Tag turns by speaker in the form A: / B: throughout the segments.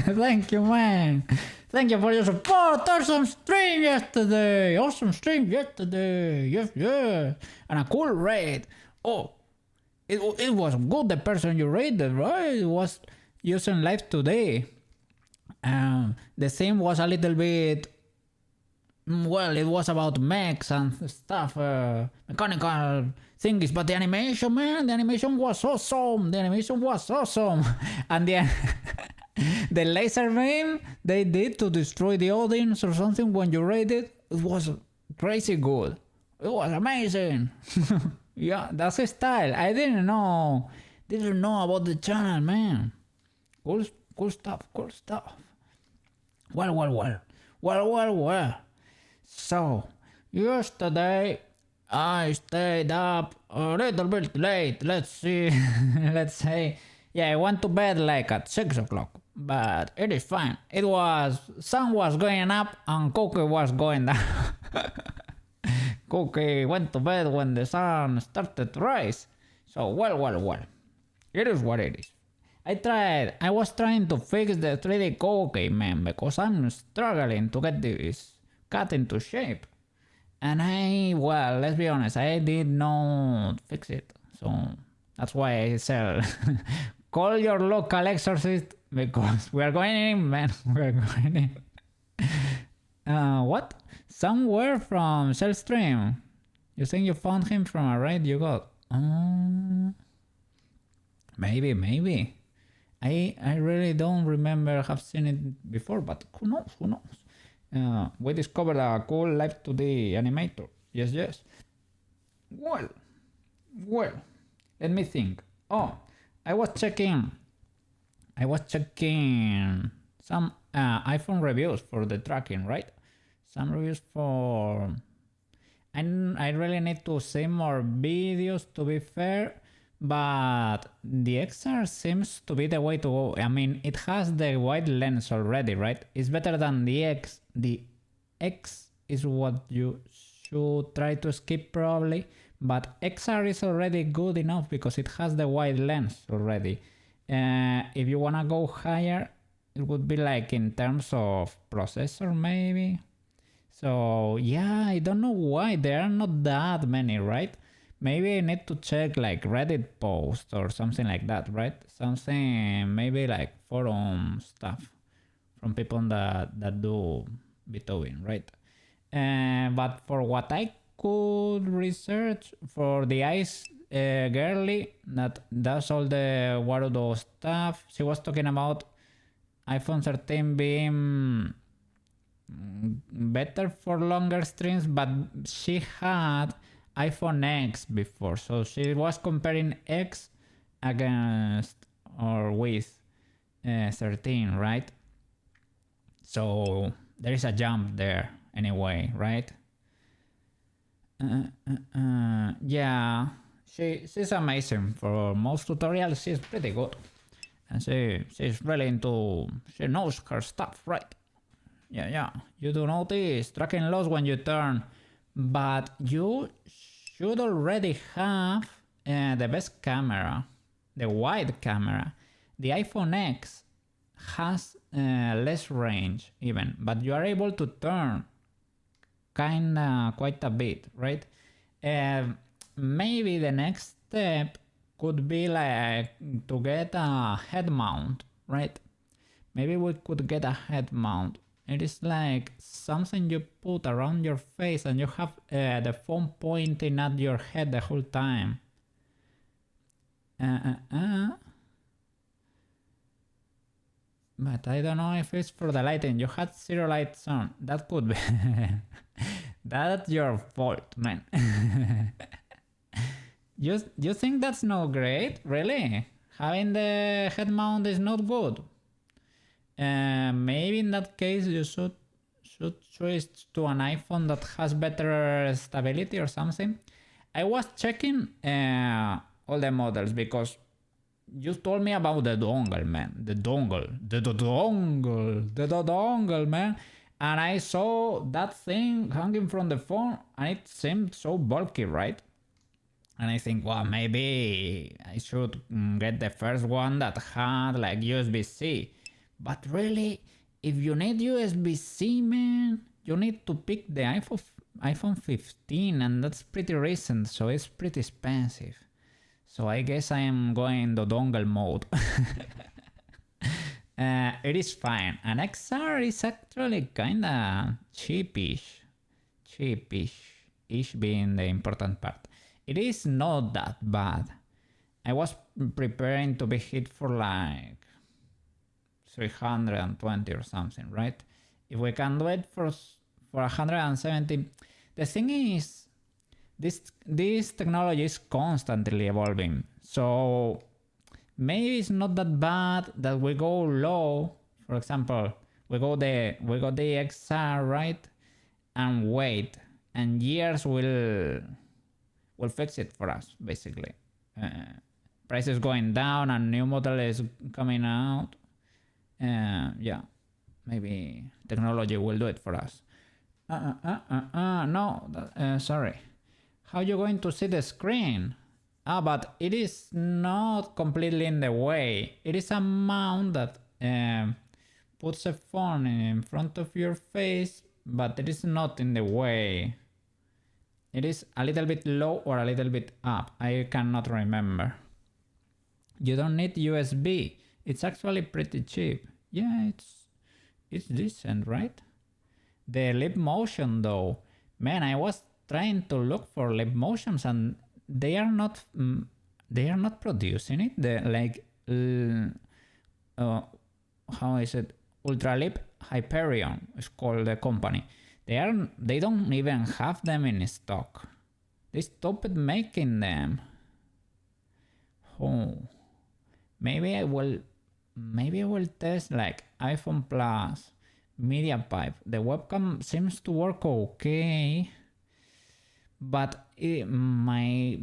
A: Thank you, man. Thank you for your support. Awesome stream yesterday. Yes, yes. And a cool raid. Oh, it was good, the person you raided, right? It was using live today. The theme was a little bit... Well, it was about mechs and stuff, mechanical things, but the animation, man, the animation was awesome. And the laser beam they did to destroy the audience or something when you raid it, it was crazy good. It was amazing. Yeah, that's his style. I didn't know about the channel, man. Cool stuff. Well. So, yesterday I stayed up a little bit late. Let's see. Let's say, yeah, I went to bed like at 6 o'clock, but it is fine. Sun was going up and Cookie was going down. Cookie went to bed when the sun started to rise. So, well. It is what it is. I was trying to fix the 3D Cookie, man, because I'm struggling to get this cut into shape. And let's be honest, I did not fix it. So that's why I said, call your local exorcist, because we are going in, man. We're going in. What? Somewhere from Shellstream. You think you found him from a raid you got? Maybe. I really don't remember have seen it before, but who knows? We discovered a cool live 2D animator. Yes. Well. Let me think. Oh, I was checking some iPhone reviews for the tracking, right? Some reviews for... I really need to see more videos, to be fair, but the XR seems to be the way to go. I mean, it has the wide lens already, right? It's better than the X. The X is what you should try to skip probably, but XR is already good enough because it has the wide lens already. If you wanna go higher, it would be like in terms of processor maybe. So yeah, I don't know why there are not that many, right? Maybe I need to check like Reddit posts or something like that, right? Something maybe like forum stuff from people that do VTubing, right? But for what I could research, for the Ice girly that does all the Warudo stuff, she was talking about iPhone 13 being better for longer streams, but she had iPhone X before, so she was comparing X against or with 13, right? So there is a jump there anyway, right? Yeah, she's amazing. For most tutorials she's pretty good, and she's really into, she knows her stuff, right? Yeah, you do notice tracking loss when you turn, but you should already have the best camera, the wide camera. The iPhone X has less range even, but you are able to turn quite a bit, right? Maybe the next step could be like to get a head mount, right? Maybe we could get a head mount. It is like something you put around your face and you have the phone pointing at your head the whole time. But I don't know if it's for the lighting. You had 0 lights on. That could be. That's your fault, man. You think that's not great? Really? Having the head mount is not good. Maybe in that case you should switch to an iPhone that has better stability or something. I was checking all the models because you told me about the dongle, man. The dongle, man. And I saw that thing hanging from the phone and it seemed so bulky, right? And I think, well, maybe I should get the first one that had like USB-C. But really, if you need USB-C, man, you need to pick the iPhone 15, and that's pretty recent, so it's pretty expensive. So I guess I am going the dongle mode. It is fine. And XR is actually kinda cheapish. Cheapish being the important part. It is not that bad. I was preparing to be hit for like 320 or something, right? If we can do it for 170, the thing is, this technology is constantly evolving, so maybe it's not that bad that we go low. For example, we got the XR, right, and wait, and years will fix it for us, basically. Price is going down and new model is coming out. Yeah, maybe technology will do it for us. No, sorry. How are you going to see the screen? But it is not completely in the way. It is a mount that puts a phone in front of your face, but it is not in the way. It is a little bit low or a little bit up. I cannot remember. You don't need USB. It's actually pretty cheap. Yeah, it's decent, right? The lip motion though, man, I was trying to look for lip motions and they are not producing it. How is it? Ultralip Hyperion is called the company. They don't even have them in stock. They stopped making them. Oh, maybe I will test like iPhone Plus, Media Pipe. The webcam seems to work okay, but my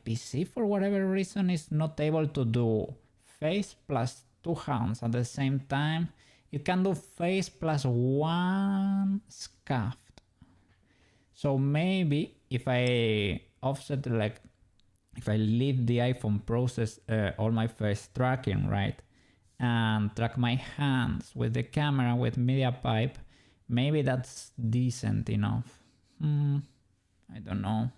A: PC for whatever reason is not able to do face plus 2 hands at the same time. It can do face plus 1 scuffed. So maybe if I offset, like if I leave the iPhone process all my face tracking, right, and track my hands with the camera with media pipe, maybe that's decent enough. I don't know.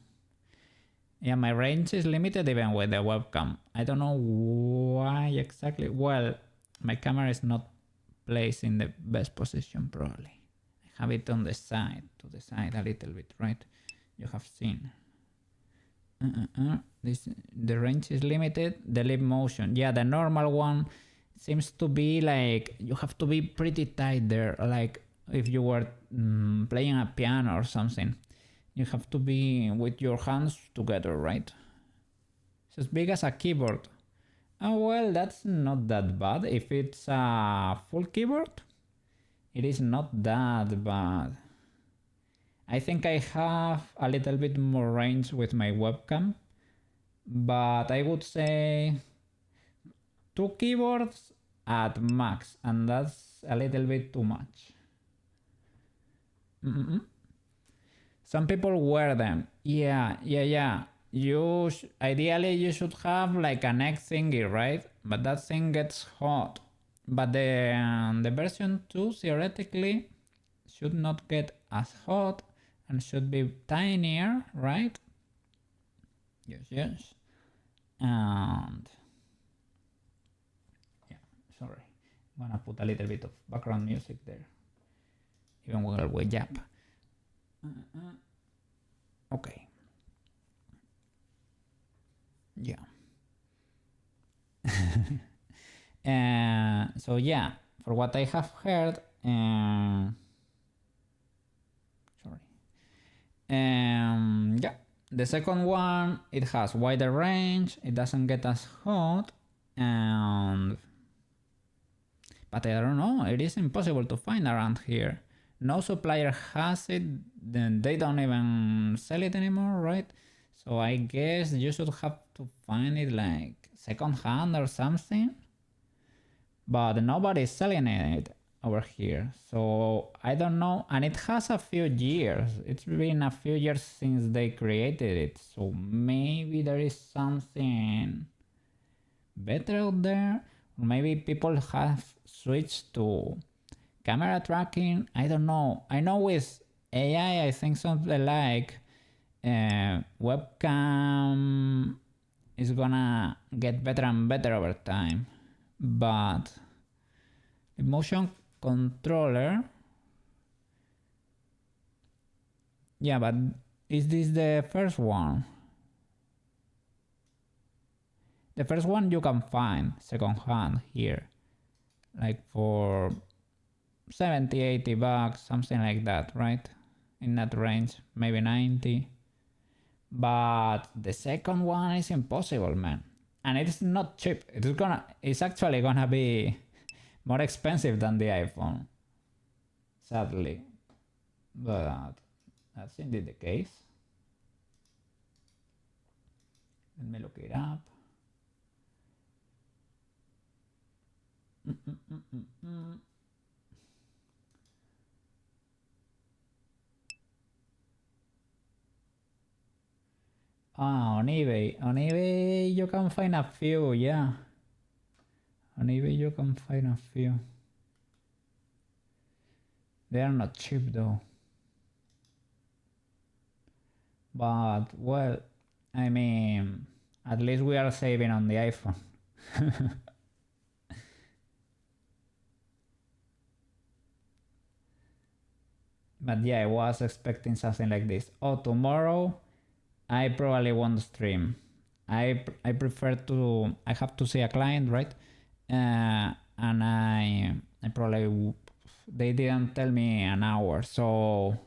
A: Yeah, my range is limited even with the webcam. I don't know why exactly. Well, my camera is not placed in the best position probably. I have it on the side, to the side a little bit, right? You have seen. The range is limited. The lip motion, yeah, the normal one seems to be like you have to be pretty tight there, like if you were playing a piano or something. You have to be with your hands together, right? It's as big as a keyboard. Oh well, that's not that bad. If it's a full keyboard, it is not that bad. I think I have a little bit more range with my webcam, but I would say 2 keyboards at max, and that's a little bit too much. Some people wear them. Yeah. Ideally you should have like a neck thingy, right? But that thing gets hot. But the version 2 theoretically should not get as hot and should be tinier, right? Yes. And yeah, sorry. I'm gonna put a little bit of background music there, even while we yap. Okay. Yeah. So yeah, for what I have heard, yeah, the second one, it has wider range, it doesn't get as hot, but I don't know, it is impossible to find around here. No supplier has it, then they don't even sell it anymore, right? So I guess you should have to find it like second hand or something, but nobody's selling it over here, so I don't know. And it has a few years, it's been a few years since they created it, so maybe there is something better out there. Maybe people have switched to camera tracking. I don't know. I know with AI, I think something like webcam is gonna get better and better over time. But the motion controller, yeah, but is this the first one? The first one you can find second hand here, like for 70, 80 bucks, something like that, right? In that range, maybe 90. But the second one is impossible, man. And it's not cheap. It's actually gonna be more expensive than the iPhone, sadly. But that's indeed the case. Let me look it up. Ah, on eBay. On eBay you can find a few, yeah. On eBay you can find a few. They are not cheap though. But, well, I mean, at least we are saving on the iPhone. But yeah, I was expecting something like this. Oh, tomorrow I probably won't stream. I prefer to, I have to see a client, right? And I probably, they didn't tell me an hour, so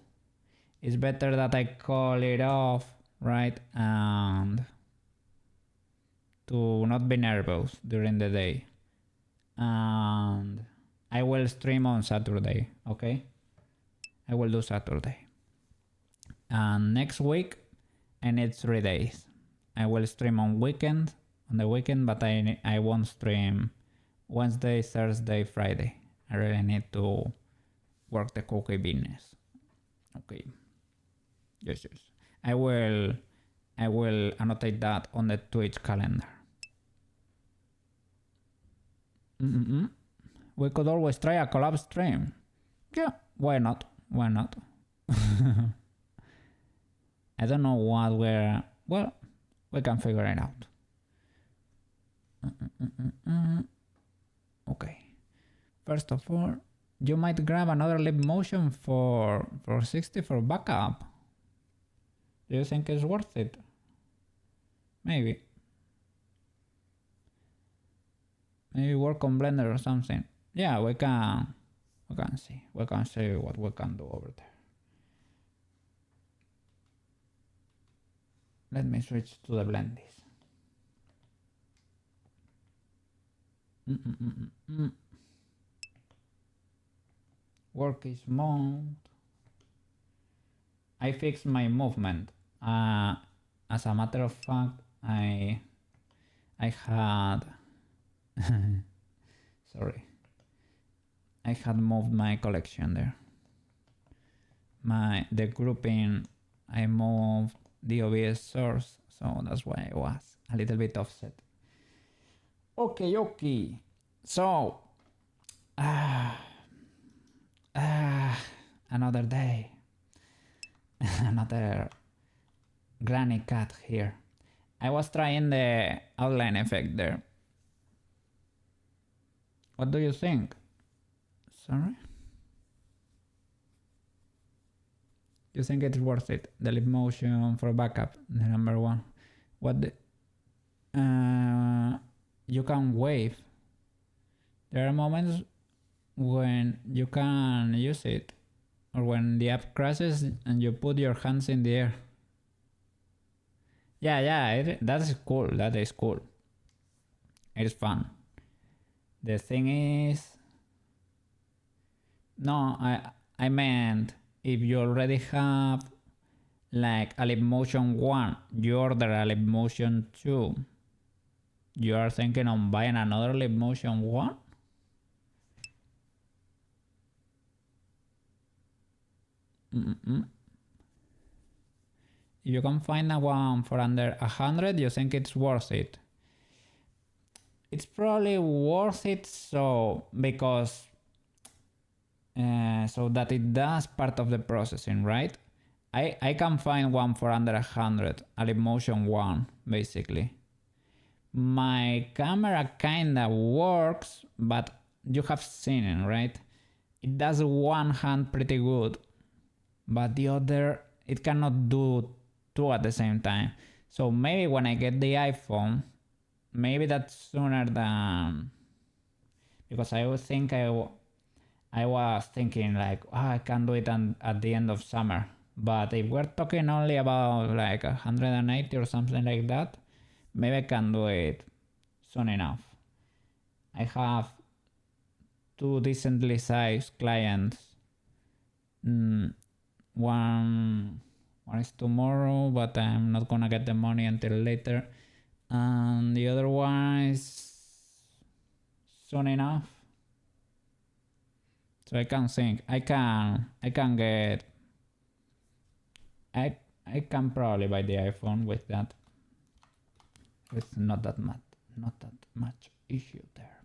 A: it's better that I call it off, right? And to not be nervous during the day. And I will stream on Saturday, okay? I will do Saturday. And next week, I need 3 days. I will stream on the weekend, but I won't stream Wednesday, Thursday, Friday. I really need to work the cookie business. Okay. Yes. I will annotate that on the Twitch calendar. We could always try a collab stream. Yeah, why not? I don't know what well, we can figure it out. Okay. First of all, you might grab another lip motion for 60 for backup. Do you think it's worth it? Maybe work on Blender or something. Yeah, we can see what we can do over there. Let me switch to the blendies. Work is mode. I fixed my movement. As a matter of fact, I had sorry, I had moved my collection there. The grouping, I moved the OBS source, so that's why I was a little bit offset. Okay. So, another day, another granny cat here. I was trying the outline effect there. What do you think? Sorry? You think it's worth it? The lip motion for backup, the number one. You can wave. There are moments when you can use it, or when the app crashes and you put your hands in the air. Yeah, that is cool. That is cool. It's fun. The thing is, no, I meant if you already have like a lip motion 1, you order a lip motion 2, you are thinking on buying another lip motion 1? If you can find a one for under 100, you think it's worth it? it's probably worth it, so because so that it does part of the processing, right? I can find one for under 100, a live motion one, basically. My camera kinda works, but you have seen it, right? It does one hand pretty good, but the other, it cannot do two at the same time. So maybe when I get the iPhone, maybe that's sooner than, because I would think I was thinking like, oh, I can do it at the end of summer. But if we're talking only about like 180 or something like that, maybe I can do it soon enough. I have two decently sized clients. One is tomorrow, but I'm not gonna get the money until later. And the other one is soon enough. So I can think I can get I can probably buy the iPhone with that. It's not that much issue there.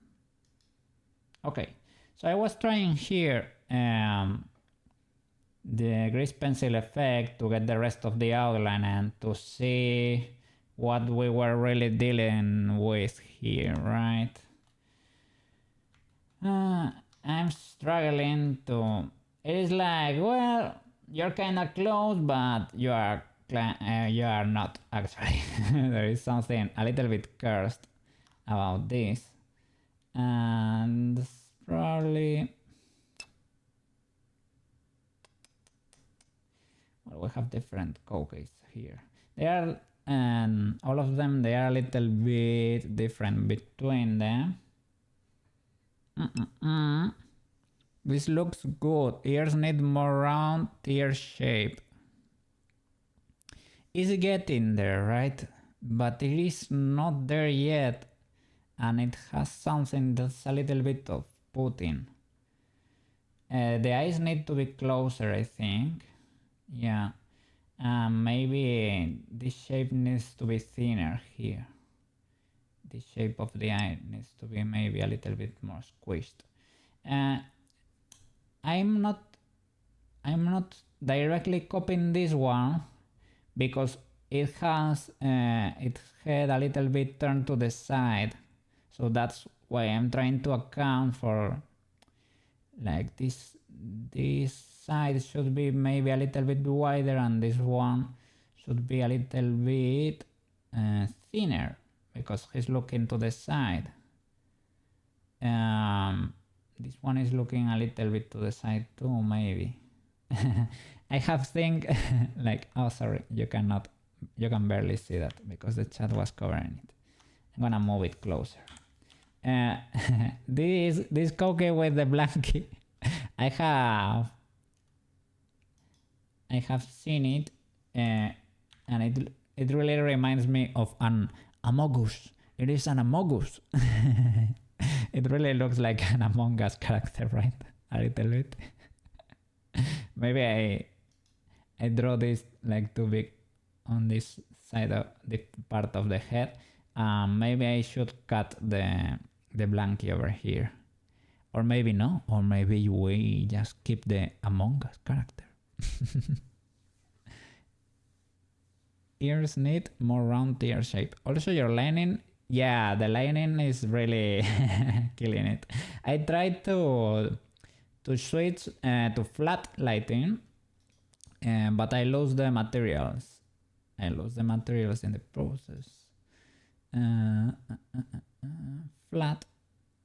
A: Okay, so I was trying here the grease pencil effect to get the rest of the outline and to see what we were really dealing with here, right? I'm struggling to. It is like, well, you're kind of close, but you are not actually. There is something a little bit cursed about this, and probably. Well, we have different cookies here. They are, and all of them, they are a little bit different between them. This looks good. Ears need more round ear shape. It's getting there, right? But it is not there yet, and it has something that's a little bit of putting. The eyes need to be closer, I think. Yeah. Maybe this shape needs to be thinner here. The shape of the eye needs to be maybe a little bit more squished. I'm not directly copying this one because it has its head a little bit turned to the side, so that's why I'm trying to account for like this side should be maybe a little bit wider and this one should be a little bit thinner because he's looking to the side. This one is looking a little bit to the side too, maybe. I have think like, oh sorry, you can barely see that because the chat was covering it. I'm gonna move it closer. This cookie with the blankie, I have seen it, and it really reminds me of an Amogus. It is an Amogus. It really looks like an Among Us character, right? A little bit. Maybe I draw this like too big on this side of the part of the head. Maybe I should cut the blankie over here. Or maybe no. Or maybe we just keep the Among Us character. Ears need more round ear shape. Also your lining, yeah, the lining is really killing it. I tried to switch to flat lighting, but I lose the materials. I lose the materials in the process. Flat,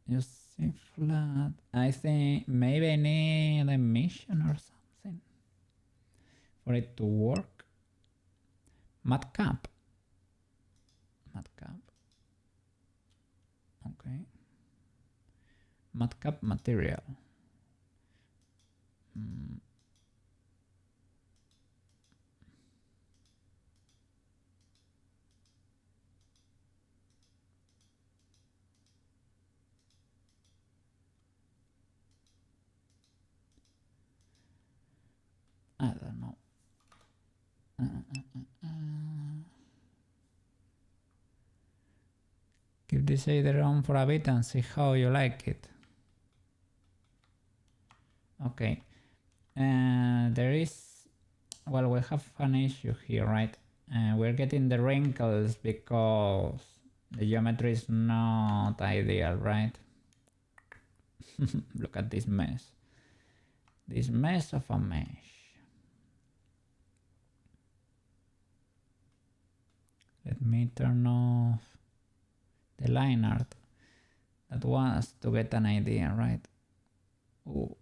A: you see flat. I think maybe I need a mission or something for it to work. Matcap. Okay. Matcap material. I don't know. Keep this shader on for a bit and see how you like it. Okay. There is, well, we have an issue here, right? We're getting the wrinkles because the geometry is not ideal, right? Look at this mess. This mess of a mesh. Let me turn off the line art. That was to get an idea, right? Ooh.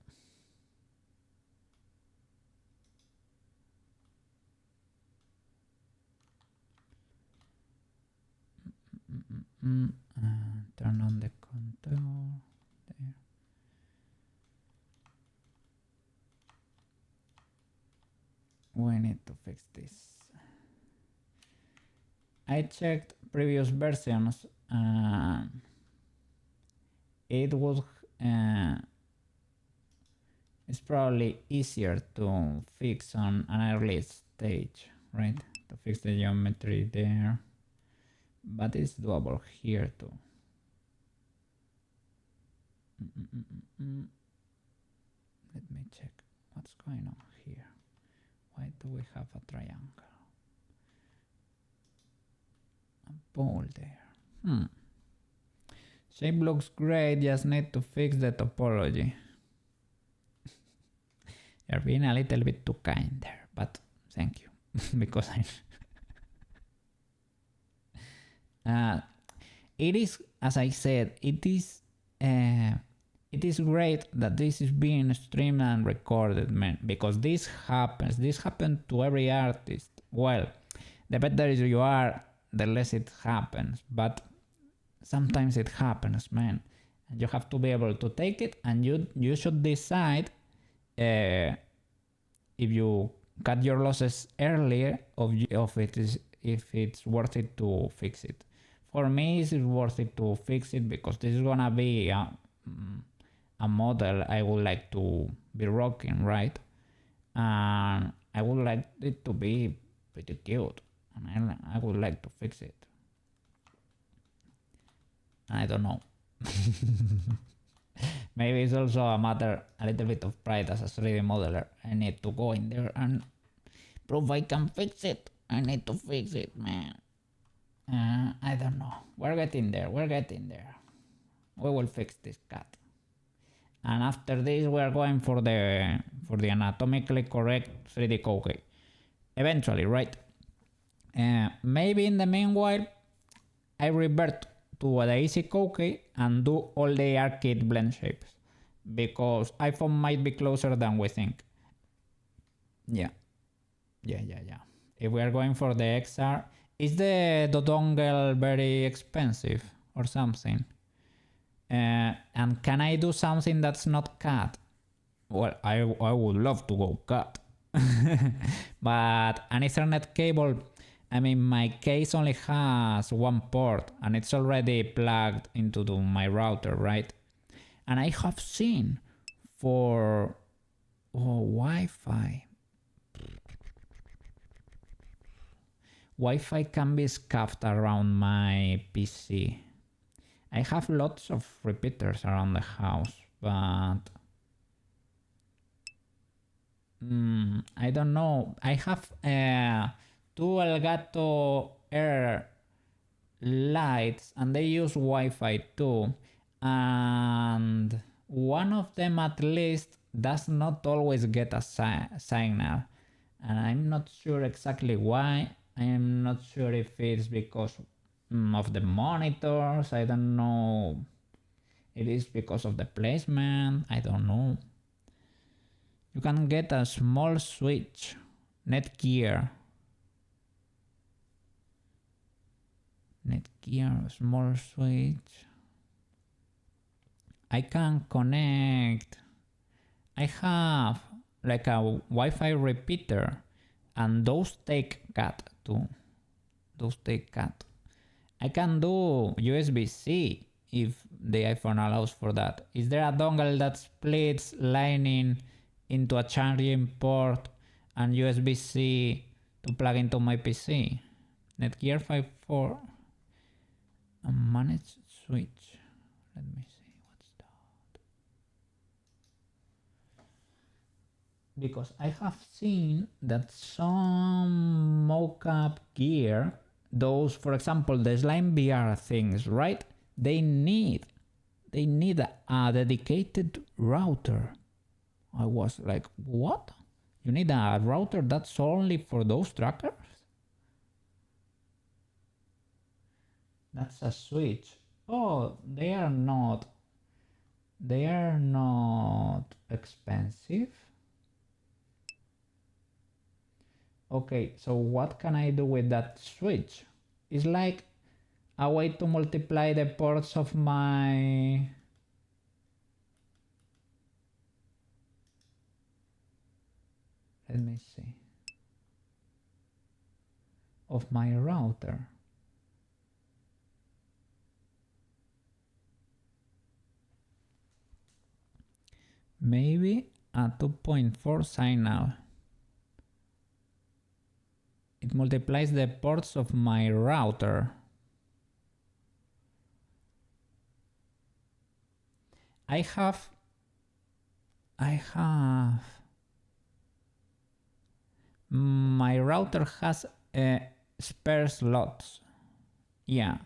A: Turn on the contour there. We need to fix this. I checked previous versions. It was it's probably easier to fix on an early stage, right? To fix the geometry there. But it's doable here too. Let me check what's going on here. Why do we have a triangle? A ball there. Shape looks great, just need to fix the topology. You're being a little bit too kind there, but thank you. Because it is, as I said, it is great that this is being streamed and recorded, man, because this happens to every artist. Well, the better you are, the less it happens, but sometimes it happens, man. And you have to be able to take it, and you should decide if you cut your losses earlier if it's worth it to fix it. For me, it's worth it to fix it because this is gonna be a model I would like to be rocking, right? And I would like it to be pretty cute, and I would like to fix it. I don't know. Maybe it's also a little bit of pride as a 3D modeler. I need to go in there and prove I can fix it. I need to fix it, man. I don't know. We're getting there. We will fix this cat. And after this, we're going for the anatomically correct 3D code. Eventually, right? Maybe in the meanwhile, I revert to the easy code and do all the arcade blend shapes, because iPhone might be closer than we think. Yeah. If we are going for the XR, is the dongle very expensive or something? And can I do something that's not cut? Well, I would love to go cut. But an Ethernet cable, I mean, my case only has one port and it's already plugged into my router, right? And I have seen for Wi-Fi. Wi-Fi can be scuffed around my PC. I have lots of repeaters around the house, but I don't know. I have two Elgato Air lights and they use Wi-Fi too, and one of them at least does not always get a signal, and I'm not sure exactly why. I am not sure if it's because of the monitors, I don't know. It is because of the placement, I don't know. You can get a small switch, Netgear, small switch. I can connect. I have like a Wi-Fi repeater, and those take CAT too. I can do USB-C if the iPhone allows for that. Is there a dongle that splits Lightning into a charging port and USB-C to plug into my PC? Netgear 5.4 managed switch. Let me see what's that. Because I have seen that some mocap gear, those, for example, the slime VR things, right? They need a dedicated router. I was like, what? You need a router that's only for those trackers? That's a switch. Oh, they are not expensive. Okay, so what can I do with that switch? It's like a way to multiply the ports of my... Let me see. Of my router. Maybe a 2.4 signal. It multiplies the ports of my router. I have my router has spare slots. Yeah.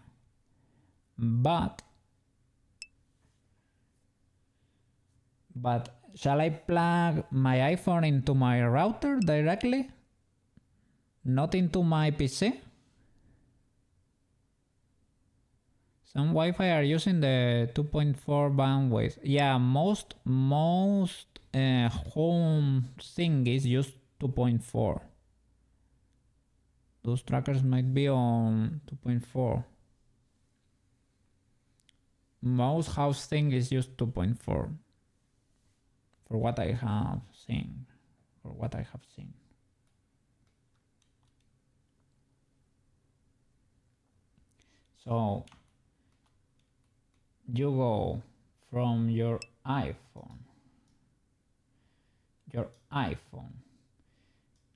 A: But shall I plug my iPhone into my router directly? Not into my PC? Some Wi-Fi are using the 2.4 bandwidth. Yeah, most home thingies use 2.4. Those trackers might be on 2.4. Most house thingies use 2.4. For what I have seen. So you go from your iPhone,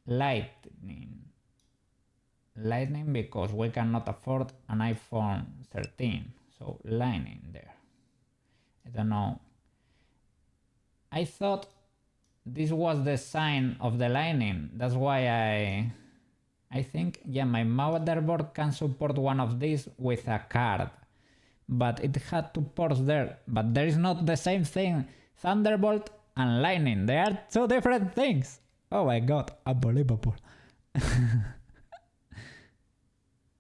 A: Lightning because we cannot afford an iPhone 13, so Lightning there. I don't know. I thought this was the sign of the Lightning. That's why I think, yeah, my motherboard can support one of these with a card. But it had 2 ports there. But there is not the same thing. Thunderbolt and Lightning. They are 2 different things. Oh my god, unbelievable.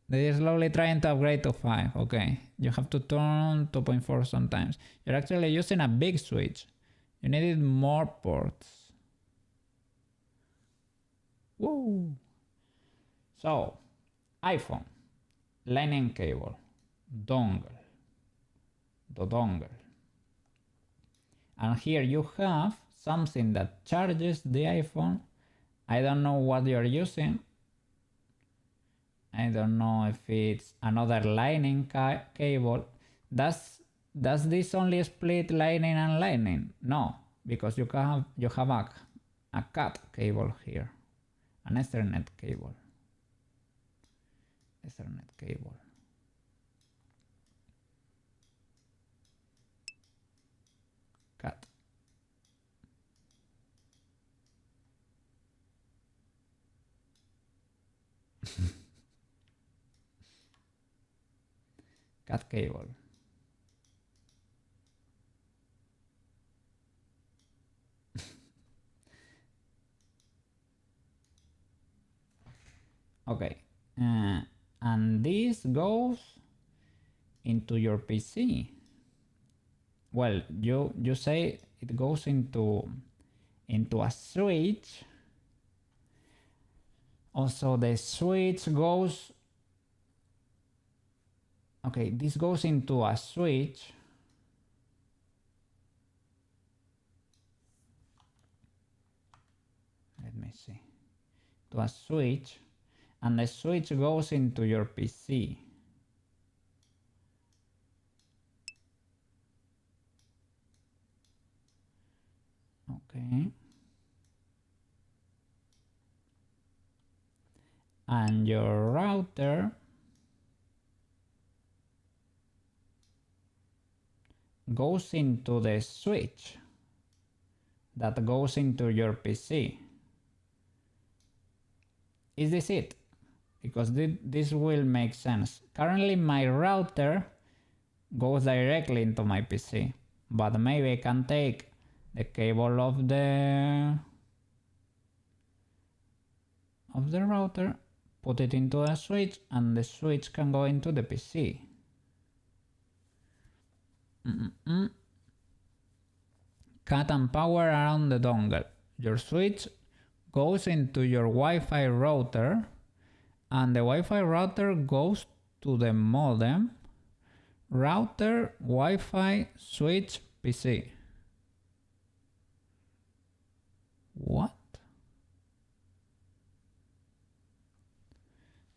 A: They are slowly trying to upgrade to 5. Okay, you have to turn 2.4 sometimes. You're actually using a big switch. You needed more ports. Woo! So, iPhone, Lightning cable, dongle, the dongle. And here you have something that charges the iPhone. I don't know what you're using. I don't know if it's another Lightning cable. Does this only split Lightning and Lightning? No, because you have a cat cable here, an Ethernet cable. Cat. Cat cable. Okay, and this goes into your PC. Well, you say it goes into a switch. Also, the switch goes. Okay, this goes into a switch. Let me see. To a switch, and the switch goes into your PC. Okay. And your router goes into the switch that goes into your PC. Is this it? Because this will make sense. Currently my router goes directly into my PC, but maybe I can take the cable of the router, put it into a switch, and the switch can go into the PC. Cut and power around the dongle. Your switch goes into your Wi-Fi router, and the Wi-Fi router goes to the modem, router, Wi-Fi, switch, PC. What?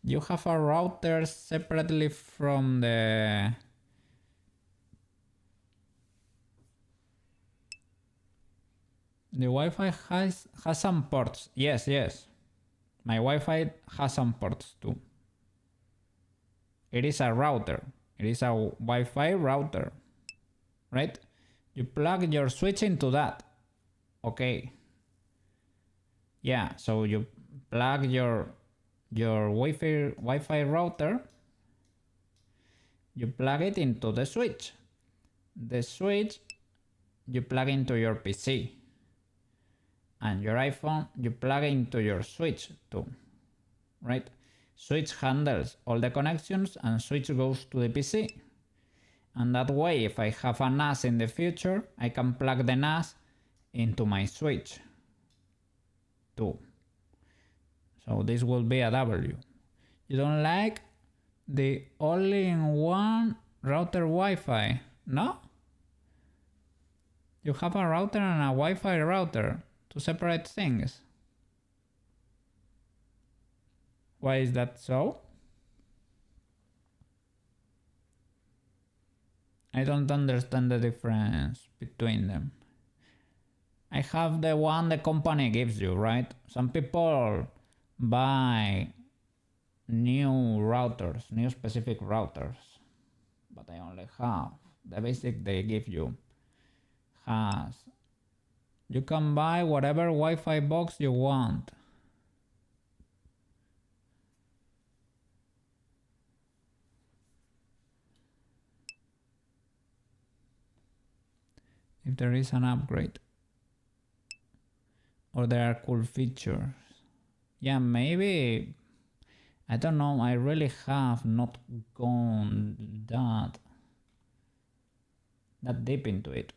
A: You have a router separately from the... The Wi-Fi has some ports. Yes. My Wi-Fi has some ports too. It is a router. It is a Wi-Fi router, right? You plug your switch into that. Okay. Yeah, so you plug your Wi-Fi router. You plug it into the switch. The switch you plug into your PC. And your iPhone you plug into your switch too, right? Switch handles all the connections and switch goes to the PC. And that way, if I have a NAS in the future, I can plug the NAS into my switch too. So this will be a W. You don't like the all-in-one router Wi-Fi, no? You have a router and a Wi-Fi router. Two separate things. Why is that so? I don't understand the difference between them. I have the one the company gives you, right? Some people buy new routers, new specific routers, but I only have the basic they give you. You can buy whatever Wi-Fi box you want. If there is an upgrade. Or there are cool features. Yeah, maybe. I don't know, I really have not gone that deep into it.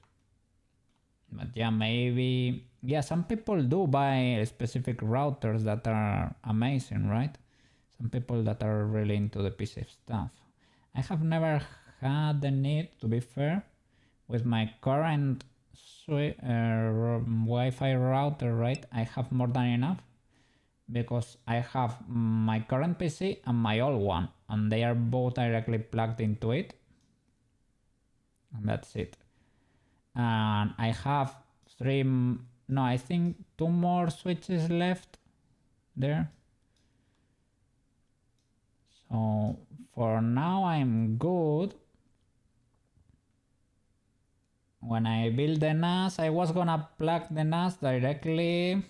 A: But yeah, maybe, yeah, some people do buy specific routers that are amazing, right? Some people that are really into the PC stuff. I have never had the need, to be fair, with my current Wi-Fi router, right? I have more than enough because I have my current PC and my old one, and they are both directly plugged into it. And that's it. And I have I think 2 more switches left there. So for now I'm good. When I build the NAS, I was gonna plug the NAS directly,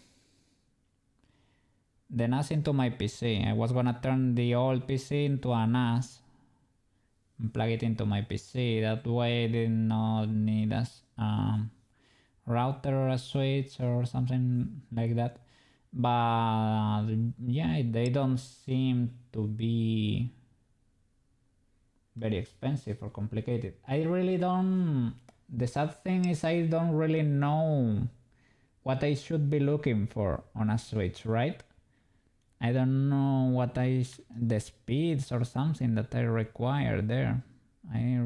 A: the NAS into my PC. I was gonna turn the old PC into a NAS and plug it into my PC. That way I did not need a router or a switch or something like that. But yeah, they don't seem to be very expensive or complicated. I really don't. The sad thing is I don't really know what I should be looking for on a switch, right? I don't know what the speeds or something that I require there. I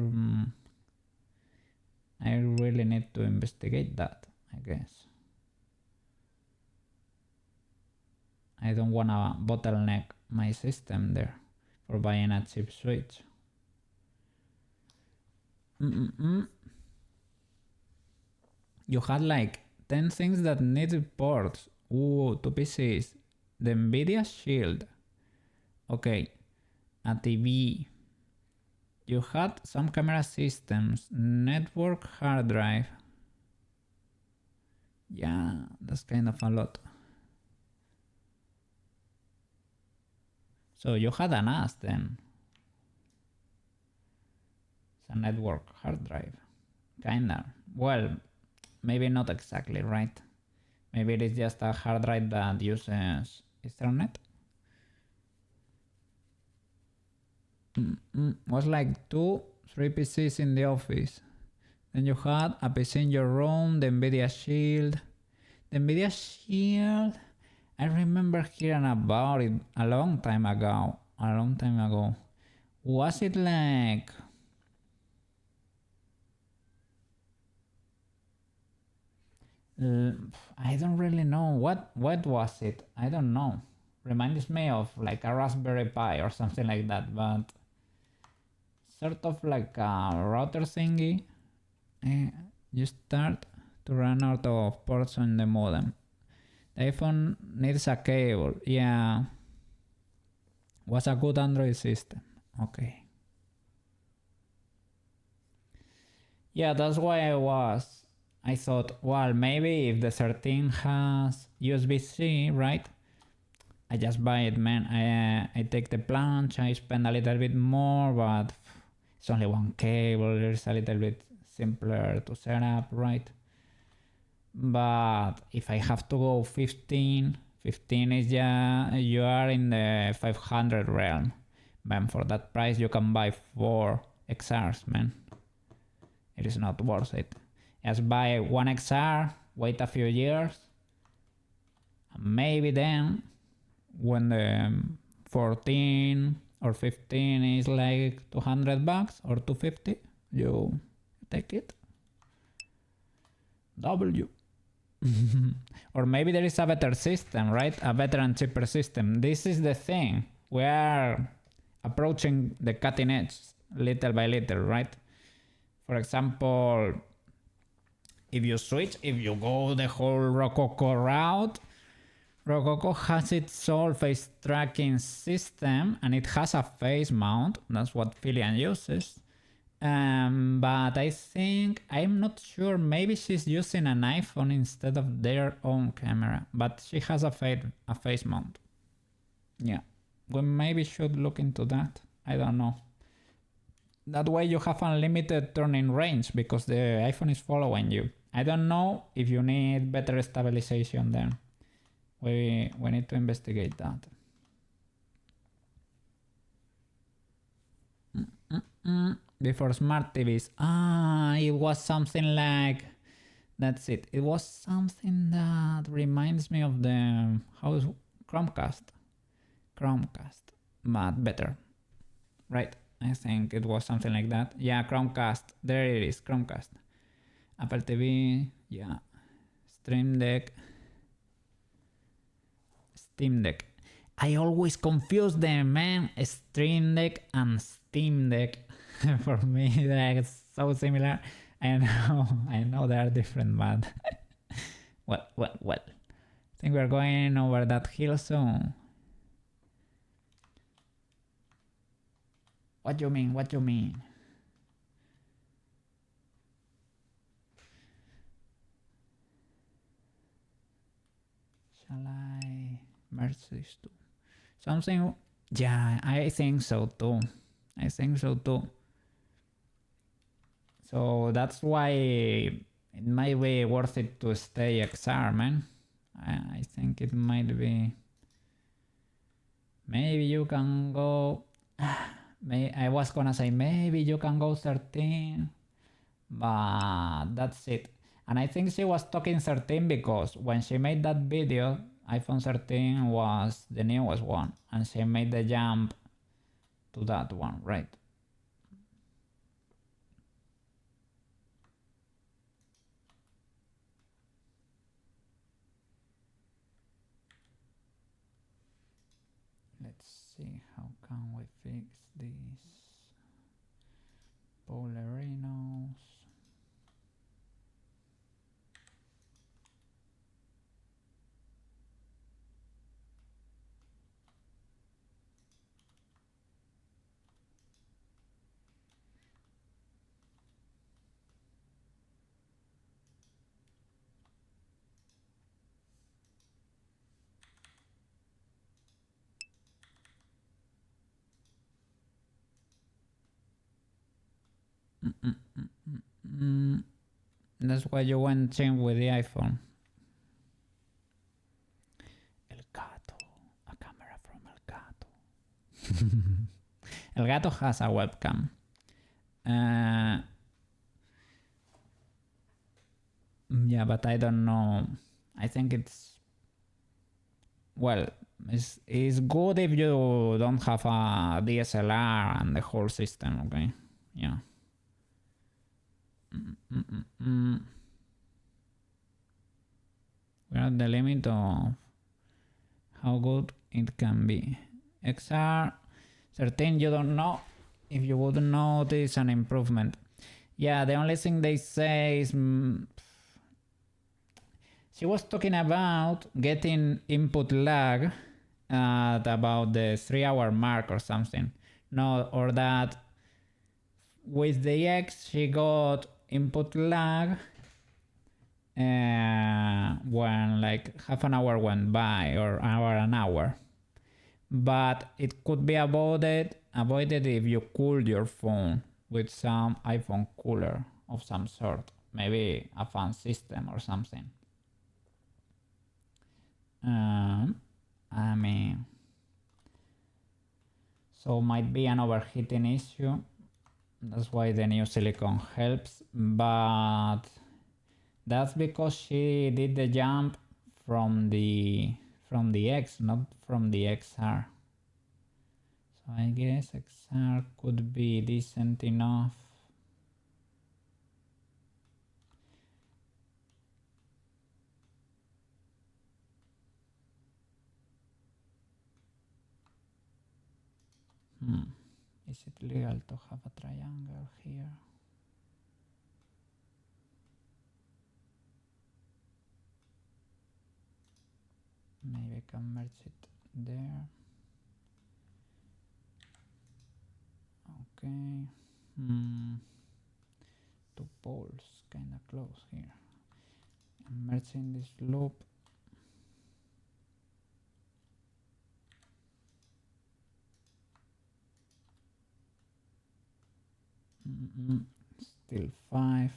A: really need to investigate that, I guess. I don't want to bottleneck my system there for buying a cheap switch. You had like 10 things that need ports. Ooh, 2 PCs. The Nvidia Shield. Okay. A TV. You had some camera systems, network hard drive. Yeah, that's kind of a lot. So you had an NAS then. It's a network hard drive. Kinda. Well, maybe not exactly, right? Maybe it is just a hard drive that uses Ethernet. Was like 2-3 PCs in the office. Then you had a PC in your room, the NVIDIA Shield. The NVIDIA Shield, I remember hearing about it a long time ago. Was it like... I don't really know. What was it? I don't know. Reminds me of like a Raspberry Pi or something like that, but sort of like a router thingy. You start to run out of ports on the modem. The iPhone needs a cable. Yeah. Was a good Android system. Okay. Yeah, that's why I thought, well, maybe if the 13 has USB-C, right? I just buy it, man. I take the plunge, I spend a little bit more, but it's only one cable. It's a little bit simpler to set up, right? But if I have to go 15 is you are in the 500 realm. But for that price, you can buy 4 XRs, man. It is not worth it. Just buy 1 XR, wait a few years, and maybe then, when the 14 or 15 is like $200 or 250, you take it. W. Or maybe there is a better system, right? A better and cheaper system. This is the thing. We are approaching the cutting edge little by little, right? For example, if you go the whole Rococo route, Rococo has its own face tracking system and it has a face mount. That's what Filian uses. But I think, I'm not sure, maybe she's using an iPhone instead of their own camera, but she has a face mount. Yeah, we maybe should look into that. I don't know. That way you have unlimited turning range because the iPhone is following you. I don't know if you need better stabilization there. We need to investigate that. Before smart TVs. It was something like... That's it. It was something that reminds me of the Chromecast, but better, right? I think it was something like that. Yeah, Chromecast. There it is, Chromecast. Apple TV, yeah. Stream Deck. Steam Deck. I always confuse them, man. Stream Deck and Steam Deck. For me, they're so similar. I know they are different, but... well. I think we're going over that hill soon. What you mean? Shall I merge these two? Something... Yeah, I think so too. So that's why it might be worth it to stay XR, man. I think it might be... Maybe you can go... I was gonna say maybe you can go 13, but that's it. And I think she was talking 13 because when she made that video, iPhone 13 was the newest one, and she made the jump to that one, right? Let's see, how can we fix these polarinos? That's why you went in with the iPhone. El Gato. A camera from El Gato. El Gato has a webcam. Yeah, but I don't know. I think it's... Well, it's good if you don't have a DSLR and the whole system, okay? Yeah. We're at the limit of how good it can be. XR13, you don't know. If you wouldn't notice an improvement. Yeah, the only thing they say is... she was talking about getting input lag at about the 3-hour mark or something. No, or that with the X she got input lag when like half an hour went by or an hour. But it could be avoided if you cool your phone with some iPhone cooler of some sort. Maybe a fan system or something. I mean, so might be an overheating issue. That's why the new silicone helps, but that's because she did the jump from the X, not from the XR. So I guess XR could be decent enough. Is it legal to have a triangle here? Maybe I can merge it there. Okay. Two poles kind of close here. I'm merging this loop. Still 5.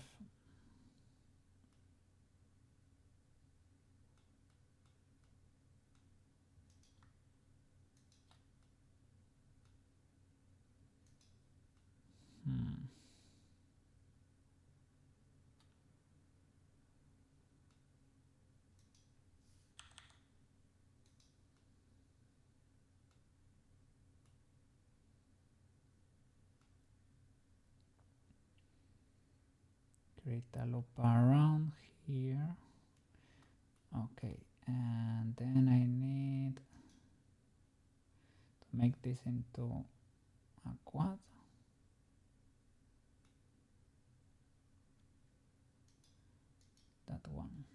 A: Create a loop around here. Okay, and then I need to make this into a quad. That one.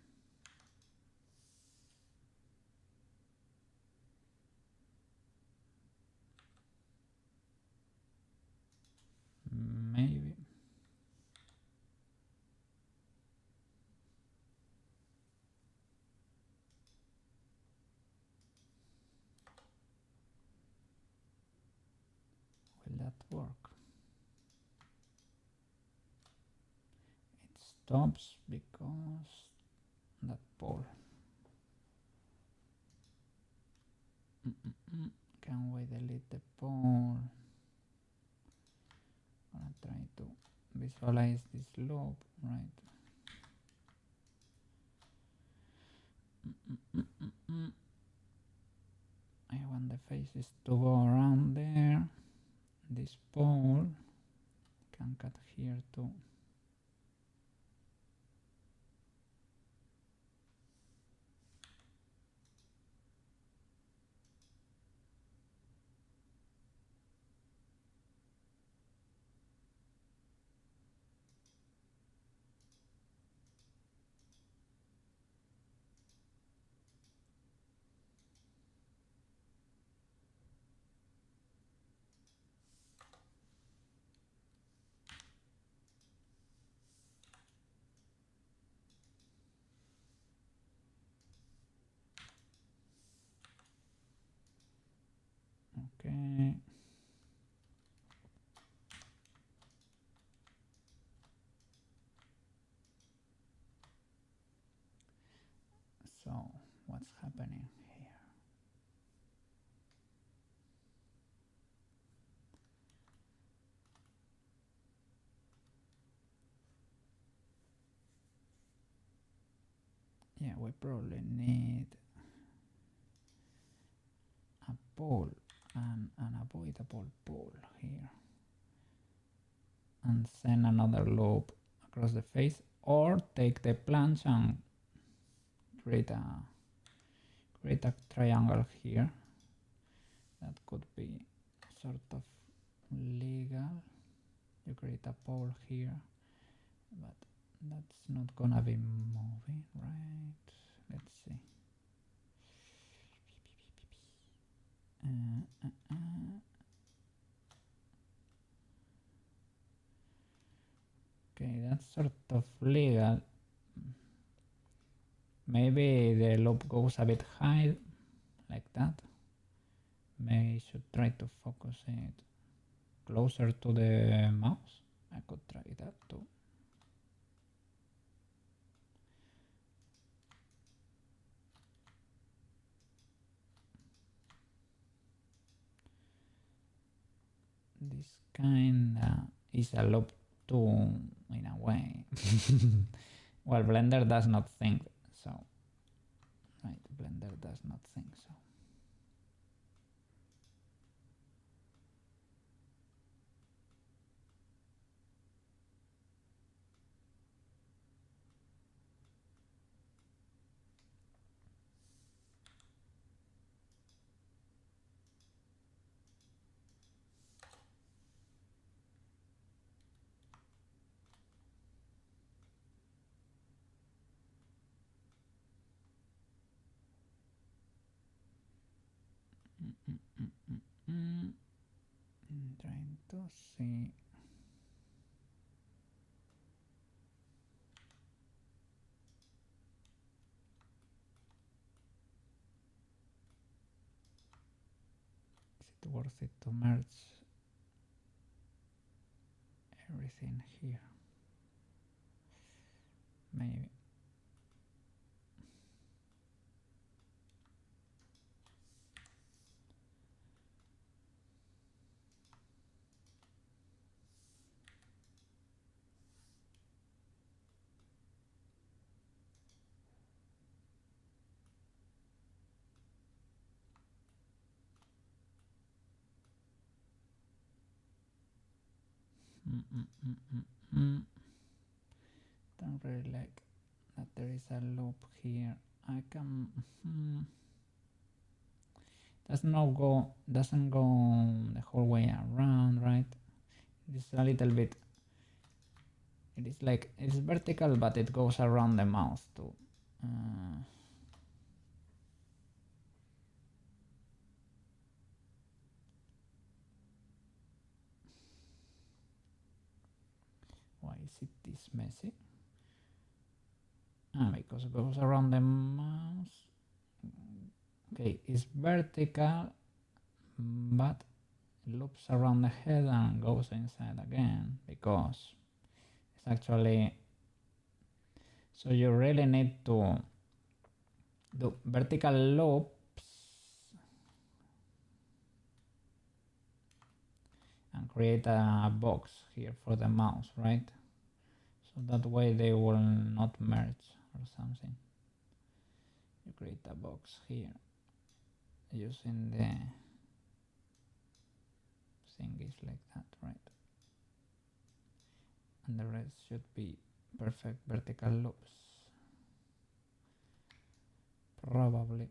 A: Maybe. Will that work? It stops because that pole. Can we delete the pole? I'm gonna try to visualize this loop, right? I want the faces to go around there. This pole can cut here too. Okay. what's happening here. Yeah, we probably need a pull and an avoidable pull here, and send another loop across the face, or take the planche and create a triangle here. That could be sort of legal. You create a pole here, but that's not gonna be moving, right? Let's see. Okay, that's sort of legal. Maybe the loop goes a bit high, like that. Maybe I should try to focus it closer to the mouse. I could try that too. This kinda is a loop too, in a way. Well, Blender does not think so. Right, Blender does not think so. I'm trying to see. Is it worth it to merge everything here? Maybe. Don't really like that there is a loop here. I can doesn't go the whole way around, right? It's a little bit. It is like it's vertical, but it goes around the mouse too. Why is it this messy? Because it goes around the mouse. Okay, it's vertical, but it loops around the head and goes inside again, because it's actually, so you really need to do vertical loops and create a box here for the mouse, right? So that way they will not merge or something. You create a box here using the thingies like that, right? And the rest should be perfect vertical loops. Probably.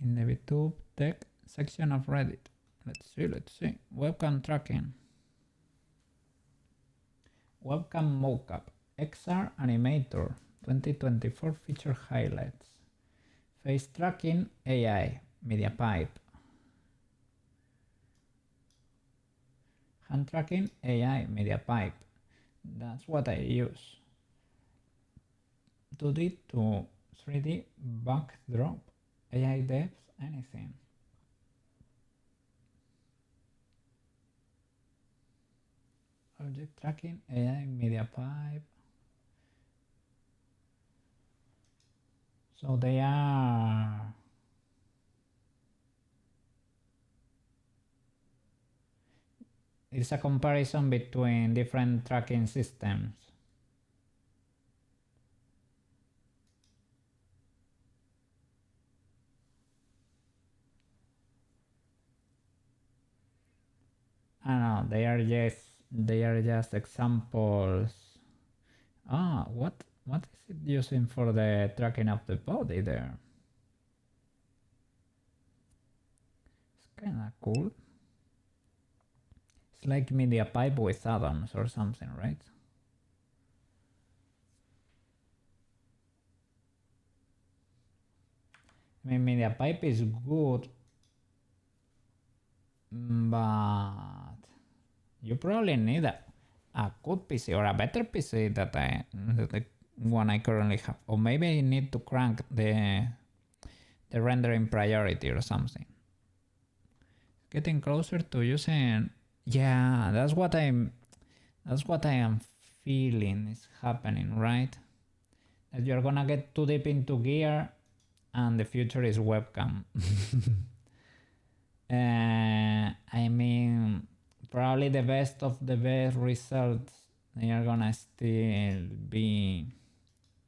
A: In the VTube tech section of Reddit. Let's see. Webcam tracking. Webcam mockup. XR Animator 2024 feature highlights. Face tracking AI media pipe. Hand tracking AI media pipe. That's what I use. To 3D backdrop, AI devs, anything. Object tracking, AI media pipe. So they are it's a comparison between different tracking systems. I don't know, they are just examples. Ah, what is it using for the tracking of the body there? It's kinda cool. It's like media pipe with add-ons or something, right? I mean, media pipe is good, but you probably need a good PC or a better PC than the one I currently have, or maybe I need to crank the rendering priority or something. Getting closer to using, yeah, that's what I am feeling is happening, right? That you're gonna get too deep into gear and the future is webcam. I mean, probably the best of the best results, they are gonna still be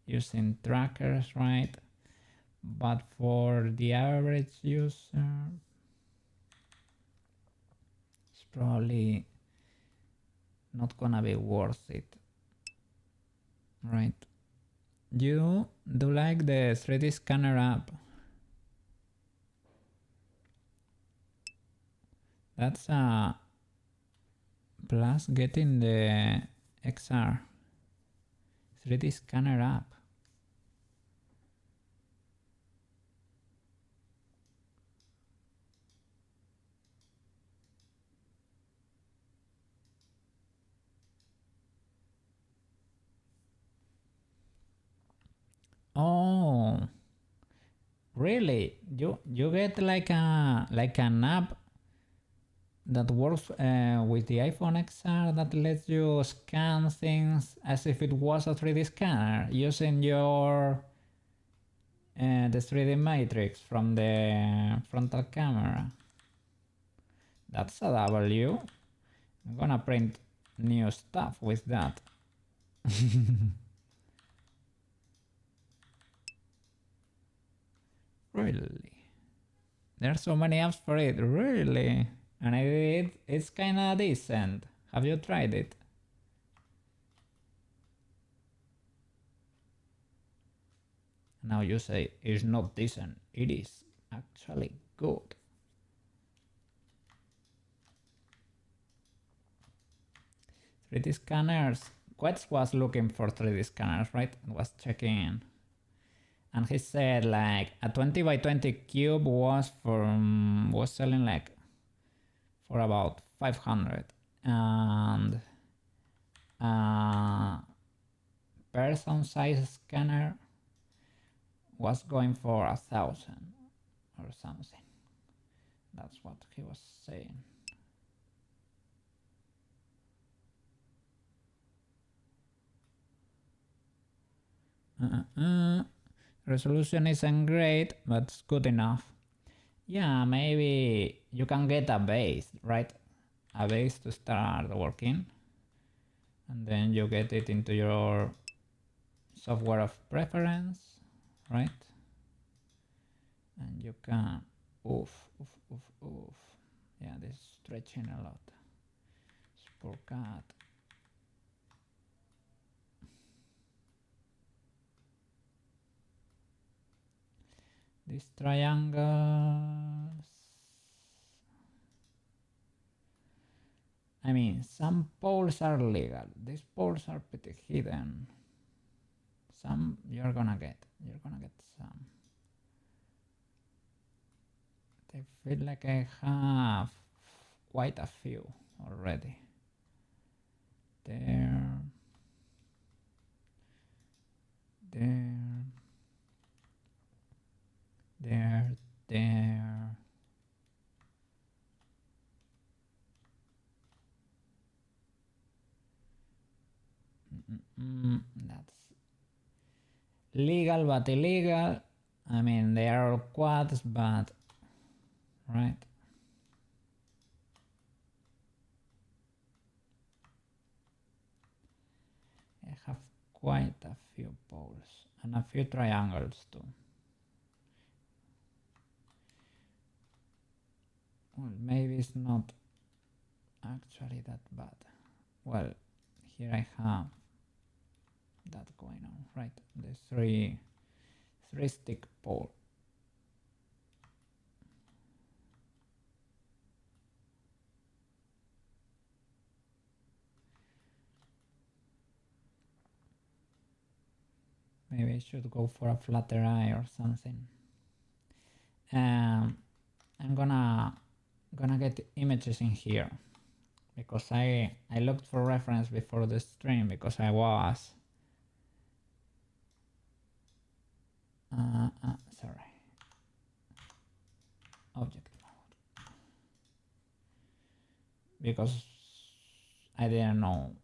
A: using trackers, right? But for the average user, it's probably not gonna be worth it, right? You do like the 3D scanner app? That's a plus getting the XR 3D scanner app. Oh, really? You get like an app that works with the iPhone XR that lets you scan things as if it was a 3D scanner using your the 3D matrix from the frontal camera. That's a W. I'm gonna print new stuff with that. Really? There's so many apps for it, really? And I did it, it's kinda decent. Have you tried it? Now you say it's not decent. It is actually good. 3D scanners. Quetz was looking for 3D scanners, right? Was checking. And he said like a 20 by 20 cube was selling like for about 500, and person size scanner was going for 1,000 or something. That's what he was saying. Resolution isn't great, but it's good enough. Yeah, maybe you can get a base, right? A base to start working, and then you get it into your software of preference, right? And you can oof. Yeah, this is stretching a lot. Poor cat. These triangles. I mean, some poles are legal. These poles are pretty hidden. Some you're gonna get some. I feel like I have quite a few already. There. there. That's legal but illegal. I mean, they are all quads, but right. I have quite a few poles and a few triangles too. Well, maybe it's not actually that bad. Well, here I have that going on, right? The three stick pole. Maybe I should go for a flatter eye or something. I'm gonna get images in here because I looked for reference before the stream because I was sorry, object mode, because I didn't know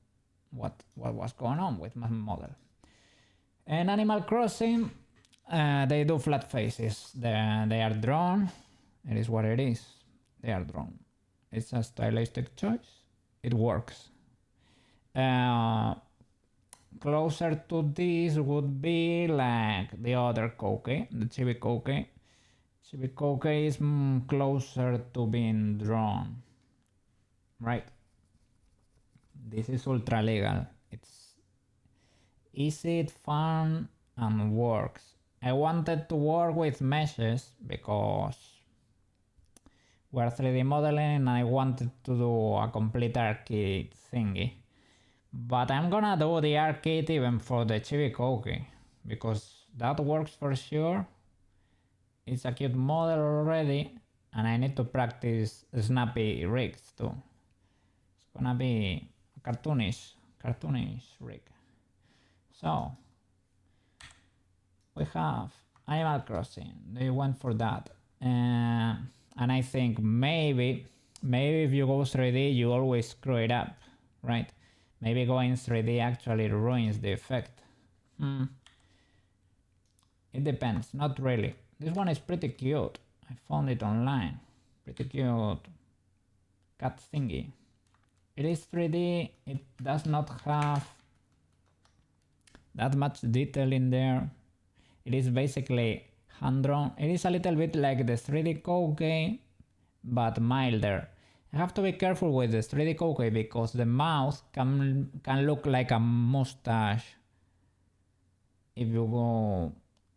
A: what was going on with my model. In Animal Crossing, they do flat faces. They are drawn. It is what it is. They are drawn. It's a stylistic choice. It works. Closer to this would be like the other Koke, the Chibi Koke. Chibi Koke is closer to being drawn, right? This is ultra legal. It's easy, fun, and works. I wanted to work with meshes because we're 3D modeling and I wanted to do a complete arcade thingy. But I'm gonna do the arcade even for the Chibi Koke because that works for sure. It's a cute model already and I need to practice snappy rigs too. It's gonna be a cartoonish rig. So we have Animal Crossing. They went for that. And I think maybe if you go 3D you always screw it up, right? Maybe going 3D actually ruins the effect. It depends, not really. This one is pretty cute. I found it online. Pretty cute cat thingy. It is 3D, it does not have that much detail in there. It is basically hand-drawn. It is a little bit like the 3D Koke, but milder. I have to be careful with the 3D Koke because the mouth can look like a mustache if you go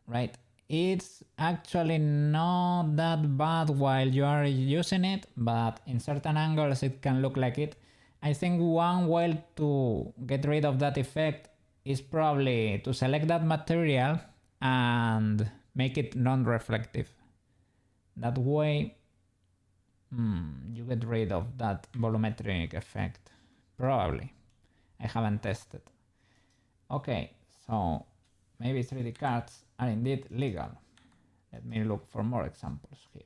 A: right. It's actually not that bad while you are using it, but in certain angles it can look like it. I think one way to get rid of that effect is probably to select that material and make it non-reflective. That way you get rid of that volumetric effect. Probably. I haven't tested. Okay, so maybe 3D cards are indeed legal. Let me look for more examples here.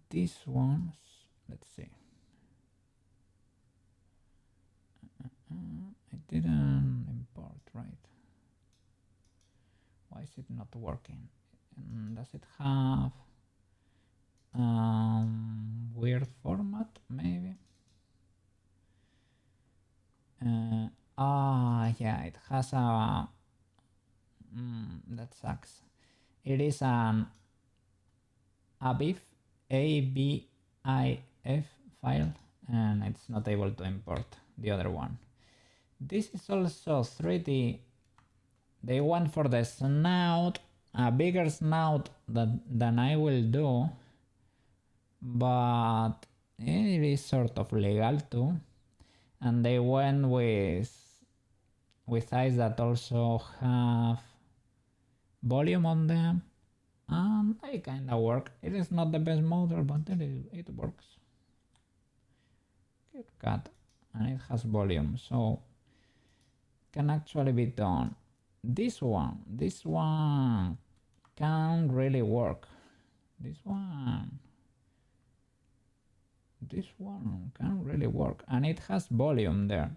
A: These ones, let's see. I didn't import, right? Why is it not working? Does it have weird format, maybe? Yeah, it has a that sucks. It is an ABIF file and it's not able to import the other one. This is also 3D. They went for the snout, a bigger snout than I will do, but it is sort of legal too. And they went with eyes that also have volume on them, and they kinda work. It is not the best model, but it works. Cute cat, and it has volume, so can actually be done. This one can really work. This one can really work, and it has volume there.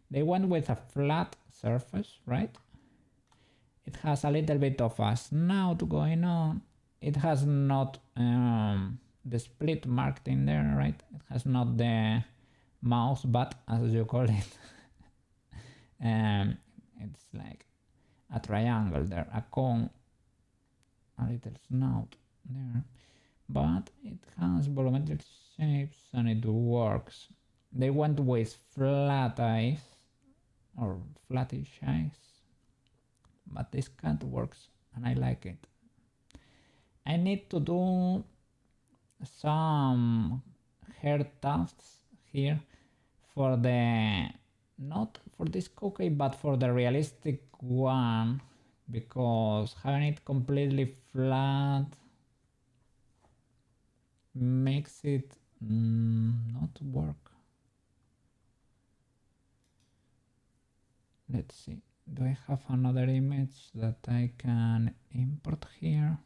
A: They went with a flat surface, right? It has a little bit of a snout going on. It has not the split marked in there, right? It has not the mouse butt, as you call it. It's like a triangle there, a cone, a little snout there, but it has volumetric shapes and it works. They went with flat eyes or flattish eyes, but this cat works and I like it. I need to do some hair tufts here for the, not for this cookie, but for the realistic one, because having it completely flat makes it not work. Let's see, do I have another image that I can import here?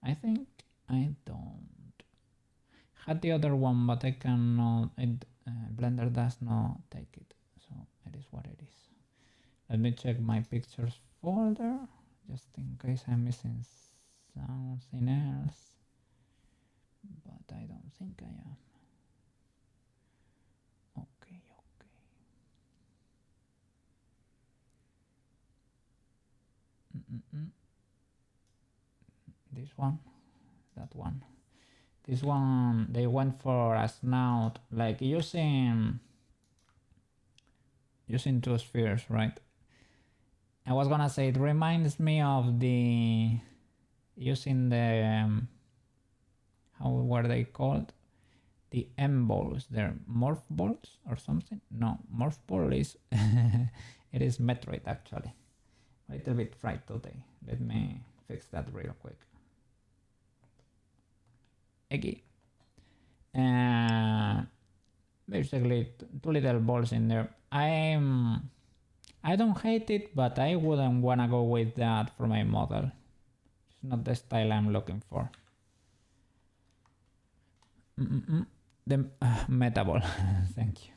A: I think I don't. Had the other one, but I cannot, Blender does not take it, so it is what it is. Let me check my pictures folder, just in case I'm missing something else, but I don't think I am. Okay. This one, that one. This one, they went for a snout, like using two spheres, right? I was gonna say it reminds me of the using the how were they called? The M balls, they're morph balls or something? No, morph ball is it is Metroid actually. A little bit fried today. Let me fix that real quick. Eggy. Basically two little balls in there. I don't hate it, but I wouldn't wanna go with that for my model. It's not the style I'm looking for. The meta ball. Thank you.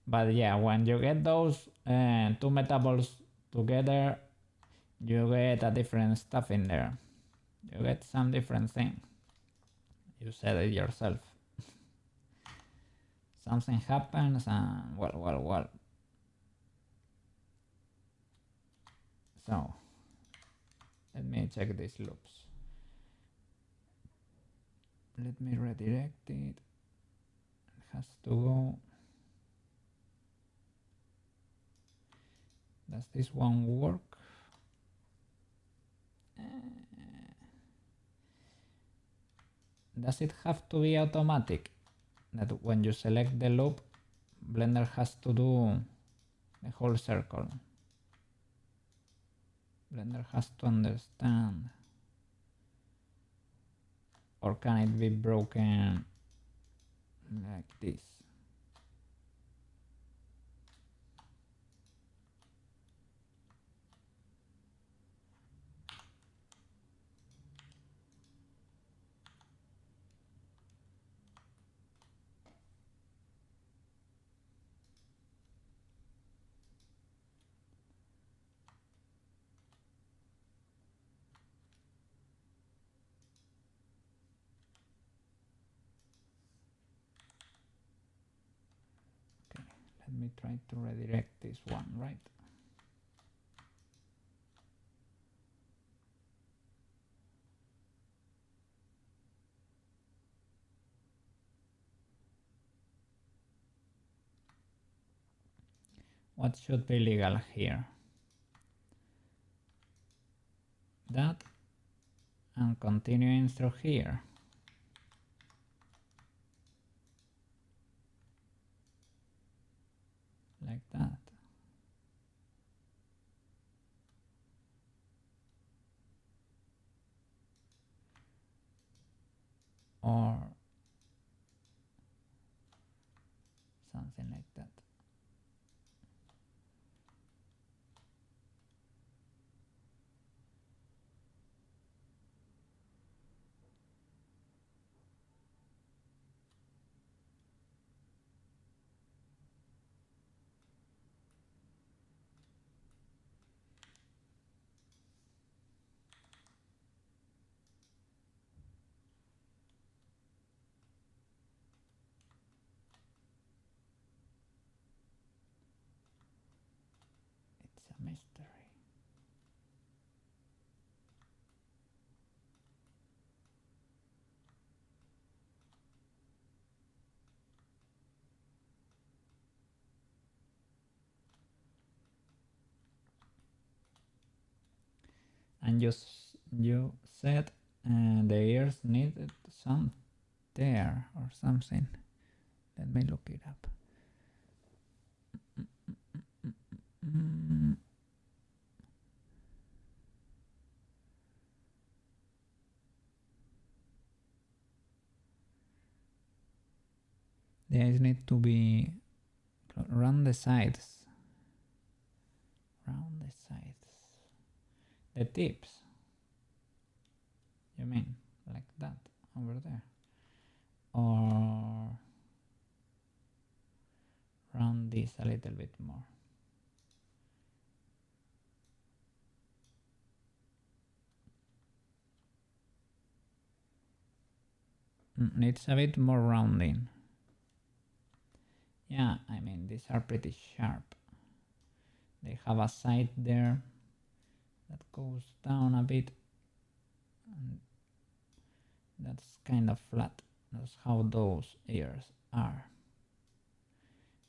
A: But yeah, when you get those two meta balls together, you get a different stuff in there. You get some different thing. You said it yourself. Something happens and well. So let me check these loops. Let me redirect it. It has to go. Does this one work? Does it have to be automatic? That when you select the loop, Blender has to do the whole circle. Blender has to understand. Or can it be broken like this? Let me try to redirect this one, right? What should be legal here? That and continuing through here. Like that. Or something like that. mystery. And you said the ears needed some there or something. Let me look it up. The eyes need to be around the sides. Round the sides. The tips. You mean like that over there? Or round this a little bit more. Needs a bit more rounding. Yeah, I mean, these are pretty sharp. They have a side there that goes down a bit. And that's kind of flat. That's how those ears are.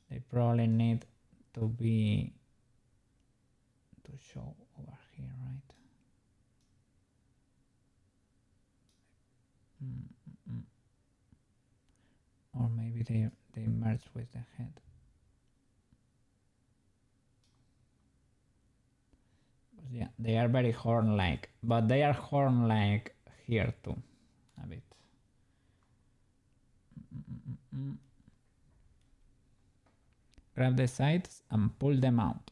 A: They probably need to be to show over here, right? Or maybe they merge with the head. But yeah, they are very horn-like, but they are horn-like here too, a bit. Grab the sides and pull them out.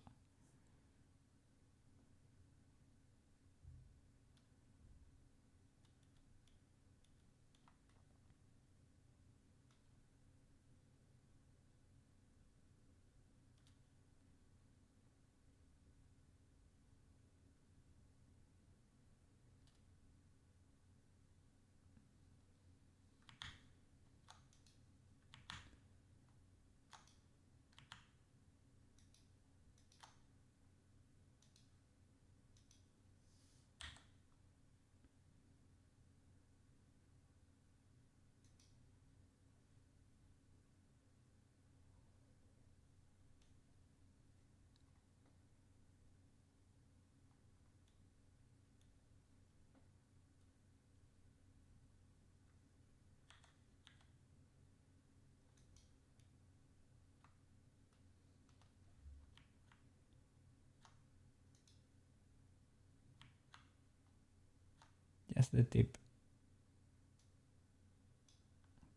A: Just the tip.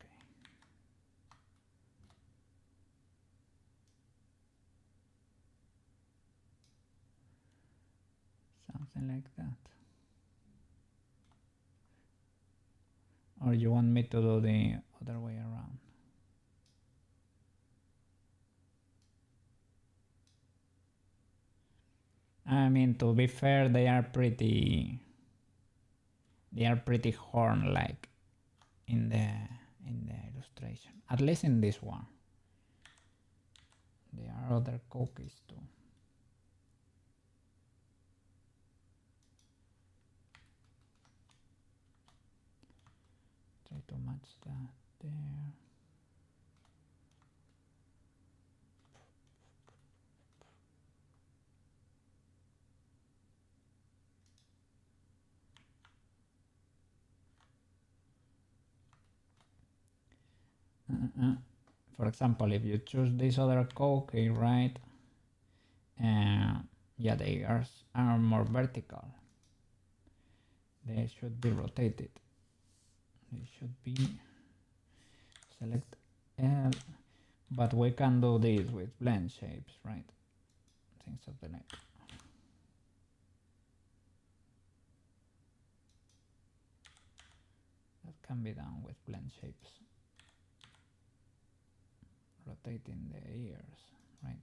A: Okay. Something like that. Or you want me to do the other way around? I mean, to be fair, they are pretty horn-like in the illustration. At least in this one. There are other cookies too. Try to match that there. For example, if you choose this other cookie, right? Yeah, the ears are more vertical. They should be rotated. They should be select L, but we can do this with blend shapes, right? Things of the like. That can be done with blend shapes. Rotating the ears, right?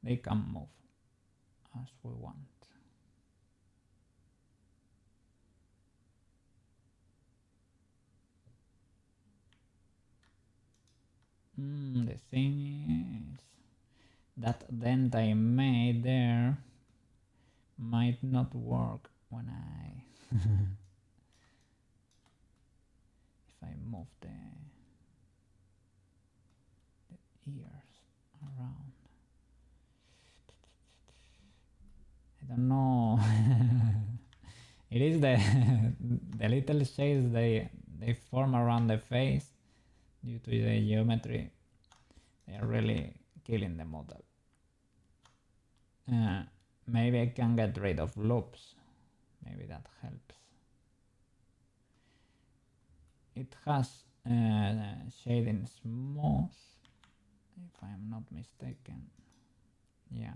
A: they can move as we want. The thing is that dent I made there might not work when I if I move the ears around. I don't know. It is the the little shades they form around the face due to the geometry. They are really killing the model. Maybe I can get rid of loops. Maybe that helps. It has shading smooth, if I am not mistaken. Yeah.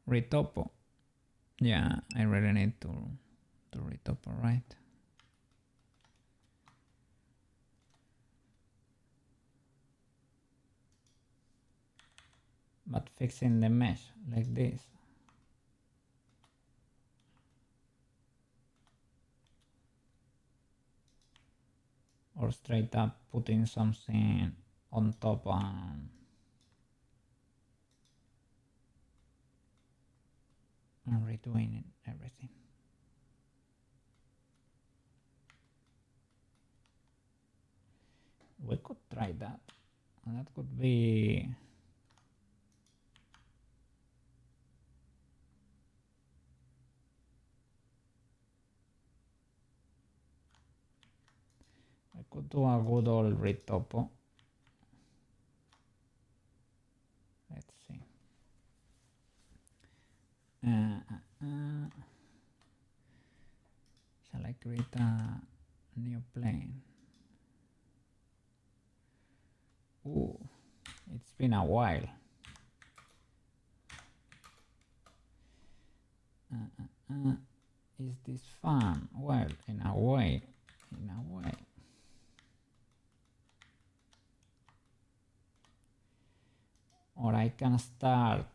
A: Retopo. Yeah, I really need to retopo, right? But fixing the mesh like this. Or straight up putting something on top and redoing everything. We could try that. That could be I could do a good old retopo. Let's see. Shall I create a new plane? Ooh, it's been a while. Is this fun? Well, in a way. Or I can start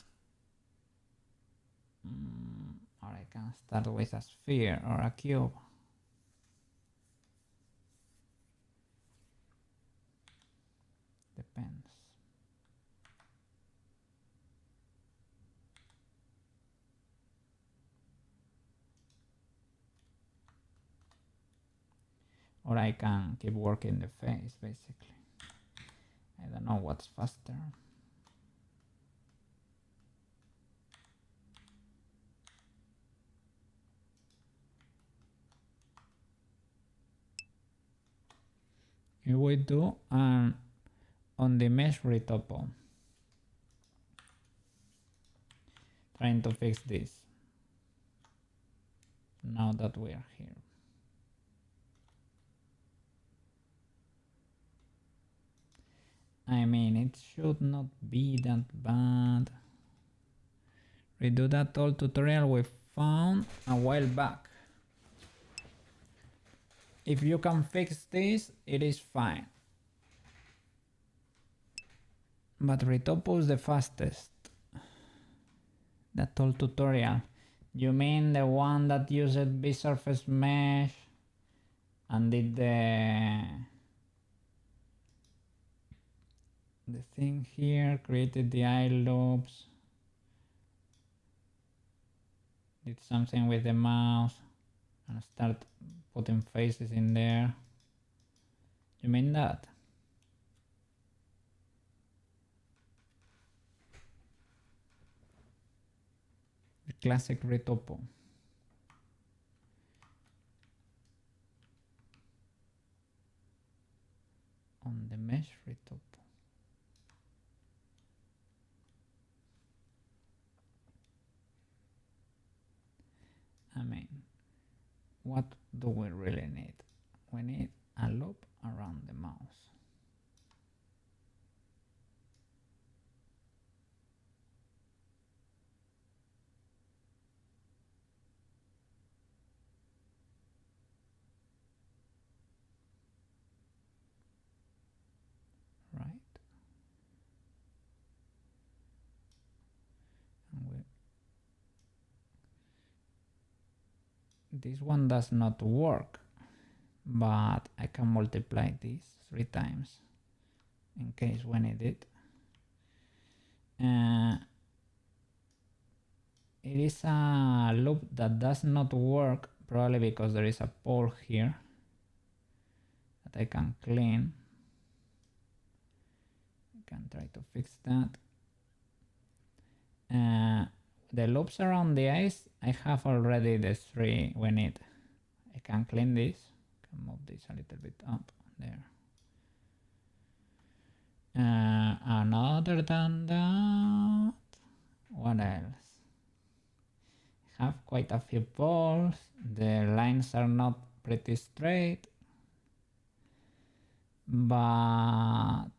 A: with a sphere or a cube. Depends. Or I can keep working the face, basically. I don't know what's faster. Here we do on the mesh retopo. Trying to fix this. Now that we are here. I mean, it should not be that bad. Redo that old tutorial we found a while back. If you can fix this, it is fine. But retopo is the fastest. That old tutorial. You mean the one that used B-surface mesh and did the thing here, created the eye loops, did something with the mouse and start putting faces in there? You mean that? The classic retopo. On the mesh retopo. I mean, what do we really need? We need a loop around the mouse. this one does not work, but I can multiply this 3 times in case we need it. It is a loop that does not work, probably because there is a pole here that I can clean. I can try to fix that. The loops around the eyes, I have already the 3 we need. I can clean this, can move this a little bit up there. And other than that, what else? I have quite a few poles. The lines are not pretty straight, but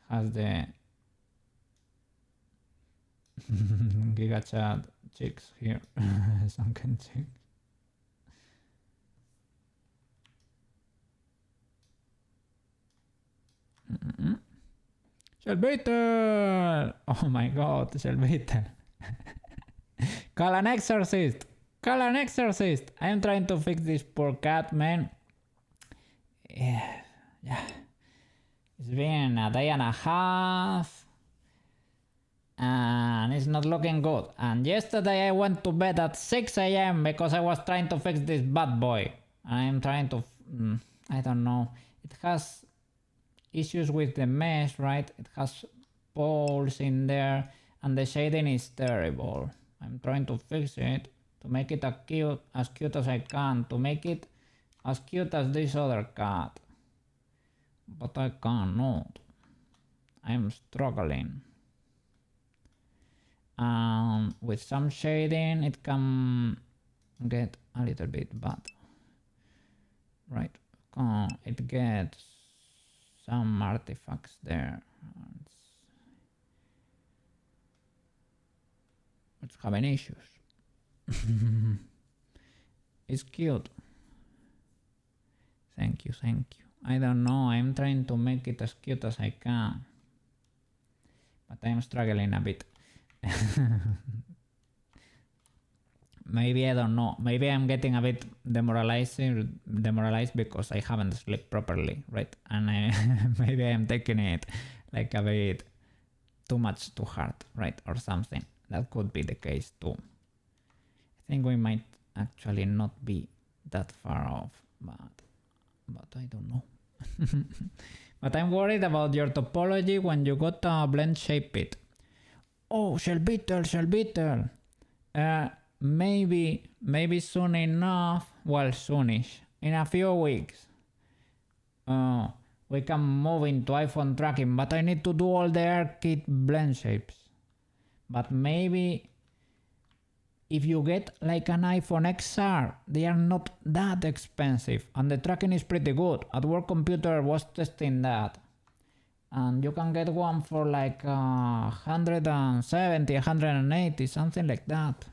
A: has the GigaChat chicks here, sunken chicks. Shellbeetle! Oh my god, Shellbeetle. Call an exorcist! Call an exorcist! I am trying to fix this poor cat, man. Yeah. It's been a day and a half. And it's not looking good. And yesterday I went to bed at 6 AM because I was trying to fix this bad boy. I am trying to... I don't know. It has issues with the mesh, right? It has poles in there and the shading is terrible. I'm trying to fix it to make it as cute as I can, to make it as cute as this other cat. But I cannot. I'm struggling. With some shading it can get a little bit bad. Right. It gets some artifacts there. It's having issues. It's cute. Thank you. I don't know, I'm trying to make it as cute as I can. But I'm struggling a bit. Maybe, I don't know, maybe I'm getting a bit demoralized because I haven't slept properly, right? And maybe I'm taking it like a bit too much to heart, right? Or something. That could be the case too. I think we might actually not be that far off, but I don't know. But I'm worried about your topology when you got a Blendshapes. Oh, Shellbeetle. Maybe soon enough, well, soonish, in a few weeks, we can move into iPhone tracking, but I need to do all the ARKit Blendshapes. But maybe if you get like an iPhone XR, they are not that expensive and the tracking is pretty good. At work computer was testing that. And you can get one for like 170, 180, something like that.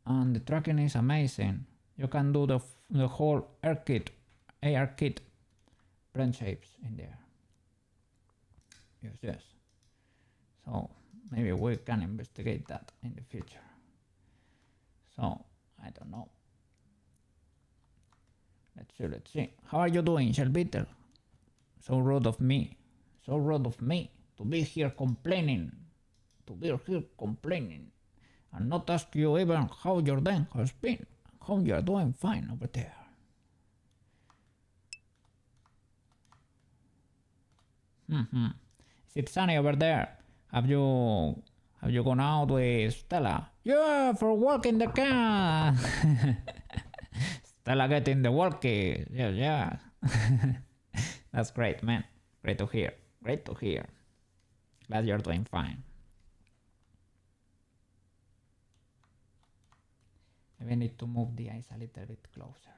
A: And the tracking is amazing. You can do the whole ARKit Blendshapes in there. Yes. So maybe we can investigate that in the future. So I don't know. Let's see. How are you doing, Shellbeetle? So rude of me to be here complaining. And not ask you even how your day has been. Hope you're doing fine over there. Is it sunny over there? Have you gone out with Stella? Yeah, for walking the cat. Stella getting the walkie. Yeah. That's great, man. Great to hear. Glad you're doing fine. Maybe I need to move the eyes a little bit closer.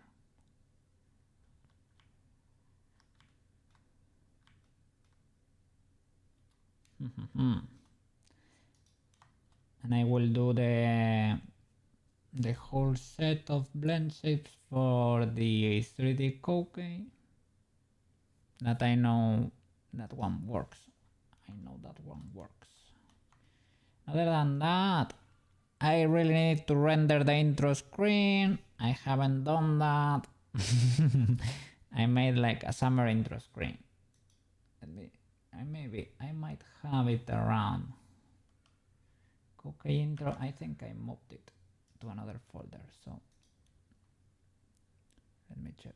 A: And I will do the whole set of Blendshapes for the 3D Cookie. That I know that one works. Other than that, I really need to render the intro screen. I haven't done that. I made like a summer intro screen. I might have it around. Okay, intro, I think I moved it to another folder, so let me check.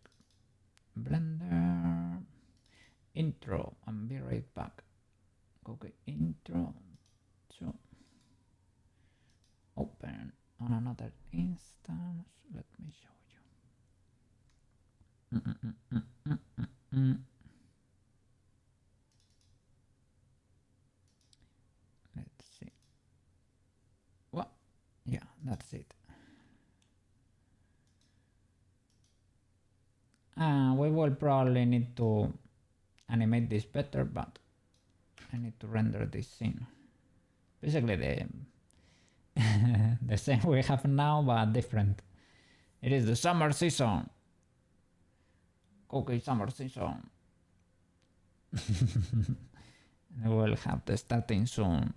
A: Blender, intro, and be right back. Okay, intro, so open on another instance. Let me show you. Let's see. Well, yeah, that's it. We will probably need to animate this better, but I need to render this scene. Basically the same we have now, but different. It is the summer season. Okay, summer season. We will have the starting soon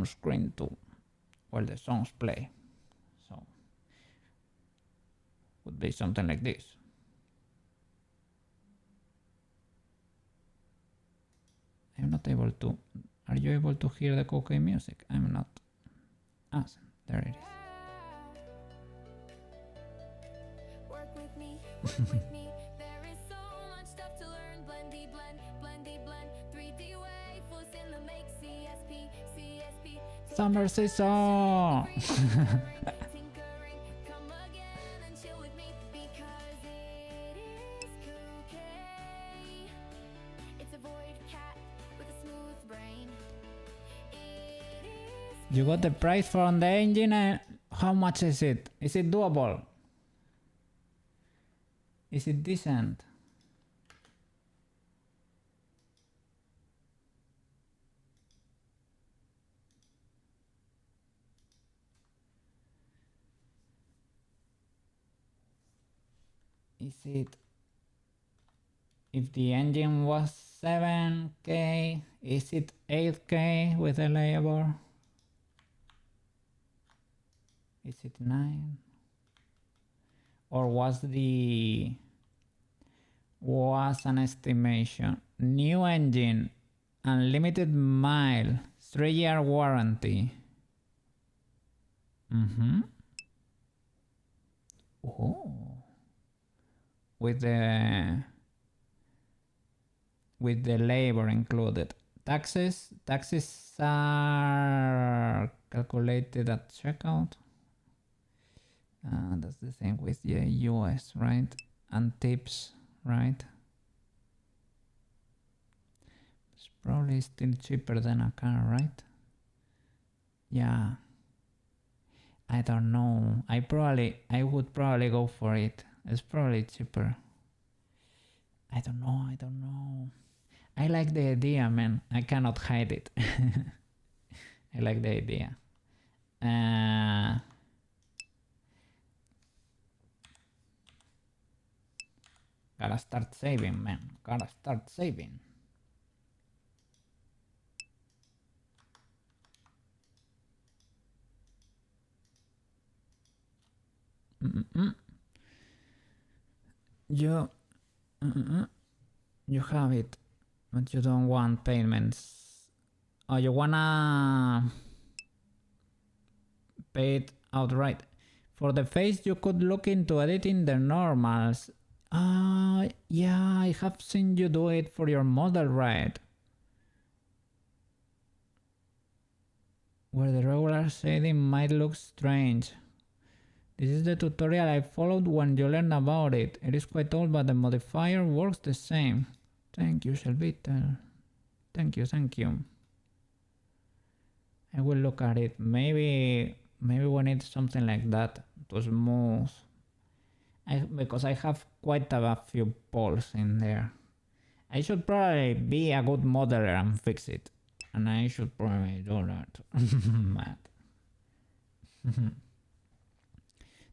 A: screen too, while the songs play. So would be something like this. I'm not able to. Are you able to hear the cocaine music? I'm not. Awesome. There it is. Work with me, work with me. There is so much stuff to learn. Blendy blend, blendy blend. 3D waveforms in the make CSP, CSP. Summer season. You got the price for the engine, and how much is it? Is it doable? Is it decent? Is it, if the engine was 7K, is it 8K with a labor? Is it 9? Or was an estimation? New engine, unlimited mile, 3-year warranty. Oh. With the labor included. Taxes are calculated at checkout. That's the same with the US, right? And tips, right? It's probably still cheaper than a car, right? Yeah. I don't know. I would probably go for it. It's probably cheaper. I don't know. I like the idea, man. I cannot hide it. I like the idea. Gotta start saving, man. Gotta start saving. You have it, but you don't want payments. Oh, you wanna pay it outright. For the face, you could look into editing the normals. Yeah, I have seen you do it for your model, right? Where the regular shading might look strange. This is the tutorial I followed when you learned about it. It is quite old, but the modifier works the same. Thank you, Shellbeetle. Thank you. I will look at it. Maybe we need something like that to smooth. Because I have quite a few poles in there. I should probably be a good modeler and fix it. And I should probably do that. Mad.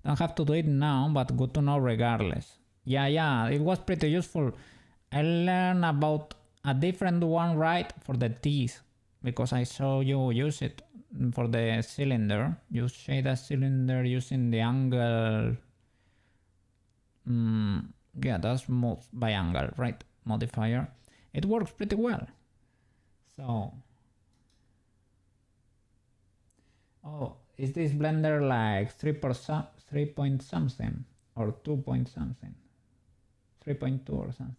A: Don't have to do it now, but good to know regardless. Yeah, it was pretty useful. I learned about a different one, right, for the teeth. because I saw you use it for the cylinder. You shade a cylinder using the angle. Yeah, that's smooth by angle, right? Modifier. It works pretty well. So, oh, is this blender like 3 point something or 2 point something? 3.2 or something?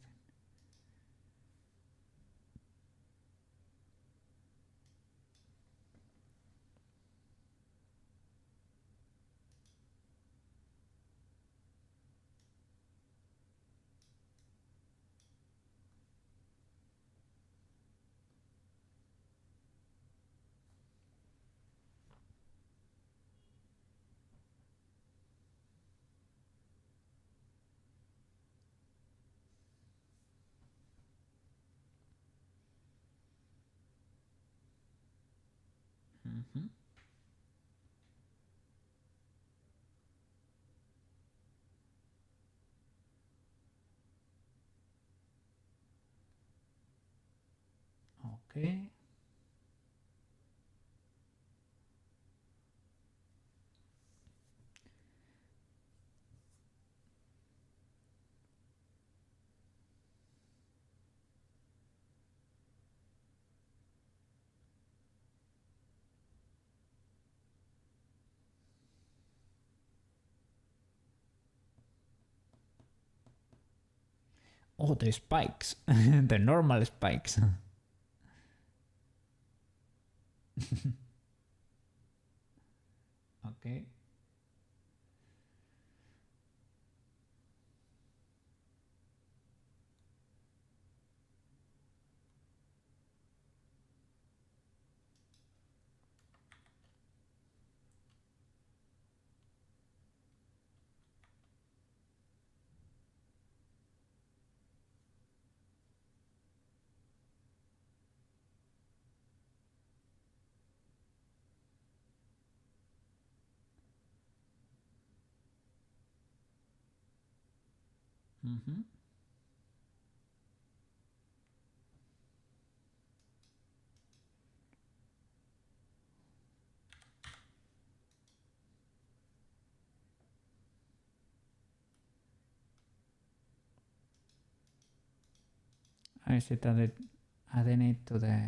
A: Mm-hmm. Okay. Oh, the spikes, the normal spikes. Okay. Mm-hmm. I see that adding it to the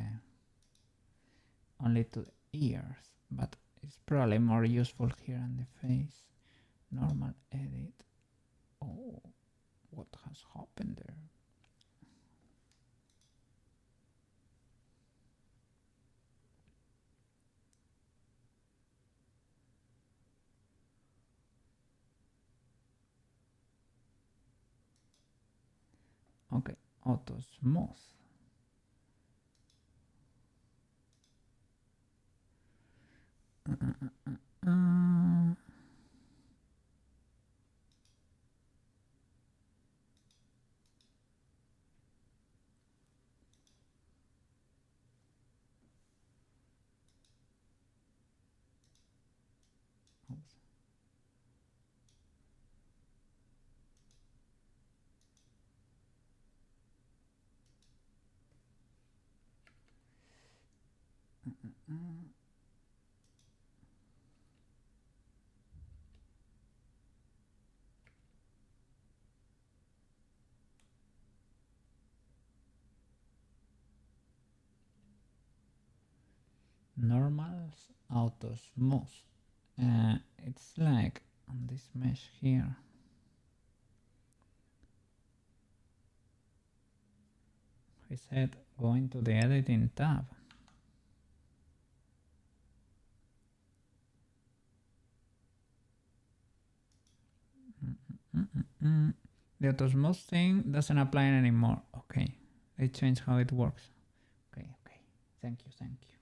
A: only to the ears, but it's probably more useful here on the face. Normal edit. Oh, what has happened there? Okay, auto smooth. Uh, Normals auto smooth. It's like on this mesh here. I said go into the editing tab. The auto smooth thing doesn't apply anymore. Okay, they changed how it works. Okay, okay. Thank you, thank you.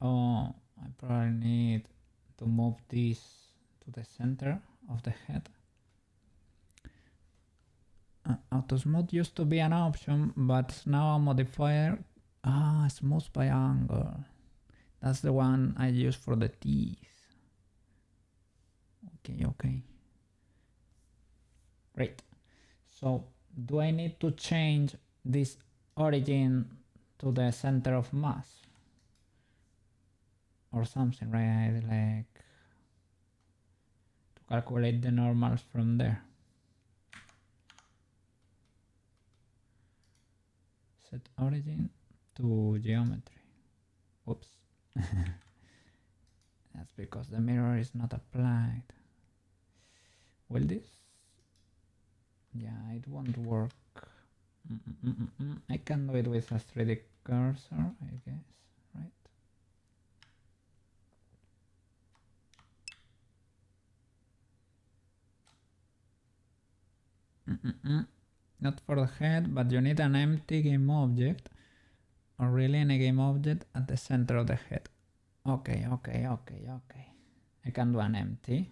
A: Oh, I probably need to move this to the center of the head. Auto smooth used to be an option, but it's now a modifier. Smooth by angle. That's the one I use for the teeth. Okay. Great. So do I need to change this origin to the center of mass? Or something, right? Like to calculate the normals from there. Set origin to geometry. Oops. That's because the mirror is not applied. Will this? Yeah, it won't work. I can do it with a 3D cursor, I guess, right? Not for the head, but you need an empty game object, or really any game object at the center of the head. Okay. I can do an empty.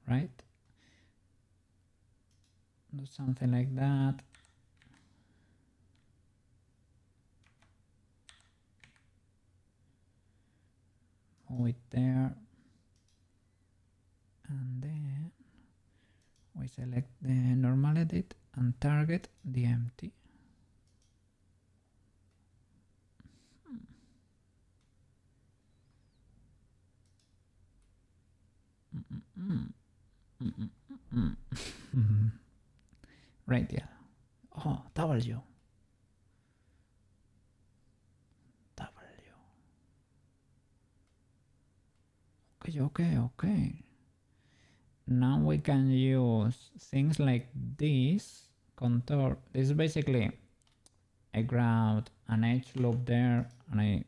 A: Right? Do something like that. Move it there. And then we select the normal edit and target the empty. Right, yeah. Oh, W. Okay. Now we can use things like this contour. This is basically, I grabbed an edge loop there and I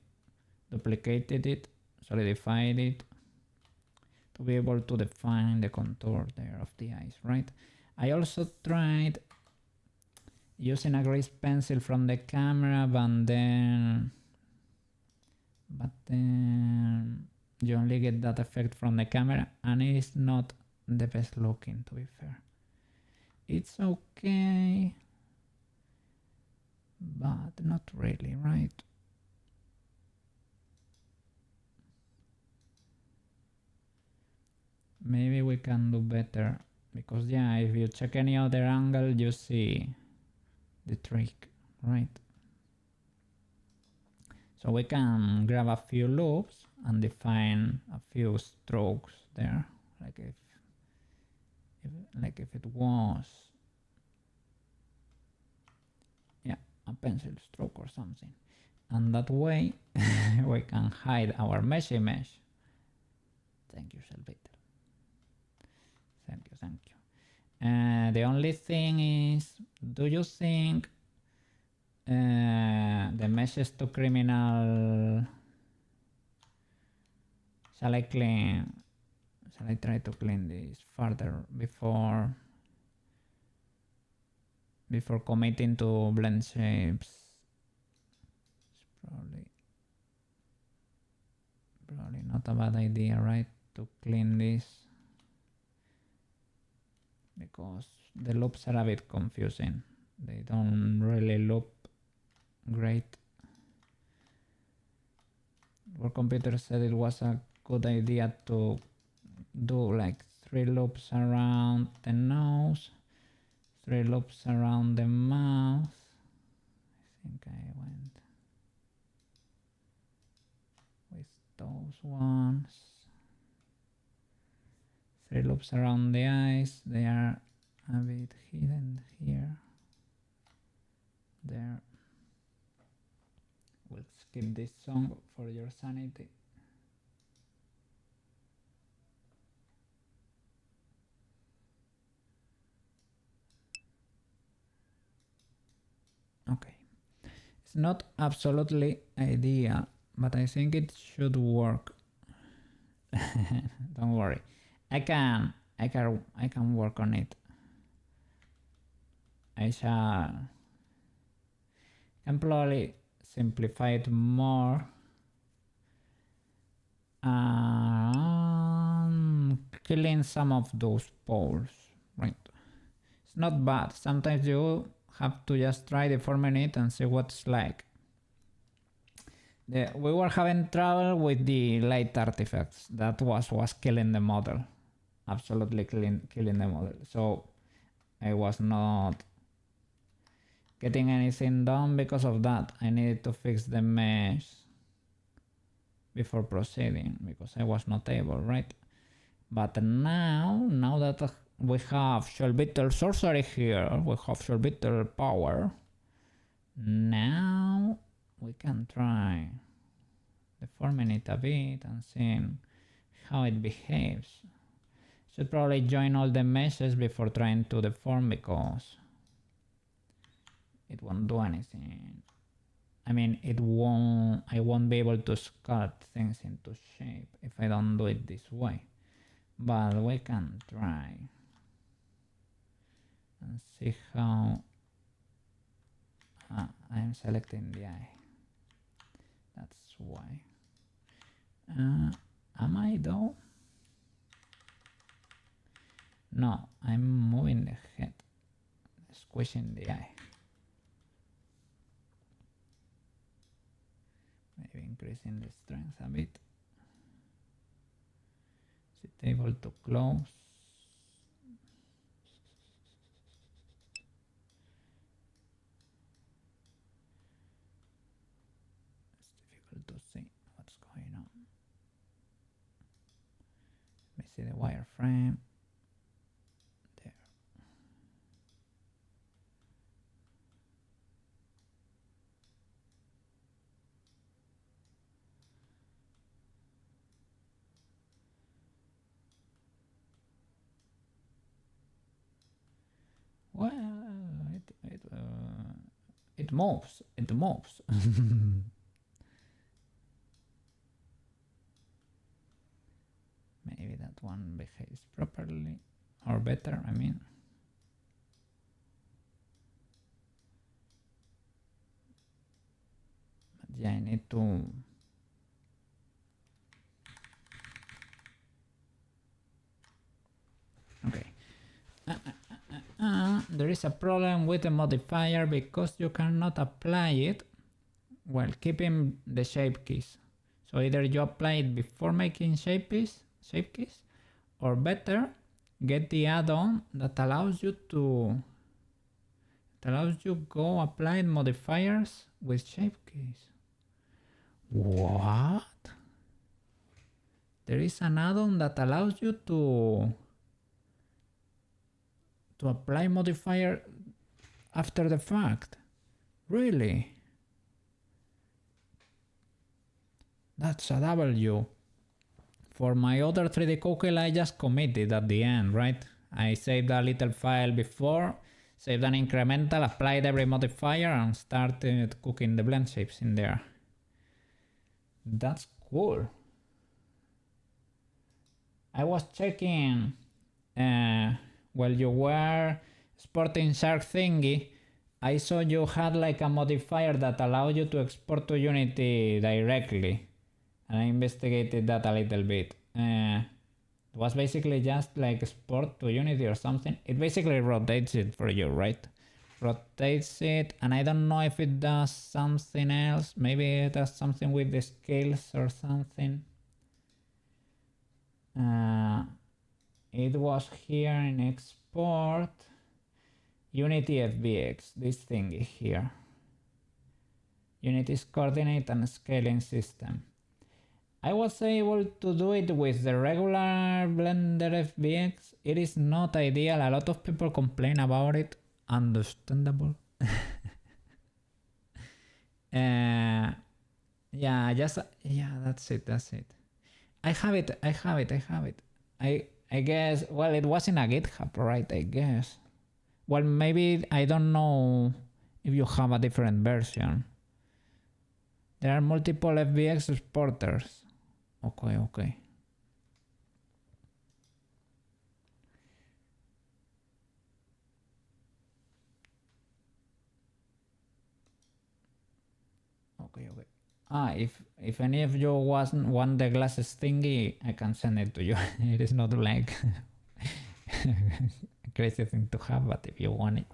A: duplicated it, solidified it to be able to define the contour there of the eyes, right? I also tried using a grease pencil from the camera, but then you only get that effect from the camera and it's not the best looking, to be fair. It's okay, but not really, right? Maybe we can do better, because yeah, if you check any other angle, you see the trick, right? So we can grab a few loops and define a few strokes there, like if it was, yeah, a pencil stroke or something, and that way we can hide our meshy mesh. Thank you, Shellbeetle. Thank you. The only thing is, do you think the meshes to criminal, shall I try to clean this further before committing to Blendshapes? It's probably not a bad idea, right, to clean this, because the loops are a bit confusing. They don't really loop great. Our computer said it was a good idea to do like 3 loops around the nose, 3 loops around the mouth. I think I went with those ones. 3 loops around the eyes. They are a bit hidden here. There. We'll skip this song for your sanity. Okay. It's not absolutely ideal, but I think it should work. Don't worry. I can work on it. I can probably simplify it more killing some of those poles, right? It's not bad. Sometimes you have to just try deforming it and see what's like. We were having trouble with the light artifacts. That was killing the model. Absolutely killing the model. So I was not getting anything done because of that. I needed to fix the mesh before proceeding because I was not able, right? But now that we have Shellbeetle sorcery here, we have Shellbeetle power, now we can try deforming it a bit and seeing how it behaves. Should probably join all the meshes before trying to deform because it won't do anything. I mean, I won't be able to sculpt things into shape if I don't do it this way. But we can try and see how I'm selecting the eye. That's why. Am I though? No, I'm moving the head, squishing the eye. Maybe increasing the strength a bit. Is it able to close? It's difficult to see what's going on. Let me see the wireframe. There. Well, it moves. It moves. Maybe that one behaves properly or better, I mean. But yeah, I need to okay. There is a problem with the modifier because you cannot apply it while keeping the shape keys. So either you apply it before making shape keys, or better, get the add-on that allows you to go apply modifiers with shape keys. What? There is an add-on that allows you to apply modifier after the fact. Really? That's a W. For my other 3D cookie, I just committed at the end, right? I saved a little file before, saved an incremental, applied every modifier, and started cooking the blend shapes in there. That's cool. I was checking while you were exporting Shark thingy, I saw you had like a modifier that allowed you to export to Unity directly. And I investigated that a little bit. It was basically just like export to Unity or something. It basically rotates it for you, right? Rotates it, and I don't know if it does something else. Maybe it does something with the scales or something. It was here in export. Unity FBX, this thing here. Unity's coordinate and scaling system. I was able to do it with the regular Blender FBX. It is not ideal. A lot of people complain about it. Understandable. Yeah, that's it. I have it. I guess, well, it was in a GitHub, right? I guess. Well, maybe, I don't know if you have a different version. There are multiple FBX exporters. Okay. Okay. If any of you want the glasses thingy, I can send it to you. It is not like a crazy thing to have, but if you want it.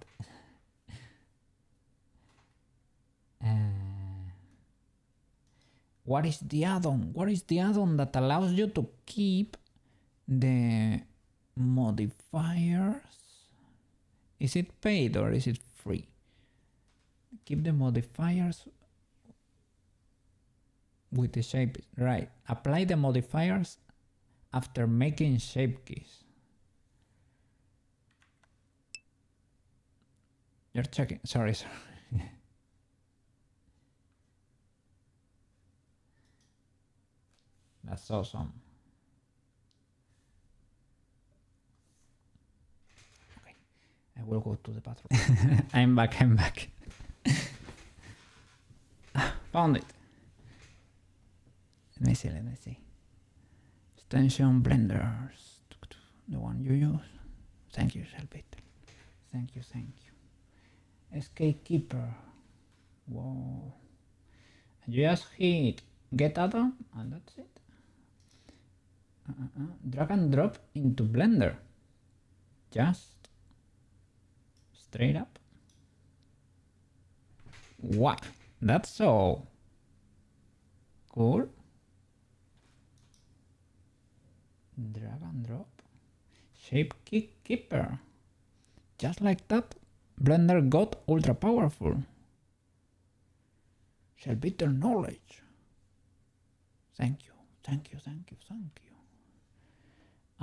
A: What is the add-on? What is the add-on that allows you to keep the modifiers? Is it paid or is it free? Keep the modifiers with the shape, right? Apply the modifiers after making shape keys. You're checking, sorry. That's awesome. Okay, I will go to the bathroom. I'm back. Found it. Let me see. Extension blenders. The one you use. Thank you, Shellbeetle. Thank you. SKKeeper. Whoa. And you just hit get add-on and that's it. Drag and drop into Blender. Just straight up. Wow, that's so cool. Drag and drop. SKKeeper. Just like that, Blender got ultra powerful. Shellbeetle knowledge. Thank you.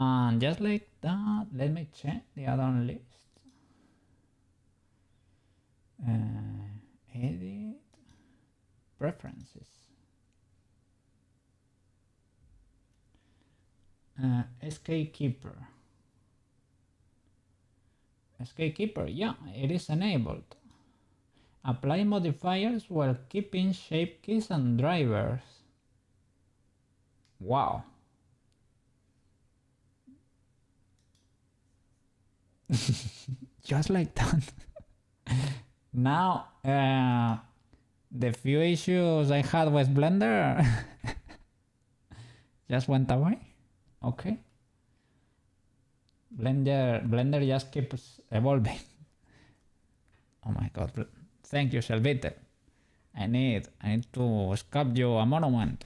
A: And just like that, let me check the add-on list. Edit preferences. SKKeeper. SKKeeper, yeah, it is enabled. Apply modifiers while keeping shape keys and drivers. Wow. Just like that. Now, the few issues I had with Blender just went away. Okay. Blender just keeps evolving. Oh my god. Thank you, Shellbeetle. I need to sculpt you a monument.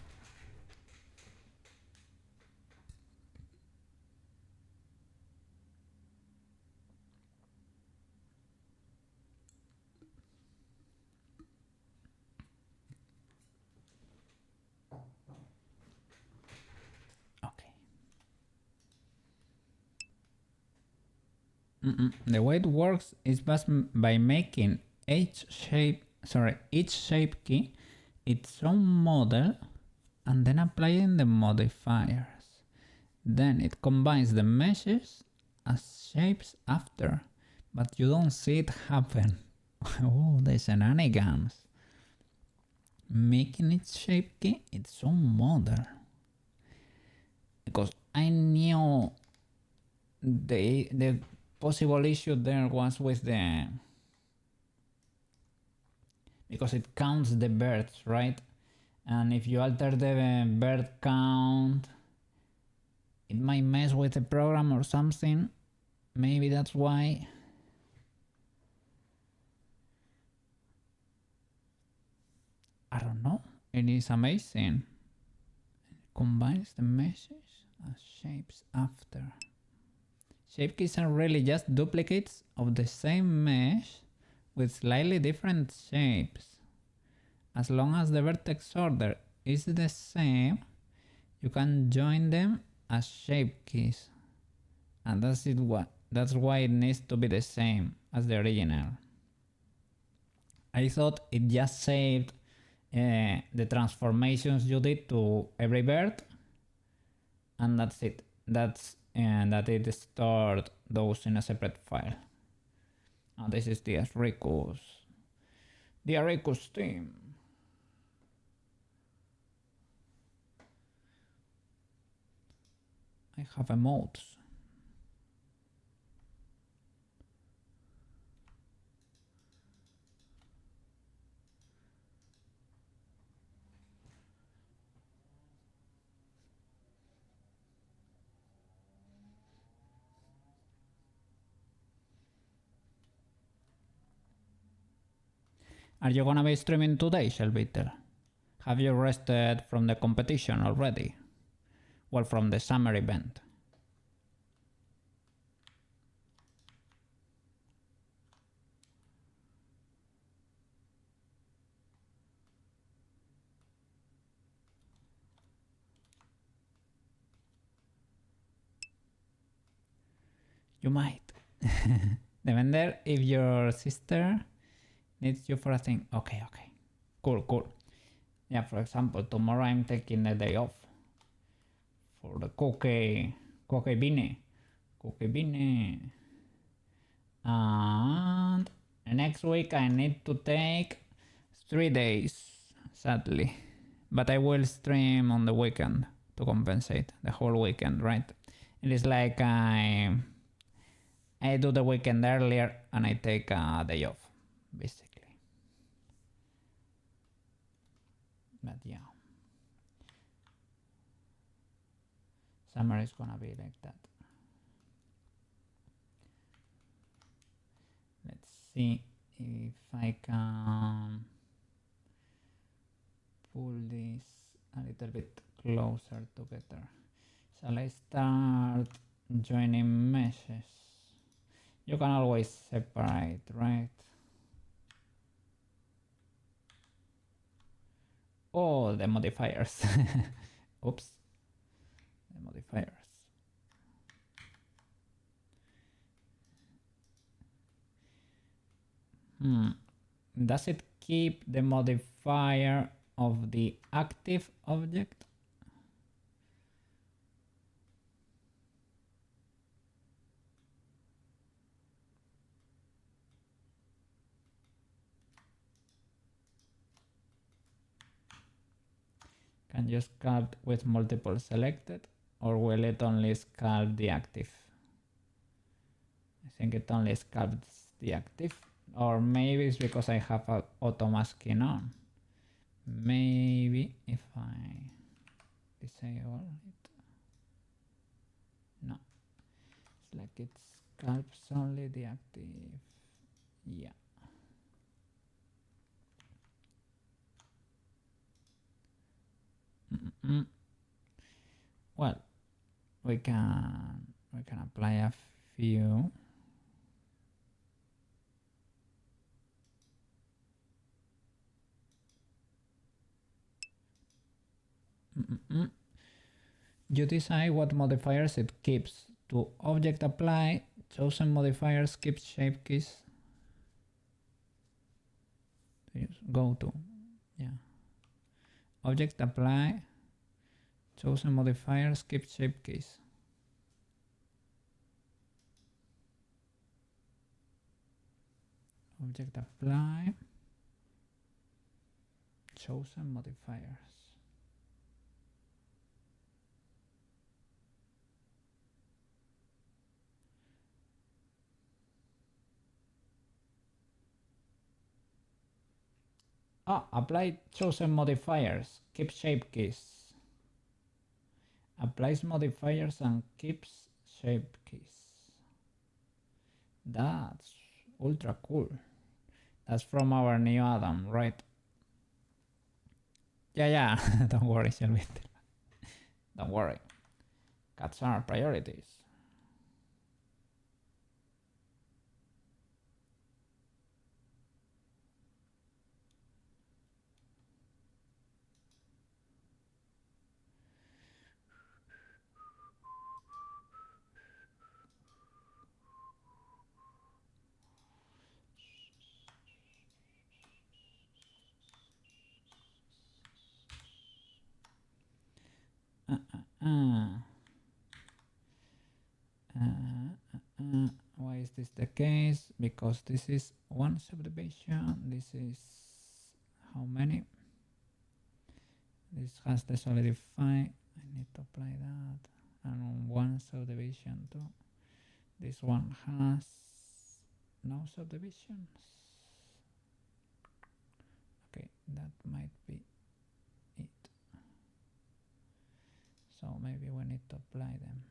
A: The way it works is by making each shape key its own model and then applying the modifiers. Then it combines the meshes as shapes after, but you don't see it happen. Oh, the shenanigans. Making its shape key its own model. Because I knew the possible issue there was with the, because it counts the birds, right? And if you alter the bird count, it might mess with the program or something. Maybe that's why. I don't know. It is amazing. It combines the meshes as shapes after. Shape keys are really just duplicates of the same mesh with slightly different shapes. As long as the vertex order is the same, you can join them as shape keys. And that's why it needs to be the same as the original. I thought it just saved the transformations you did to every bird, and that's it. And that it stored those in a separate file. And this is the Aricus team. I have emotes. Are you gonna be streaming today, Shellbeetle? Have you rested from the competition already? Well, from the summer event. You might. The vendor, if your sister needs you for a thing. Okay, okay. Cool, cool. Yeah, for example, tomorrow I'm taking the day off for the cookie beanie. And next week I need to take 3 days, sadly. But I will stream on the weekend to compensate the whole weekend, right? It is like I do the weekend earlier and I take a day off, basically. But yeah. Summer is gonna be like that. Let's see if I can pull this a little bit closer together. Shall I start joining meshes? You can always separate, right? Oh, the modifiers. Oops. The modifiers. Does it keep the modifier of the active object? Can you sculpt with multiple selected, or will it only sculpt the active? I think it only sculpts the active, or maybe it's because I have an auto masking on. Maybe if I disable it. No, it's like it sculpts only the active. Yeah. Well, we can apply a few. You decide what modifiers it keeps. To object apply, chosen modifiers keep shape keys. Go to, yeah. Object apply, chosen modifiers keep shape keys. Object apply, chosen modifiers. Apply chosen modifiers, keep shape keys. Applies modifiers and keeps shape keys. That's ultra cool. That's from our new addon, right? Yeah, don't worry, Shellbeetle. Don't worry. Cats are priorities. Why is this the case? Because this is one subdivision. This is how many? This has the solidify. I need to apply that. And on one subdivision too. This one has no subdivisions. Okay, that might be it. So maybe we need to apply them.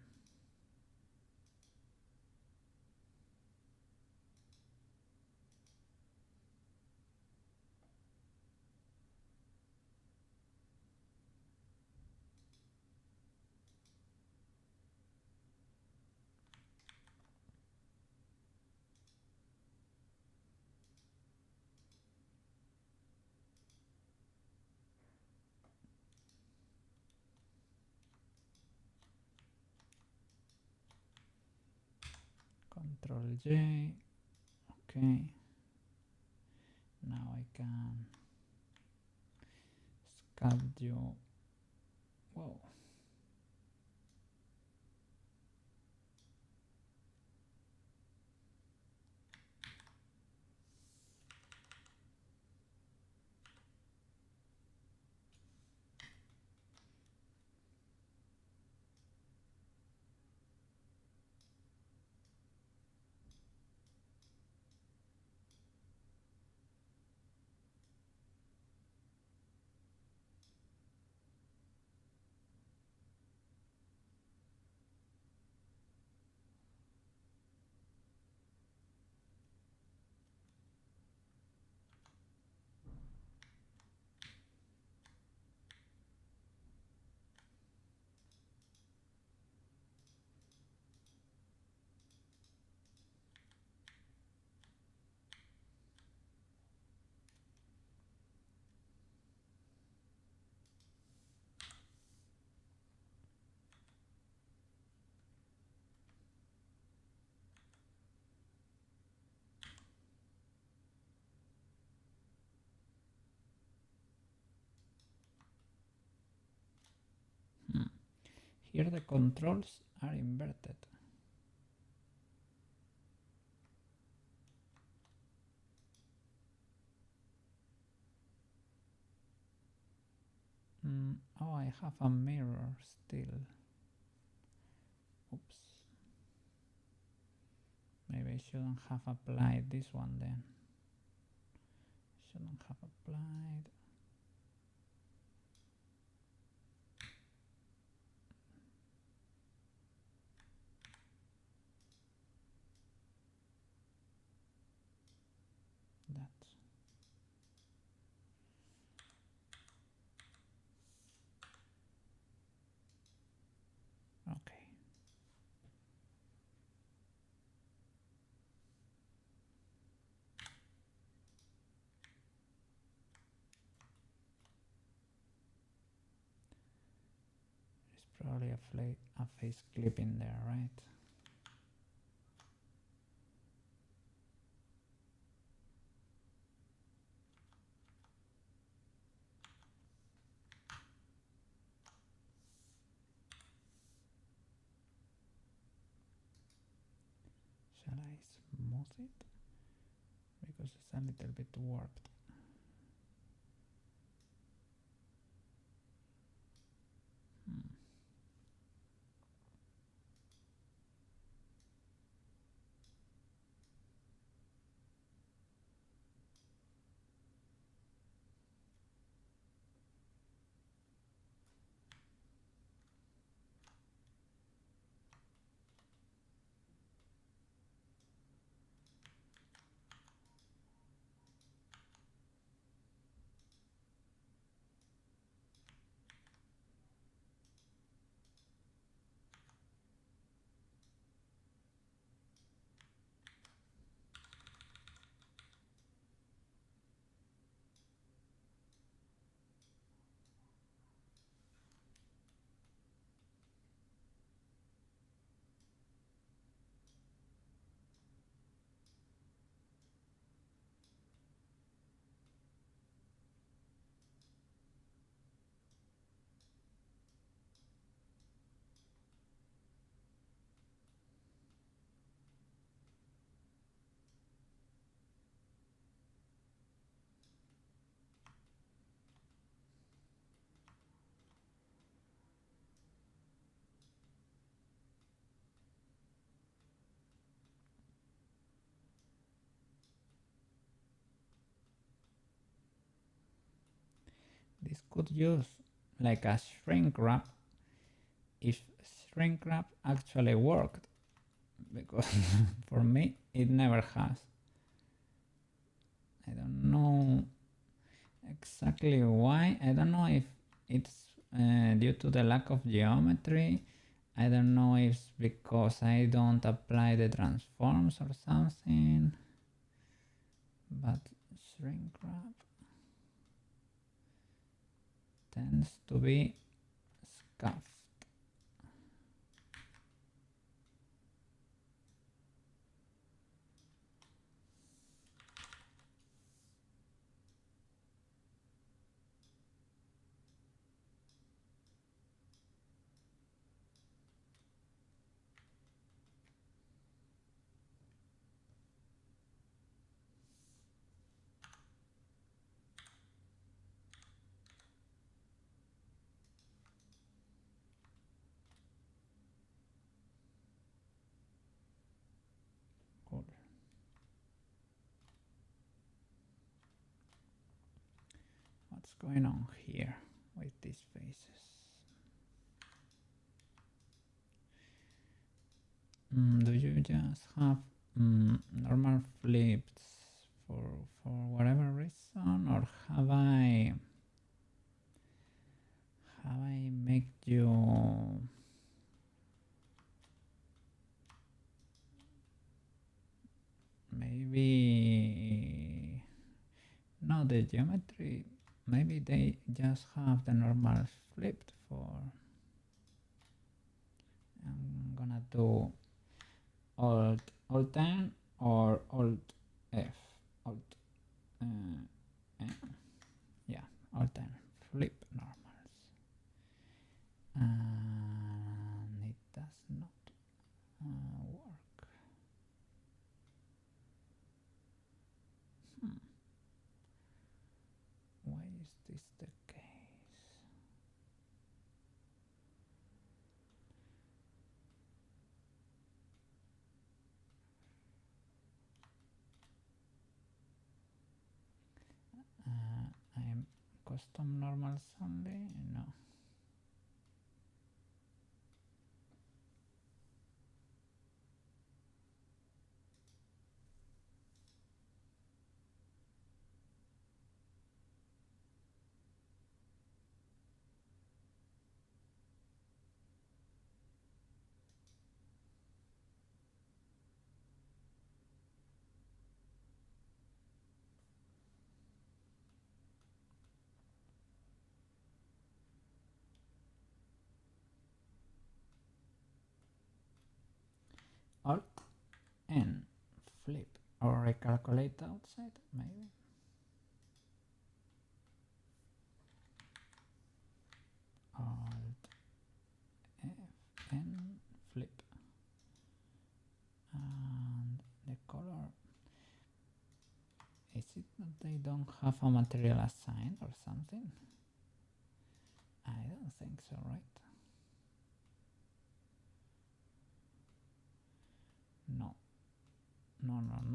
A: Control J. Okay. Now I can sculpt you. Whoa. Here the controls are inverted. Oh, I have a mirror still. Oops. Maybe I shouldn't have applied this one then. Shouldn't have applied. That. Okay. There's probably a face clip in there, right? Shall I smooth it? Because it's a little bit warped. This could use like a shrink wrap if shrink wrap actually worked, because for me it never has. I don't know exactly why. I don't know if it's due to the lack of geometry. I don't know if it's because I don't apply the transforms or something, but shrink wrap tends to be scuffed. What's going on here with these faces? Do you just have normal flips for whatever reason, or have I make you maybe no, the geometry, maybe they just have the normal flipped for. I'm gonna do Alt N or Alt F, Alt yeah, Alt N, flip normals, and it does not work. Why is this the case? I'm custom normals only? No. Alt N, flip, or recalculate outside, maybe. Alt F N, flip, and the color. Is it that they don't have a material assigned or something? I don't think so, right?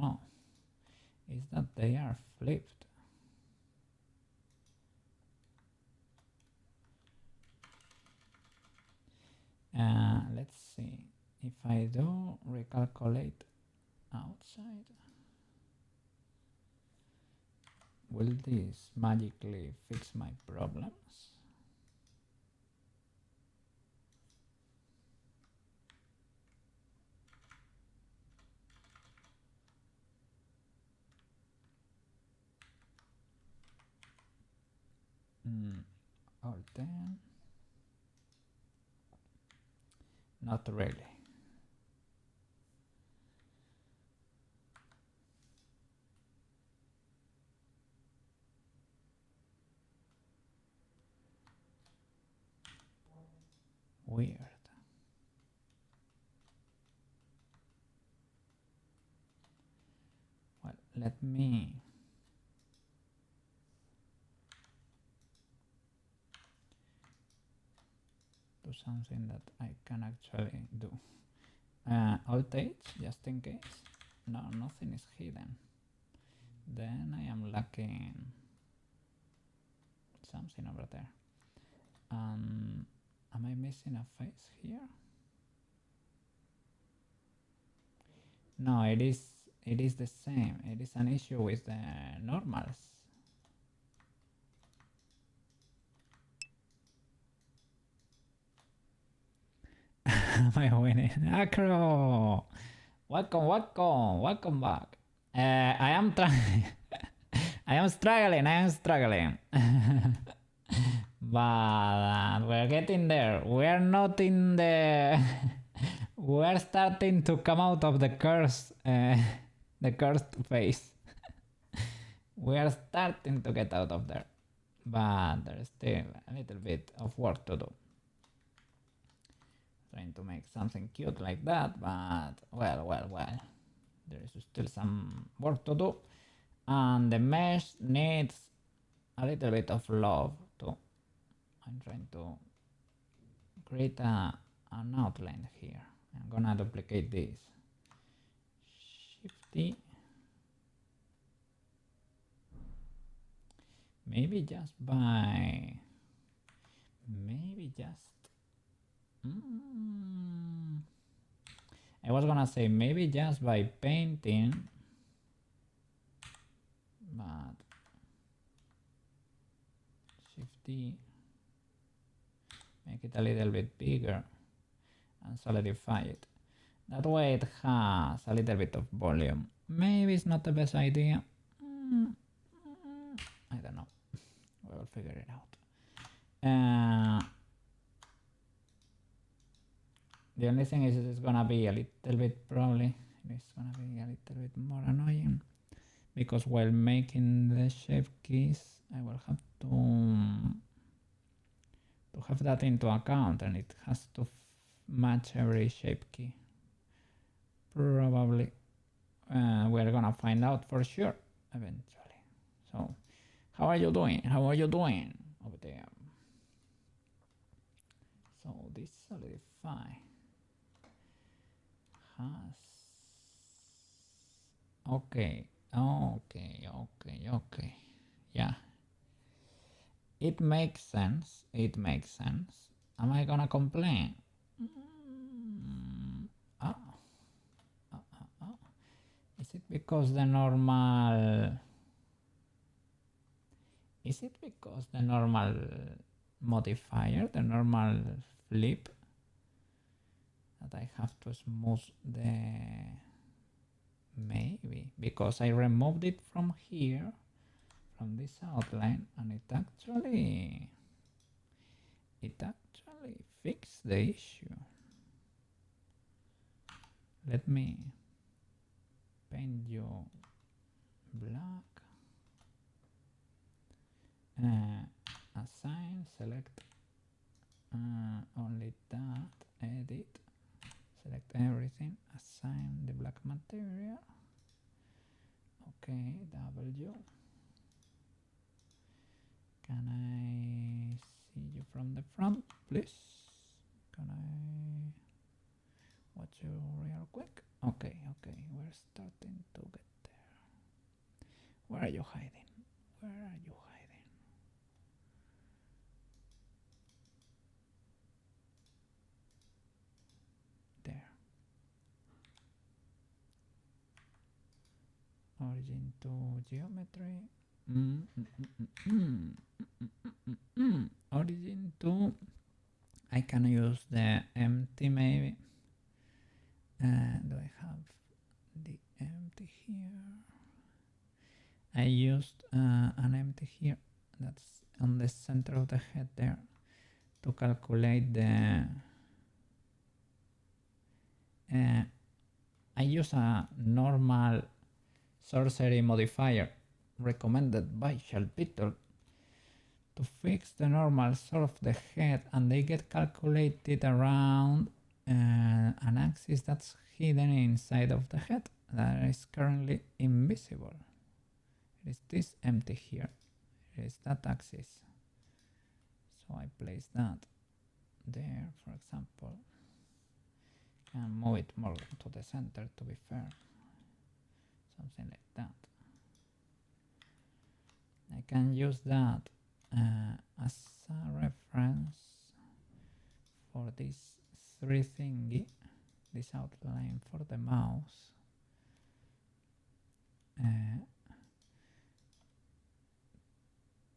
A: No. Is that they are flipped. Let's see. If I do recalculate outside, will this magically fix my problems? Alt 10. Not really. Weird. Well, let me do something that I can actually do. Alt H, just in case. No, nothing is hidden. Then I am lacking something over there. Am I missing a face here? No, it is the same. It is an issue with the normals. Am I winning? Acro! Welcome back. I am trying. I am struggling. But we're getting there. We're not in the... We're starting to come out of the cursed phase. We are starting to get out of there. But there's still a little bit of work to do. Trying to make something cute like that, but well. There is still some work to do. And the mesh needs a little bit of love too. I'm trying to create an outline here. I'm gonna duplicate this. Shift D. maybe just by, maybe just, I was gonna say maybe just by painting, but Shift D, make it a little bit bigger and solidify it. That way it has a little bit of volume. Maybe it's not the best idea. I don't know. We'll figure it out. The only thing is it's gonna be a little bit, probably, it's gonna be a little bit more annoying because while making the shape keys, I will have to have that into account, and it has to match every shape key. Probably we're gonna find out for sure eventually. So how are you doing? How are you doing over there? So this solidify has, okay, yeah, it makes sense, am I gonna complain? Is it because the normal modifier, the normal flip, that I have to smooth the, maybe because I removed it from here, from this outline, and it actually fixed the issue. Let me paint you black, assign, select only that, edit, select everything, assign the black material, okay, W. Can I see you from the front, please? Can I watch you real quick? Okay, we're starting to get there. Where are you hiding? There. Origin to geometry. Origin to, I can use the empty maybe. Do I have the empty here? I used an empty here, that's on the center of the head there, to calculate the I use a normal sorcery modifier recommended by Shellbeetle to fix the normals of the head, and they get calculated around an axis that's hidden inside of the head that is currently invisible. It is this empty here. It is that axis. So I place that there, for example, and move it more to the center to be fair. Something like that. I can use that as a reference for this 3 thingy, this outline for the mouse.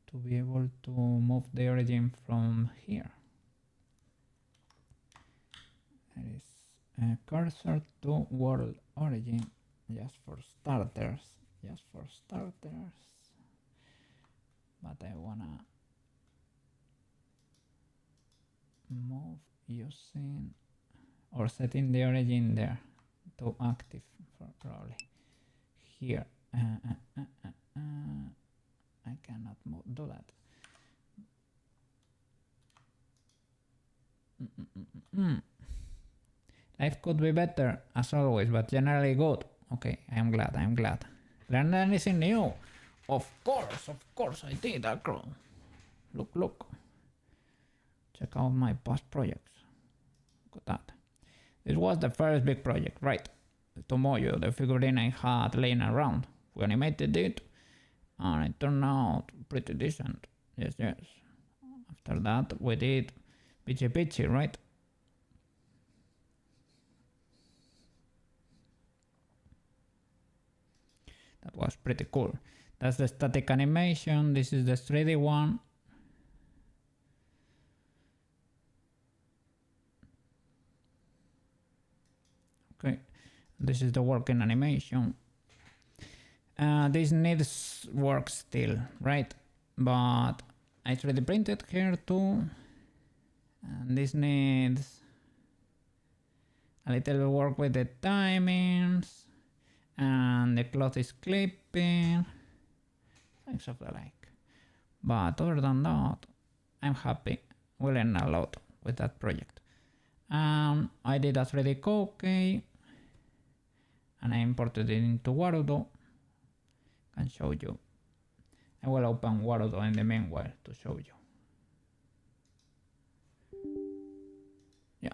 A: To be able to move the origin from here. There is a cursor to world origin, just for starters. But I wanna move using or setting the origin there to active for probably here. I cannot do that. Life could be better as always, but generally good. Okay, I'm glad. Learn anything new? Of course I did, Acro. Look. Check out my past projects. Look at that. This was the first big project, right? The Tomoyo, the figurine I had laying around. We animated it, and it turned out pretty decent. Yes, yes. After that, we did pitchy, right? That was pretty cool. That's the static animation. This is the 3D one. Okay, this is the working animation. This needs work still, right? But I 3D printed here too. And this needs a little work with the timings. And the cloth is clipping. Things of the like. But other than that, I'm happy. We learned a lot with that project. I did a 3D cookie. And I imported it into Warudo. Can show you. I will open Warudo in the meanwhile to show you. Yeah,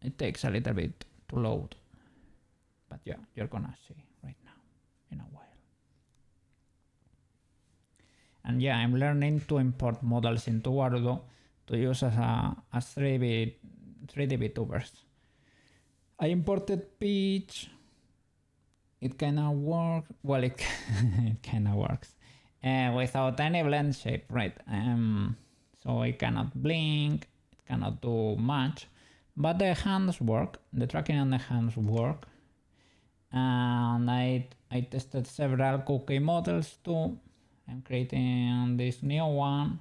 A: it takes a little bit to load, but yeah, you're gonna see right now in a while. And yeah, I'm learning to import models into Warudo to use as 3D VTubers. I imported Peach. It kinda works. Well, it kinda works. Without any blend shape, right? So it cannot blink, it cannot do much. But the hands work, the tracking and the hands work. And I tested several cookie models too. I'm creating this new one.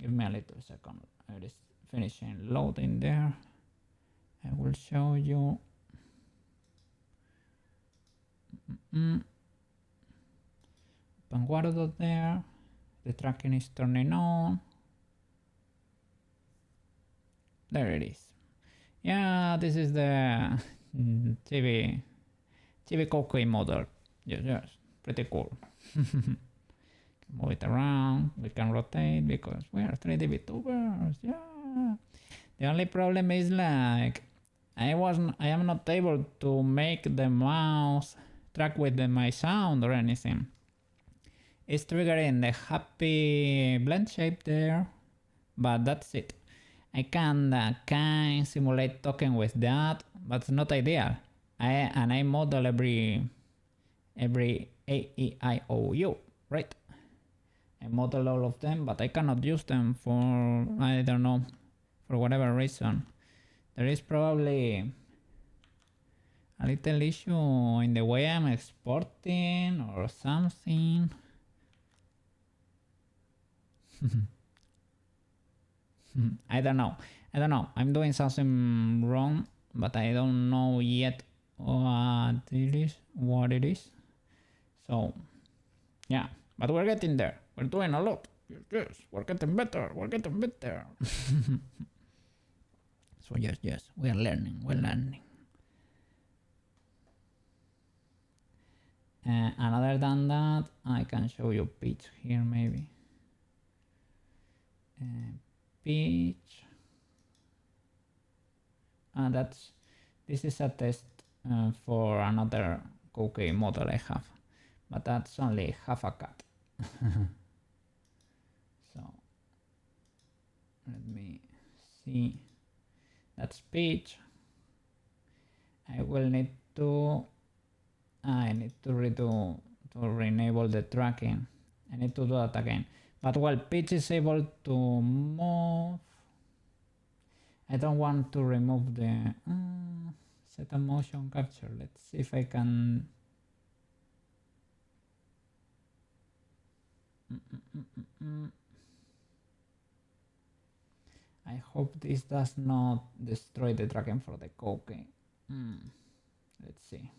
A: Give me a little second. It is finishing loading there. I will show you. Open Warudo there. The tracking is turning on. There it is. Yeah, this is the TV cookie model. Yes, pretty cool. Move it around. We can rotate because we are 3D VTubers. Yeah. The only problem is like I am not able to make the mouse track with my sound or anything. It's triggering the happy blend shape there, but that's it. I can kind simulate talking with that, but it's not ideal. I model every A, E, I, O, U, right? I model all of them, but I cannot use them for, I don't know, for whatever reason. There is probably a little issue in the way I'm exporting or something. I don't know. I'm doing something wrong, but I don't know yet what it is. So, yeah, but we're getting there. We're doing a lot. Yes, we're getting better. So yes, we're learning. And other than that, I can show you Peach here maybe. Peach. And this is a test for another cookie model I have, but that's only half a cut. So let me see. That's Peach. I need to re-enable the tracking. I need to do that again. But while Peach is able to move, I don't want to remove the set a motion capture. Let's see if I can. I hope this does not destroy the tracking for the cookie. Let's see.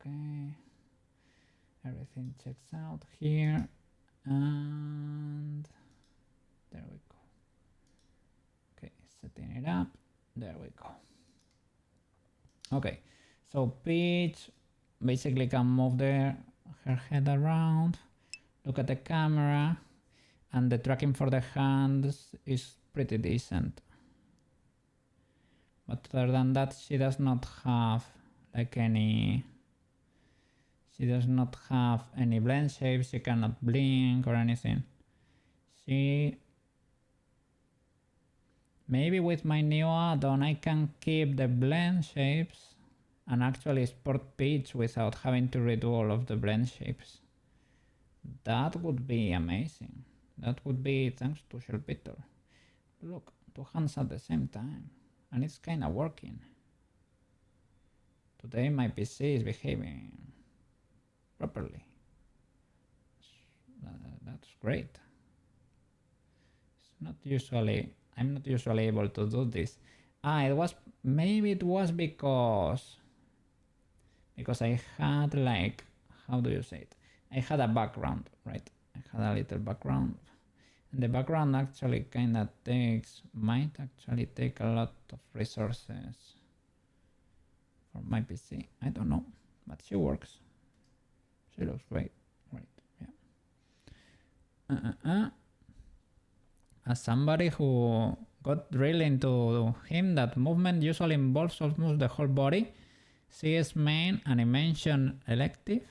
A: Okay. Everything checks out here. And there we go. Okay, setting it up. There we go. Okay, so Peach basically can move her head around, look at the camera, and the tracking for the hands is pretty decent. But other than that, she does not have like any. She does not have any blend shapes. She cannot blink or anything. She. Maybe with my new add-on I can keep the blend shapes and actually export pitch without having to redo all of the blend shapes. That would be amazing. That would be thanks to Shellbeetle. Look, two hands at the same time. And it's kinda working. Today my PC is behaving properly. That's great. It's not usually... I'm not usually able to do this. Maybe it was because I had like, how do you say it? I had a background, right? I had a little background. And the background actually kinda might actually take a lot of resources for my PC. I don't know, but she works. She looks great, yeah. As somebody who got really into him, that movement usually involves almost the whole body. CS main animation elective.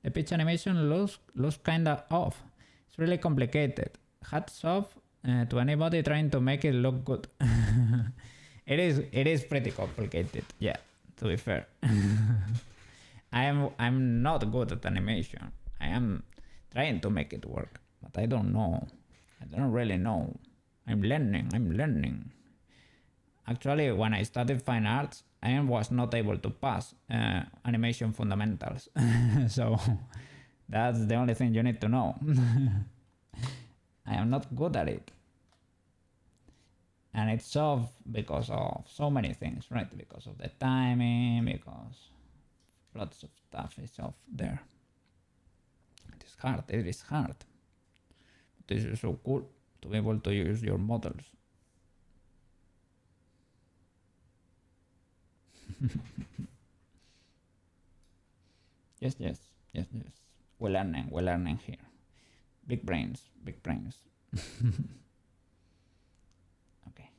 A: The pitch animation looks kinda off. It's really complicated. Hats off to anybody trying to make it look good. It is pretty complicated, yeah, to be fair. I'm not good at animation. I am trying to make it work, but I don't know. I don't really know. I'm learning. Actually, when I studied fine arts, I was not able to pass animation fundamentals. So that's the only thing you need to know. I am not good at it. And it's off because of so many things, right? Because of the timing, because lots of stuff is off there. It is hard. This is so cool to be able to use your models. Yes. We're learning here. Big brains. Okay.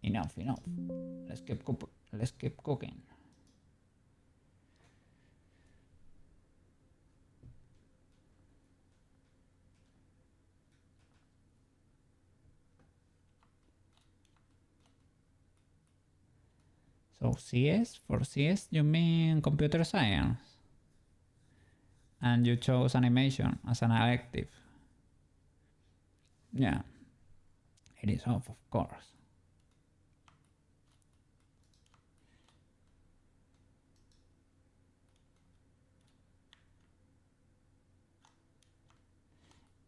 A: Enough. Let's keep cooking. So for CS you mean computer science? And you chose animation as an elective. Yeah, it is off, of course.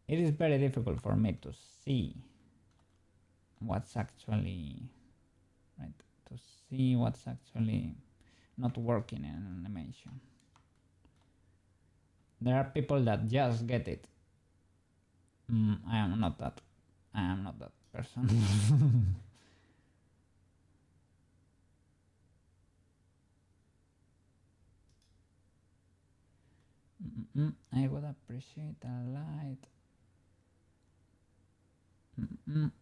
A: It is very difficult for me to see what's actually right, to see what's actually not working in an animation. There are people that just get it. I am not that person. I would appreciate a light.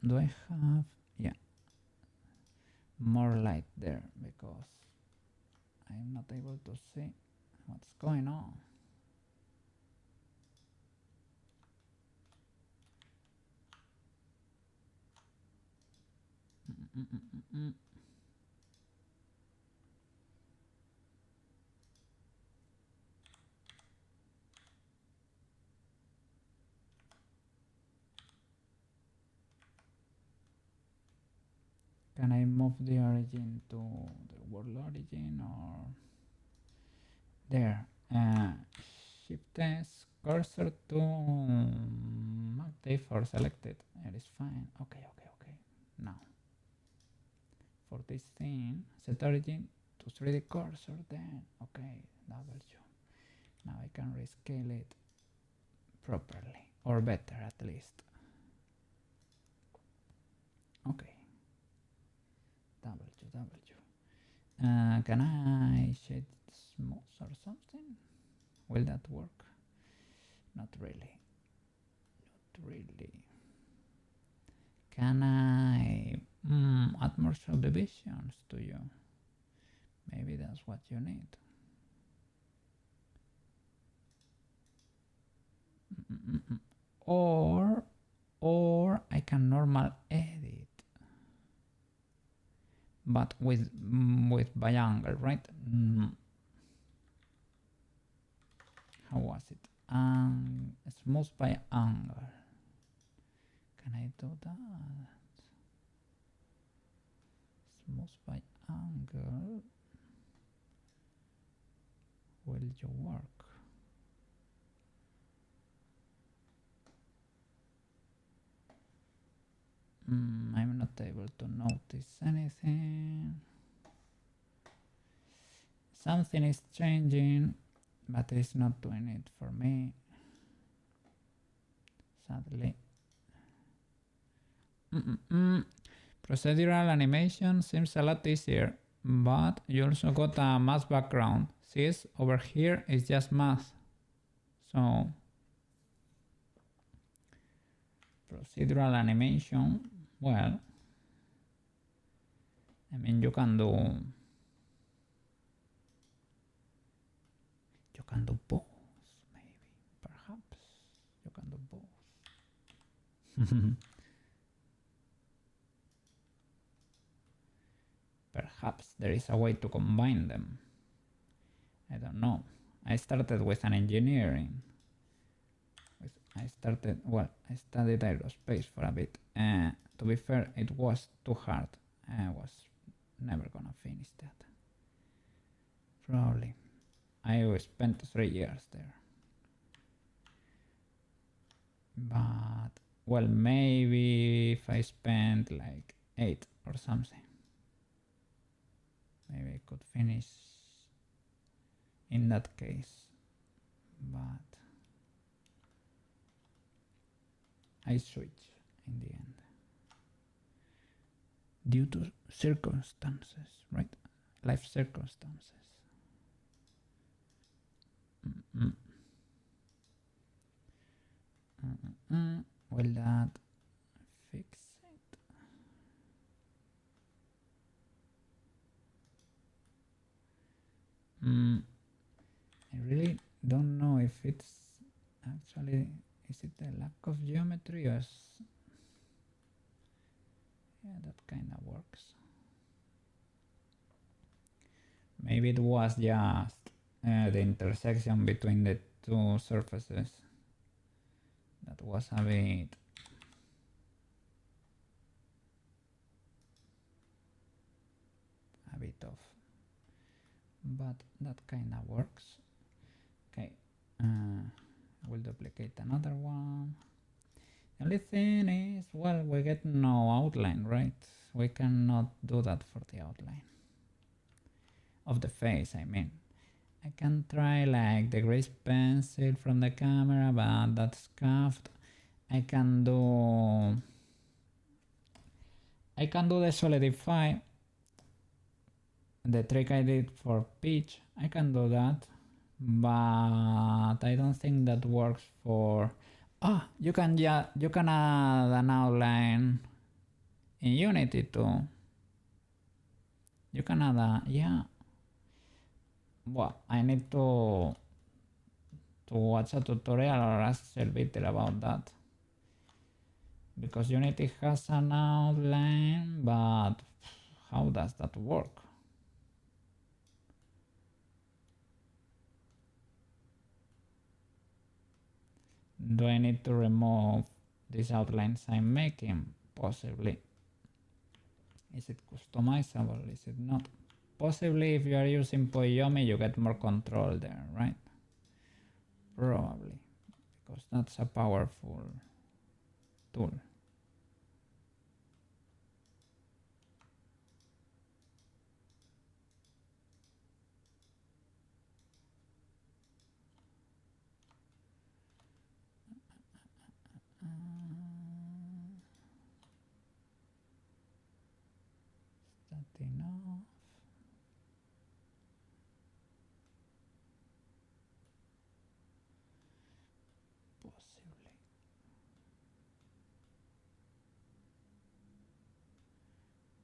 A: Do I have... yeah, more light there because I'm not able to see what's going on. Can I move the origin to the world origin or there? Shift S cursor to active or selected. It is fine. Okay. Now for this thing, set origin to 3D cursor. Then okay, W. Now I can rescale it properly, or better at least. Okay. W. Can I shade smooth or something? Will that work? Not really. Can I add more subdivisions to you? Maybe that's what you need. Or I can normal edit, but with by angle, right? How was it? Smooth by angle. Can I do that? Smooth by angle. Will you work? I'm not able to notice anything. Something is changing, but it's not doing it for me, sadly. Procedural animation seems a lot easier, but you also got a math background. See, over here is just math. So procedural animation, well, I mean, you can do both, maybe, perhaps you can do both. Perhaps there is a way to combine them. I don't know. I started with an engineering. I studied aerospace for a bit. To be fair, it was too hard. I was never gonna finish that. Probably. I spent 3 years there. But, well, maybe if I spent like 8 or something, maybe I could finish in that case. But I switched in the end. Due to circumstances, right? Life circumstances. Will that fix it? I really don't know if it's actually, is it a lack of geometry or yeah, that kind of works. Maybe it was just the intersection between the two surfaces that was a bit off, but that kind of works. Okay, I will duplicate another one. The only thing is, well, we get no outline, right? We cannot do that for the outline of the face, I mean. I can try like the grease pencil from the camera, but that's scuffed. I can do the solidify, the trick I did for pitch. I can do that, but I don't think that works for. You can add an outline in Unity too. You can add a, yeah. Well, I need to watch a tutorial or ask Shellbeetle about that, because Unity has an outline, but how does that work? Do I need to remove these outlines I'm making? Possibly. Is it customizable? Is it not? Possibly if you are using Poiyomi you get more control there, right? Probably, because that's a powerful tool. Is that enough? Possibly.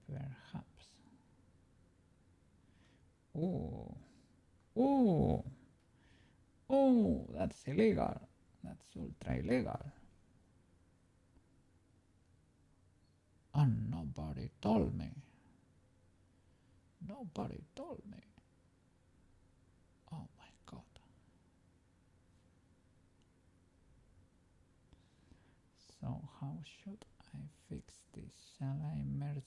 A: Perhaps. Oh, oh, oh, that's illegal. That's ultra illegal. And nobody told me. Nobody told me. Oh my god. So how should I fix this? Shall I merge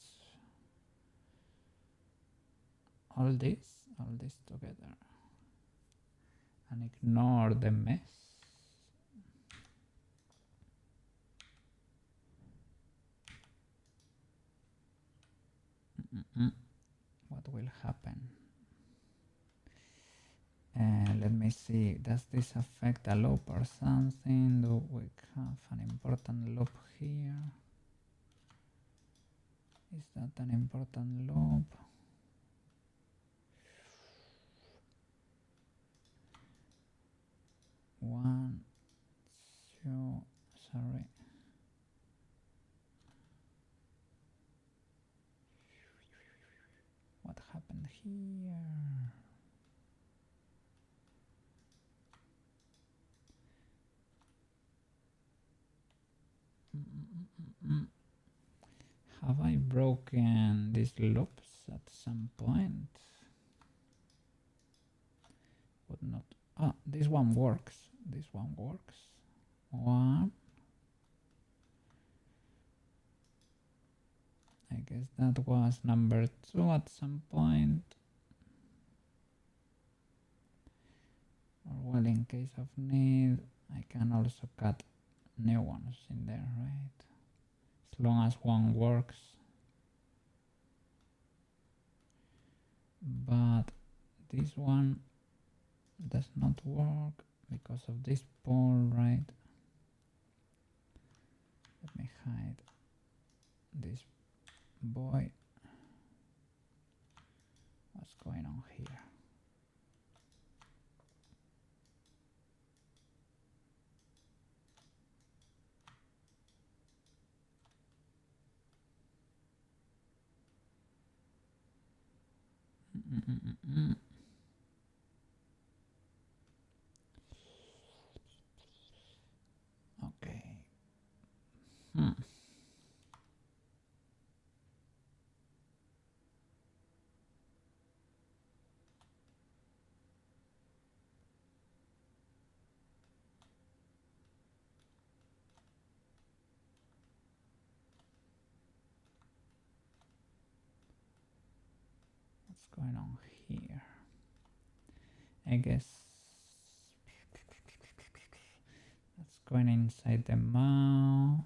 A: all this together and ignore the mess? What will happen? Let me see, does this affect a loop or something? Do we have an important loop here? Is that an important loop? One, two, sorry. What happened here? Have I broken these loops at some point? Would not. Ah, this one works. This one works. One. I guess that was number 2 at some point. Or well, in case of need, I can also cut new ones in there, right? As long as one works. But this one does not work because of this pole, right? Let me hide this boy. What's going on here? Okay. What's going on here? I guess that's going inside the mouse.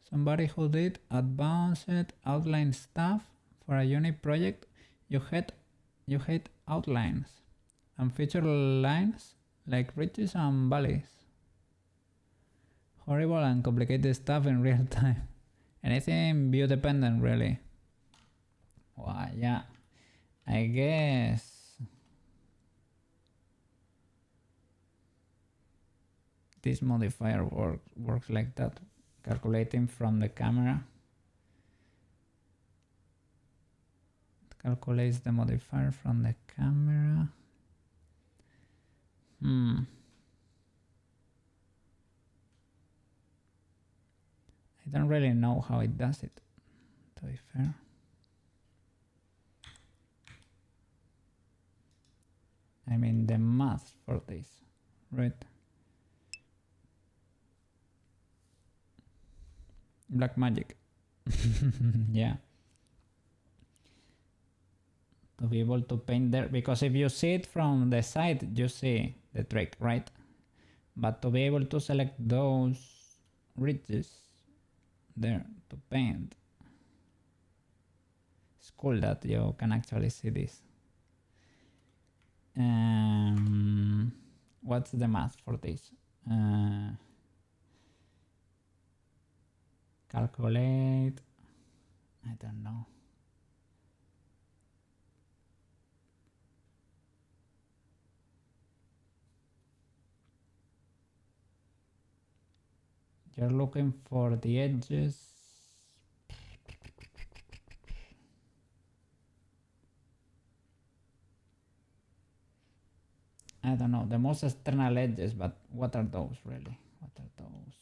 A: Somebody who did advanced outline stuff for a unit project, you hate outlines and feature lines like ridges and valleys. Horrible and complicated stuff in real time. Anything view dependent, really. Well, yeah, I guess this modifier works like that, calculating from the camera. It calculates the modifier from the camera. I don't really know how it does it, to be fair. I mean the math for this, right? Black magic. Yeah. To be able to paint there, because if you see it from the side, you see the trick, right? But to be able to select those ridges there to paint, it's cool that you can actually see this. What's the math for this? Calculate, I don't know. You're looking for the edges I don't know, the most external edges, but what are those really? What are those?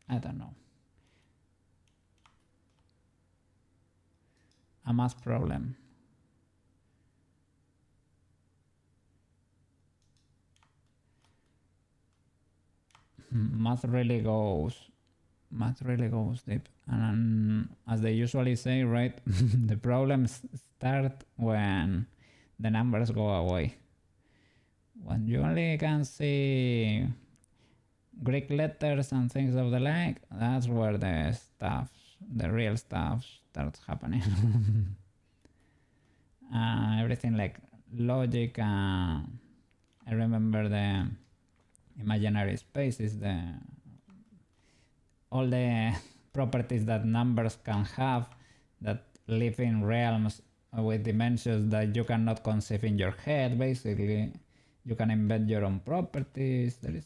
A: I don't know. A math problem. Math really goes deep, and as they usually say, right, the problems start when the numbers go away. When you only can see Greek letters and things of the like, that's where the stuff, the real stuff starts happening. Everything like logic, I remember the imaginary spaces, all the properties that numbers can have that live in realms with dimensions that you cannot conceive in your head. Basically, you can embed your own properties. There is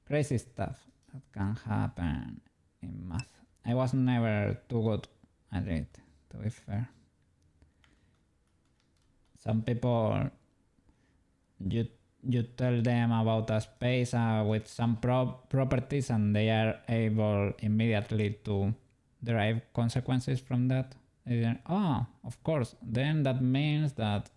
A: crazy stuff that can happen in math. I was never too good at it, to be fair. Some people, you tell them about a space with some properties and they are able immediately to derive consequences from that. Of course, then that means that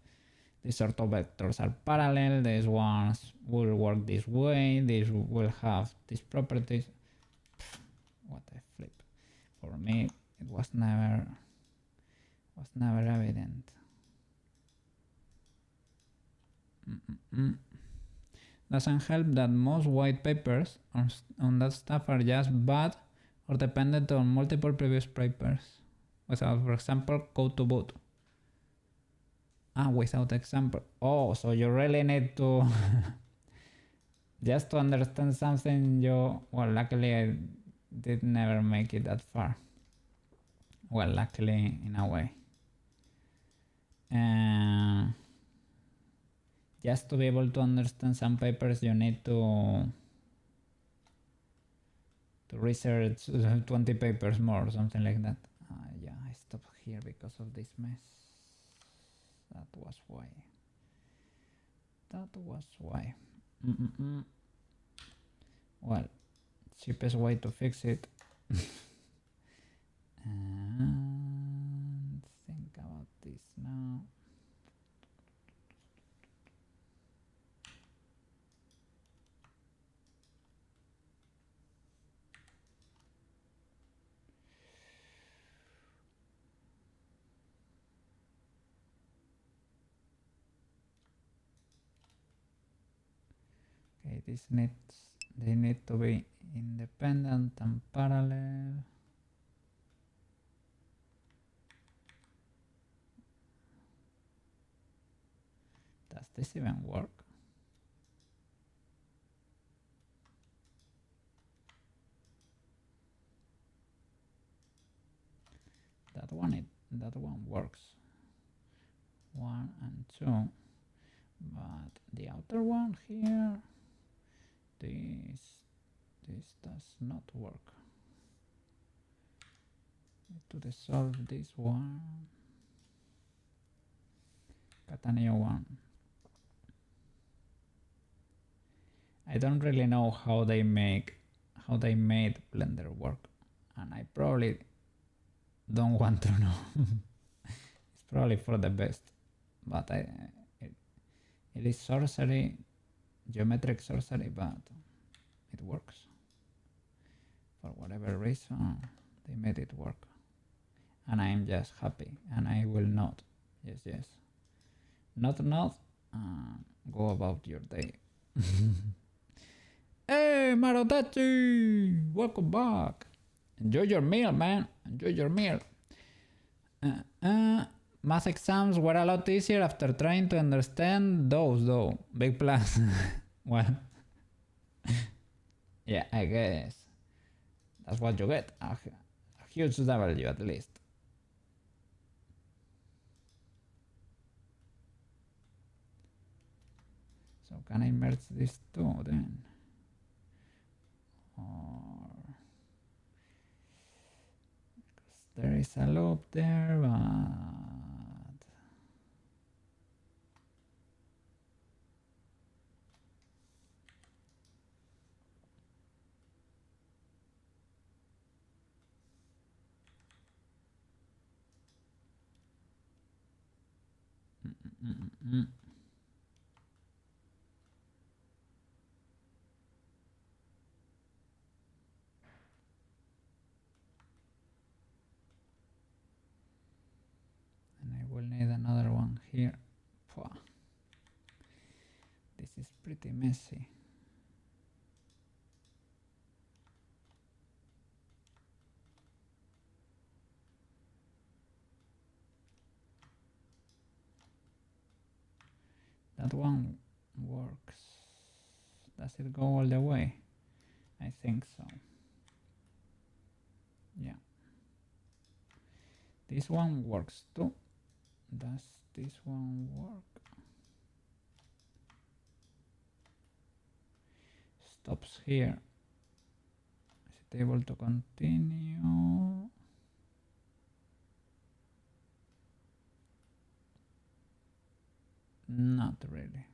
A: these sort of vectors are parallel, these ones will work this way, these will have these properties. What a flip. For me, it was never evident. Doesn't help that most white papers on that stuff are just bad or dependent on multiple previous papers without, for example, code to boot. Without example. So you really need to just to understand something. Well, luckily I did never make it that far. Well, luckily in a way. Just to be able to understand some papers, you need to research 20 papers more or something like that. Yeah, I stopped here because of this mess. That was why. Well, cheapest way to fix it. And think about this now. Okay, they need to be independent and parallel. Does this even work? That one works. 1 and 2, but the outer one here, this does not work. Need to dissolve this one. Got a new one. I don't really know how they made Blender work, and I probably don't want to know. It's probably for the best, but it is sorcery, geometric sorcery, but it works. For whatever reason, they made it work, and I am just happy, and I will not. Yes. Not. Go about your day. Hey, Marotachi! Welcome back. Enjoy your meal, man. Enjoy your meal. Math exams were a lot easier after trying to understand those, though. Big plus. Well, yeah, I guess that's what you get. A huge W at least. So can I merge these two then? Or there is a loop there, but and I will need another one here. Pwah. This is pretty messy. That one works. Does it go all the way? I think so. Yeah. This one works too. Does this one work? Stops here. Is it able to continue? Not really.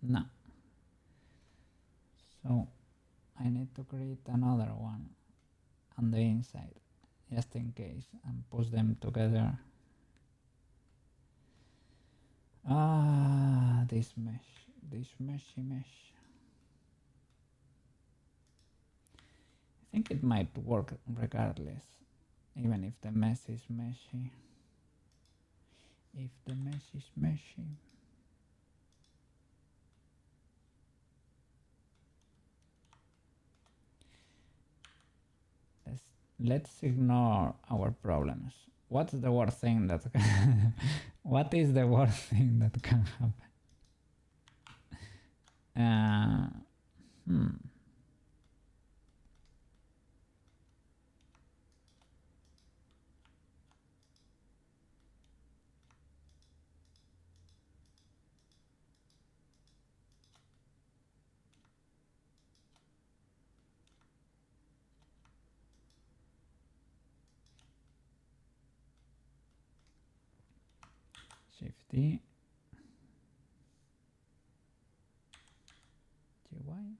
A: No. So I need to create another one on the inside, just in case, and push them together. Ah, this mesh, this meshy mesh. I think it might work regardless, even if the mesh is meshy. If the mesh is meshy. Let's ignore our problems. What's the worst thing that can what is the worst thing that can happen? Shift D, GY.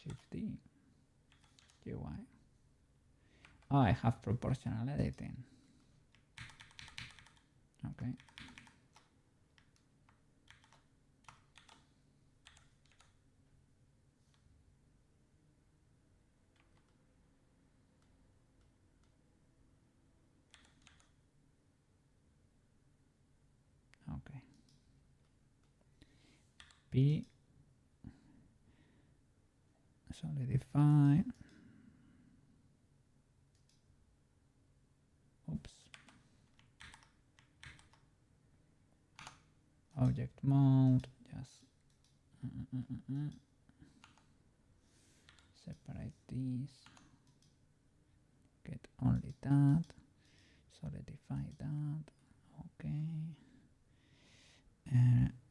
A: Shift D, GY. Oh, I have proportional editing. Okay. Okay. P, solidify. Oops. Object mode, just separate these. Get only that. Solidify that. Okay.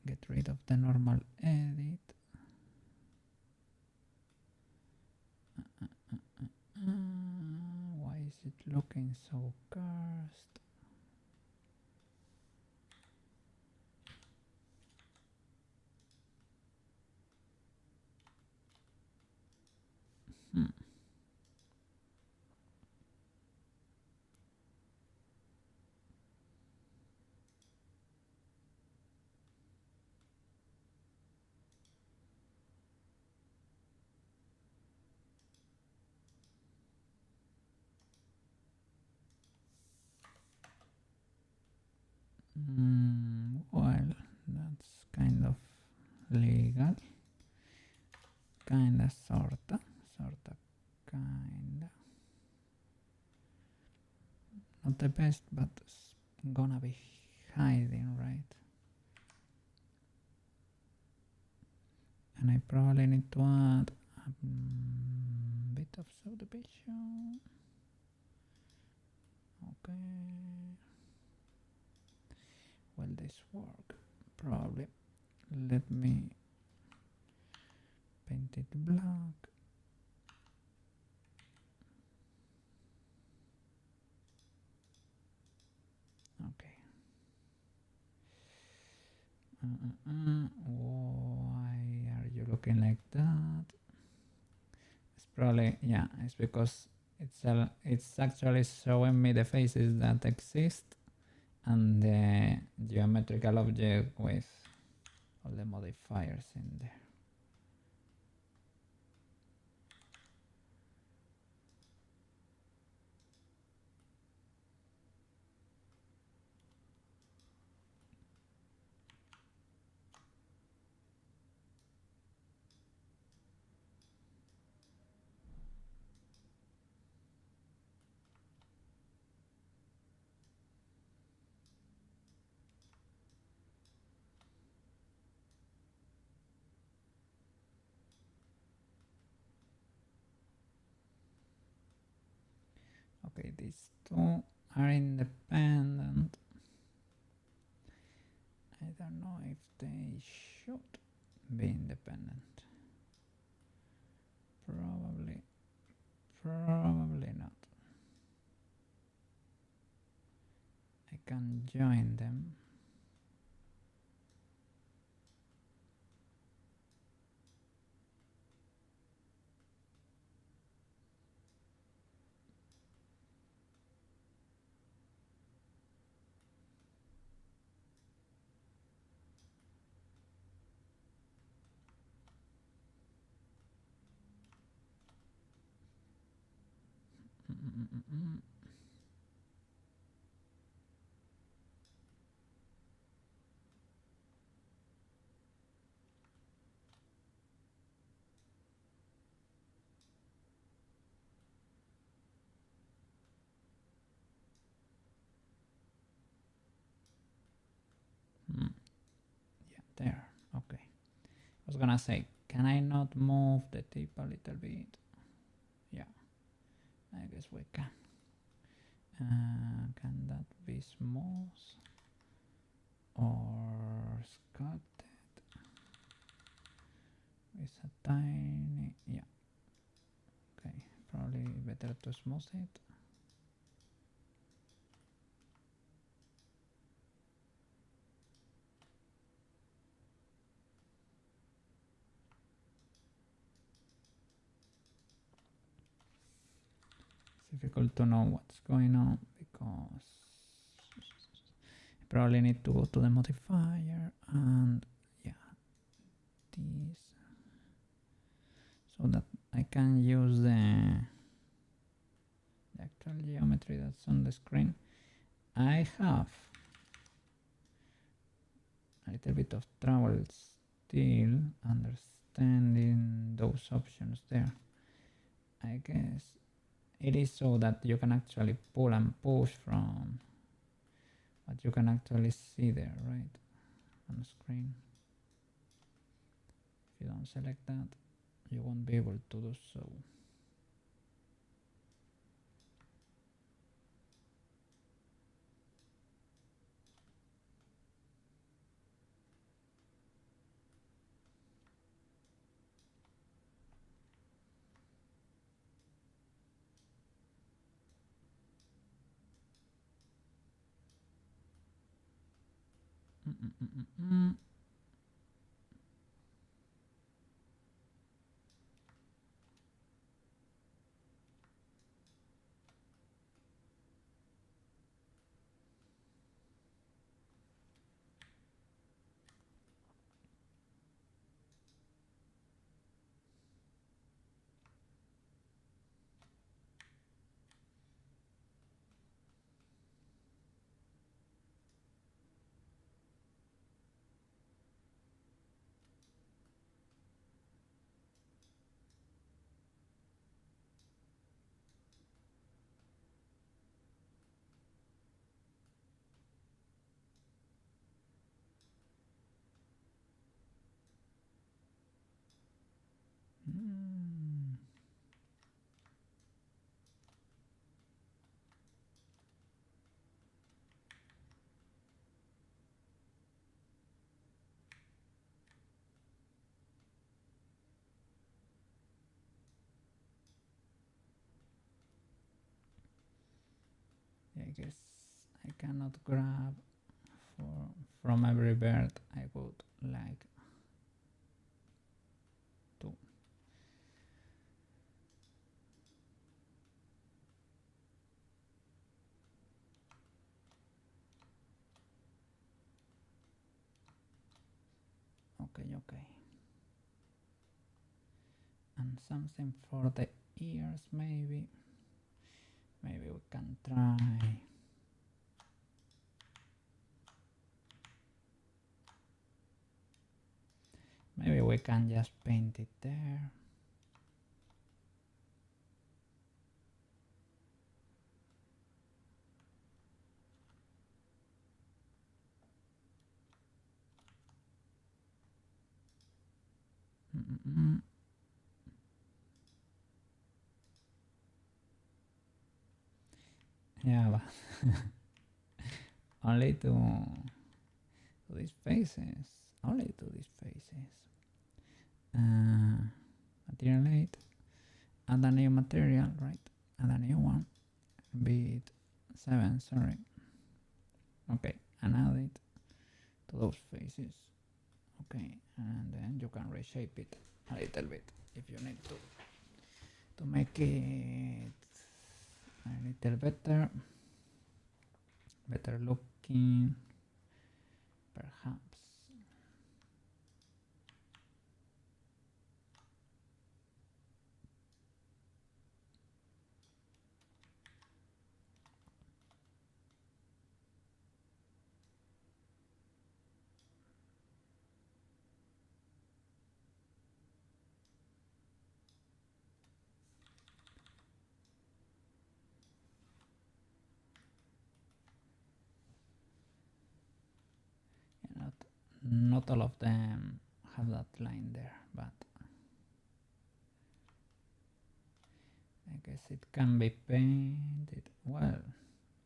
A: Get rid of the normal edit. Why is it looking so cursed? Well, that's kind of legal. Kinda, sorta, kinda. Not the best, but it's gonna be hiding, right? And I probably need to add a bit of subdivision. Okay. Well, this work? Probably. Let me paint it black. Okay. Why are you looking like that? It's probably, yeah, it's because it's actually showing me the faces that exist and the geometrical object with all the modifiers in there. Okay, these two are independent. I don't know if they should be independent. Probably not. I can join them. Yeah, there. Okay. I was gonna say, can I not move the tip a little bit? Yeah, I guess we can. Can that be smooth or sculpted? With a tiny, yeah. Okay, probably better to smooth it. It's difficult to know what's going on because I probably need to go to the modifier and yeah, this, so that I can use the actual geometry that's on the screen. I have a little bit of trouble still understanding those options there. I guess it is so that you can actually pull and push from what you can actually see there, right, on the screen. If you don't select that, you won't be able to do so. I guess I cannot grab from every bird. I would like to. Okay. And something for the ears, maybe. Maybe we can try. Maybe we can just paint it there. Yeah, but only to these faces. Only to these faces. Material 8. Add a new material, right? Add a new one. Bit 7, sorry. Okay, and add it to those faces. Okay, and then you can reshape it a little bit if you need to make it a little better looking, perhaps. Not all of them have that line there, but I guess it can be painted. Well,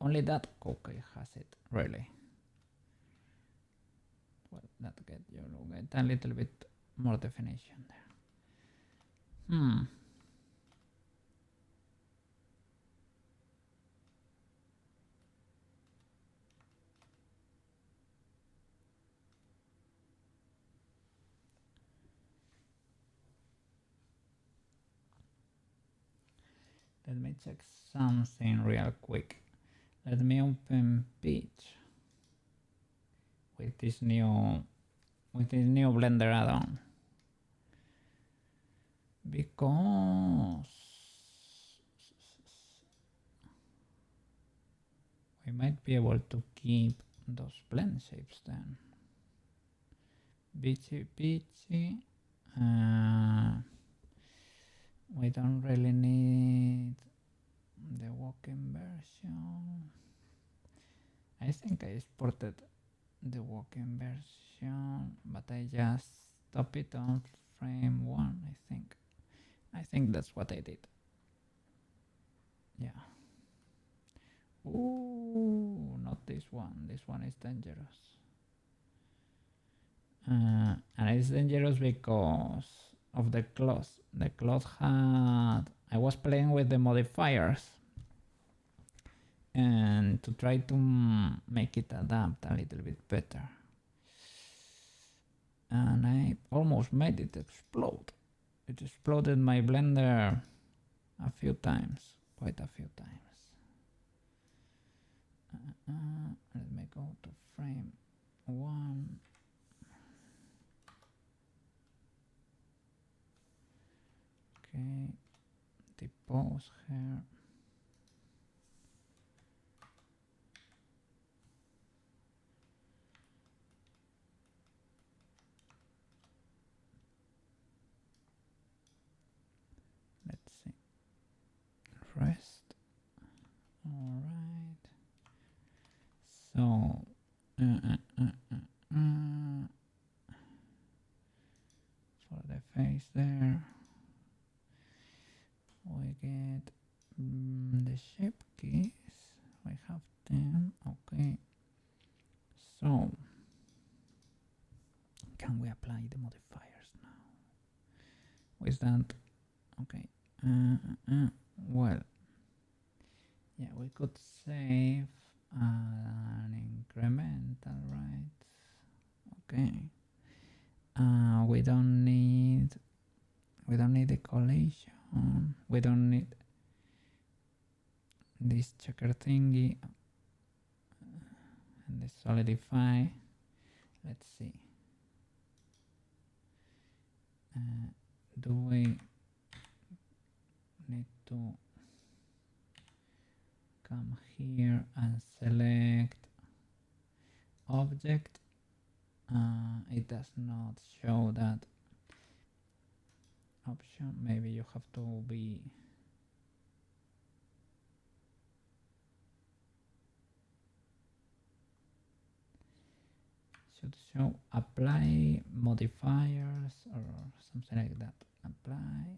A: only that cookie has it, really. Well, that get a little bit more definition there. Let me check something real quick. Let me open Peach with this new Blender add-on, because we might be able to keep those blend shapes then. Peachy. We don't really need the walking version. I think I exported the walking version, but I just stop it on frame 1, I think that's what I did. Yeah. Ooh, not this one. This one is dangerous. And it's dangerous because of the cloth. The cloth had... I was playing with the modifiers and to try to make it adapt a little bit better. And I almost made it explode. It exploded my Blender a few times, quite a few times. Let me go to frame 1. Okay, depose here. Let's see. Rest. All right. So for the face there, we get the shape keys. We have them. Okay. So can we apply the modifiers now? With that, okay. Well, Yeah, we could save an incremental, right? Okay. We don't need the collision. We don't need this checker thingy and the solidify. Let's see. Do we need to come here and select object? It does not show that option. Maybe you have to be should show apply modifiers or something like that. Apply.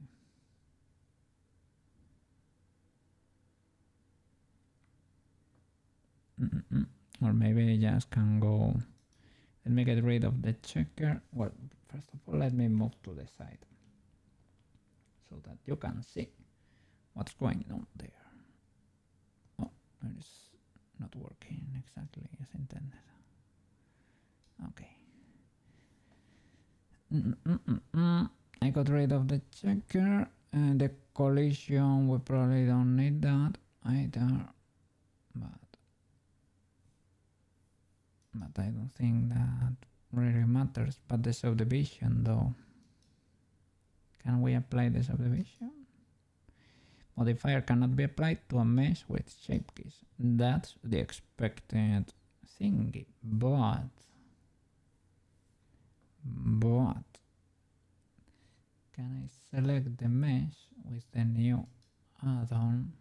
A: Or maybe I just can go. Let me get rid of the checker. Well, first of all, let me move to the side so that you can see what's going on there. Oh, it's not working exactly as intended. Okay. I got rid of the checker and the collision. We probably don't need that either, but I don't think that really matters. But the subdivision though, can we apply the subdivision? Modifier cannot be applied to a mesh with shape keys. That's the expected thingy, but can I select the mesh with the new add-on?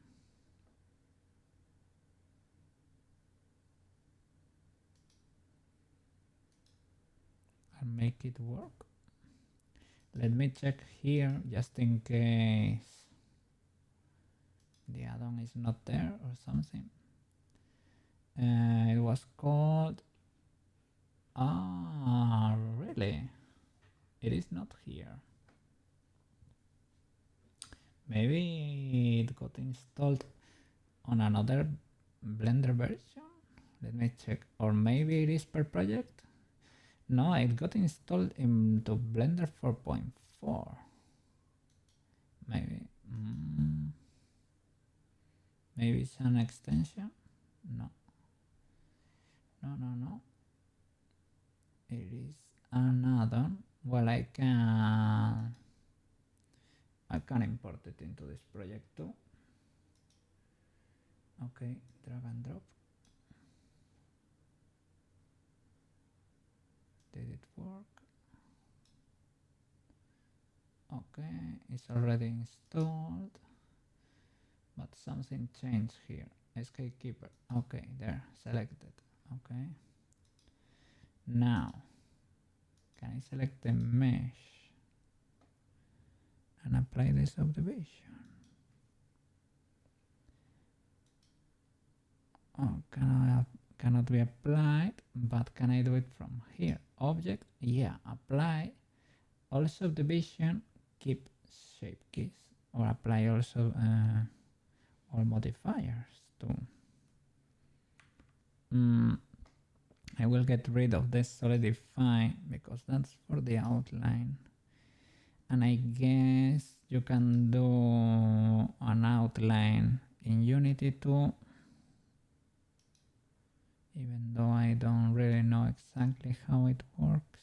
A: And make it work? Let me check here just in case the add-on is not there or something. It was called... really? It is not here. Maybe it got installed on another Blender version? Let me check. Or maybe it is per project? No, it got installed into Blender 4.4. Maybe. Maybe it's an extension? No. No. It is an add-on. Well, I can import it into this project too. Okay, drag and drop. Did it work? Okay, it's already installed, but something changed here. SKKeeper. Okay, there, selected. Okay. Now, can I select the mesh and apply the subdivision? Oh, cannot be applied, but can I do it from here? Object, yeah, apply all subdivision, keep shape keys, or apply also all modifiers too. I will get rid of this solidify because that's for the outline, and I guess you can do an outline in Unity too, even though I don't really know exactly how it works.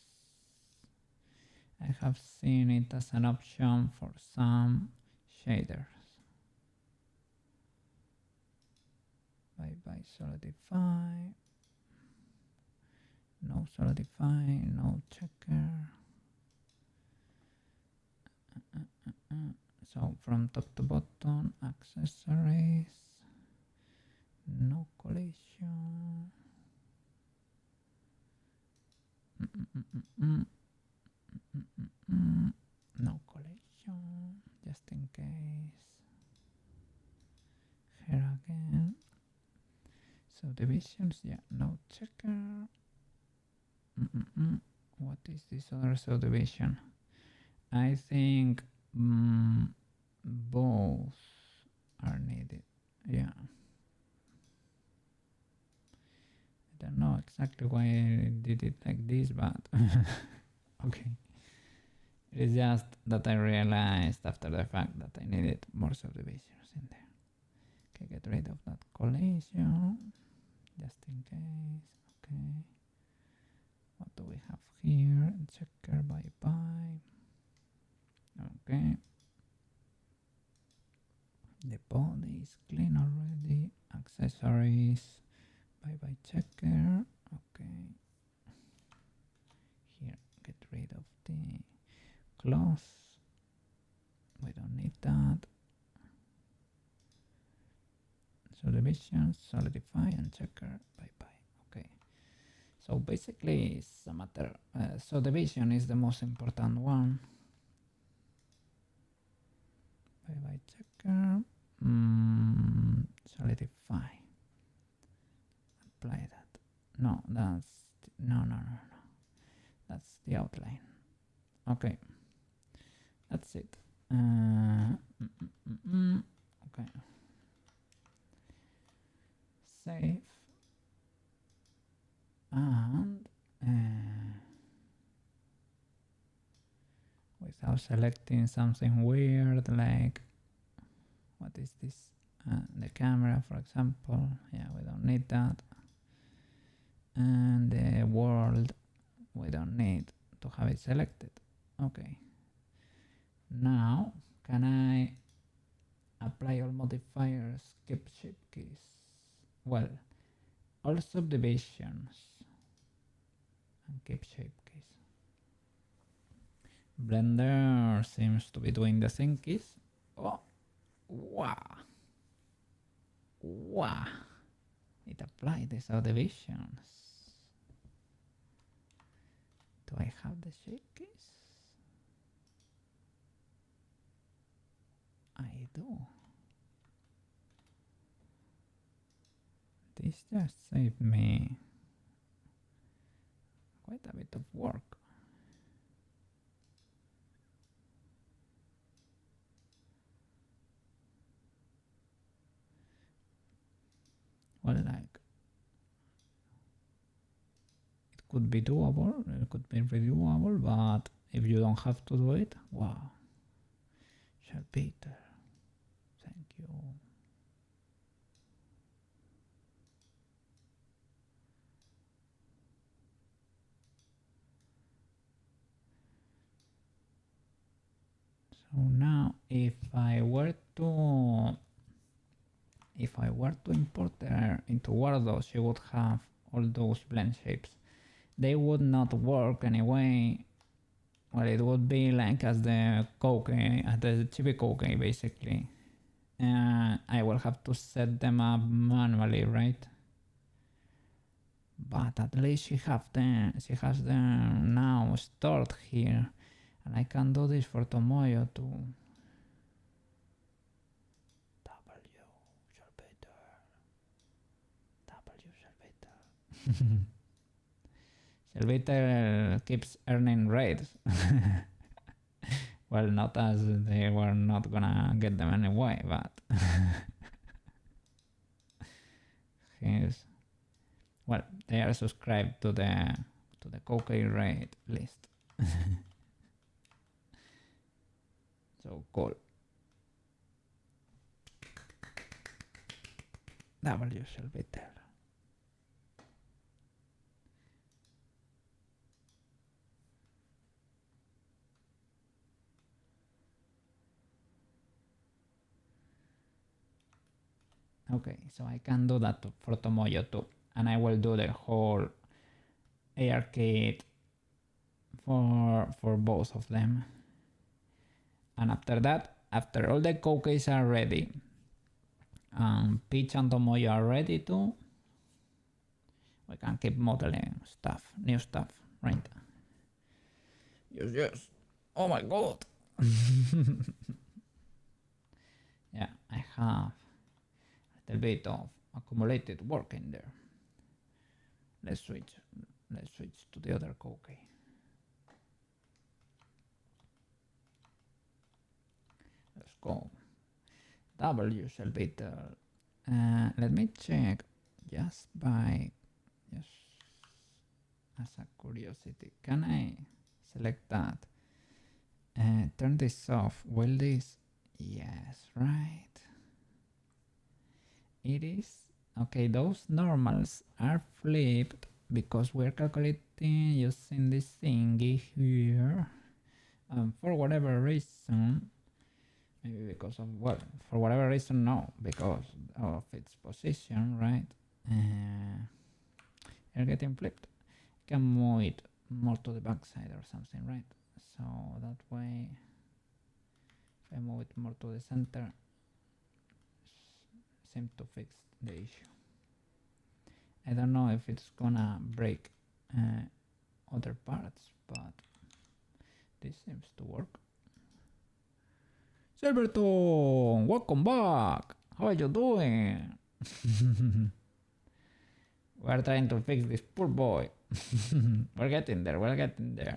A: I have seen it as an option for some shaders. Bye solidify. No solidify, no checker. So from top to bottom, accessories, no collision. No collision, just in case. Here again. Subdivisions, yeah, no checker. What is this other subdivision? I think both are needed. Yeah. don't know exactly why I did it like this, but okay. It is just that I realized after the fact that I needed more subdivisions in there. Okay, get rid of that collision, just in case. Okay. What do we have here? Checker, bye-bye. Okay. The body is clean already. Accessories, bye-bye checker. Okay. Here, get rid of the cloth. We don't need that. Subdivision, solidify, and checker. Bye-bye. Okay. So basically, it's a matter. Subdivision is the most important one. Bye-bye checker. Solidify. Apply that. No, that's no. That's the outline. Okay, that's it. Okay. Save. And without selecting something weird like, what is this? The camera, for example. Yeah, we don't need that. And the world, we don't need to have it selected. Okay. Now, can I apply all modifiers, keep shape keys? Well, all subdivisions and keep shape keys. Blender seems to be doing the same keys. Oh, wow. Wow. It applied the subdivisions. Do I have the shape keys? I do. This just saved me quite a bit of work. Well, like, it could be doable, it could be redoable, but if you don't have to do it, wow. Shellbeetle, thank you. So now, if I were to import into Wordos, you would have all those blend shapes. They would not work anyway. Well, it would be like as the Koke, as the chibi Koke basically. I will have to set them up manually, right? But at least she has them now stored here, and I can do this for Tomoyo too. Shellbeetle. Shellbeetle keeps earning raids. Well, not as they were not gonna get them anyway, but here's, well, they are subscribed to the Koke raid list. So cool. W Shellbeetle. Okay, so I can do that for Tomoyo too, and I will do the whole AR kit for both of them. And after that, after all the Kokes are ready, Peach and Tomoyo are ready too, we can keep modeling stuff, new stuff, right? Yes. Oh my god. Yeah, I have a bit of accumulated work in there. Let's switch to the other Koke. Let's go. W Shellbeetle. Let me check just by as a curiosity. Can I select that? Turn this off. Will this? Yes, right. It is. Okay, those normals are flipped because we're calculating using this thingy here. For whatever reason, maybe because of, well, for whatever reason, no, because of its position, right? They're getting flipped. Can move it more to the backside or something, right? So that way, if I move it more to the center, seems to fix the issue. I don't know if it's gonna break other parts, but this seems to work. Silverton, welcome back. How are you doing? We're trying to fix this poor boy. We're getting there, we're getting there.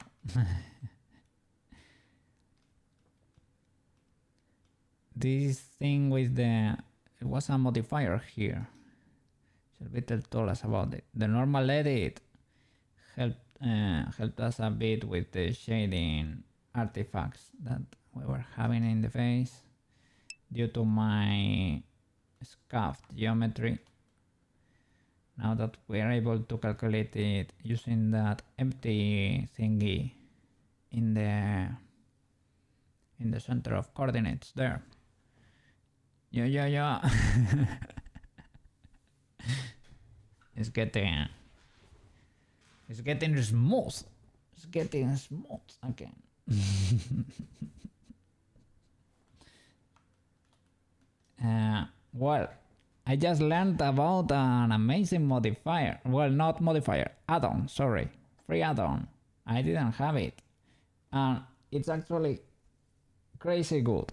A: This thing with the... It was a modifier here. Shellbeetle told us about it. The NormalEdit helped us a bit with the shading artifacts that we were having in the face due to my scuffed geometry. Now that we are able to calculate it using that empty thingy in the center of coordinates there. Yeah. It's getting smooth. It's getting smooth again. Well, I just learned about an amazing modifier. Well, not modifier, addon, sorry. Free addon. I didn't have it. And it's actually crazy good.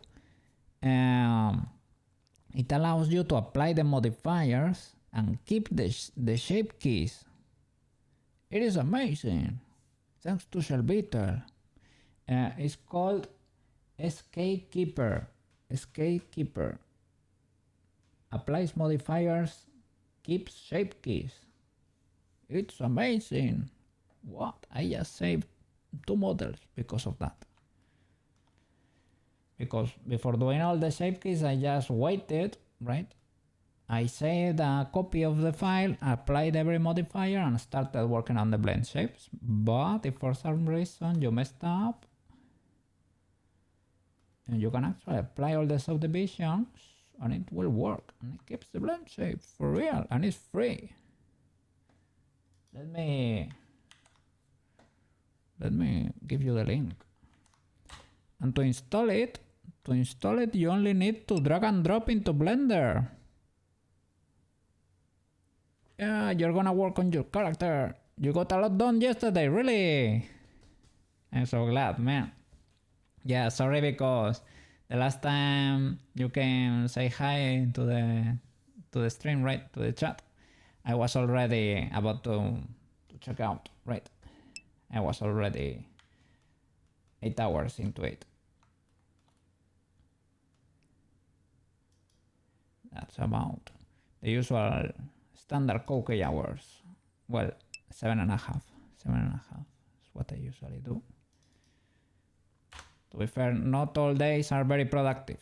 A: It allows you to apply the modifiers and keep the shape keys. It is amazing. Thanks to Shellbeetle. It's called SKKeeper. SKKeeper. Applies modifiers, keeps shape keys. It's amazing. What? I just saved 2 models because of that. Because before doing all the shape keys, I just waited, right? I saved a copy of the file, applied every modifier, and started working on the blend shapes. But if for some reason you messed up, and you can actually apply all the subdivisions, and it will work, and it keeps the blend shape for real, and it's free. Let me give you the link. And to install it, you only need to drag and drop into Blender. Yeah, you're gonna work on your character. You got a lot done yesterday, really. I'm so glad, man. Yeah, sorry because the last time you came say hi to the stream, right, to the chat, I was already about to check out, right? I was already 8 hours into it. That's about the usual standard Koke hours. Well, 7.5. 7.5 is what I usually do. To be fair, not all days are very productive.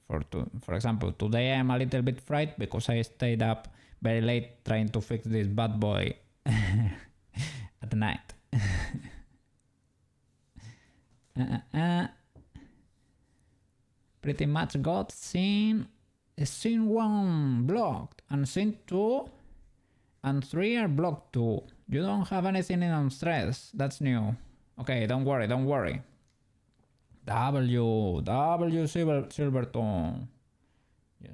A: For example, today I'm a little bit fried because I stayed up very late trying to fix this bad boy at night. Pretty much got scene 1 blocked, and scene 2 and 3 are blocked too. You don't have anything in on stress. That's new. Okay, don't worry. Silverton.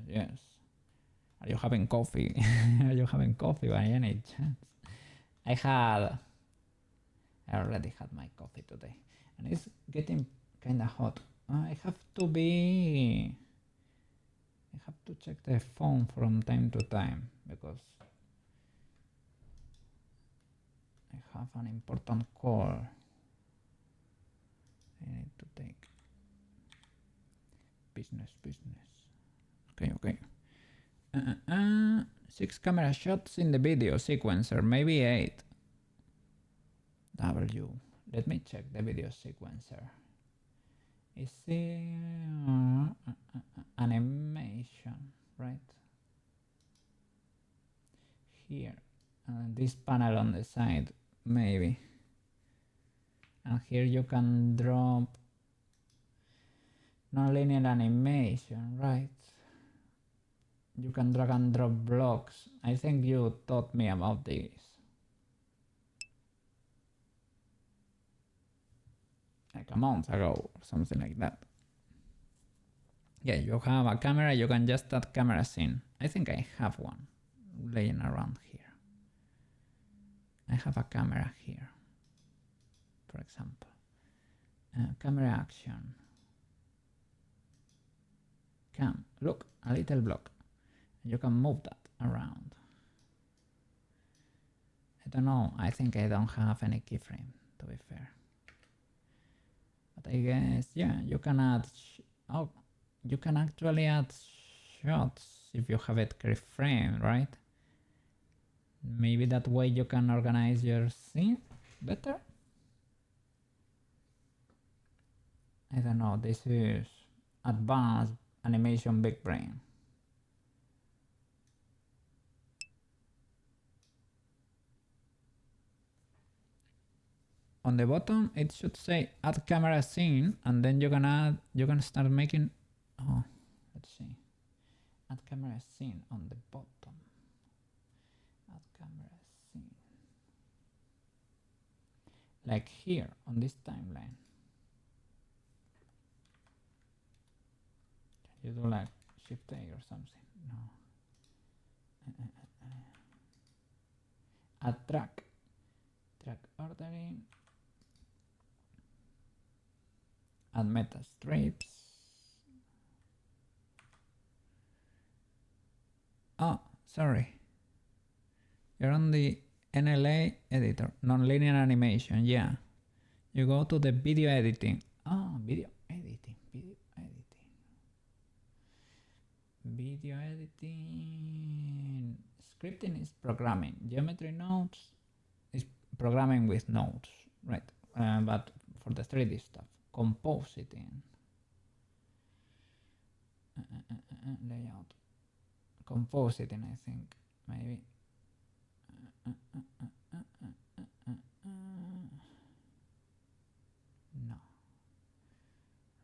A: Yes. Are you having coffee? Are you having coffee by any chance? I already had my coffee today, and it's getting kinda hot. I have to check the phone from time to time because I have an important call I need to take. Business. Okay. 6 camera shots in the video sequencer, maybe 8. for you. Let me check the video sequencer. Is it animation, right? Here, this panel on the side, maybe. And here you can drop nonlinear animation, right? You can drag and drop blocks. I think you taught me about this. Like a month ago or something like that. Yeah, you have a camera, you can just add cameras in. I think I have one laying around here. I have a camera here, for example. Camera action. Cam, look, a little block. You can move that around. I don't know, I think I don't have any keyframe, to be fair. But I guess, yeah, you can add, you can actually add shots if you have it keyframe, right? Maybe that way you can organize your scene better? I don't know, this is advanced animation big brain. On the bottom, it should say add camera scene, and then you can start making, oh, let's see, add camera scene on the bottom. Add camera scene. Like here on this timeline. Can you do like Shift A or something? No. Add track ordering. Add meta strips. Oh, sorry. You're on the NLA editor, nonlinear animation, yeah. You go to the video editing. Oh, video editing. Scripting is programming. Geometry nodes is programming with nodes, right? But for the 3D stuff. Compositing, layout, compositing, I think, maybe. No.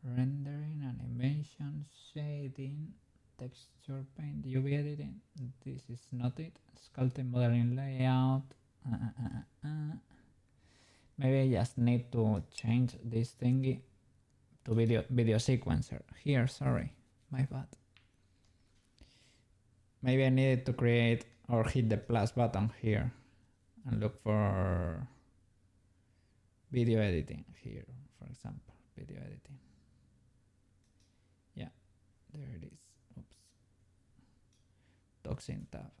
A: Rendering, animation, shading, texture paint, UV editing. This is not it. Sculpting, modeling, layout. Maybe I just need to change this thingy to video sequencer. Here, sorry, my bad. Maybe I needed to create or hit the plus button here and look for video editing here, for example, video editing. Yeah, there it is. Oops. Toxin tab.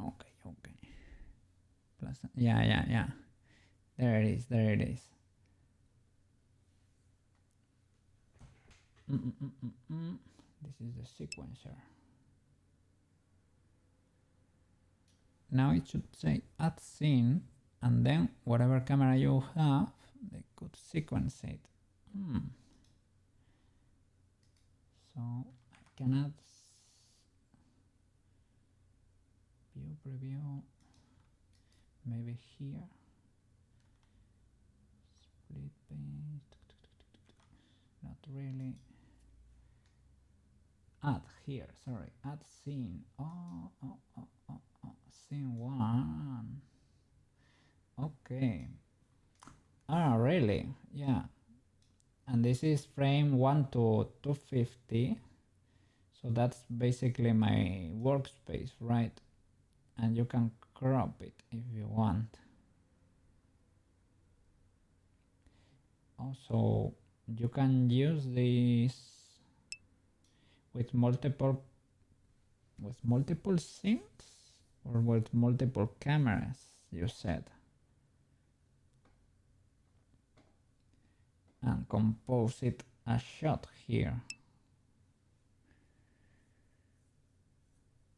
A: Okay. Plus, yeah. There it is. This is the sequencer. Now it should say add scene, and then whatever camera you have, they could sequence it. So I can add view preview, maybe here, split paint, not really. Add here, sorry, add scene. Oh, scene 1. Okay. Ah, really? Yeah. And this is frame 1 to 250. So that's basically my workspace, right? And you can crop it if you want. Also, you can use this with multiple scenes or with multiple cameras, you said. And compose it a shot here.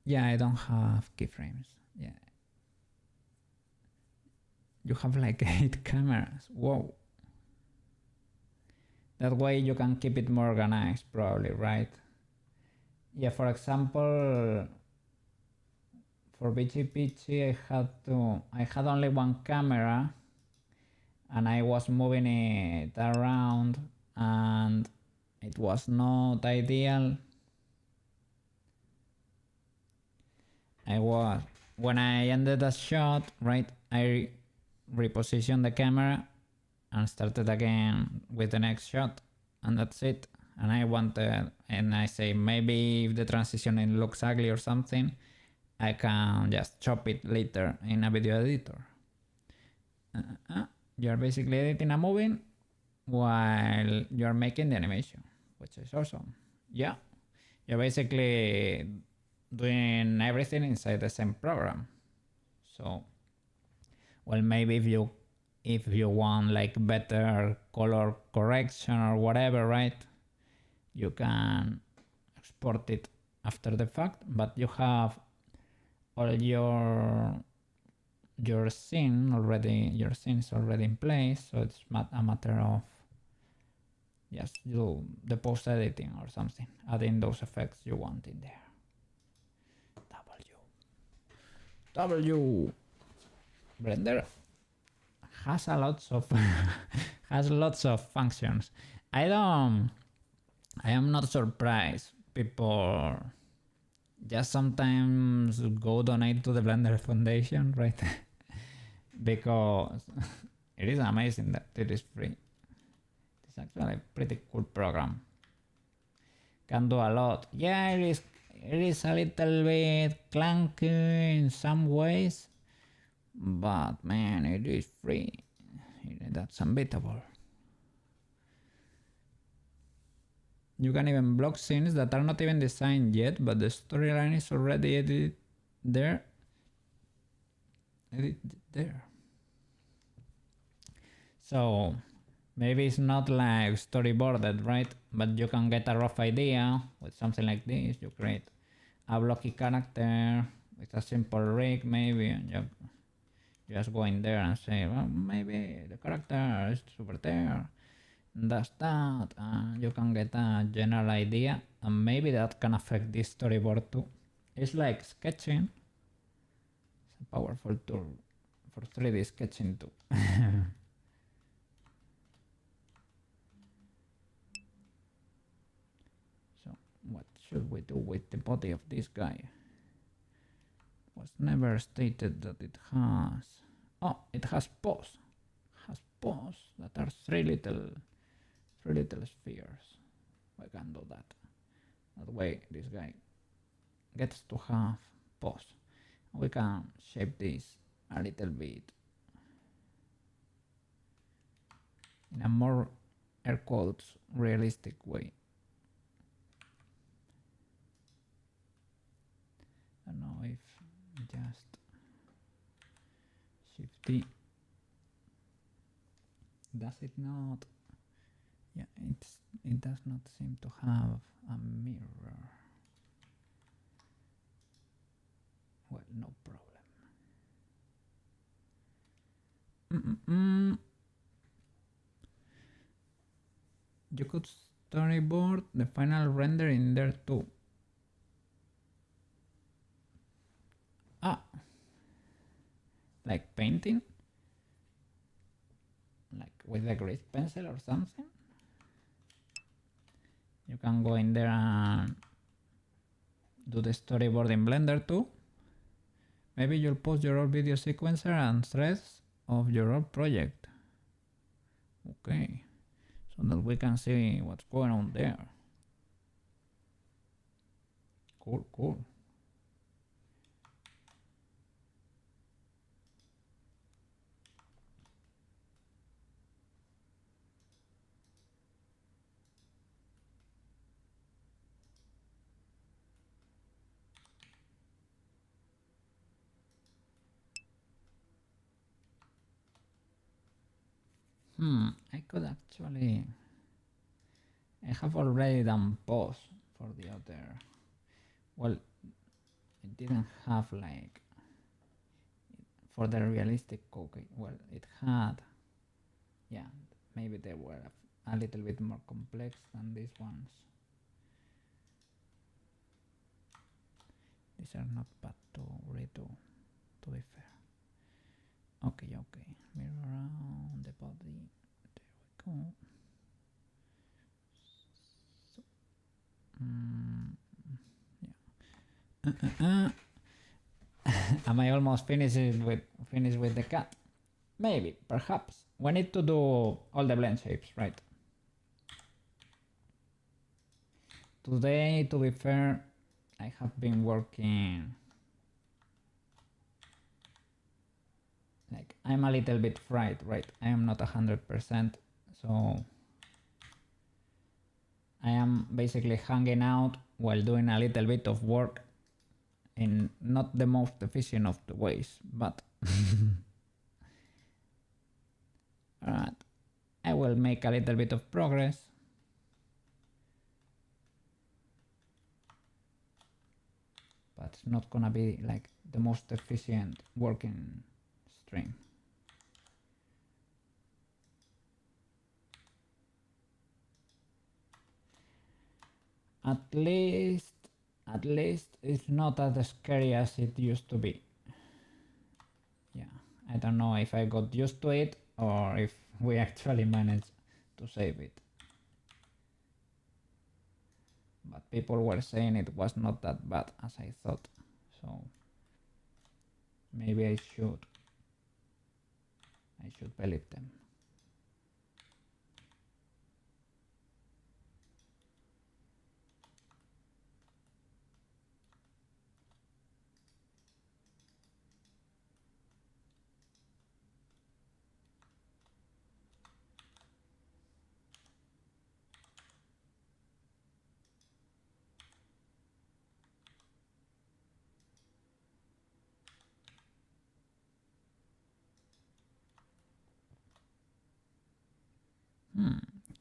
A: Yeah, I don't have keyframes. Yeah. You have like 8 cameras. Whoa. That way you can keep it more organized, probably, right? Yeah, for example, for BGPG I had only one camera and I was moving it around and it was not ideal. When I ended a shot, right, I repositioned the camera and started again with the next shot, and that's it. And I say maybe if the transitioning looks ugly or something, I can just chop it later in a video editor. You're basically editing a movie while you're making the animation, which is awesome. Yeah, you're basically doing everything inside the same program. So, well, maybe if you want like better color correction or whatever, right, you can export it after the fact, but you have all your scene is already in place, so it's a matter of just do the post editing or something, adding those effects you want in there. W Blender has has lots of functions. I am not surprised people just sometimes go donate to the Blender Foundation, right? Because it is amazing that it is free. It's actually a pretty cool program. Can do a lot. Yeah, it is a little bit clunky in some ways, but man, it is free. That's unbeatable. You can even block scenes that are not even designed yet, but the storyline is already edited there. So maybe it's not like storyboarded, right? But you can get a rough idea with something like this. You create a blocky character with a simple rig, maybe, and you just go in there and say, well, maybe the character is over there. Does that, you can get a general idea, and maybe that can affect this storyboard too. It's like sketching. It's a powerful tool for 3D sketching too. So what should we do with the body of this guy? It was never stated that it has. Oh, it has paws. That are three little spheres. We can do that. That way this guy gets to have paws. We can shape this a little bit in a more air quotes realistic way. I don't know if just shift D. Does it not? Yeah, it does not seem to have a mirror. Well, no problem. You could storyboard the final render in there too. Like painting? Like with a grease pencil or something? You can go in there and do the storyboard in Blender too. Maybe you'll post your old video sequencer and threads of your old project. Okay, so that we can see what's going on there. Cool. I could actually... I have already done pause for the other... Well, it didn't have like for the realistic cookie. Well, it had, yeah, maybe they were a little bit more complex than these ones. These are not bad to redo, to be fair. Okay, okay, mirror around the body, there we go. So, yeah. Am I almost finished with the cat? Maybe, perhaps. We need to do all the blend shapes, right? Today, to be fair, I have been working. Like, I'm a little bit fried, right? I am not 100%, so I am basically hanging out while doing a little bit of work in not the most efficient of the ways, but alright, I will make a little bit of progress. But it's not gonna be like the most efficient working stream. At least it's not as scary as it used to be. Yeah, I don't know if I got used to it or if we actually managed to save it. But people were saying it was not that bad as I thought, so maybe I should believe them.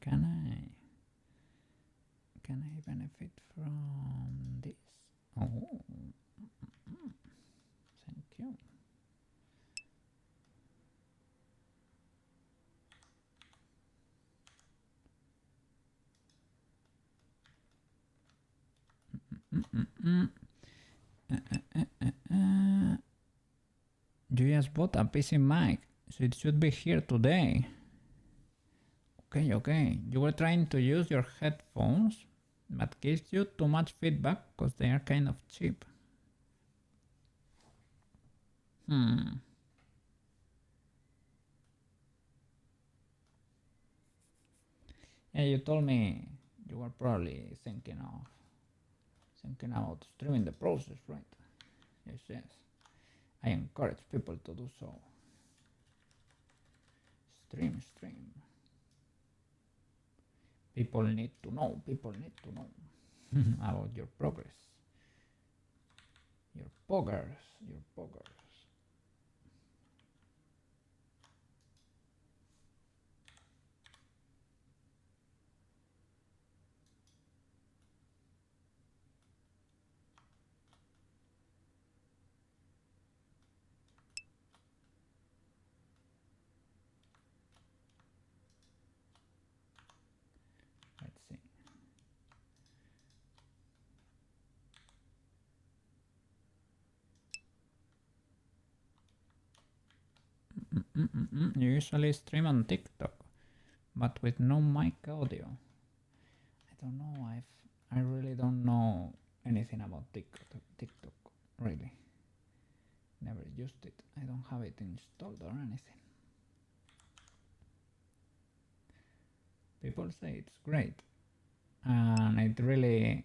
A: Can I benefit from this? Oh, thank you. You just bought a PC mic, so it should be here today. Okay, okay. You were trying to use your headphones, but gives you too much feedback because they are kind of cheap. Yeah, you told me you were probably thinking about streaming the process, right? Yes, yes. I encourage people to do so. Stream. People need to know about your progress. Your poggers. Let's see. You usually stream on TikTok, but with no mic audio. I don't know. I really don't know anything about TikTok, really. Never used it. I don't have it installed or anything. People say it's great, and it really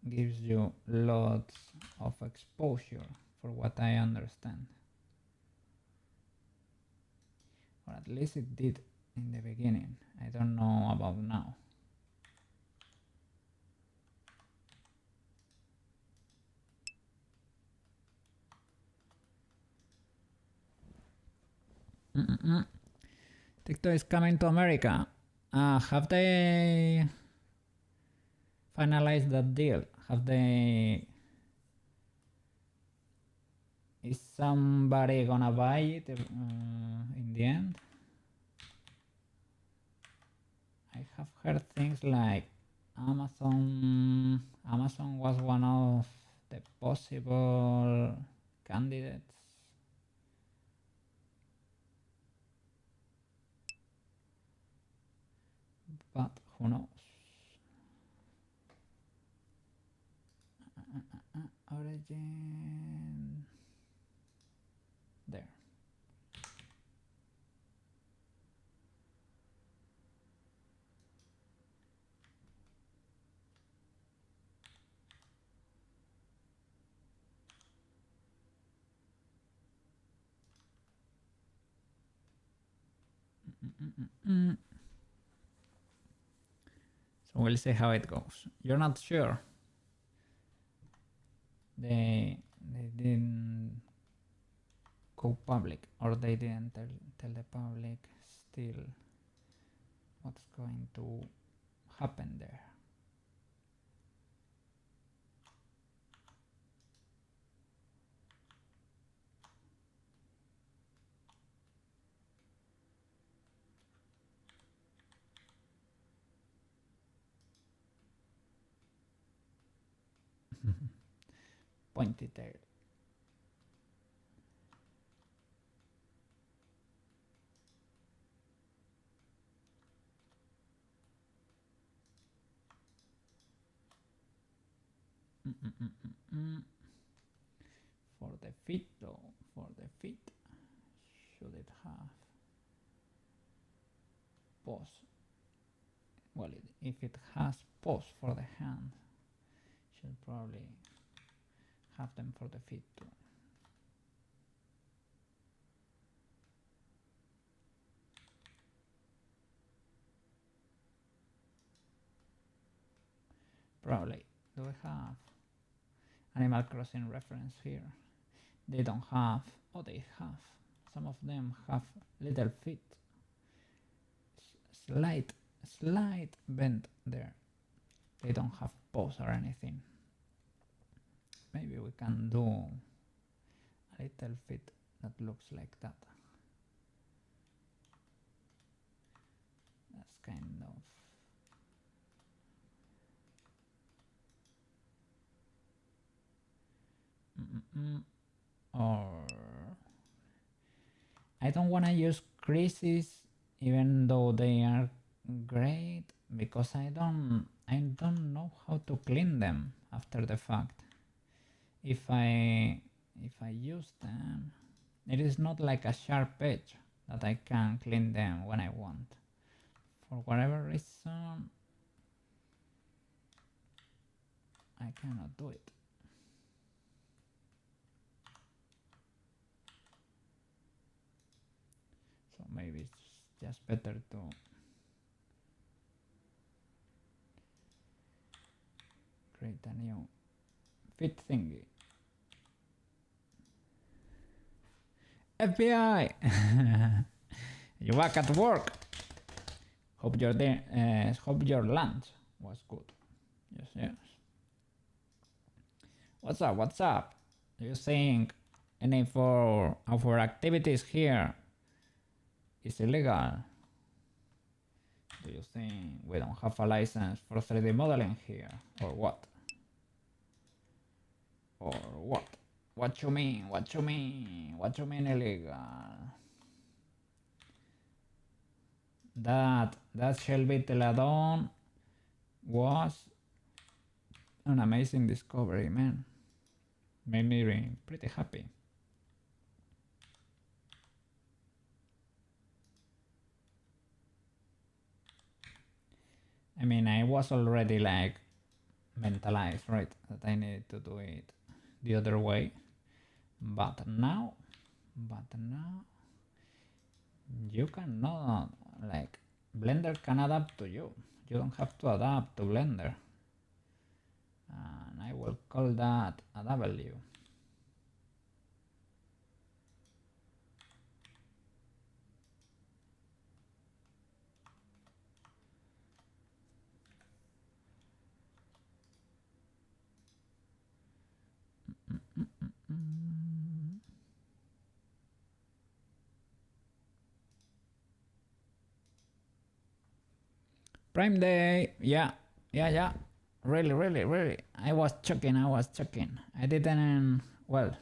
A: gives you lots of exposure, for what I understand. Or at least it did in the beginning. I don't know about now. TikTok is coming to America. Have they finalized that deal? Have they Is somebody gonna buy it in the end? I have heard things like Amazon was one of the possible candidates. But who knows? Origin. There. So we'll see how it goes. You're not sure? They didn't go public, or they didn't tell the public still what's going to happen there. Pointy tail. For the feet though, for the feet, should it have pause? Well, if it has pause for the hand, should probably have them for the feet too. Probably. Do we have Animal Crossing reference here? They don't have. Oh, they have. Some of them have little feet. Slight bend there. They don't have paws or anything. Maybe we can do a little feet that looks like that. That's kind of or I don't want to use creases even though they are great because I don't know how to clean them after the fact. If I use them, it is not like a sharp edge that I can clean them when I want. For whatever reason, I cannot do it. So maybe it's just better to create a new fit thingy. FBI! You back at work? Hope your lunch was good. Yes. What's up? Do you think any of our activities here is illegal? Do you think we don't have a license for 3D modeling here, or what? Or what? What you mean? What you mean illegal? That Shellbeetle addon was an amazing discovery, man. Made me pretty happy. I mean, I was already like mentalized, right, that I needed to do it the other way, but now you cannot, like, Blender can adapt to you. You don't have to adapt to Blender, and I will call that a W. Prime Day. Yeah. Really. I was checking. I didn't, well,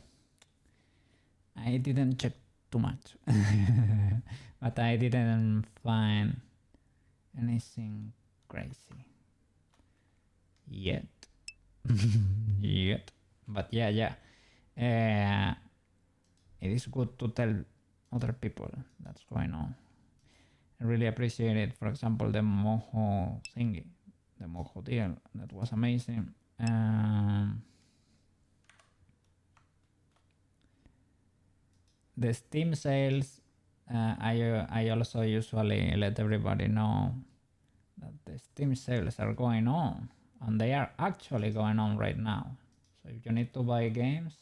A: I didn't check too much. But I didn't find anything crazy yet. But yeah. It is good to tell other people that's going on. I really appreciate it. For example, the Mojo thingy, the Mojo deal, that was amazing. The Steam sales, I also usually let everybody know that the Steam sales are going on, and they are actually going on right now. So if you need to buy games,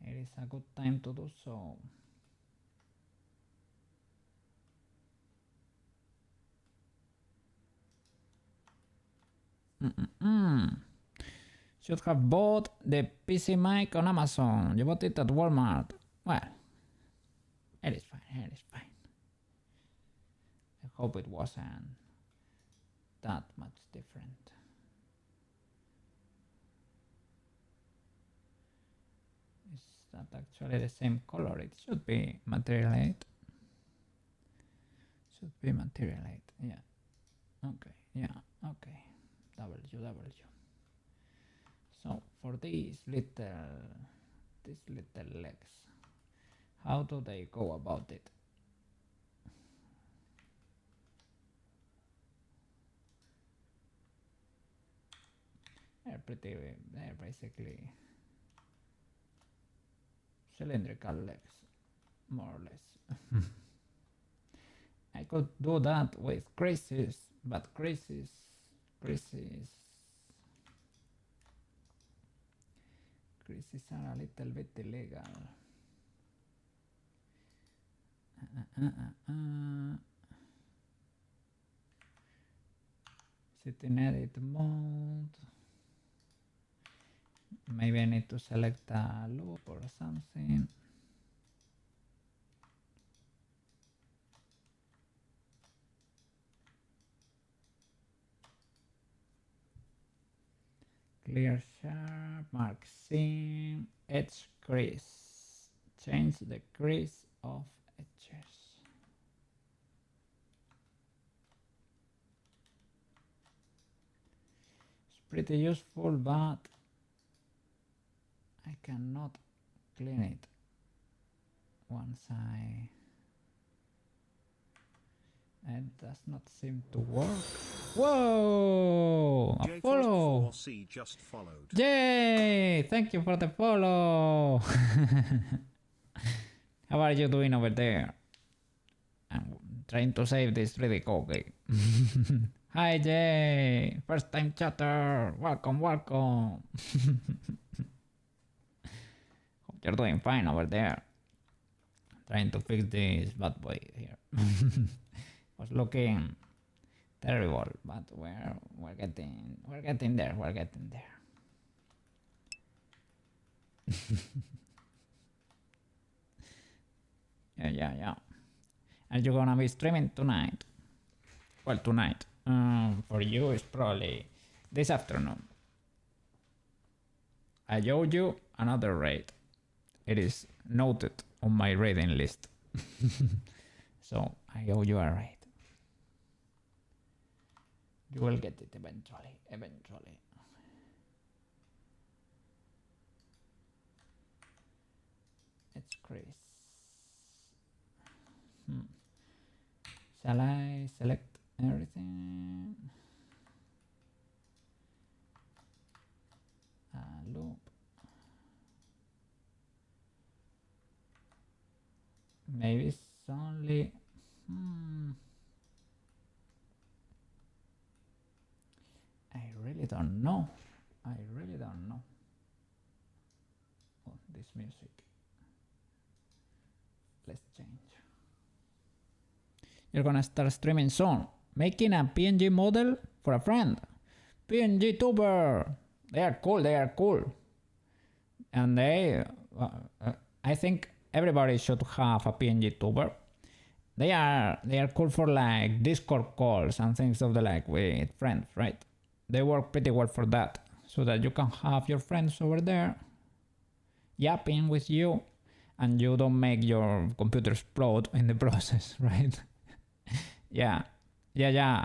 A: it is a good time to do so. Should have bought the PC mic on Amazon. You bought it at Walmart. Well, it is fine. I hope it wasn't that much different. Is that actually the same color? It should be Material 8. Yeah. Okay. W. So for these little legs, how do they go about it? They're basically cylindrical legs, more or less. I could do that with creases, but creases are a little bit illegal. Sit in edit mode. Maybe I need to select a loop or something. Clear sharp, mark seam, edge crease. Change the crease of edges. It's pretty useful, but I cannot clean it once it does not seem to work. Whoa! A follow!
B: Just followed.
A: Yay! Thank you for the follow! How are you doing over there? I'm trying to save this really cookie. Hi Jay! First time chatter! Welcome! Hope you're doing fine over there. Trying to fix this bad boy here. Was looking terrible, but we're getting there. Yeah. Are you gonna be streaming tonight? Well, tonight. For you, it's probably this afternoon. I owe you another raid. It is noted on my raiding list. So I owe you a raid. You will get it eventually. It's Chris. Shall I select everything? Loop. Maybe it's only... I really don't know. Oh, this music. Let's change. You're gonna start streaming soon. Making a PNG model for a friend. PNG tuber. They are cool. And I think everybody should have a PNG tuber. They are cool for like Discord calls and things of the like with friends, right? They work pretty well for that, so that you can have your friends over there yapping with you, and you don't make your computer explode in the process, right? Yeah,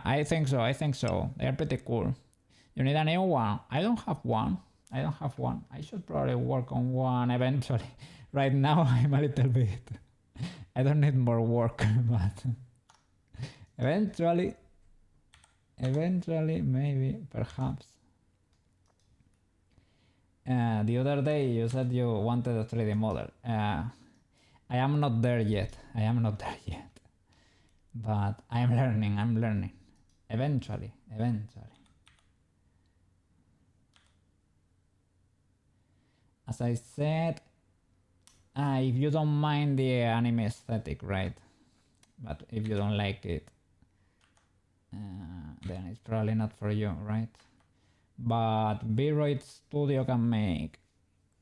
A: I think so. They are pretty cool. You need a new one. I don't have one. I should probably work on one eventually. Right now I'm a little bit. I don't need more work, but eventually, maybe, perhaps. The other day you said you wanted a 3D model. I am not there yet. But I'm learning. Eventually. As I said, if you don't mind the anime aesthetic, right? But if you don't like it, then it's probably not for you, right? But Beroid Studio can make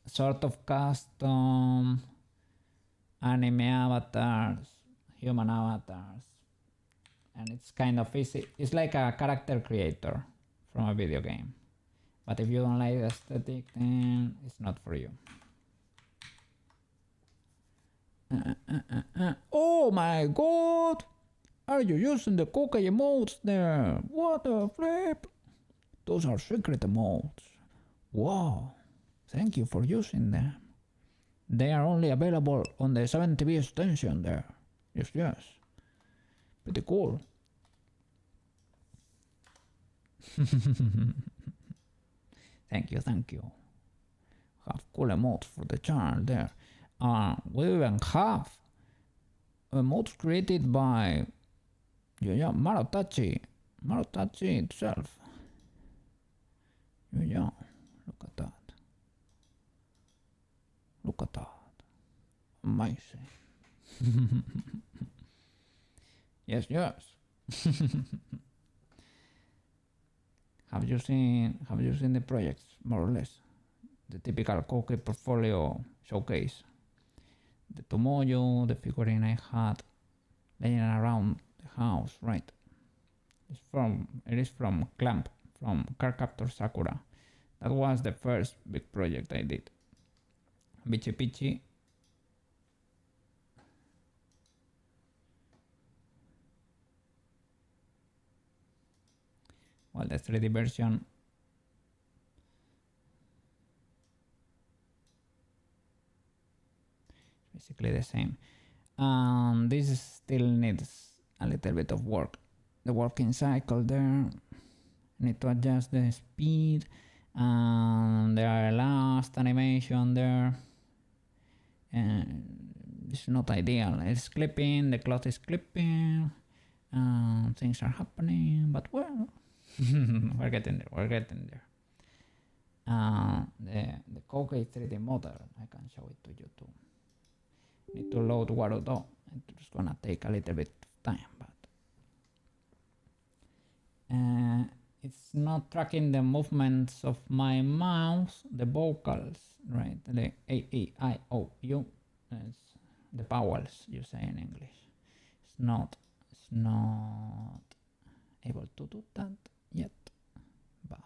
A: sort of custom anime avatars, human avatars, and it's kind of easy. It's like a character creator from a video game. But if you don't like the aesthetic, then it's not for you. Oh my god! Are you using the Kokai emotes there? What a flip! Those are secret emotes. Wow! Thank you for using them. They are only available on the 7TV extension there. Yes. Pretty cool. Thank you. Have cool emotes for the channel there. We even have emotes created by Marotachi itself. Yeah, look at that. Amazing. Yes. Have you seen the projects more or less? The typical Kokai portfolio showcase. The Tomoyo, the figurine I had laying around the house, right? It is from Clamp, from Cardcaptor Sakura. That was the first big project I did. Bichi Pichi. Well, the 3D version is basically the same. This still needs a little bit of work. The working cycle there. Need to adjust the speed. There are last animation there. And it's not ideal. It's clipping, the cloth is clipping. Things are happening, but well, we're getting there. The Kokai 3D model, I can show it to you too. Need to load Warudo. It's gonna take a little bit of time, but it's not tracking the movements of my mouse, the vocals, right? The A, E, I, O, U. It's the vowels you say in English. It's not able to do that yet, but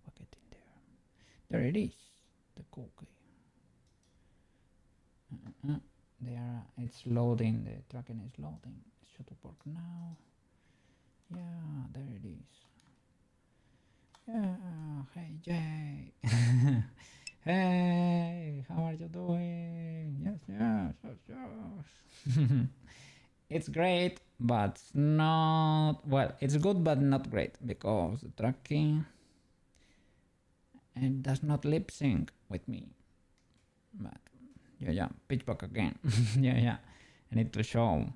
A: we're getting there. There it is, the Kokai. It's loading, the tracking is loading. It should work now. Yeah, there it is. Yeah, hey Jay. Hey, how are you doing? Yes. It's great, but not, well, it's good but not great, because the tracking, it does not lip sync with me. But pitch back again. Yeah. I need to show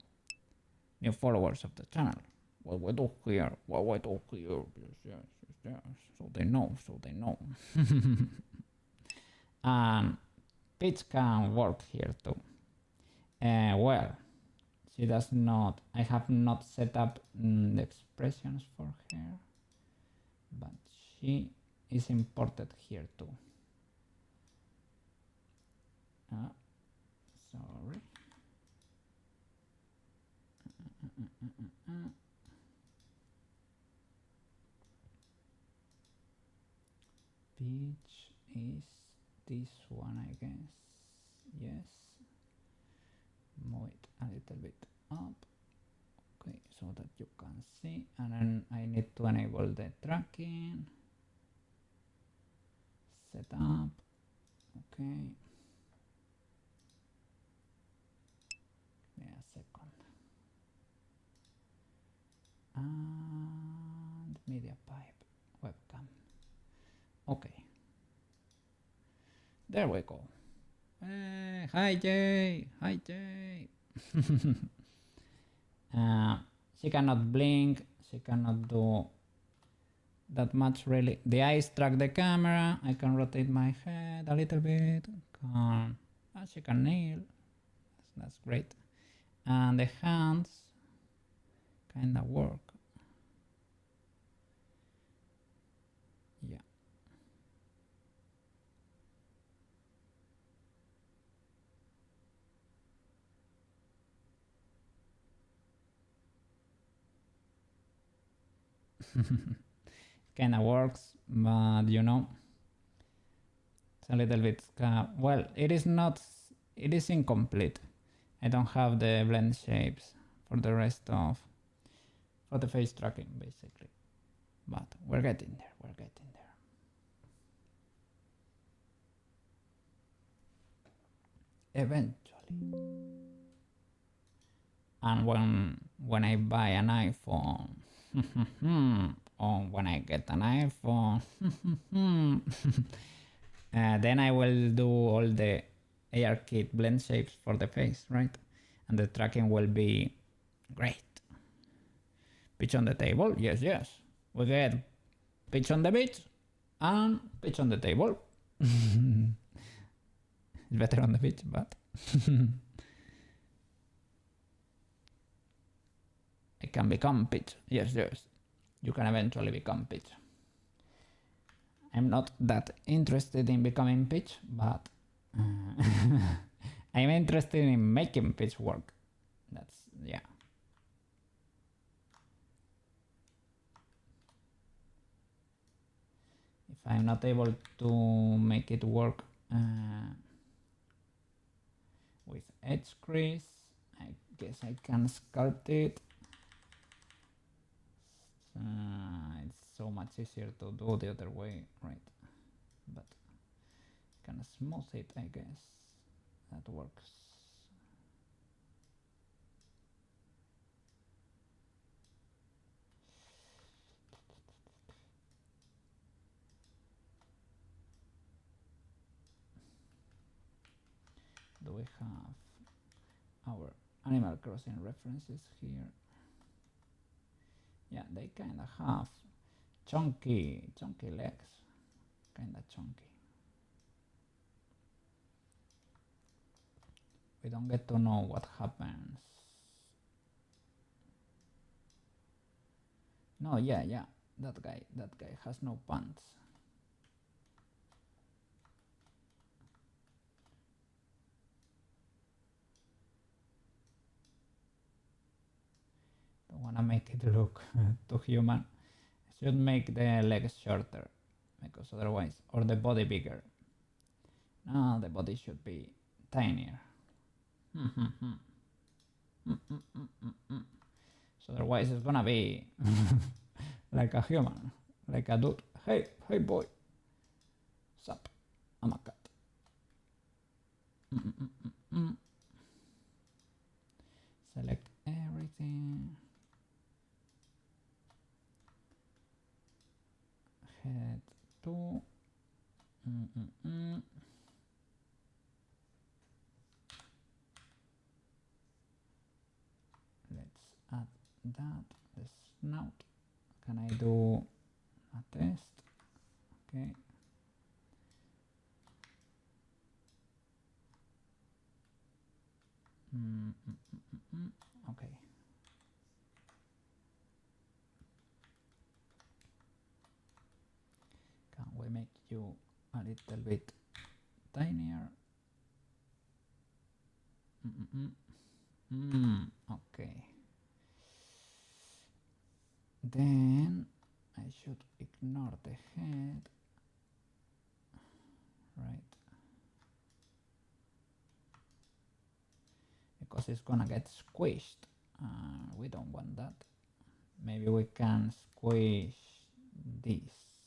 A: new followers of the channel what we do here. Yes. So they know. And pitch can work here too. Well, she does not. I have not set up the expressions for her, but she is imported here too. Sorry. pitch is this one, I guess. Yes. Move it a little bit up. Okay, so that you can see. And then I need to enable the tracking. Set up. Okay. Yeah, a second. And media pipe webcam. Okay. There we go. Hey, hi Jay. Hi Jay. She cannot blink. She cannot do that much really. The eyes track the camera. I can rotate my head a little bit. She can kneel. That's great. And the hands kind of work. Yeah. Kind of works, but you know, it's a little bit well, it is not, it is incomplete. I don't have the blend shapes for the rest of, for the face tracking basically, but we're getting there, we're getting there. Eventually. And when I buy an iPhone, or when I get an iPhone, then I will do all the ARKit blend shapes for the face, right? And the tracking will be great. Pitch on the table, yes, yes. We get pitch on the beach and pitch on the table. It's better on the beach, but I can become pitch. Yes, yes. You can eventually become pitch. I'm not that interested in becoming pitch, but I'm interested in making pitch work. That's, yeah. If I'm not able to make it work with edge crease, I guess I can sculpt it. It's so much easier to do the other way, right? But kind of smooth it, I guess. That works. Do we have our Animal Crossing references here? Yeah, they kind of have chunky legs, kind of chunky. We don't get to know what happens. No, yeah, that guy has no pants. Don't wanna make it look too human. I should make the legs shorter, because otherwise, or the body bigger. No, the body should be tinier. So otherwise it's gonna be like a human, like a dude. Hey boy, sup, I'm a cat. Select everything. Head to let's add that, the snout. Can I do a test? Okay. Okay. Can we make you a little bit tinier? Okay. Then I should ignore the head because it's gonna get squished. We don't want that. Maybe we can squish this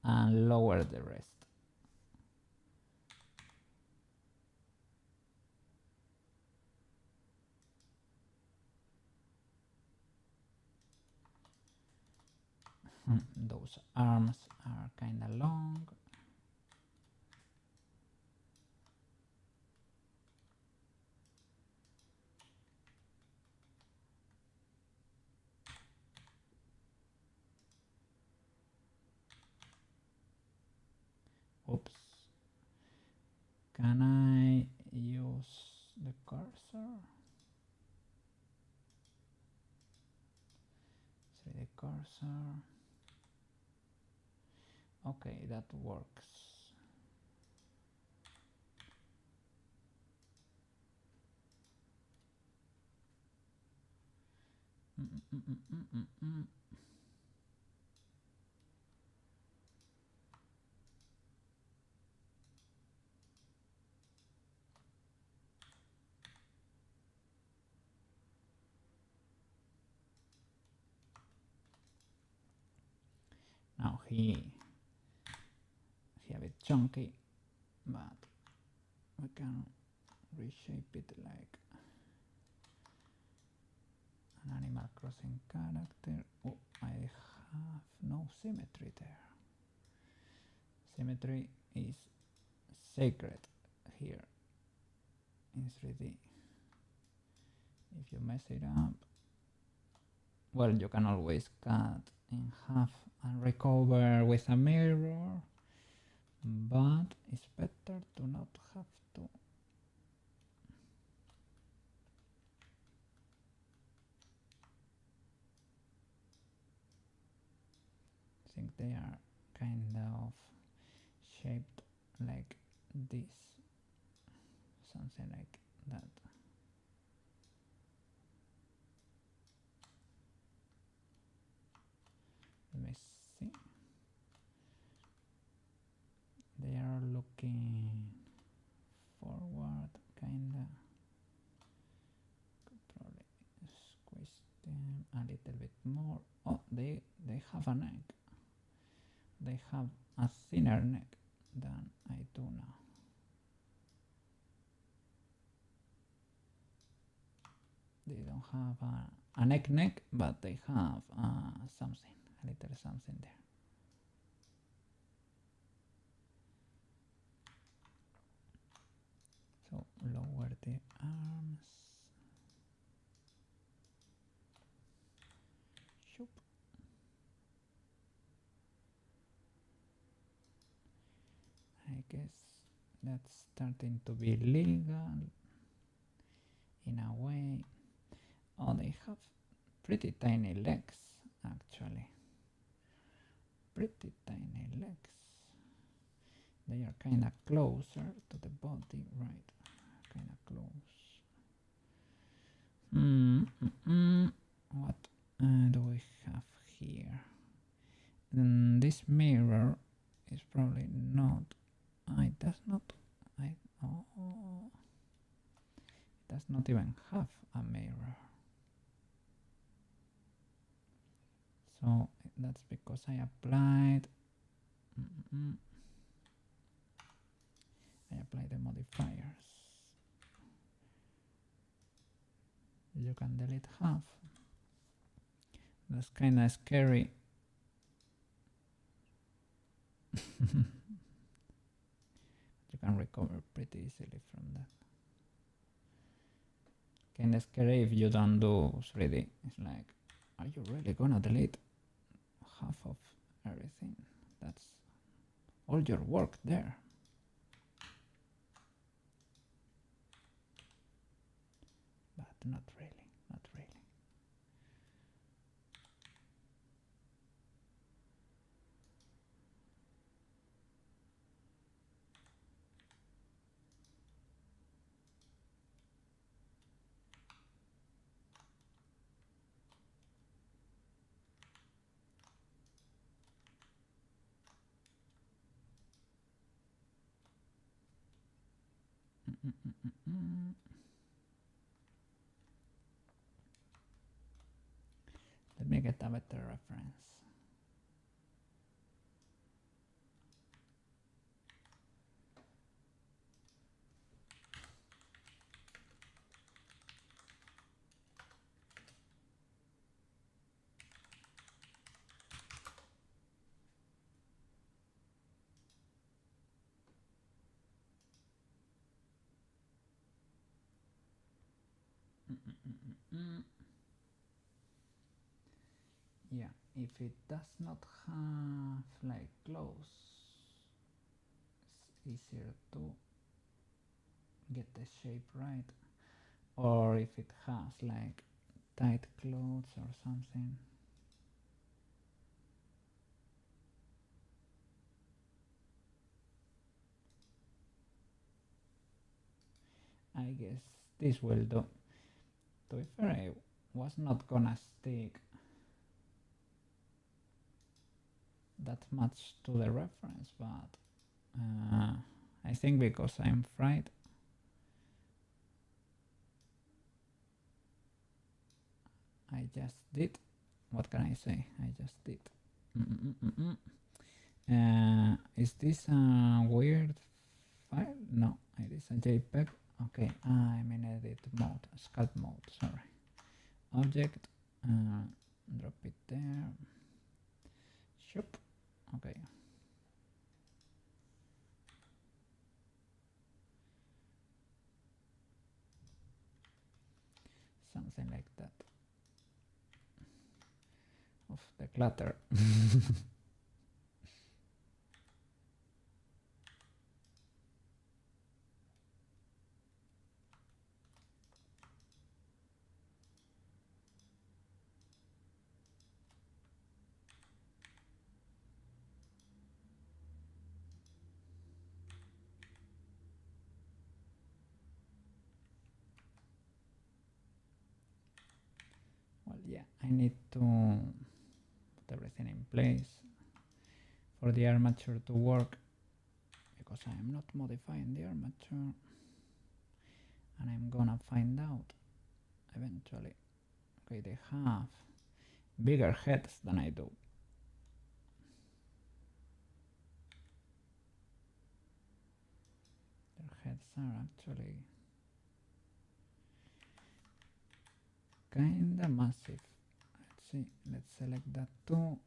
A: and lower the rest. Those arms are kind of long. Oops. Can I use the cursor? See the cursor. Okay, that works. Now he a bit chunky, but we can reshape it like an Animal Crossing character. Oh, I have no symmetry there. Symmetry is sacred here in 3D. If you mess it up, well, you can always cut in half and recover with a mirror, but it's better to not have to. I think they are kind of shaped like this, something like that. Let me see. They are looking forward, kinda. Could probably squeeze them a little bit more. Oh, they have a neck. They have a thinner neck than I do now. They don't have a neck, but they have something, a little something there. So lower the arms. Shoop. I guess that's starting to be legal in a way. Oh, they have pretty tiny legs, actually. Pretty tiny legs. They are kind of closer to the body, right? Kind of close. What do we have here? This mirror is probably not. It does not. It does not even have a mirror. So that's because I applied. I applied the modifiers. You can delete half. That's kind of scary. You can recover pretty easily from that. Kind of scary if you don't do 3D. It's like, are you really gonna delete half of everything? That's all your work there. But not really, not really. Let me get a better reference. Yeah, if it does not have like clothes, it's easier to get the shape right. Or if it has like tight clothes or something. I guess this will do. To be fair, I was not gonna stick that much to the reference, but I think because I'm fried, I just did. What can I say? I just did. Is this a weird file? No, it is a JPEG. Okay, I'm in edit mode, sculpt mode, sorry. Object, drop it there. Shoop. Okay. Something like that. Of the clutter. Well, yeah, I need to put everything in place for the armature to work, because I am not modifying the armature, and I'm gonna find out eventually. Okay, they have bigger heads than I do. Their heads are actually kinda massive. Let's see, let's select that too.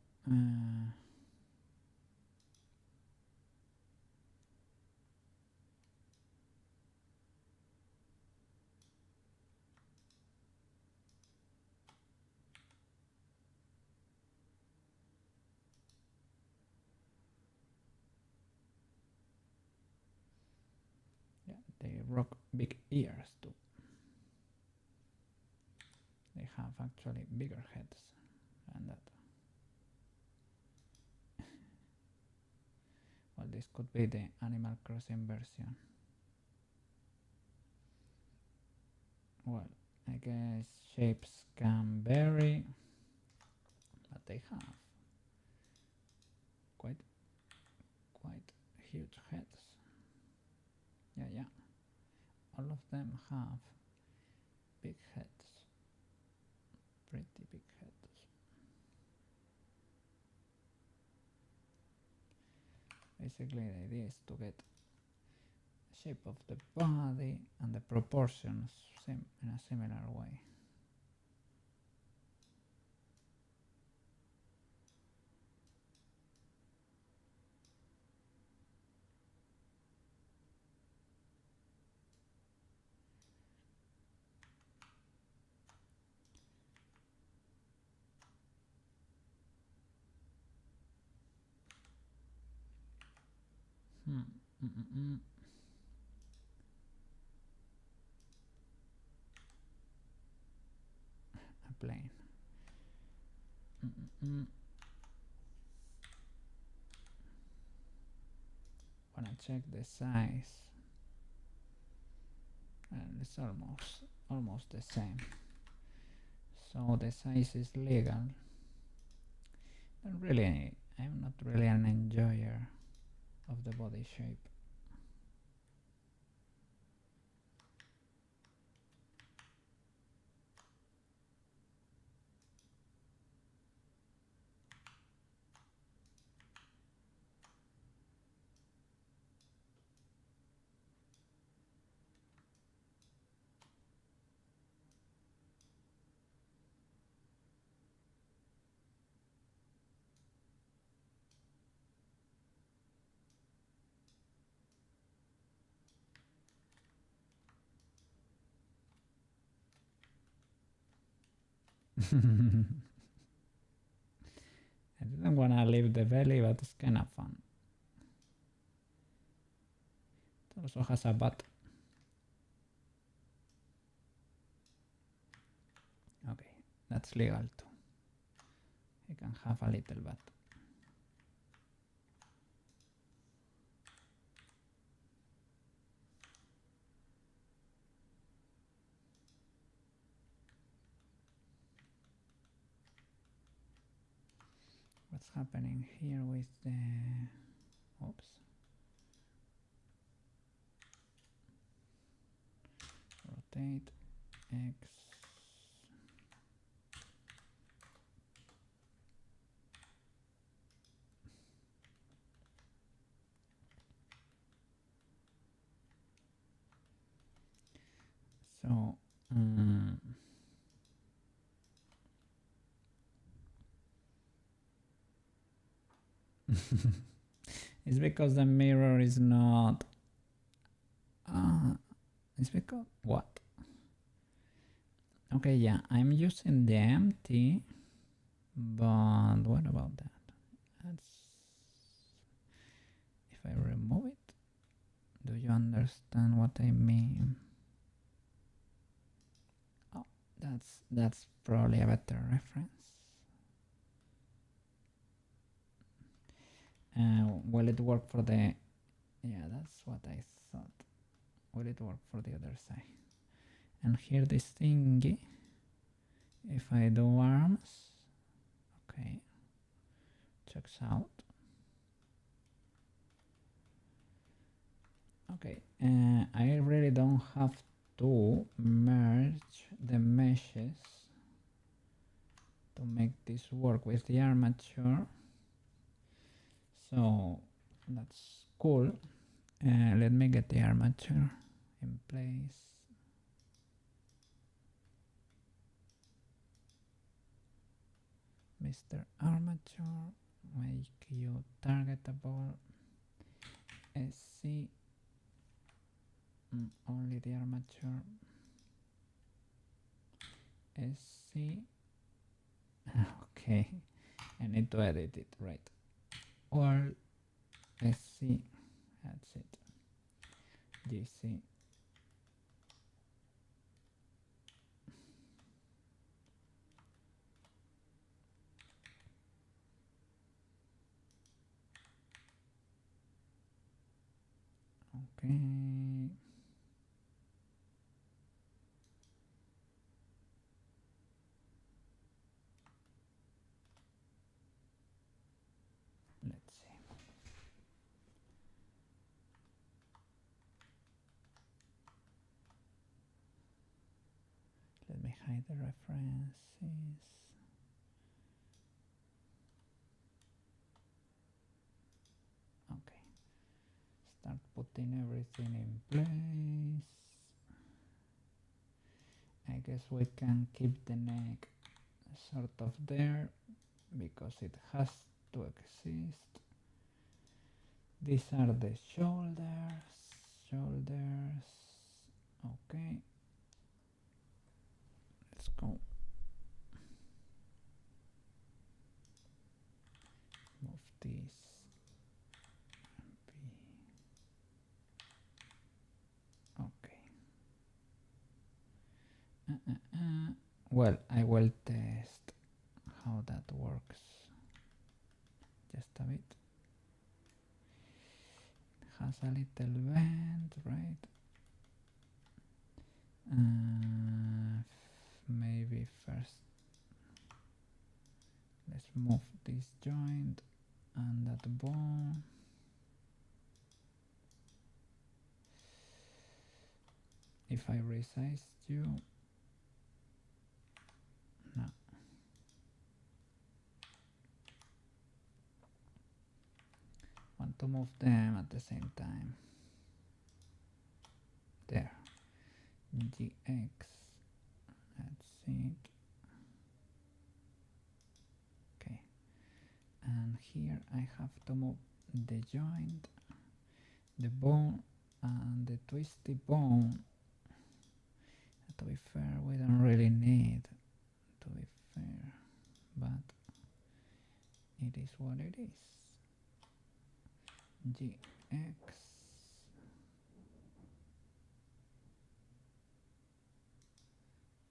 A: Yeah, they rock big ears too. They have actually bigger heads than that. Well, this could be the Animal Crossing version. Well, I guess shapes can vary, but they have quite huge heads. Yeah, all of them have big heads, pretty big heads. Basically, the idea is to get the shape of the body and the proportions in a similar way. A plane. Wanna check the size, and it's almost the same. So the size is legal. And really, I'm not really an enjoyer of the body shape. I didn't want to leave the belly, but it's kind of fun. It also has a butt. Okay, that's legal too. You can have a little butt. What's happening here with the... Oops. Rotate X. So, it's because the mirror is not... it's because... What? Okay, yeah, I'm using the empty, but what about that? That's... If I remove it, do you understand what I mean? Oh, that's probably a better reference. Will it work for the... Yeah, that's what I thought. Will it work for the other side? And here this thingy, if I do arms, okay, checks out. Okay, I really don't have to merge the meshes to make this work with the armature. So that's cool. Let me get the armature in place. Mr. Armature, make you targetable. SC, only the armature. SC, okay, I need to edit it, right? Or SC, that's it. GC. Okay. Let's see. Let me hide the references. Okay. Start putting everything in place. I guess we can keep the neck sort of there because it has to exist. These are the shoulders. Okay. Let's go. Move this. Okay. Well, I will test how that works. Just a bit. It has a little bend, right? Maybe first let's move this joint and that bone. If I resize you, no. Want to move them at the same time. There. GX. That's it. Okay. And here I have to move the joint, the bone, and the twisty bone. To be fair, we don't really need. To be fair, but it is what it is. GX.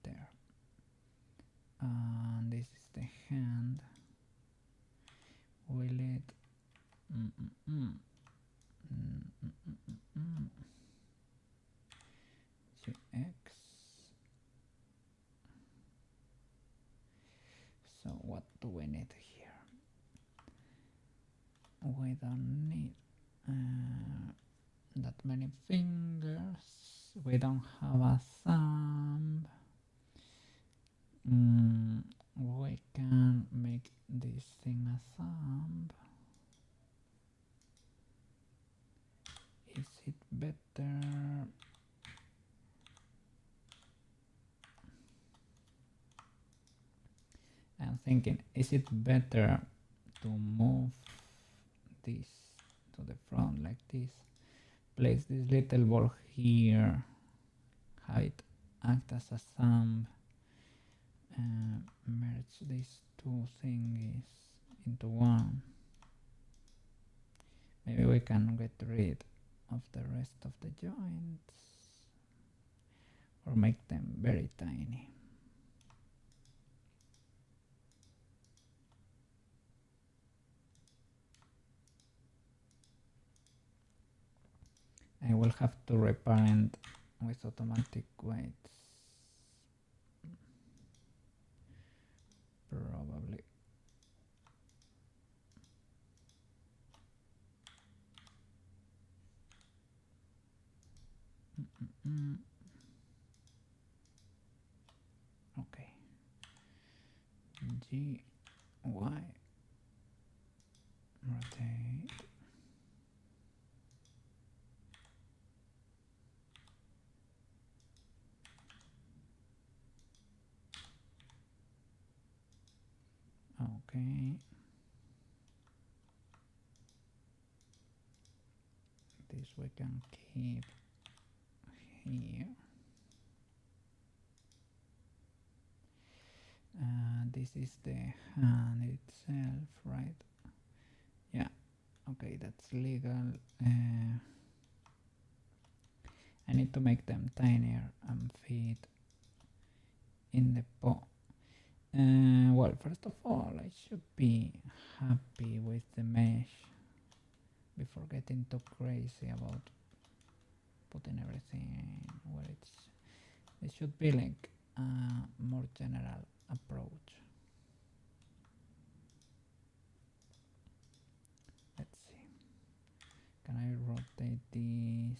A: There. And this is the hand. Will it GX. So what do we need here? We don't need that many fingers. We don't have a thumb. We can make this thing a thumb. Is it better? I'm thinking, is it better to move this to the front like this? Place this little ball here, have it act as a thumb, merge these two thingies into one. Maybe we can get rid of the rest of the joints or make them very tiny. I will have to reparent with automatic weights. Probably. Okay. G, Y, rotate. Okay. This we can keep here. This is the hand itself, right? Yeah. Okay, that's legal. I need to make them tinier and fit in the paw. Well, first of all, I should be happy with the mesh before getting too crazy about putting everything where it's. It should be like a more general approach. Let's see. Can I rotate this?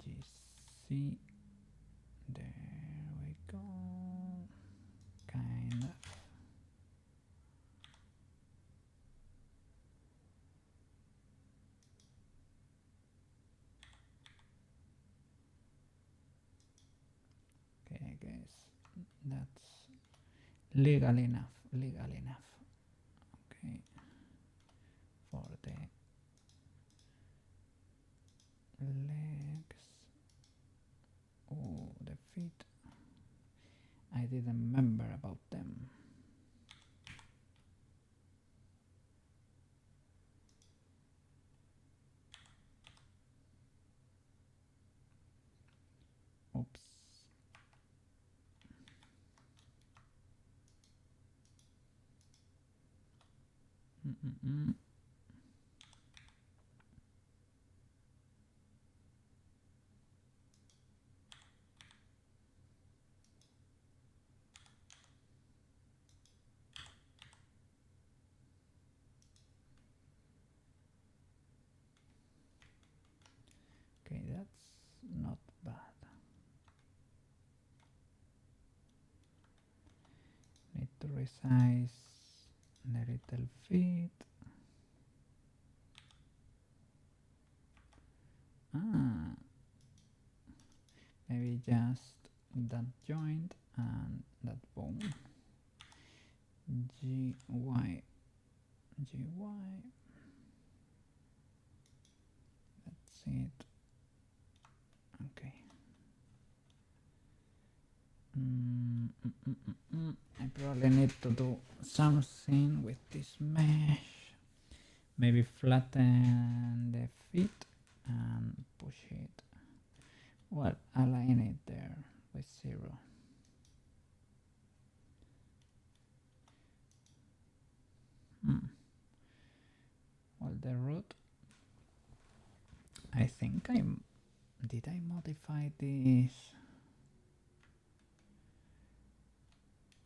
A: GC. There we go. Kind of. Okay, I guess that's legal enough. Legal enough. Okay. For the legs. Oh, the feet. I didn't remember about them. Oops. Okay, that's not bad. Need to resize the little feet. Maybe just that joint and that bone. GY. That's it. Okay. I probably need to do something with this mesh. Maybe flatten the feet and push it. Well, align it there with 0. Well, the root, I think did I modify this?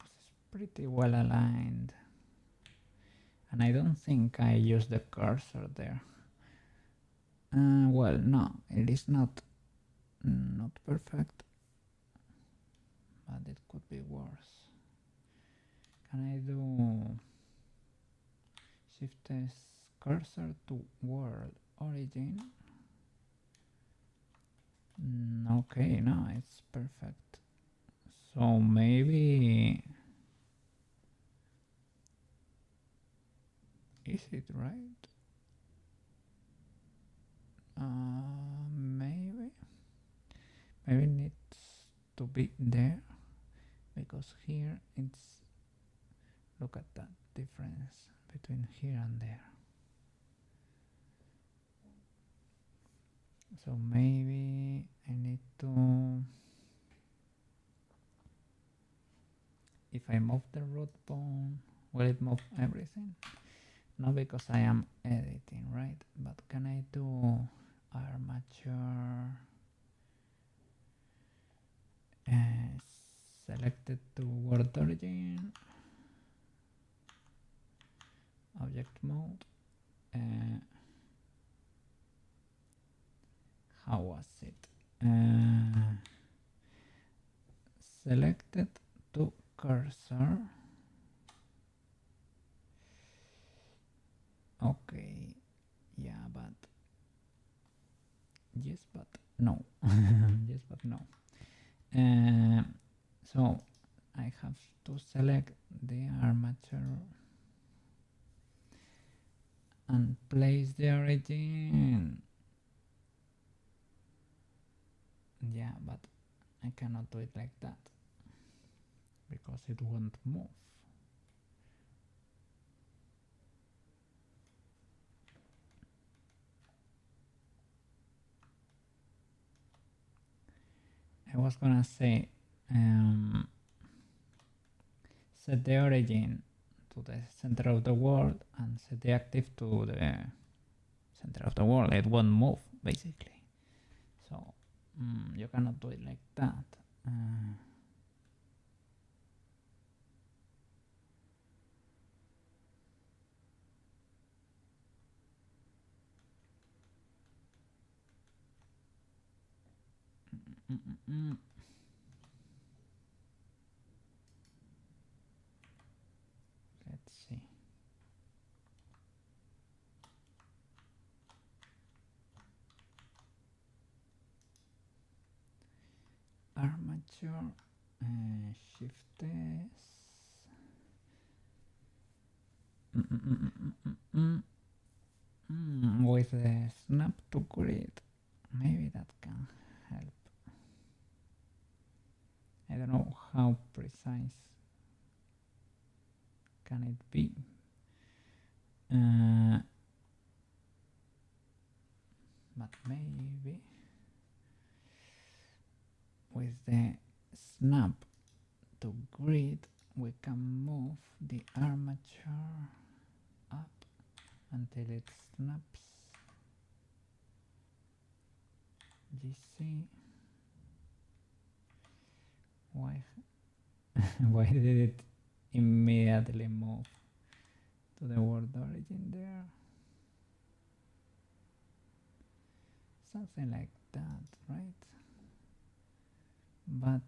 A: It's pretty well aligned. And I don't think I used the cursor there. Well, no, it is not perfect, but it could be worse. Can I do shift this cursor to world origin? Okay, no, it's perfect. So maybe, is it right? Maybe it needs to be there, because here it's, look at that difference between here and there. So maybe I need to, if I move the root bone, will it move everything? No, because I am editing, right? But can I do armature? Selected to world origin, object mode. How was it? Selected to cursor. Okay, yeah, but yes, but no. Yes, but no. So I have to select the armature and place the origin. Yeah, but I cannot do it like that because it won't move. I was gonna say set the origin to the center of the world and set the active to the center of the world. It won't move basically. So you cannot do it like that. Let's see. Armature, shift S. With the snap to grid, maybe that can help. I don't know how precise can it be. But maybe with the snap to grid we can move the armature up until it snaps. GC. Why did it immediately move to the world origin there? Something like that, right? But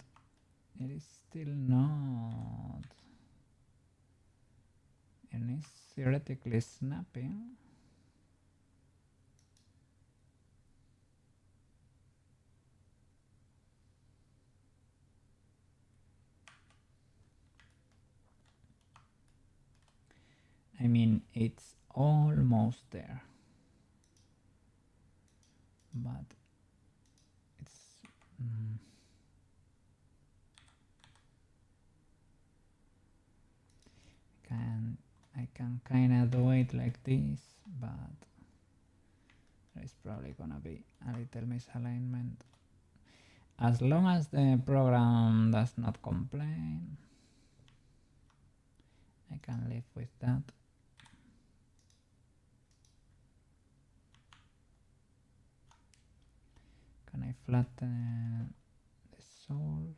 A: it is still not. And it's theoretically snapping. I mean, it's almost there, but it's I can kind of do it like this, but there's probably gonna be a little misalignment. As long as the program does not complain, I can live with that. Can I flatten the sole?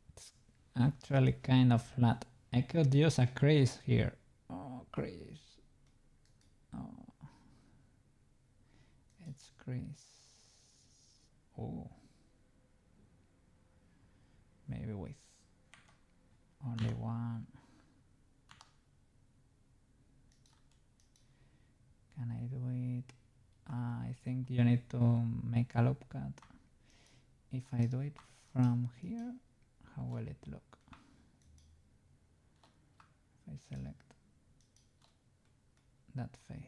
A: It's actually kind of flat. I could use a crease here. Oh, crease. Oh, it's crease. Oh, maybe with only one. Can I do it? I think you need to make a loop cut. If I do it from here, how will it look? If I select that face.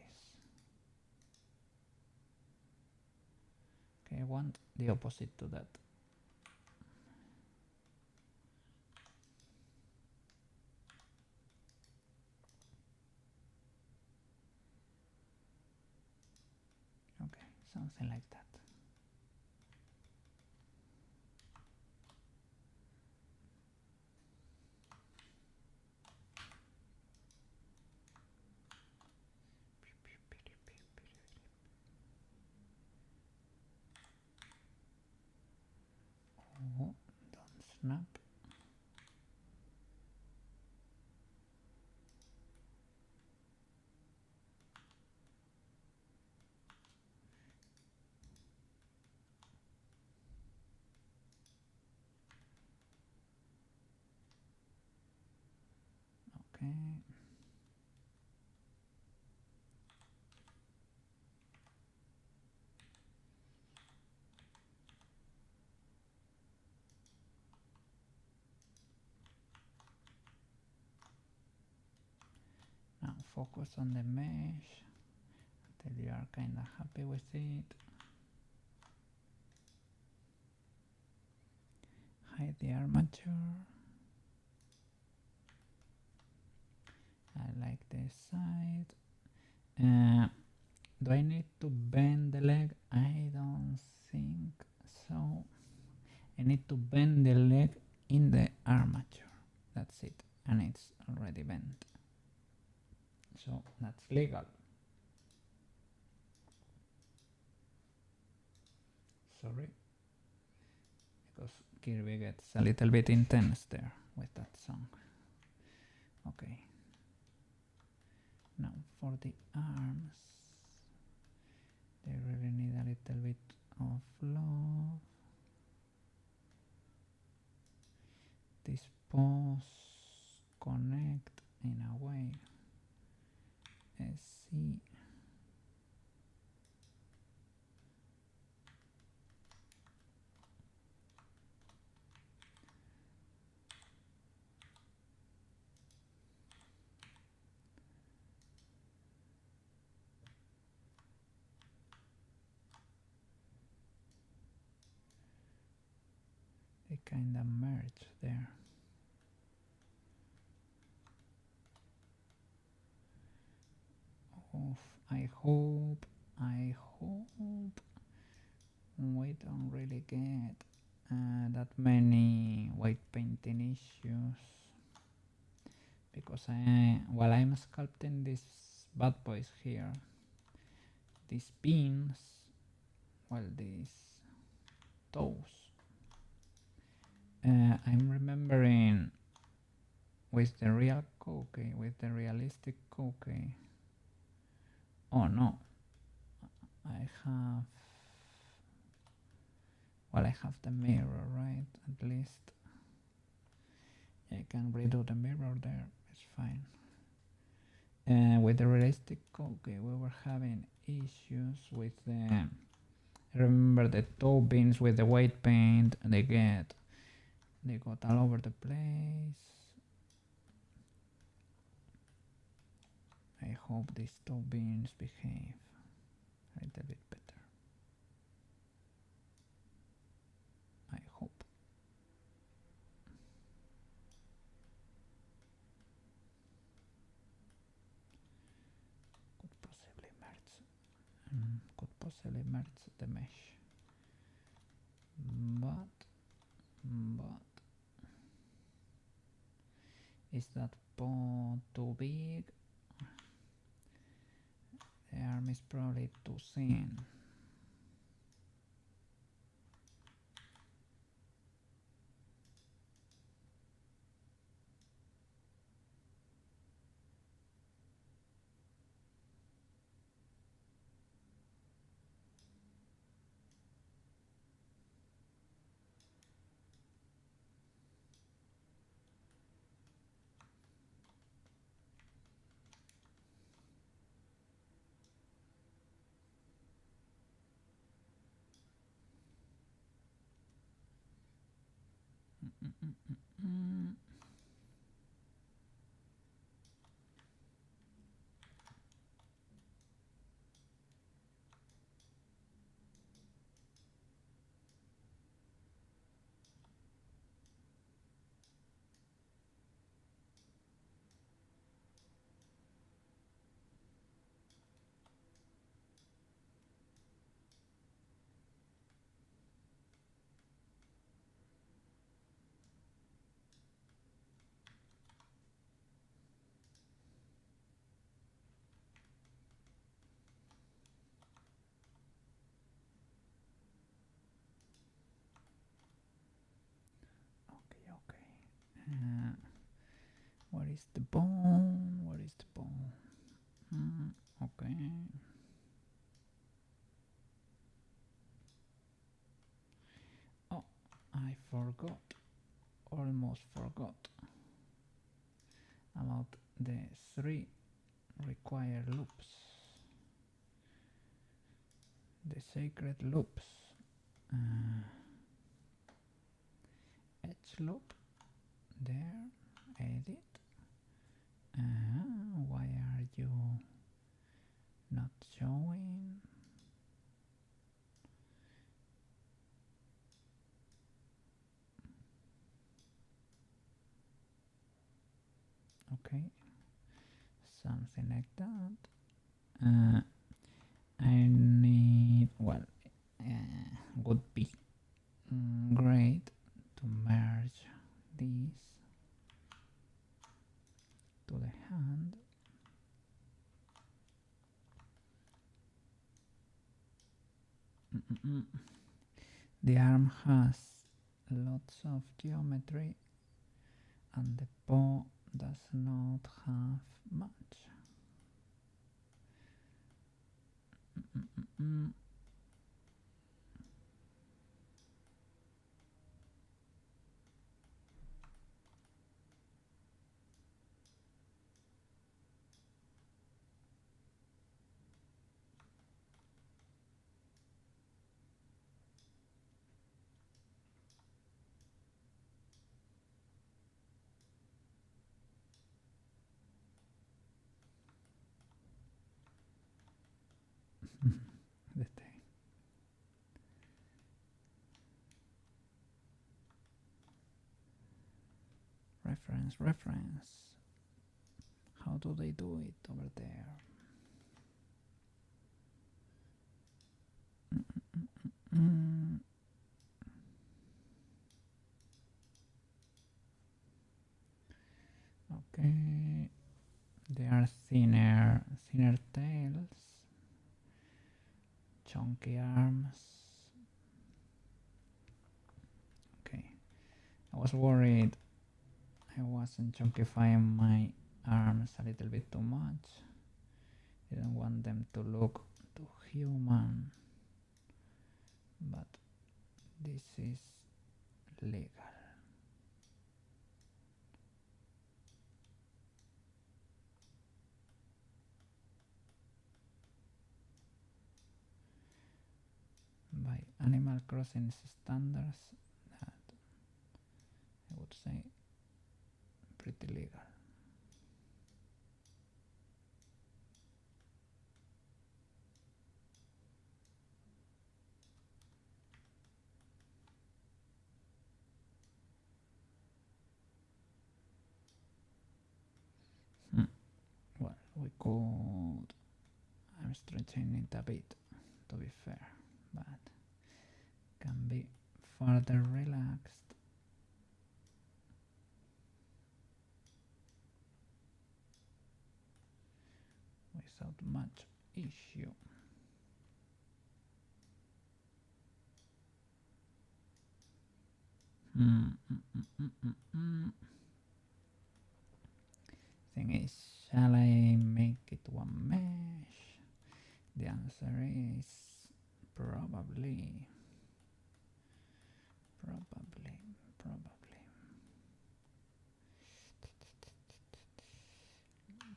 A: Okay, I want the opposite to that. Okay, something like that. Oh, don't snap. Okay. Now focus on the mesh until you are kind of happy with it. Hide the armature. I like this side. Do I need to bend the leg? I don't think so. I need to bend the leg in the armature. That's it. And it's already bent. So that's legal. Sorry. Because Kirby gets a little bit intense there with that song. Okay. Now for the arms. They really need a little bit of love. These paws connect in a way. Let's see. They kind of merge there. Oof, I hope we don't really get that many white painting issues, because while I'm sculpting these bad boys here, these pins, well, these toes, I'm remembering with the real Koke, with the realistic Koke. Oh no, I have the mirror, right? At least I can redo the mirror there, it's fine. With the realistic Koke, we were having issues with the remember the toe beans with the white paint, they got all over the place. I hope these toe beans behave a little bit better. I hope. Could possibly merge the mesh, but is that paw too big? The arm is probably too thin. Where is the bone? Where is the bone? Okay. Oh, I forgot. Almost forgot about the 3 required loops. The sacred loops. Edge loop. There. Edit. Why are you not showing? Okay, something like that. I need, well, would be great to merge these to the hand. The arm has lots of geometry and the paw does not have much. The thing. Reference. How do they do it over there? Okay, they are thinner tails, chunky arms. Okay, I was worried I wasn't chunkifying my arms a little bit too much. Didn't want them to look too human, but this is legal. By by Animal Crossing standards that I would say pretty legal. Well, we could. I'm stretching it a bit, to be fair, but can be further relaxed. Without much issue. Thing is, shall I make it one mesh? The answer is probably.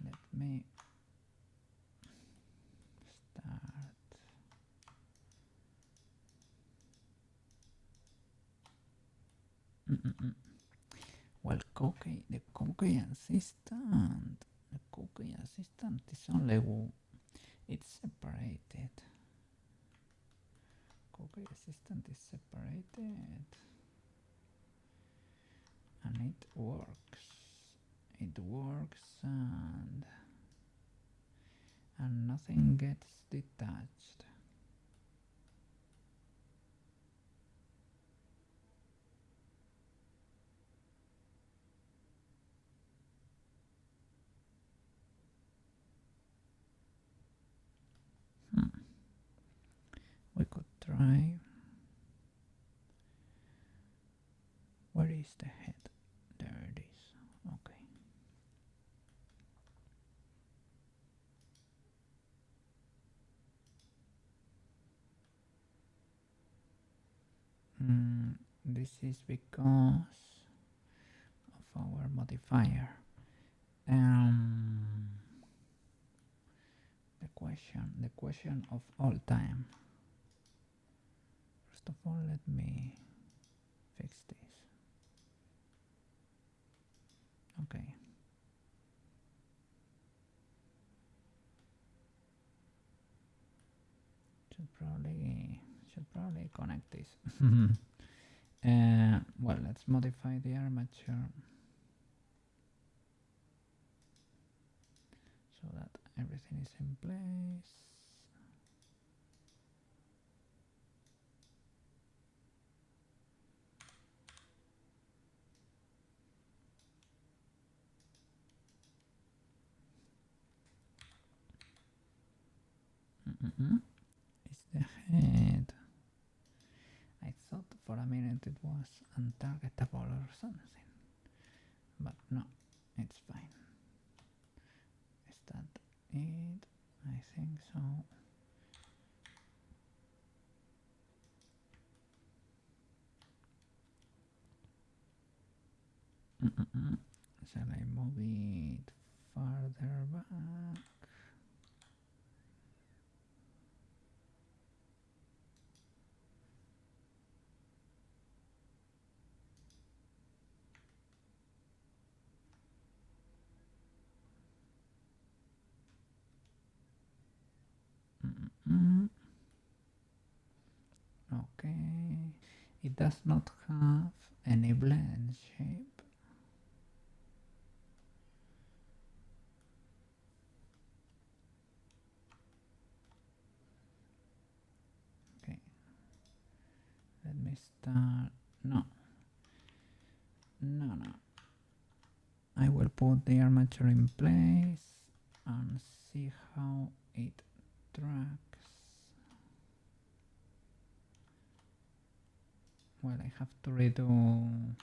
A: Let me start. Well, the cookie assistant is only it's separated. Cookie assistant is separated, and it works. It works, and nothing gets detached. We could try. Where is the head? There it is. Okay. This is because of our modifier. The question of all time. First of all, let me fix this. Okay. Should probably connect this. Well, let's modify the armature so that everything is in place. It's the head. I thought for a minute it was untargetable or something, but no, it's fine. Is that it? I think so. Shall I move it further back? Okay, it does not have any blend shape. Okay, let me start. No. I will put the armature in place and see how it tracks. Well, I have to redo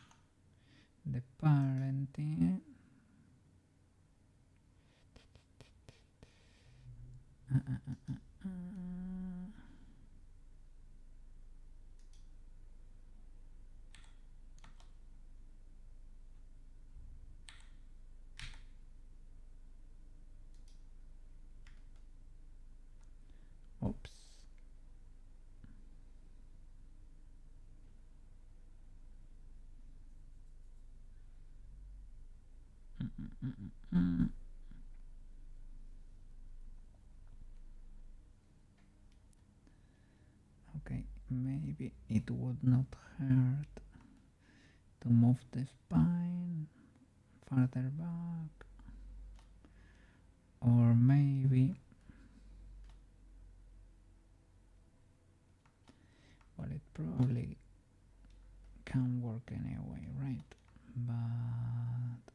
A: the parenting. Oops. maybe it would not hurt to move the spine further back, or maybe, well, it probably can work anyway, right? But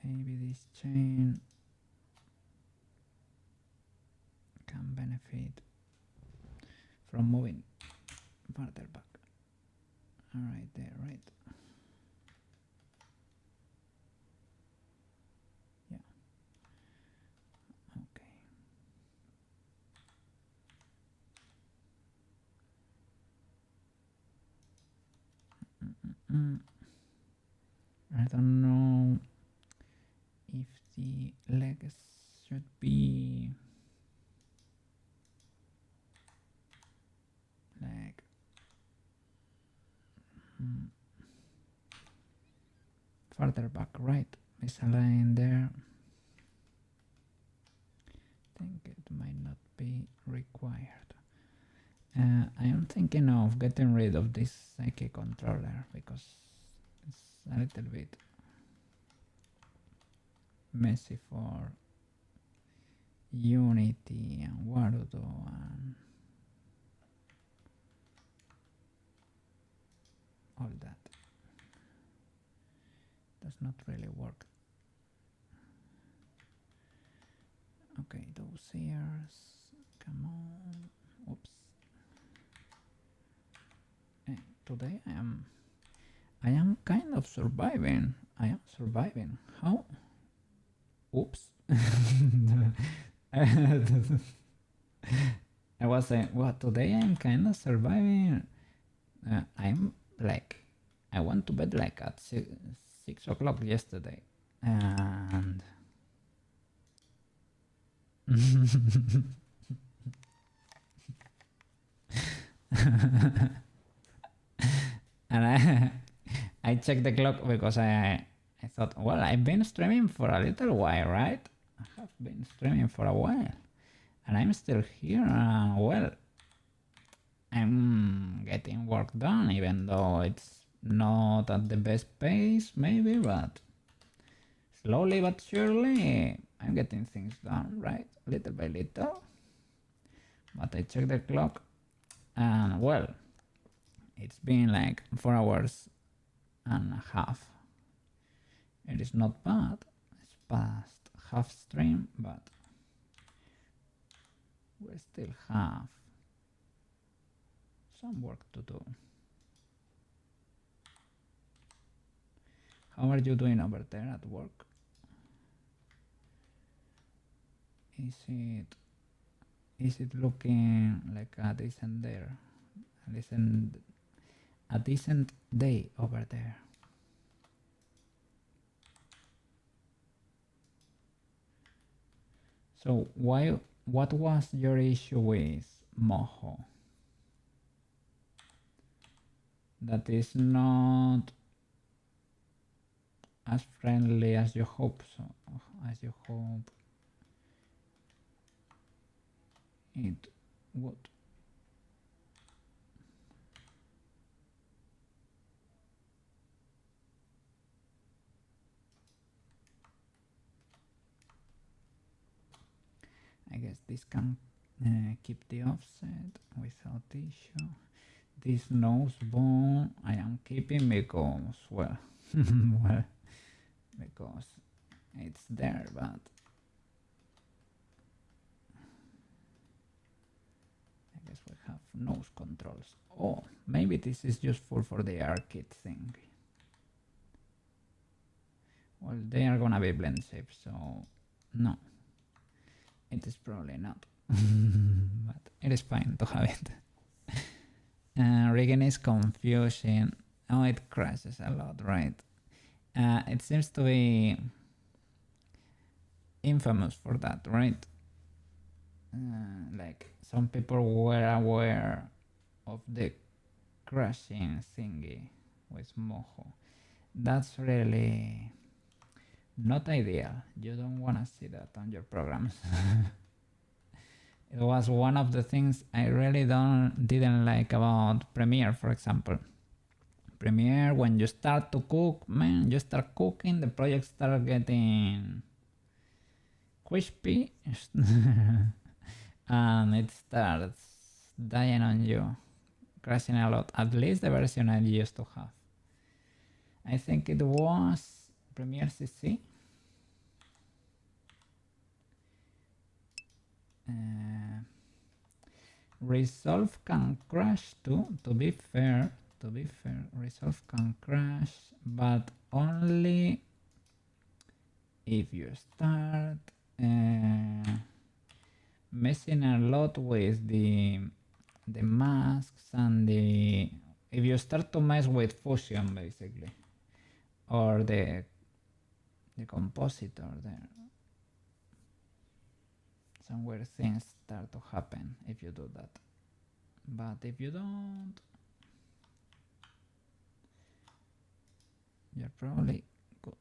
A: maybe this chain can benefit from moving further back. All right, there, right? Yeah. Okay. I don't know if the legs should be like further back, right? Is a line there. I think it might not be required. I am thinking of getting rid of this psychic controller because it's a little bit messy for Unity and Warudo and all that. Does not really work. Okay, those ears, come on. Oops. Today I am kind of surviving. I am surviving. How? Oops. I was saying, well, today I'm kind of surviving. I'm like, I went to bed like at 6 o'clock yesterday, and and I checked the clock because I thought, well, I've been streaming for a little while, right? I have been streaming for a while, and I'm still here. Well, I'm getting work done, even though it's not at the best pace, maybe, but slowly but surely I'm getting things done, right? Little by little. But I checked the clock, and well, it's been like 4 hours and a half. It is not bad. It's past half stream, but we still have some work to do. How are you doing over there at work? Is it looking like a decent there? A decent day over there? So what was your issue with Mojo? That is not as friendly as you hope it would. I guess this can keep the offset without issue. This nose bone I am keeping because, well, well, because it's there, but I guess we have nose controls. Oh, maybe this is useful for the arcade thing. Well, they are gonna be Blendshapes, so no, it is probably not, but it is fine to have it. Rigging is confusing. Oh, it crashes a lot, right? It seems to be infamous for that, right? Like some people were aware of the crashing thingy with Mojo. That's really not ideal. You don't want to see that on your programs. It was one of the things I really didn't like about Premiere, for example. Premiere, when you start to cook, man, you start cooking, the project start getting crispy and it starts dying on you, crashing a lot. At least the version I used to have. I think it was Premiere CC. Resolve can crash too, to be fair, Resolve can crash, but only if you start messing a lot with the masks and if you start to mess with Fusion basically, or the compositor there. Some weird things start to happen if you do that. But if you don't, you're probably good.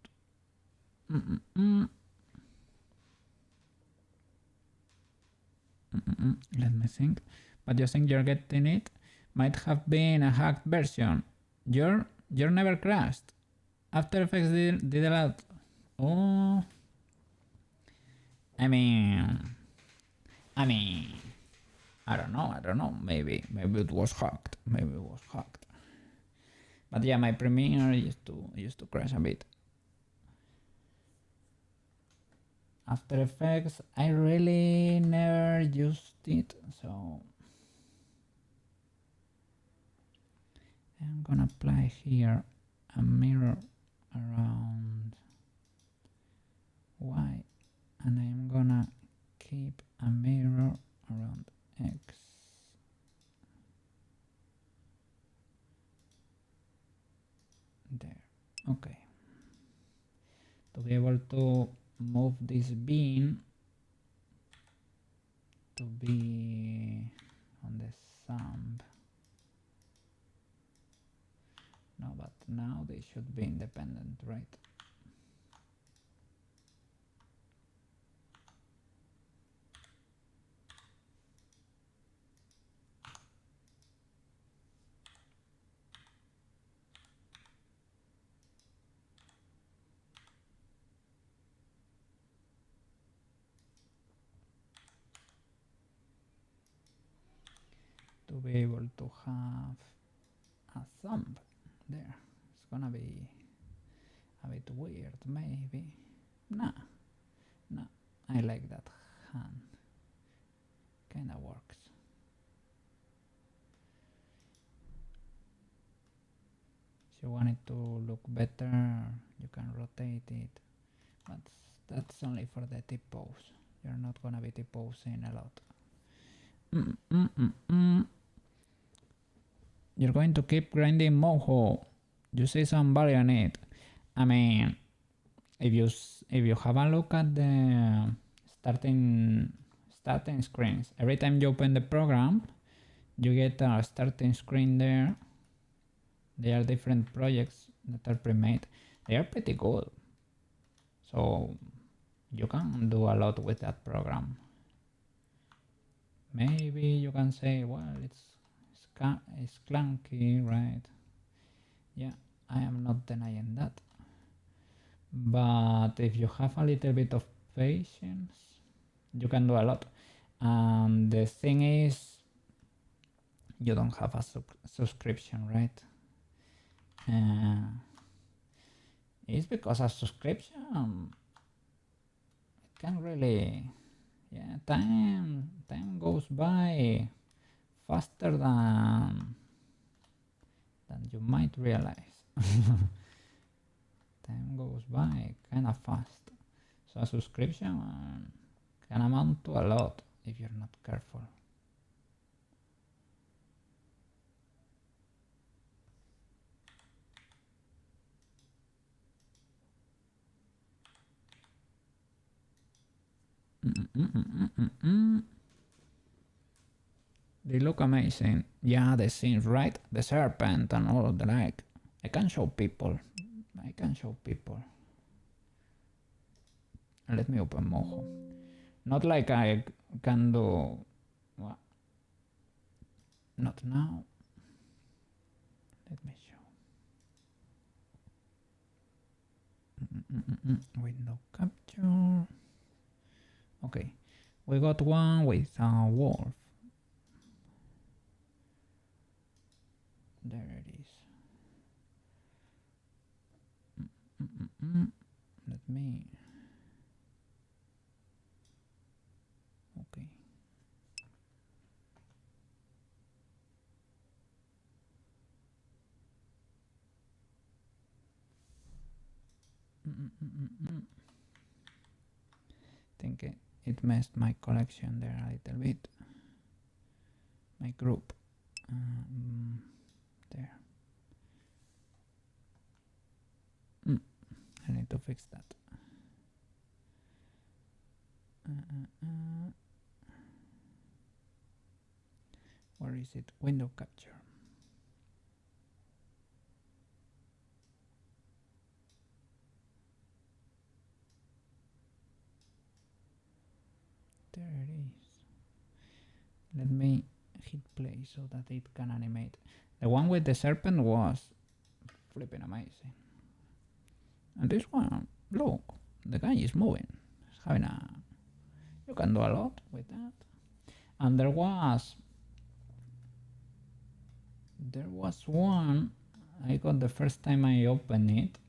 A: Let me think. But you think you're getting it? Might have been a hacked version. You're never crashed. After Effects did a lot. Oh, I mean, I don't know. Maybe it was hacked. But yeah, my Premiere used to crash a bit. After Effects, I really never used it, so I'm gonna apply here a mirror around Y, and I'm gonna keep a mirror around X. There, okay. To be able to move this bean to be on the thumb. No, but now they should be independent, right? To be able to have a thumb there. It's gonna be a bit weird, maybe. Nah, I like that hand. Kinda works. If you want it to look better, you can rotate it, but that's only for the T-pose. You're not gonna be T-posing a lot. You're going to keep grinding Moho. You see some value on it. I mean, if you have a look at the starting screens, every time you open the program, you get a starting screen there. There are different projects that are pre-made. They are pretty good. So you can do a lot with that program. Maybe you can say, well, it's clunky, right? Yeah, I am not denying that. But if you have a little bit of patience, you can do a lot. And the thing is, you don't have a subscription, right? It's because a subscription, it can really, yeah, time goes by faster than you might realize. Time goes by kind of fast. So a subscription can amount to a lot if you're not careful. They look amazing. Yeah, the scenes, right? The serpent and all the like. I can show people. Let me open Mojo. Not like I can do What? Not now. Let me show. Window capture. Okay, we got one with a wolf. There it is. Let me. Okay. Think it messed my collection there a little bit. My group. There. I need to fix that. Where is it? Window capture. There it is. Let me hit play so that it can animate. The one with the serpent was flipping amazing. And this one, look, the guy is moving. He's having a... You can do a lot with that. And there was one I got the first time I opened it.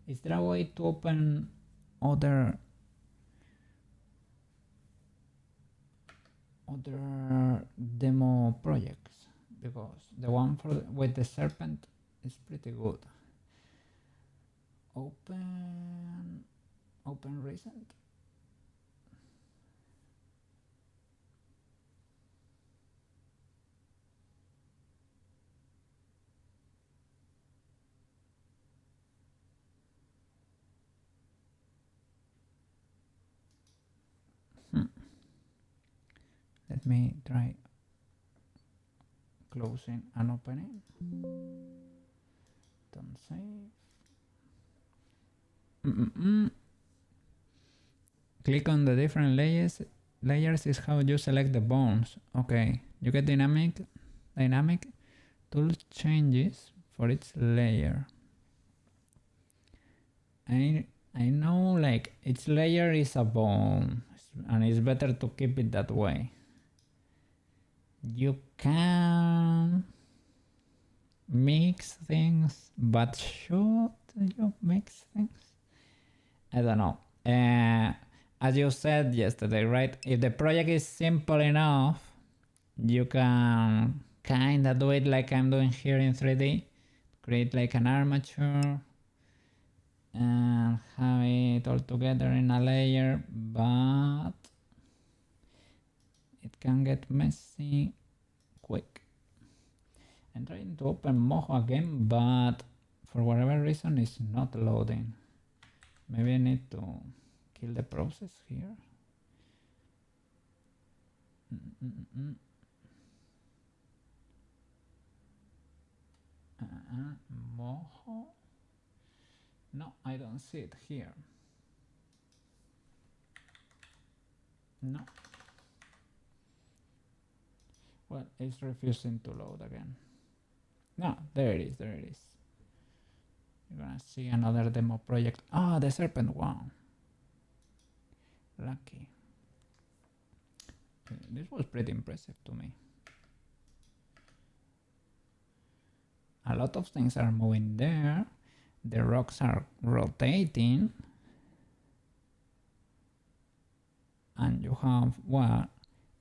A: Is there a way to open other demo projects? Because the one with the serpent is pretty good. Open recent. Let me try closing and opening. Don't save. Click on the different layers. Layers is how you select the bones. Okay, you get dynamic tool changes for each layer. I know, like, each layer is a bone, and it's better to keep it that way. You can mix things, but should you mix things? I don't know. As you said yesterday, right? If the project is simple enough, you can kind of do it like I'm doing here in 3D. Create like an armature and have it all together in a layer, but it can get messy quick. I'm trying to open Mojo again, but for whatever reason it's not loading. Maybe I need to kill the process here. Mojo. No, I don't see it here. No. Well, it's refusing to load again. No, there it is, there it is. You're gonna see another demo project. Ah, the serpent one. Lucky. This was pretty impressive to me. A lot of things are moving there. The rocks are rotating. And you have, well,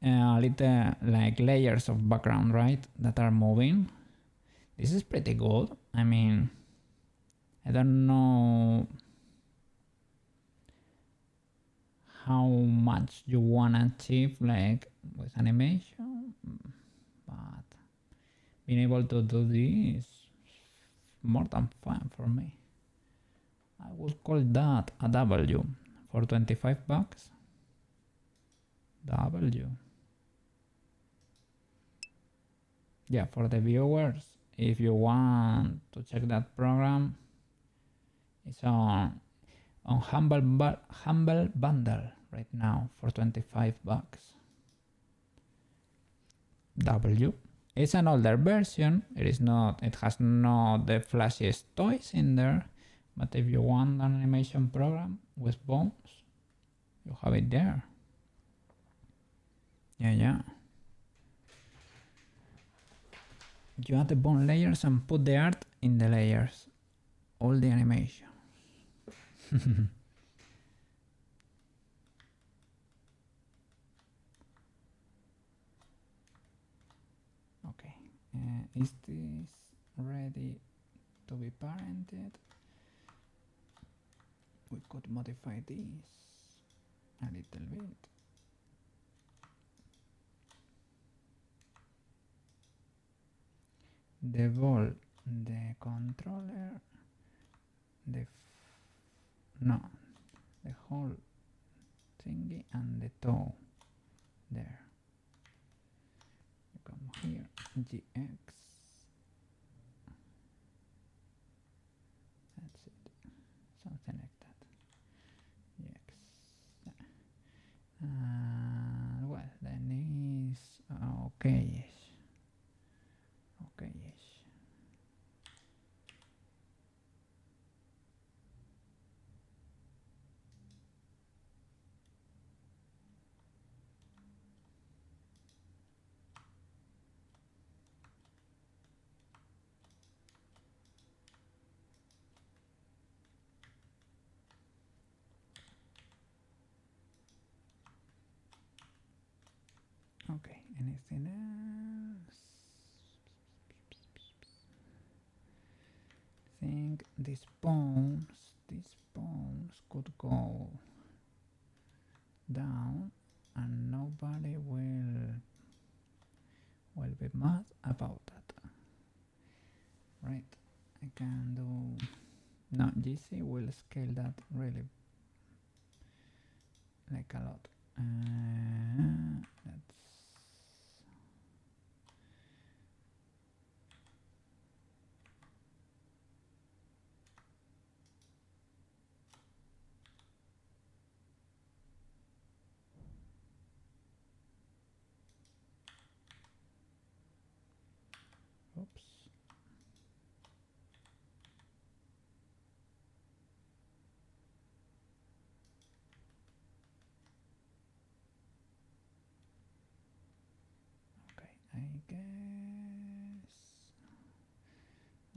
A: little like layers of background, right, that are moving. This is pretty good. I mean, I don't know how much you want to achieve like with animation, but being able to do this more than fun for me. I would call that a W for $25. W. Yeah, for the viewers, if you want to check that program, it's on Humble Bundle right now for $25. W. It's an older version. It is not. It has not the flashiest toys in there. But if you want an animation program with bones, you have it there. Yeah. You add the bone layers and put the art in the layers. All the animation. Okay. Is this ready to be parented? We could modify this a little bit. The ball, the controller, the whole thingy and the toe there. You come here, GX. That's it. Something like that. GX. Well, then is okay-ish. Okay-ish. Okay, anything else? I think these bones could go down and nobody will be mad about that. Right, I can do... No, GC will scale that really like a lot. Let's... Oops. Okay, I guess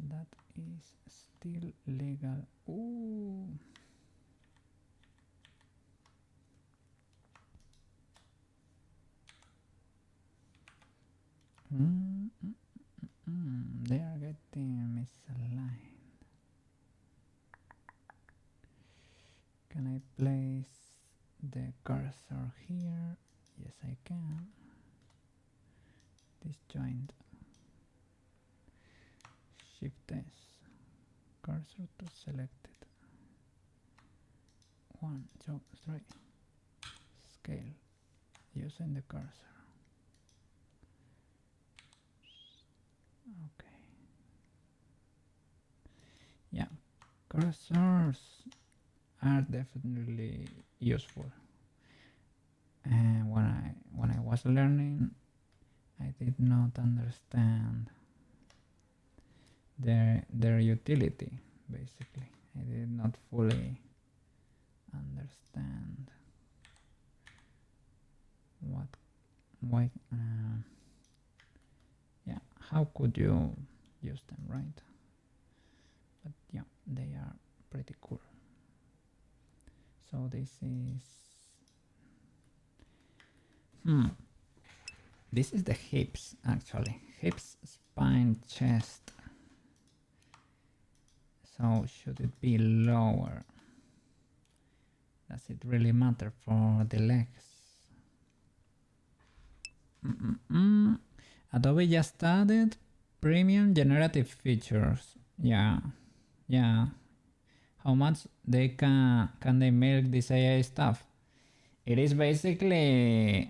A: that is still legal. Ooh. They are getting misaligned. Can I place the cursor here? Yes, I can. Disjoint. Shift S. Cursor to selected. 1, 2, 3. Scale. Using the cursor. Okay. Yeah, cursors are definitely useful. And when I was learning, I did not understand their utility. Basically, I did not fully understand why. Yeah, how could you use them, right? But yeah, they are pretty cool. So this is the hips, actually. Hips, spine, chest. So should it be lower? Does it really matter for the legs? Adobe just added premium generative features. Yeah. How much they can they milk this AI stuff? It is basically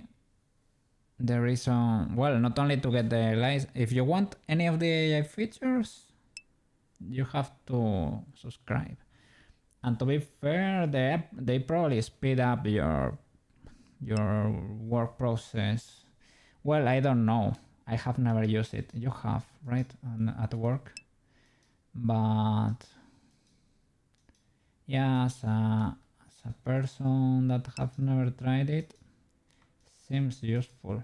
A: the reason, well, not only to get the license. If you want any of the AI features, you have to subscribe. And to be fair, they probably speed up your work process. Well, I don't know. I have never used it. You have, right, at work, but yeah, as a person that have never tried it, seems useful.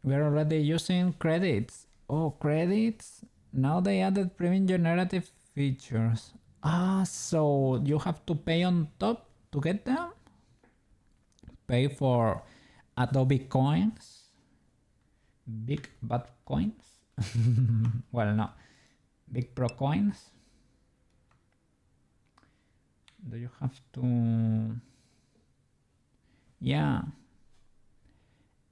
A: We're already using credits. Oh, credits? Now they added premium generative features. Ah, so you have to pay on top to get them? Pay for Adobe coins? Big bad coins? Well, no. Big pro coins? Do you have to... Yeah.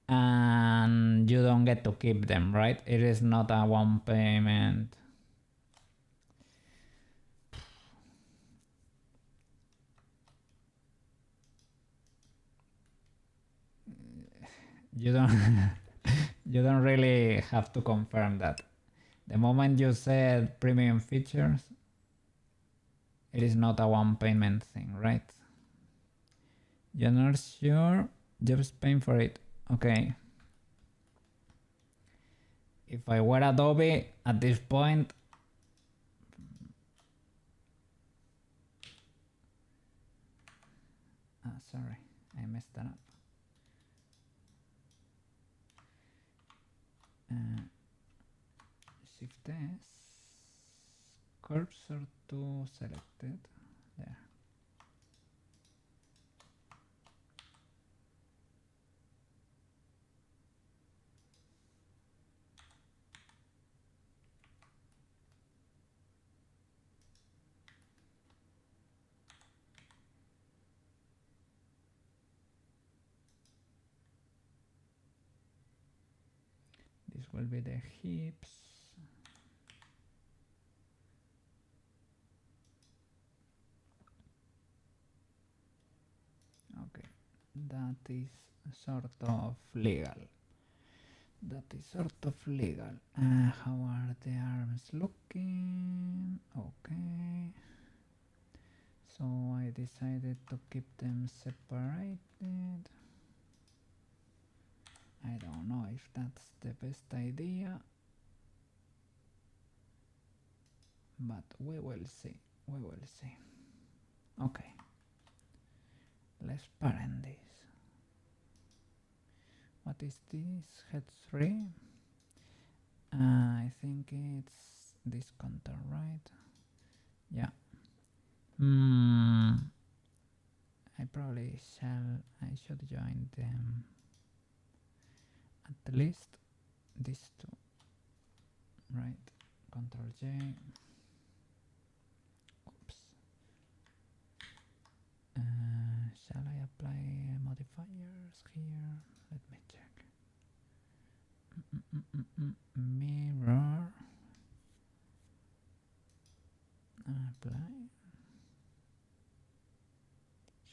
A: And you don't get to keep them, right? It is not a one payment. You don't you don't really have to confirm that. The moment you said premium features, it is not a one payment thing, right? You're not sure? Just paying for it. Okay. If I were Adobe at this point, sorry, I messed that up. Shift S, cursor to selected, there. This will be the hips. Okay, that is sort of legal. That is sort of legal. How are the arms looking? Okay. So I decided to keep them separated. I don't know if that's the best idea, but we will see. We will see. Okay. Let's parent this. What is this? Head 3? I think it's this contour, right? Yeah. I should join them. At least these two. Right. Control J. Oops. Shall I apply modifiers here? Let me check. Mirror. Apply.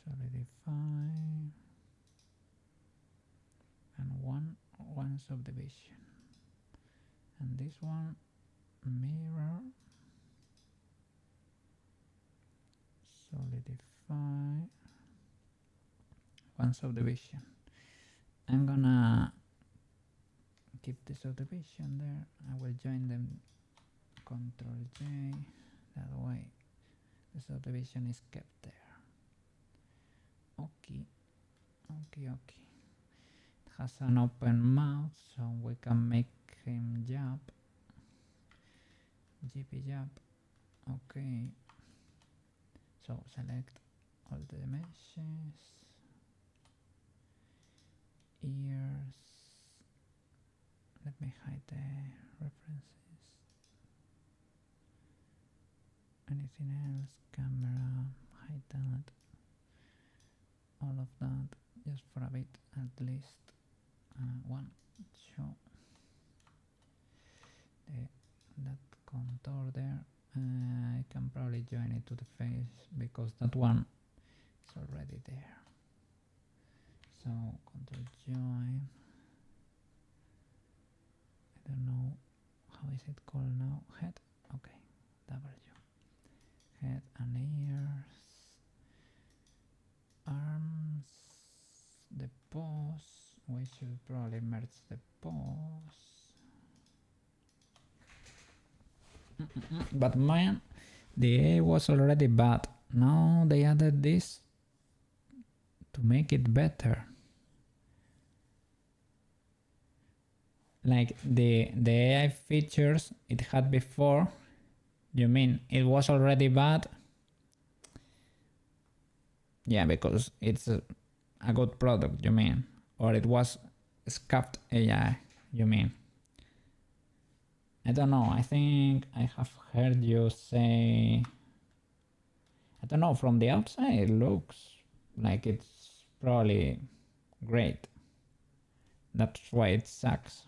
A: Solidify. And one subdivision. And this one, mirror. Solidify. One subdivision. I'm gonna keep the subdivision there. I will join them. Control J. That way the subdivision is kept there. Okay. Okay. It has an open mouth, so we can make him jump. GP jump. Okay. So select all the meshes. Ears. Let me hide the references. Anything else? Camera. Hide that. All of that. Just for a bit at least. One. Show. That contour there. I can probably join it to the face because that one is already there. So control join. I don't know how is it called now. Head. Okay. W. Head and ears. Arms. The pose. We probably merge the posts. But man, the AI was already bad. Now they added this to make it better. Like the AI features it had before, you mean it was already bad? Yeah, because it's a good product, you mean? Or it was scuffed AI, you mean? I don't know, I think I have heard you say... I don't know, from the outside it looks like it's probably great. That's why it sucks.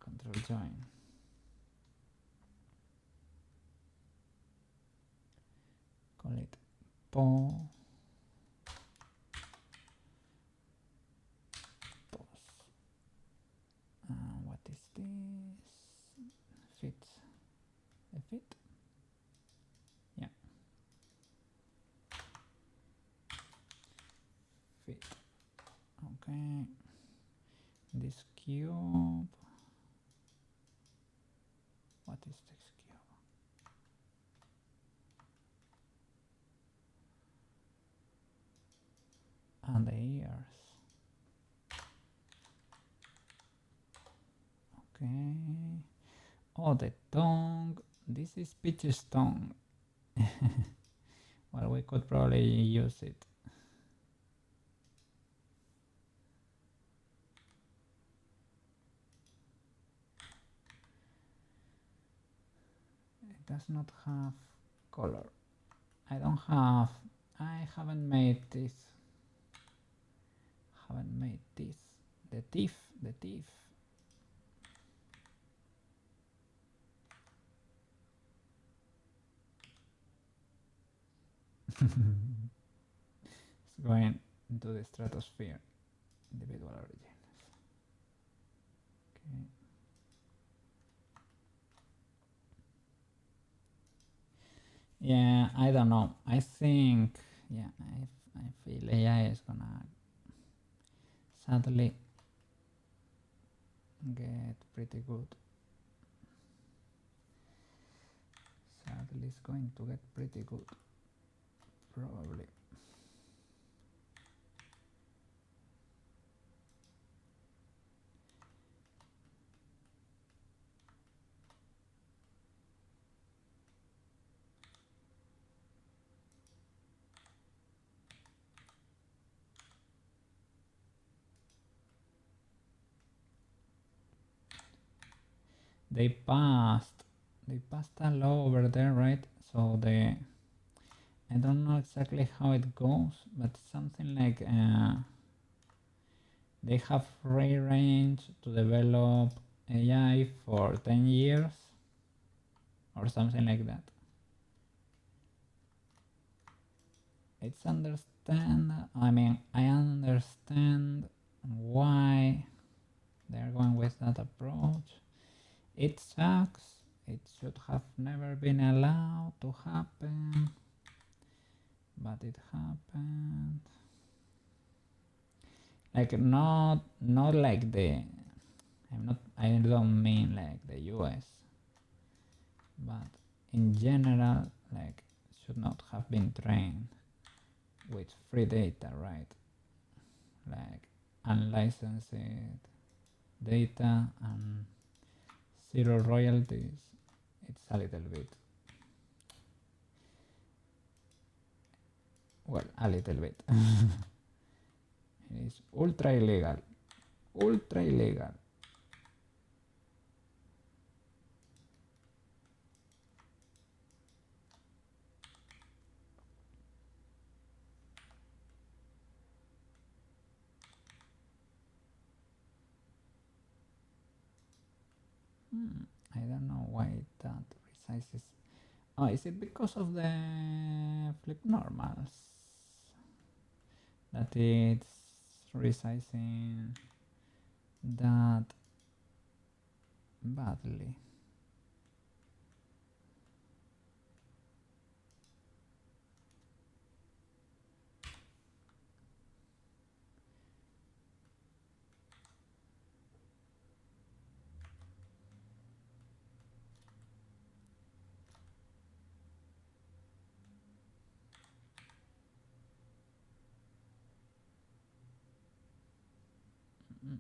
A: Control join. Call it pause. What is this? Fit. A fit? Yeah. Fit. Okay. This cube. What is this cube? And the ears. Okay. Oh, the tongue. This is Peach's tongue. Well, we could probably use it. It does not have color. I haven't made this. The teeth. It's going into the stratosphere. Individual origins. Okay. Yeah, I don't know. I think, yeah, I feel AI is gonna sadly get pretty good. Sadly, it's going to get pretty good. Probably. They passed a law over there, right? So I don't know exactly how it goes, but something like they have free range to develop AI for 10 years or something like that. It's I understand why they're going with that approach. It sucks. It should have never been allowed to happen, but it happened. Like not like I don't mean like the US, but in general, like should not have been trained with free data, right? Like unlicensed data and zero royalties. It's a little bit, well, a little bit. It is ultra illegal. I don't know why that resizes. Oh, is it because of the flip normals that it's resizing that badly? I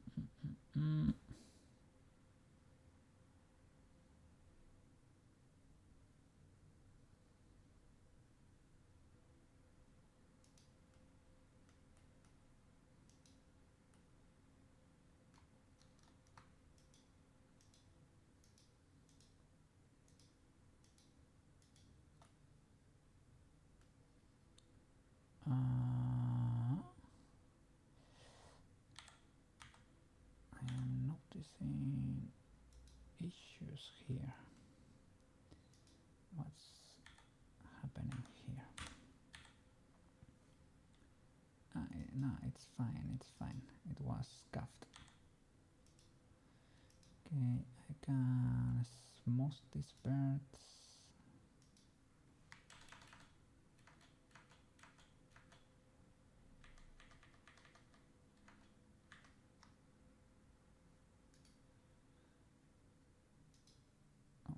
A: am noticing issues here. What's happening here? No, it's fine, it's fine. It was scuffed. Okay, I can smooth these birds.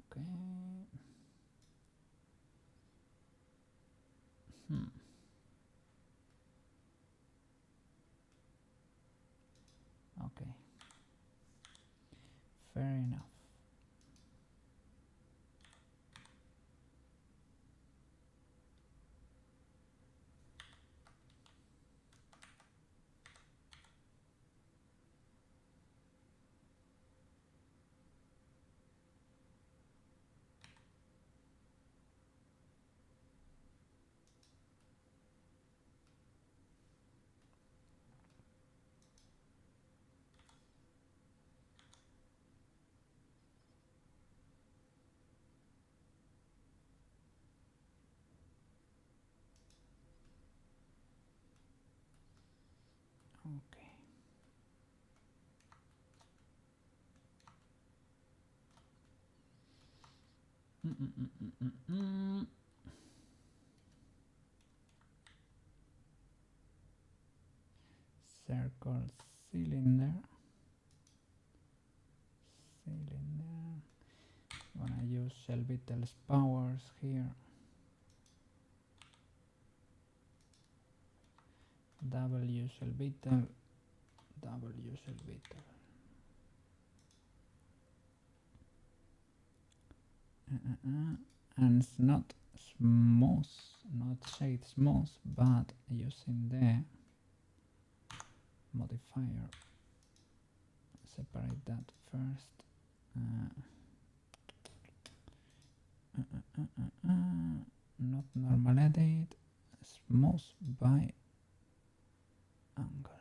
A: Okay. Okay. Fair enough. Okay. Circle cylinder. Gonna use Shellbeetle's powers here. W Shellbeetle. And it's not smooth, not shade smooth, but using the modifier. Separate that first. Not normal edit, smooth by angle.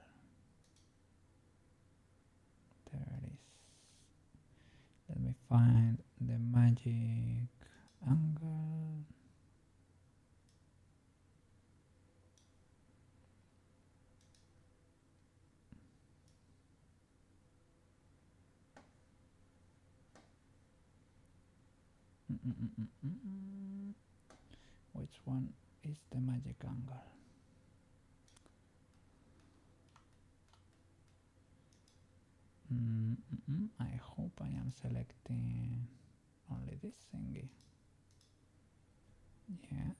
A: There it is. Let me find the magic angle. Which one is the magic angle? I hope I am selecting only this thingy. Yes,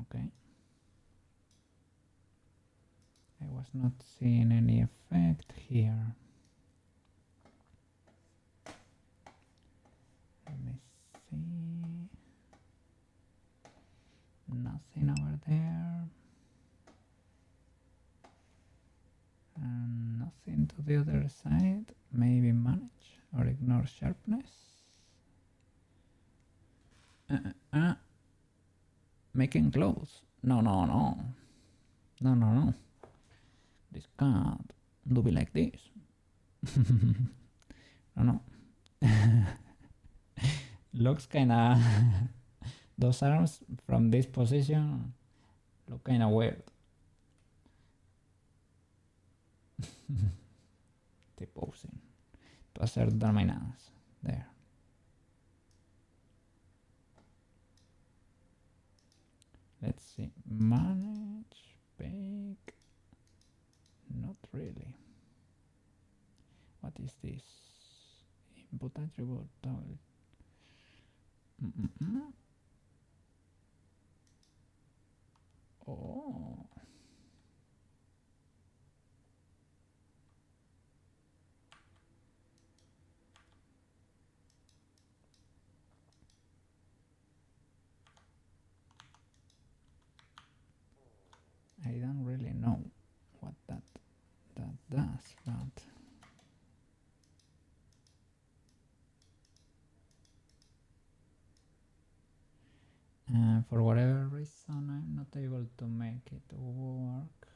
A: okay. I was not seeing any effect here. Let me see. Nothing over there. And nothing to the other side. Maybe manage or ignore sharpness. Making clothes. No. This can't do be like this. No. Looks kinda... Those arms from this position look kinda weird. T-posing to hacer determinadas. There. Let's see. Manage, bake. Not really. What is this? Input attribute toggle. Oh. For whatever reason, I'm not able to make it work.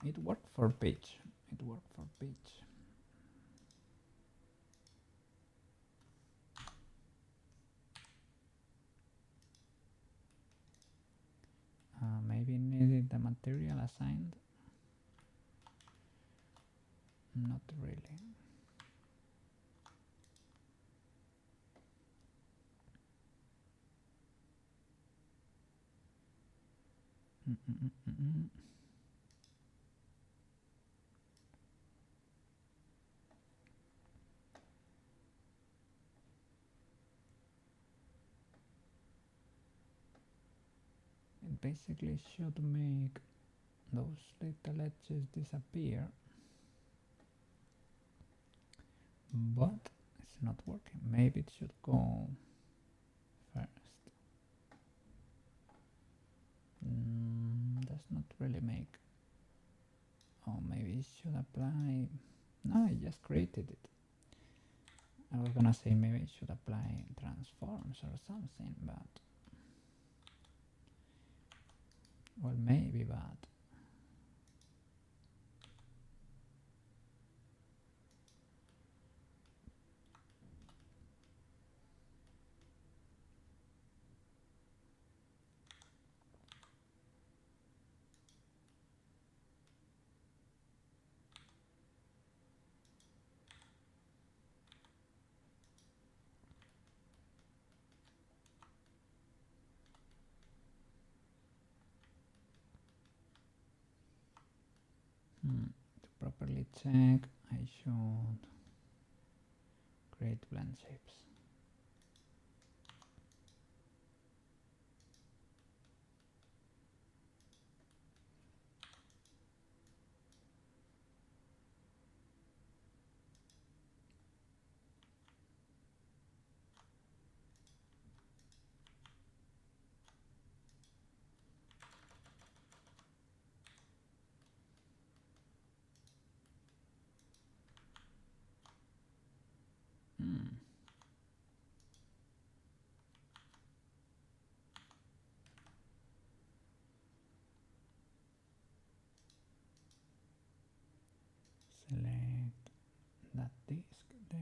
A: It worked for pitch. It worked for pitch. Maybe needed the material assigned. Not really. It basically should make those little edges disappear, but it's not working. Maybe it should go first. Does not really make. Oh, maybe it should apply. No, I just created it. I was gonna say maybe it should apply transforms or something, but well, maybe, but to properly check, I should create Blendshapes. Select that disk there.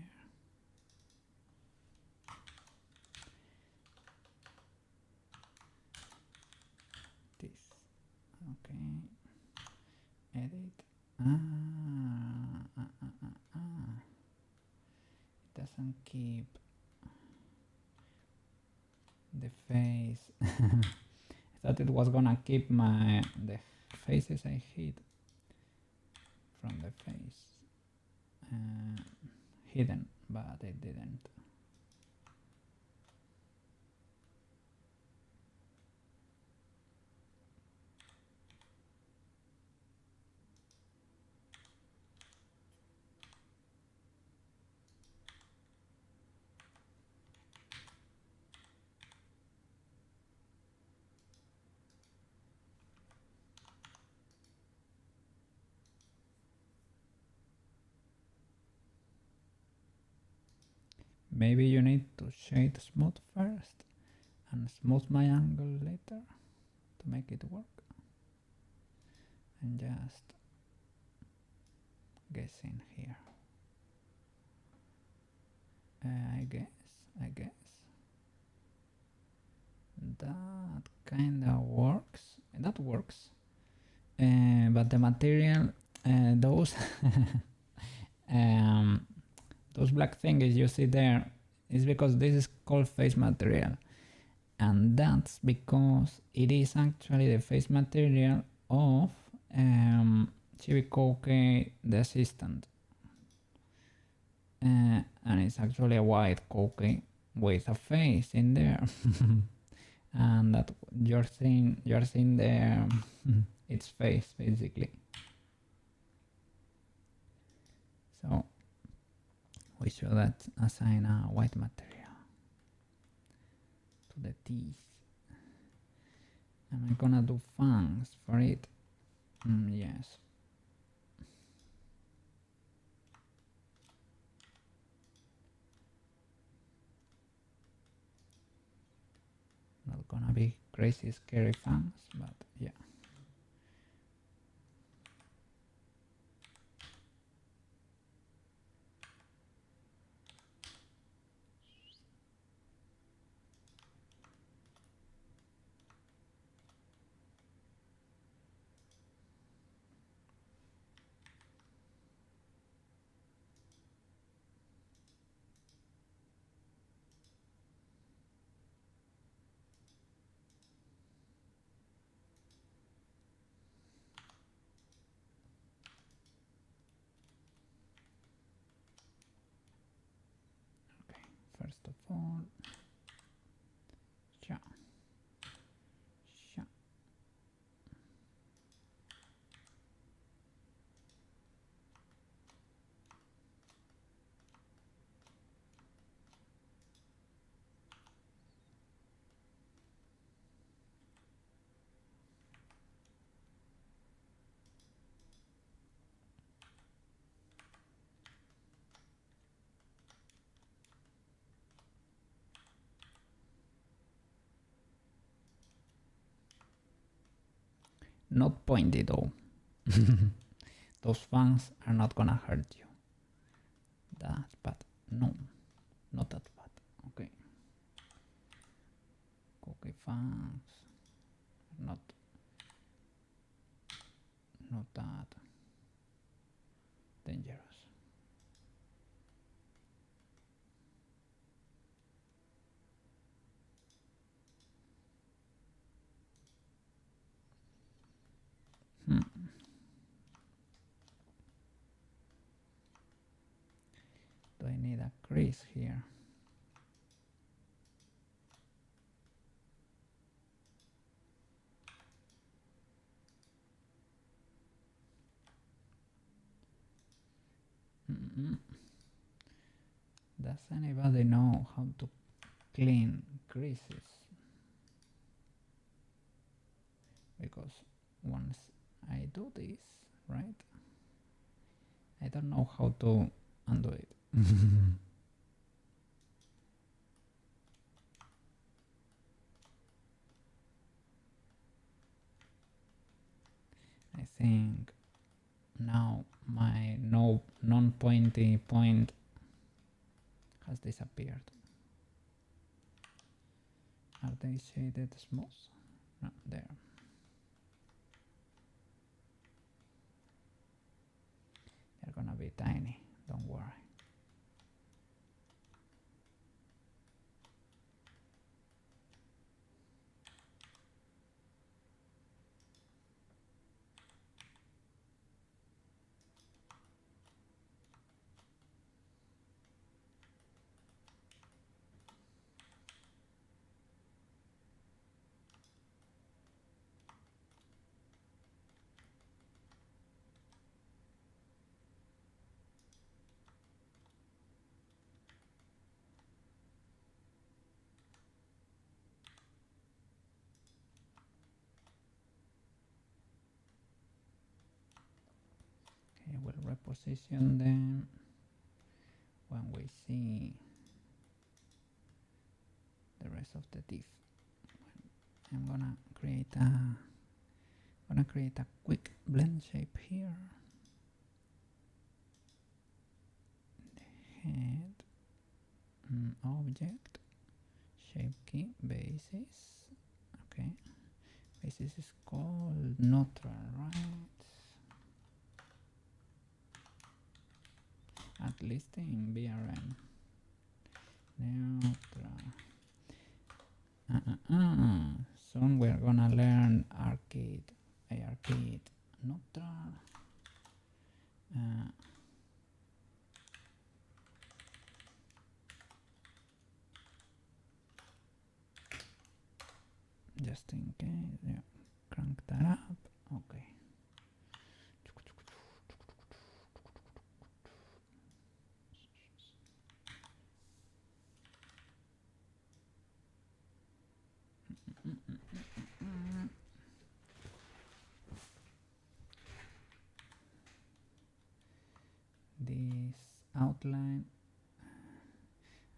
A: This. Okay. Edit. It doesn't keep the face. I thought it was gonna keep the faces I hid from the face hidden, but it didn't. Maybe you need to shade smooth first and smooth my angle later to make it work. I'm just guessing here. I guess that kinda works. That works. But the material, those those black things you see there is because this is called face material, and that's because it is actually the face material of SKKeeper, the assistant, and it's actually a white cookie with a face in there. And that you're seeing the its face basically. So we should assign a white material to the teeth. Am I gonna do fangs for it? Yes. gonna be crazy scary fangs, but yeah. First of all, sha, sha. Not pointy though. Those fangs are not gonna hurt you. That's bad. No, not that bad. Okay. Cookie fangs. Not that dangerous. Do I need a crease here? Does anybody know how to clean creases? Because once I do this, right, I don't know how to undo it. I think now my non-pointy point has disappeared. Are they shaded smooth? No, there. They're gonna be tiny, don't worry. We'll reposition them when we see the rest of the diff. I'm gonna create a quick blend shape here. The head, object, shape key, basis. Okay, basis is called neutral, right? At least in BRM. Neutral. Soon we're gonna learn arcade, arcade, neutral. Just in case, yeah, crank that up. Okay. This outline,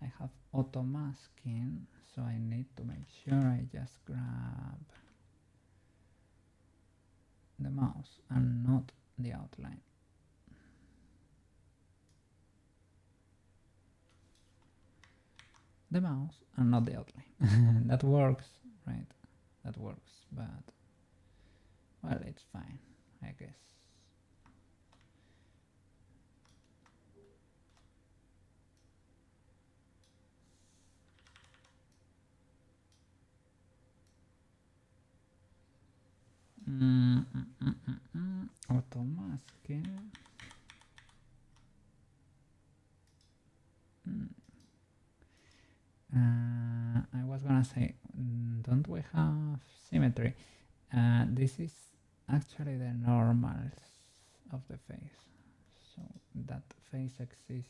A: I have auto masking, so I need to make sure I just grab the mouse and not the outline. The mouse and not the outline. That works, right? That works, but well, it's fine, I guess. Auto masking. I was gonna say, don't we have symmetry? This is actually the normals of the face, so that face exists.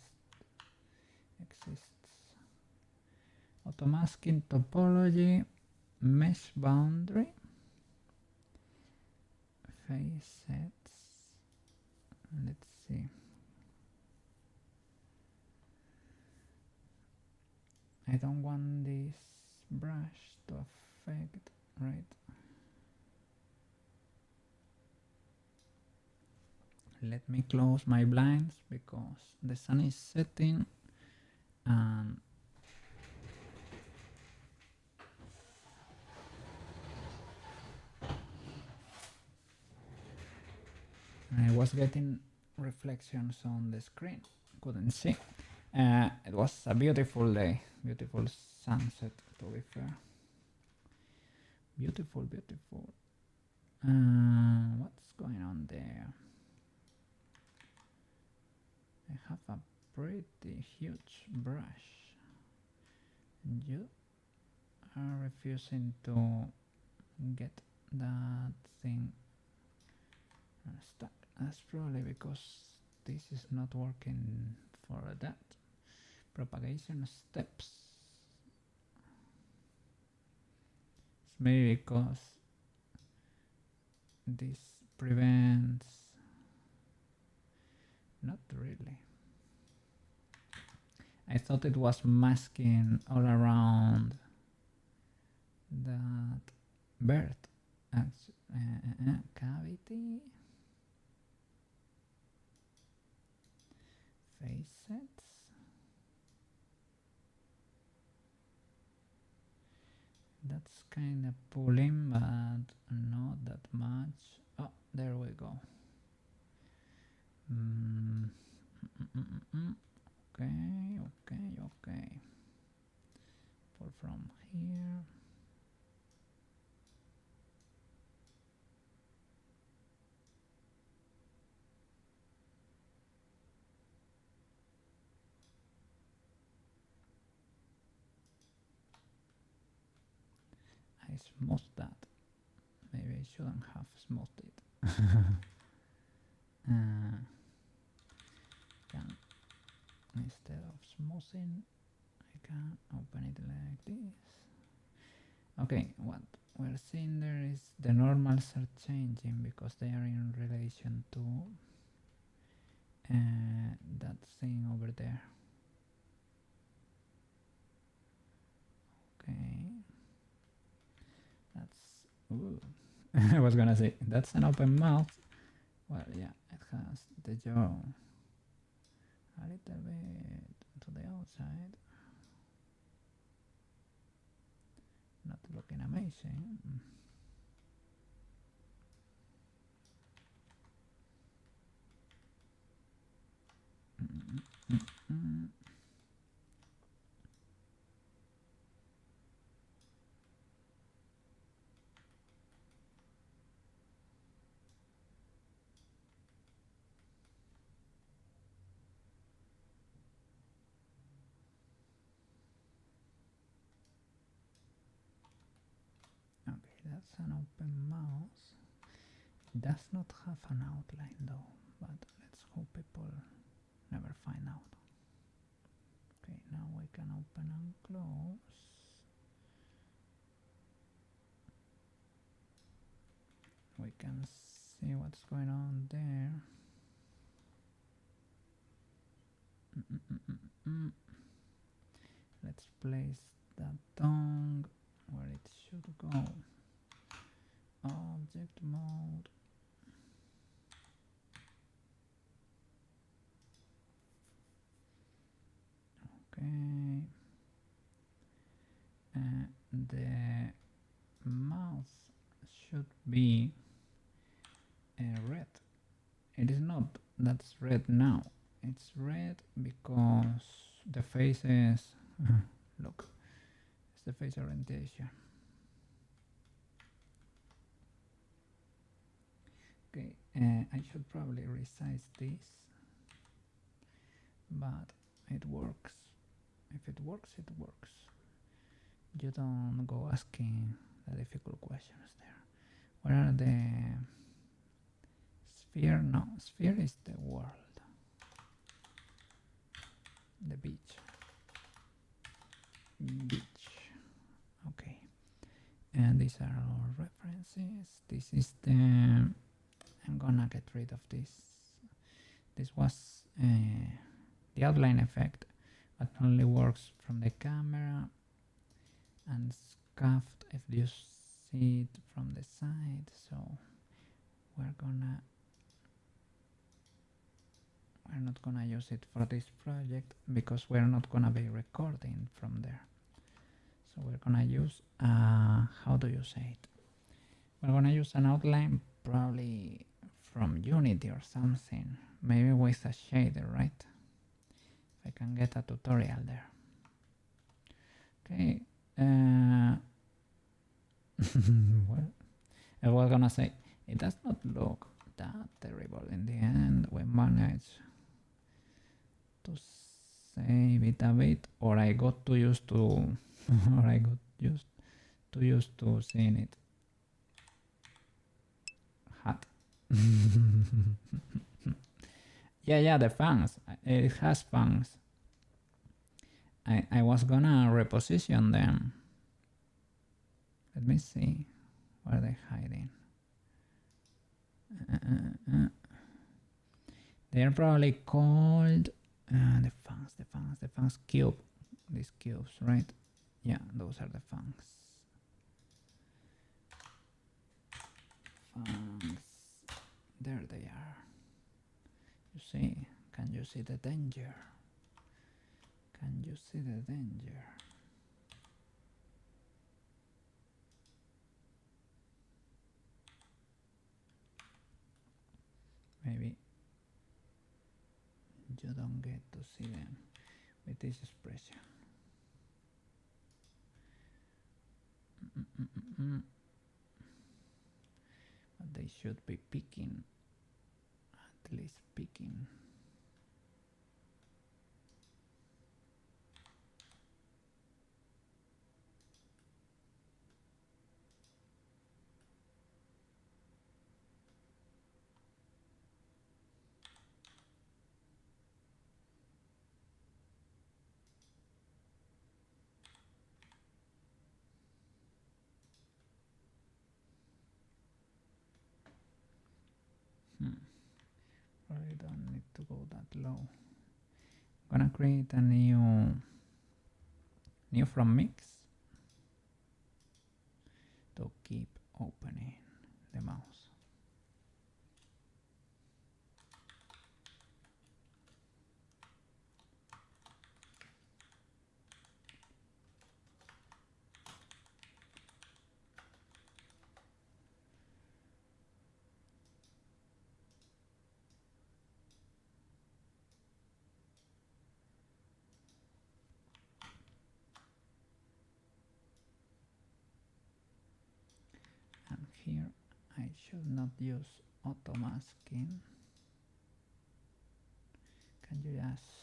A: Auto masking topology, mesh boundary, face sets. Let's see. I don't want this brush to affect, right? Let me close my blinds because the sun is setting and I was getting reflections on the screen, couldn't see. It was a beautiful day, beautiful sunset, to be fair. Beautiful, beautiful. What's going on there? I have a pretty huge brush. You are refusing to get that thing stuck. That's probably because this is not working for that. Propagation steps. It's maybe because this prevents. Not really. I thought it was masking all around that bird. Cavity. Face sets. That's kind of pulling, but not that much. Oh, there we go. Okay. Pull from here. I smoothed that. Maybe I shouldn't have smoothed it. Instead of smoothing, I can open it like this. Okay, what we're seeing there is the normals are changing because they are in relation to that thing over there. Okay, that's I was gonna say that's an open mouth. Well, yeah, it has the jaw a little bit to the outside. Not looking amazing. That's an open mouse. It does not have an outline though, but let's hope people never find out. Okay, now we can open and close. We can see what's going on there. let's place that tongue where it should go. Object mode. Okay. The mouth should be red. It is not. That's red now. It's red because the face is look, it's the face orientation. Okay, I should probably resize this, but it works. If it works, it works. You don't go asking the difficult questions there. Where are the sphere? No, sphere is the world. The beach. Beach. Okay. And these are all references. This is the... I'm gonna get rid of this. This was the outline effect, but only works from the camera and scuffed if you see it from the side. So we're not gonna use it for this project because we're not gonna be recording from there. So we're gonna use how do you say it? We're gonna use an outline probably from Unity or something, maybe with a shader, right? If I can get a tutorial there. Okay. What I was gonna say, it does not look that terrible in the end. We managed to save it a bit, or I got too used to or I got too used to seeing it hot. Yeah, the fangs. It has fangs. I was gonna reposition them. Let me see. Where are they hiding? They're probably called the fangs cube. These cubes, right? Yeah, those are the fangs. Fangs. There they are. You see? Can you see the danger? Can you see the danger? Maybe you don't get to see them with this expression. But they should be peeking, at least peeking. Probably don't need to go that low. I'm gonna create a new from mix to keep opening the mouse. Here I should not use auto masking. Can you just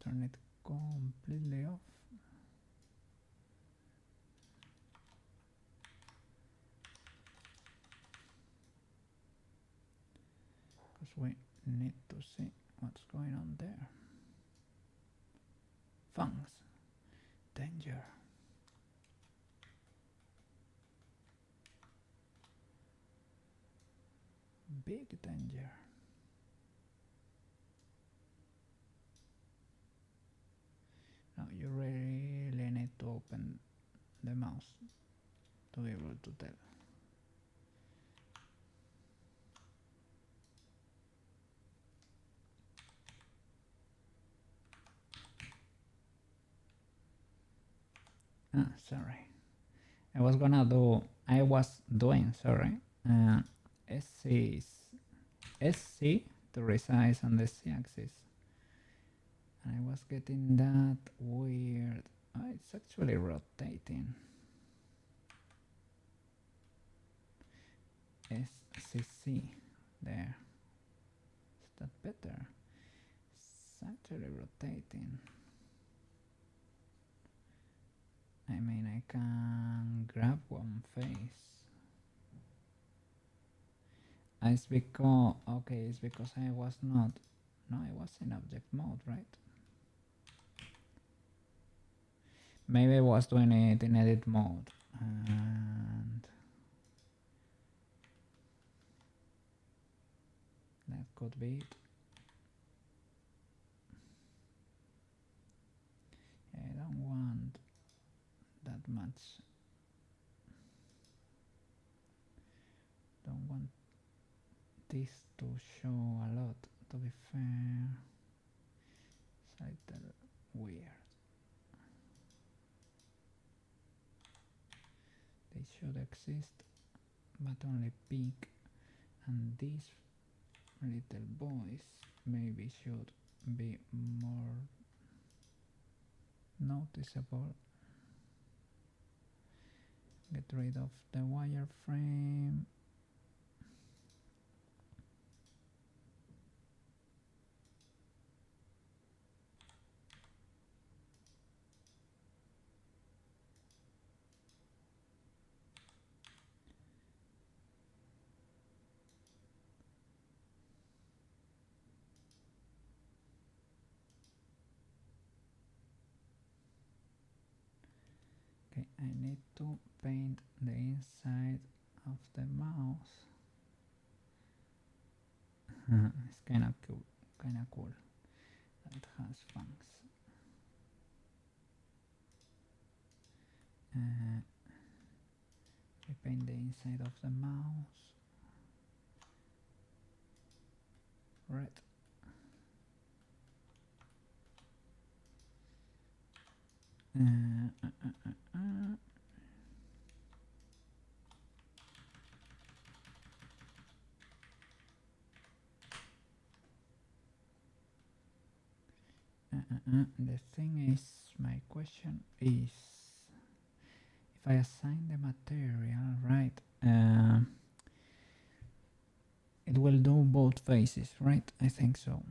A: turn it completely off? Because we need to see what's going on there. Fangs. Danger. Big danger. Now you really the mouse to be able to tell. Sorry. I was doing, sorry, SC to resize on the Z-axis. And I was getting that weird. It's actually rotating. SCC there. Is that better? It's actually rotating. I mean, I can grab one face. It's because, okay, it's because I was not, no, I was in object mode, right? Maybe I was doing it in edit mode. And that could be it. I don't want that much. Don't want this to show a lot, to be fair. It's a little weird. They should exist, but only peak, and these little boys maybe should be more noticeable. Get rid of the wireframe. Okay, I need to paint the inside of the mouse. It's kinda cool, It has funks. We paint the inside of the mouse. Red. The thing is, my question is, if I assign the material, right, it will do both faces, right? I think so,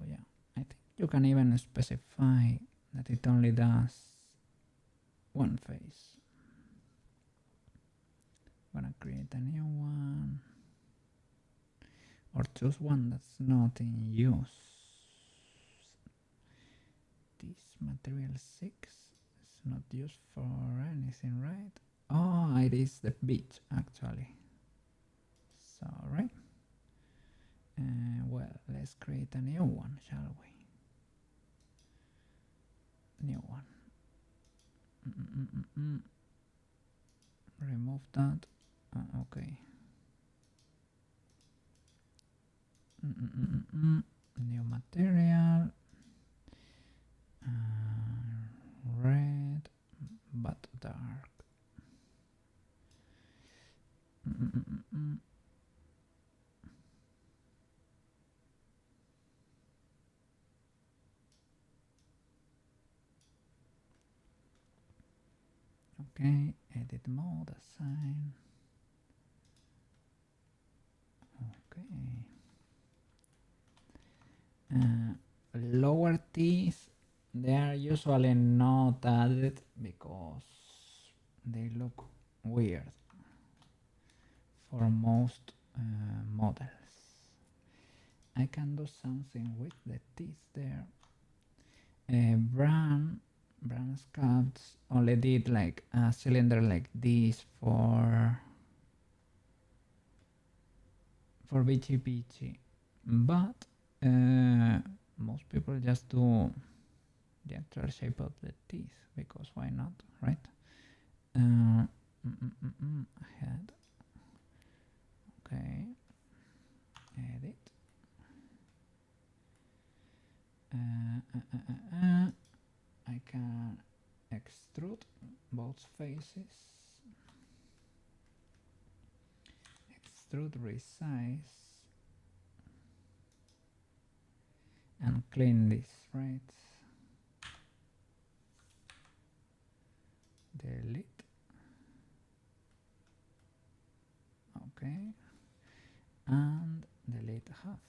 A: yeah. I think you can even specify that it only does one face. I'm gonna create a new one, or choose one that's not in use. This material 6 is not used for anything, right? Oh, it is the beach actually. Sorry. Well, let's create a new one, shall we? New one. Remove that. Okay. New material. Red, but dark. Okay, edit mode, assign. Okay. Lower T's, they are usually not added because they look weird for most models. I can do something with the T's there. Brand Scouts only did like a cylinder like this for Beachy Beachy, but most people just do the actual shape of the teeth, because why not, right? Head. Okay. Edit. I can extrude both faces. Extrude, resize, and clean this, right? Delete. Okay. And delete half.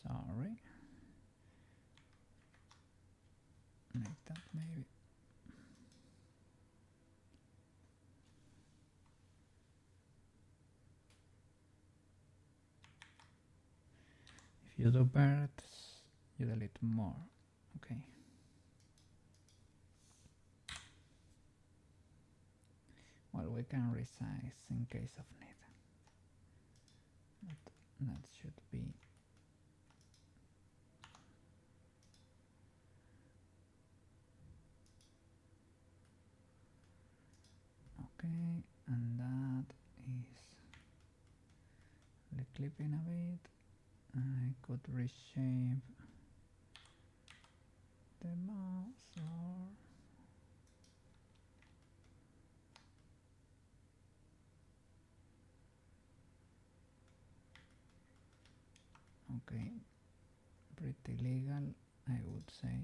A: Sorry. Make that maybe. If you do birds, you delete more. Okay. Well, we can resize in case of need. But that should be okay, and that is the clipping a bit. I could reshape the mouse or okay, pretty legal, I would say.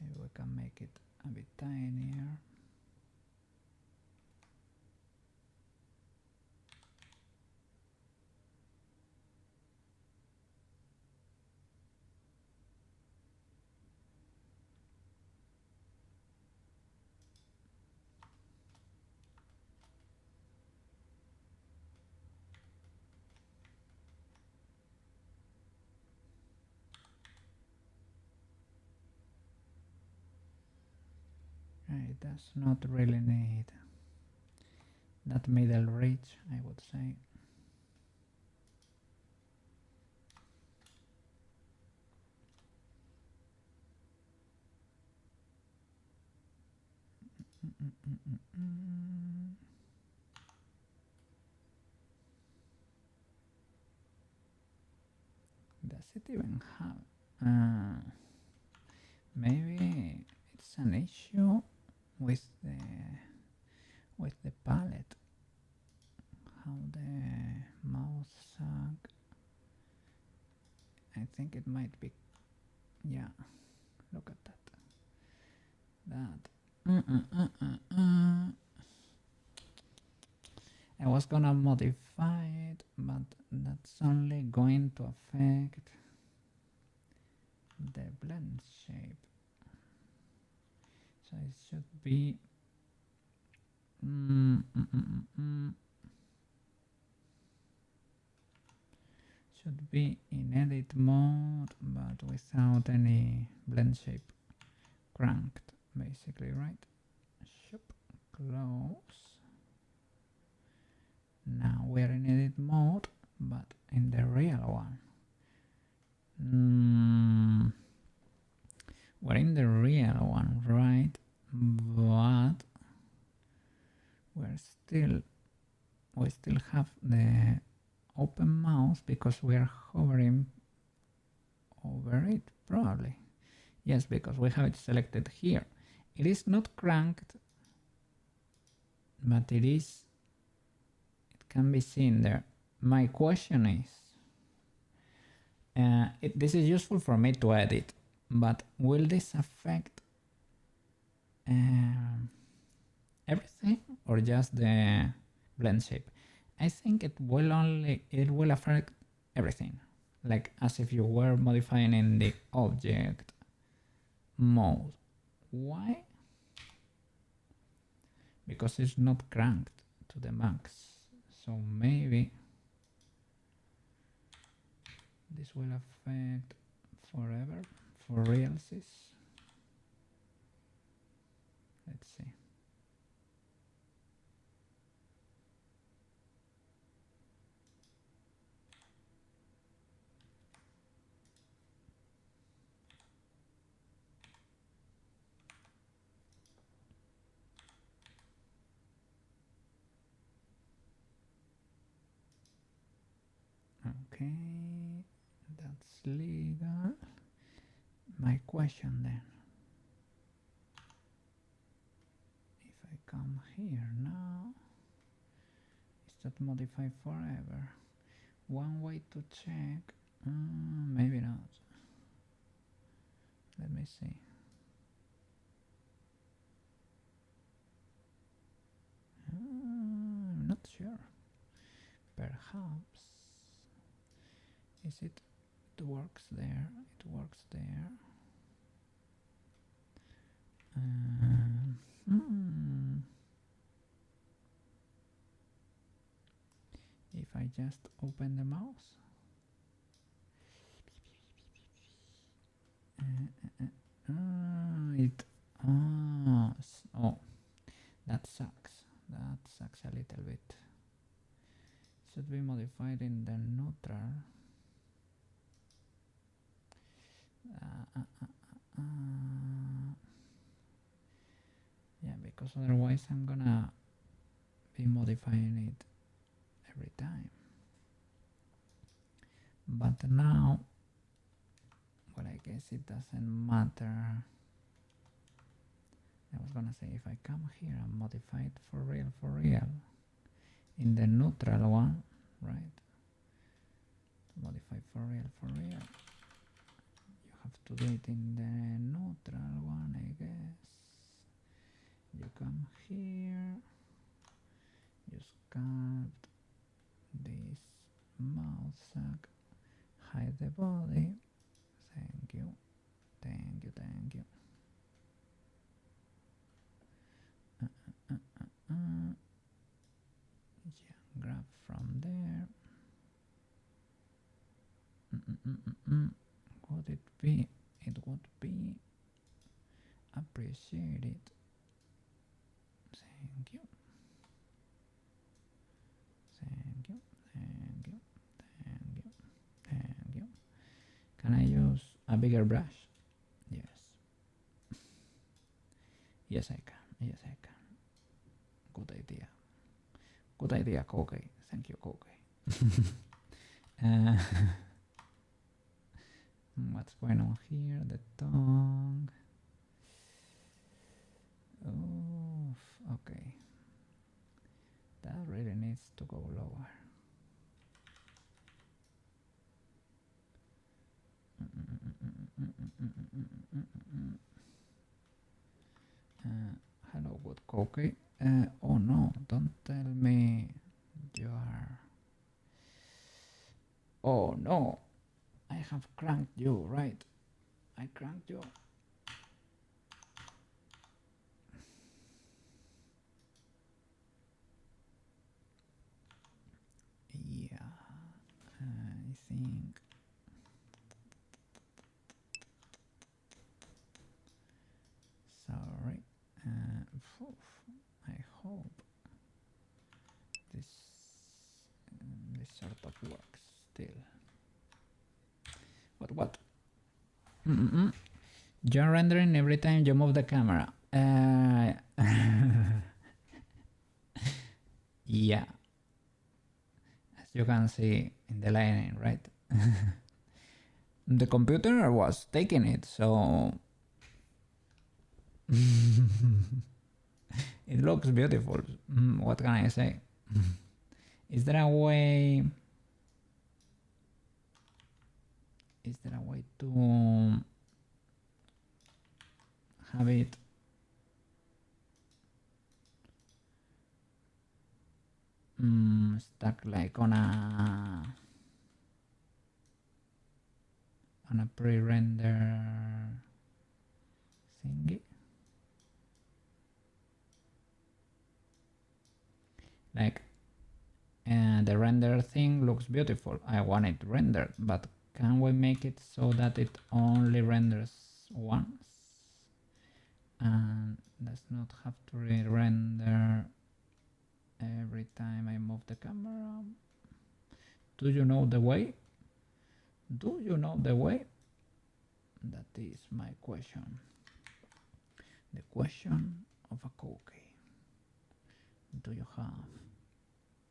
A: Maybe we can make it a bit tinier. It does not really need that middle ridge, I would say. Does it even have? Maybe it's an issue with the palette. How the mouse sag. I think it might be. Yeah, look at that. I was gonna modify it, but that's only going to affect the blend shape. So it should be should be in edit mode, but without any blend shape cranked, basically, right? Shop, close. Now we're in edit mode, but in the real one. We're in the real one, right? But we still have the open mouse because we are hovering over it, probably. Yes, because we have it selected here. It is not cranked, but it can be seen there. My question is, this is useful for me to edit, but will this affect everything or just the blend shape? I think it will affect everything, like as if you were modifying in the object mode. Why? Because it's not cranked to the max. So maybe This will affect forever for realsies. Let's see. Okay, that's legal. My question then, if I come here now, is that modify forever? One way to check, maybe not. Let me see. I'm not sure. Perhaps. Is it? It works there. It works there. If I just open the mouse. Oh, that sucks. That sucks a little bit. Should be modified in the neutral. Yeah, because otherwise I'm gonna be modifying it every time. But now, well, I guess it doesn't matter. I was gonna say, if I come here and modify it for real, in the neutral one, right? Modify for real, you have to do it in the neutral one, I guess. You come here, you sculpt this mouse sack, hide the body. Thank you, thank you, thank you. Yeah, grab from there. Would it be? It would be appreciated. Thank you. Thank you. Thank you. Thank you. Thank you. Can I use a bigger brush? Yes. Yes, I can. Yes, I can. Good idea. Good idea, Koke. Thank you, Koke. What's going on here? The tongue. Oof, okay. That really needs to go lower. Hello, good Koke. Oh no, don't tell me you are... Oh no, I have cranked you, right? I cranked you. Yeah, I think... Sorry. I hope this sort of works still. What? You're rendering every time you move the camera. Yeah. As you can see in the lining, right? The computer was taking it, so... It looks beautiful. What can I say? Is there a way... Is there a way to have it stuck like on a pre-render thingy? Like the render thing looks beautiful. I want it rendered, but Can we make it so that it only renders once and does not have to re-render every time I move the camera? Do you know the way? Do you know the way? That is my question. The question of a cookie. Do you have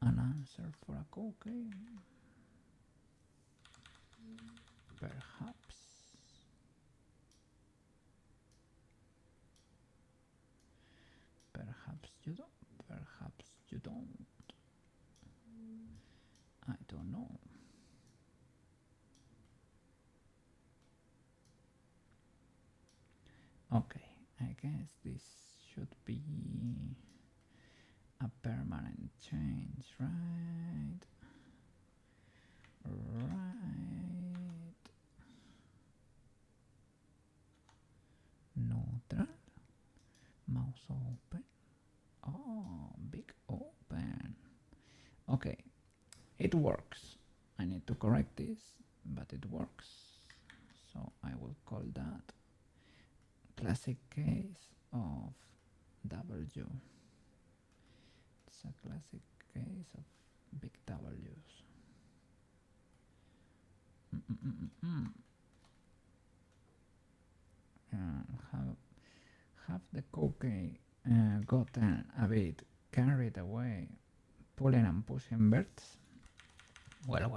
A: an answer for a cookie? Perhaps. Perhaps you don't. Perhaps you don't. I don't know. Okay, I guess this should be a permanent change, right? Right. Neutral. Mouse open. Oh, big open. Okay, it works. I need to correct this, but it works. So I will call that classic case of W. It's a classic case of big W's. Have the cookie gotten a bit carried away, pulling and pushing birds? Well.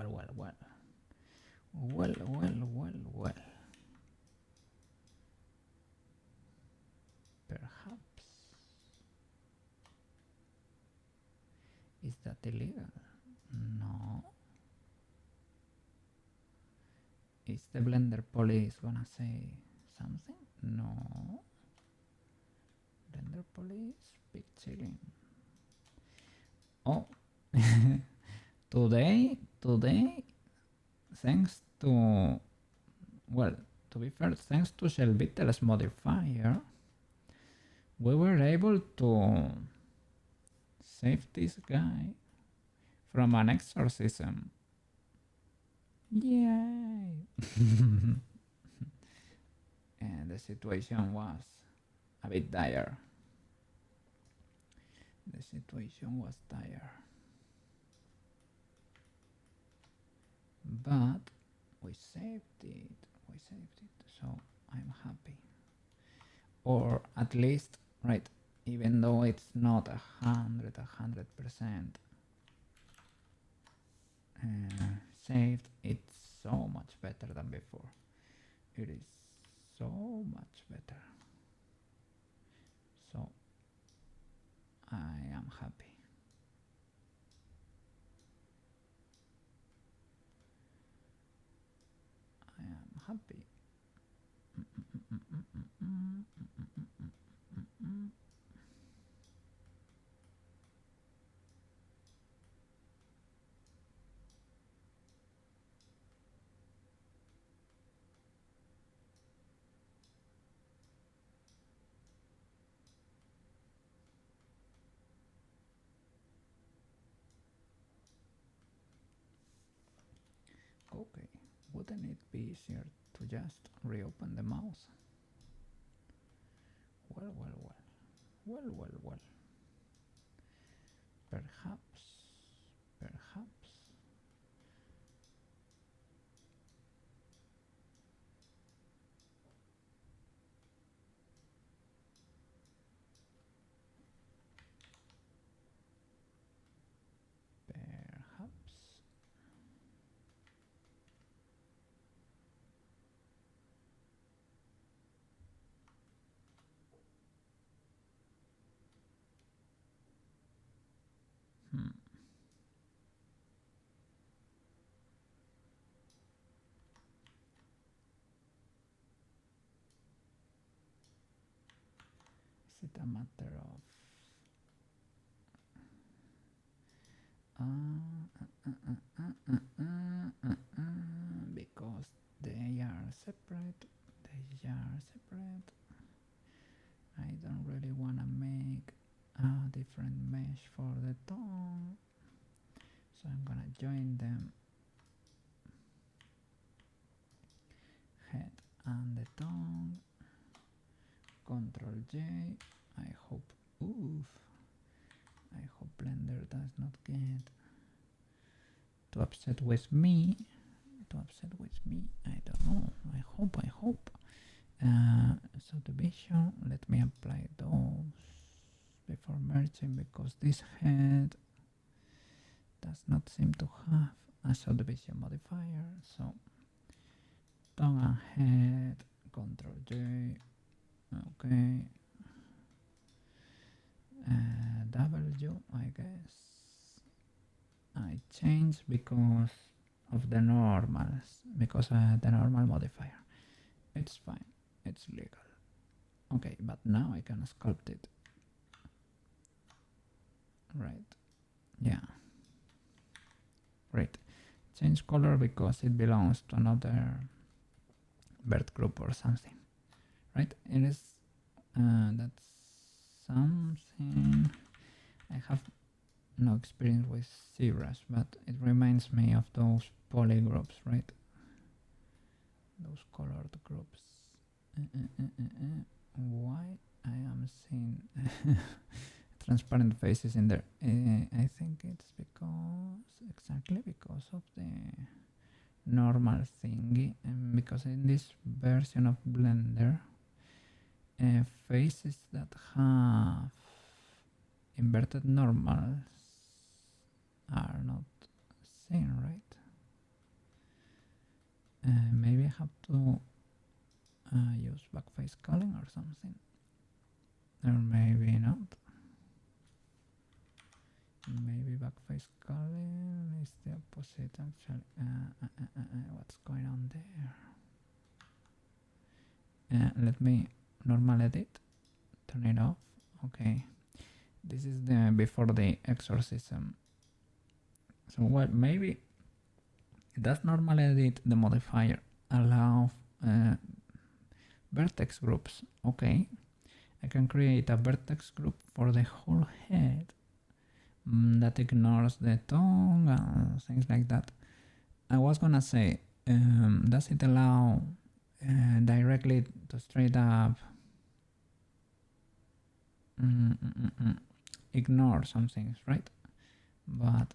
A: Perhaps. Is that illegal? No. Is the Blender police gonna say something? No. Blender police, big chilling. Oh, today, thanks to, well, to be fair, thanks to Shellbeetle's modifier, we were able to save this guy from an exorcism. Yay! And the situation was a bit dire. The situation was dire. But we saved it. So I'm happy. Or at least, right, even though it's not 100% saved, it's so much better than before. It is so much better. So I am happy. I am happy. Okay, wouldn't it be easier to just reopen the mouse? Well. Perhaps. Is it a matter of because they are separate. I don't really want to make a different mesh for the tongue, so I'm gonna join them J. I hope, oof, I hope Blender does not get too upset with me. I don't know. I hope. Subdivision, let me apply those before merging because this head does not seem to have a subdivision modifier. So tongue and head, Control J, okay. W, I guess I changed because of the normals, because the normal modifier. It's fine, it's legal. Okay, but now I can sculpt it. Right, yeah. Great. Change color because it belongs to another bird group or something. Right, it is, that's something. I have no experience with zebras, but it reminds me of those poly groups, right? Those colored groups. Why I am seeing transparent faces in there? I think it's exactly because of the normal thingy, and because in this version of Blender, faces that have inverted normals are not seen, right? Maybe I have to use backface culling or something, or maybe not. Maybe backface culling is the opposite actually. What's going on there? Let me normal edit, turn it off. Okay, this is the before the exorcism. So what, maybe does normal edit the modifier allow vertex groups? Okay, I can create a vertex group for the whole head that ignores the tongue and things like that. I was gonna say, does it allow directly to straight up ignore some things, right? But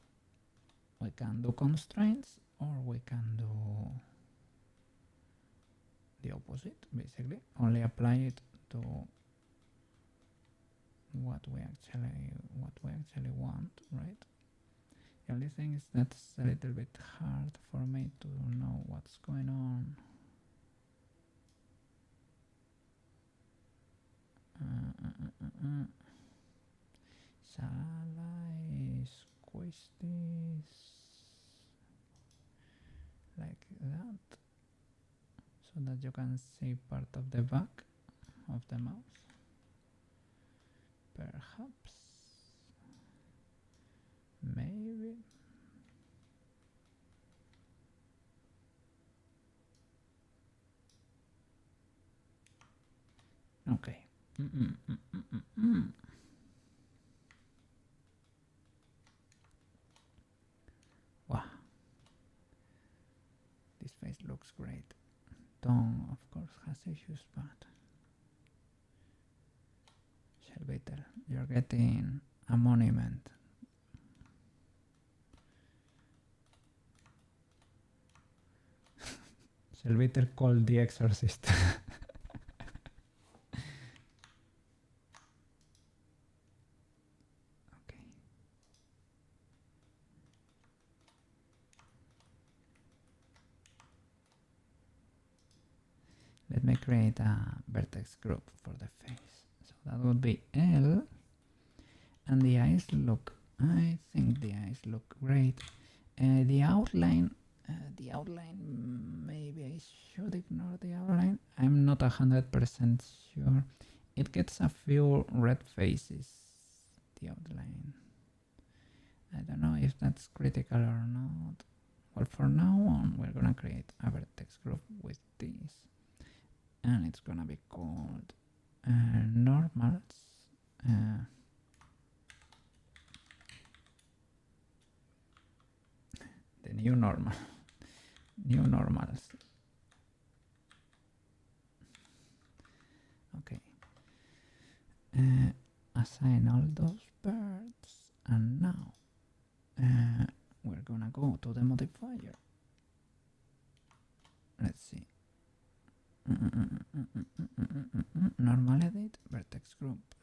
A: we can do constraints, or we can do the opposite, basically only apply it to what we actually want, right? The only thing is that's a little bit hard for me to know what's going on. Shall I squish this like that so that you can see part of the back of the mouse? Perhaps, maybe. Okay. Wow, this face looks great. Tongue, of course, has issues, but Shellbeetle, you're getting a monument. Shellbeetle called the Exorcist. Okay. Let me create a vertex group for the face. So that would be L, and the eyes look, I think the eyes look great. The outline, maybe I should ignore the outline. I'm not 100% sure. It gets a few red faces, the outline. I don't know if that's critical or not. Well, for now on, we're gonna create a vertex group with this, and it's gonna be called normals. The new normals. Okay. assign all those birds, and now we're gonna go to the modifier. Let's see. Normal edit vertex group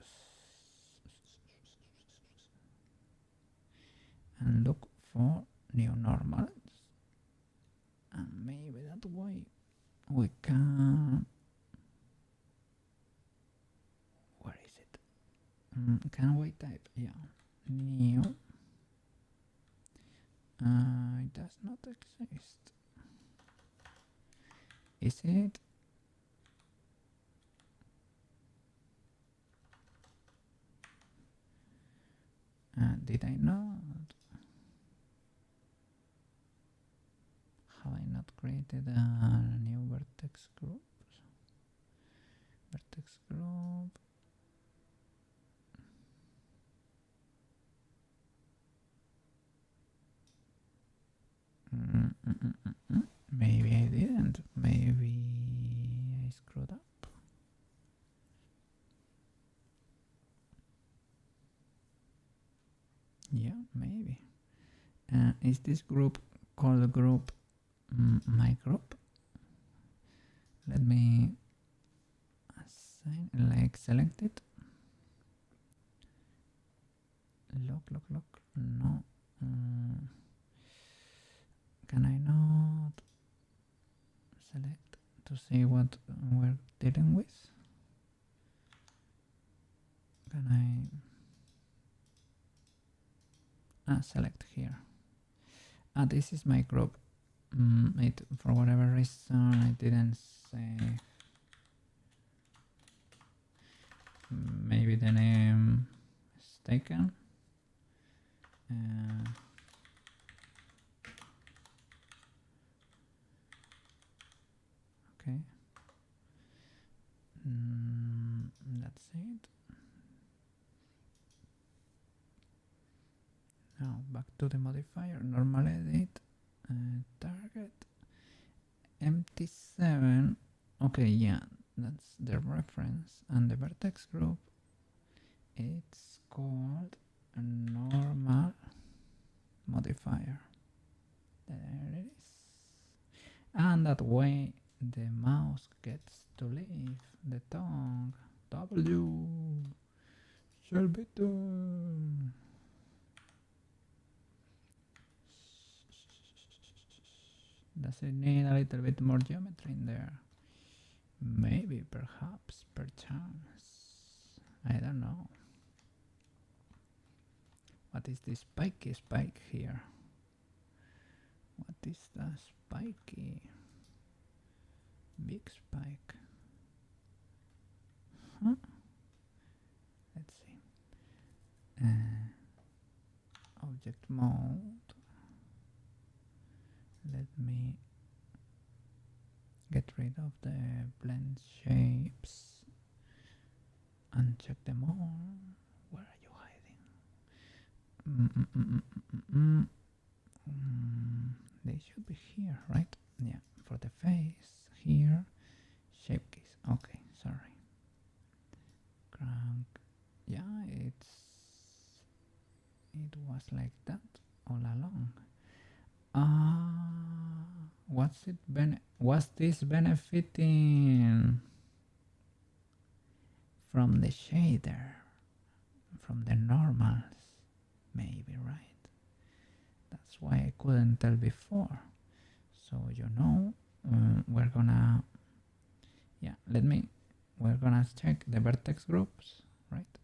A: and look for new normals, and maybe that way we can. Where is it? Can we type? Yeah, new. It does not exist. Is it? Did I not? Have I not created a new vertex group? Vertex group. Maybe I didn't. Maybe I screwed up. Yeah, maybe. Is this group called group my group? Let me assign, like select it. Look. No. Can I not select to see what we're dealing with? Can I select here? This is my group. It, for whatever reason, I didn't say. Maybe the name is taken. Okay. That's it. Now back to the modifier. Normal edit. Target. Empty 7. Okay, yeah, that's the reference. And the vertex group, it's called a normal modifier. There it is. And that way the mouse gets to leave the tongue. W. Shellbeetle. Does it need a little bit more geometry in there? Maybe, perhaps, perchance. I don't know. What is this spiky spike here? What is the spiky? Big spike. Huh? Let's see. Object mode. Let me get rid of the blend shapes and check them all. Where are you hiding? They should be here, right? Yeah, for the face here. Shape keys. Okay, sorry. Crank. Yeah, it was like that all along. Was this benefiting from the shader, from the normals? Maybe, right? That's why I couldn't tell before. So we're gonna, we're gonna check the vertex groups, right?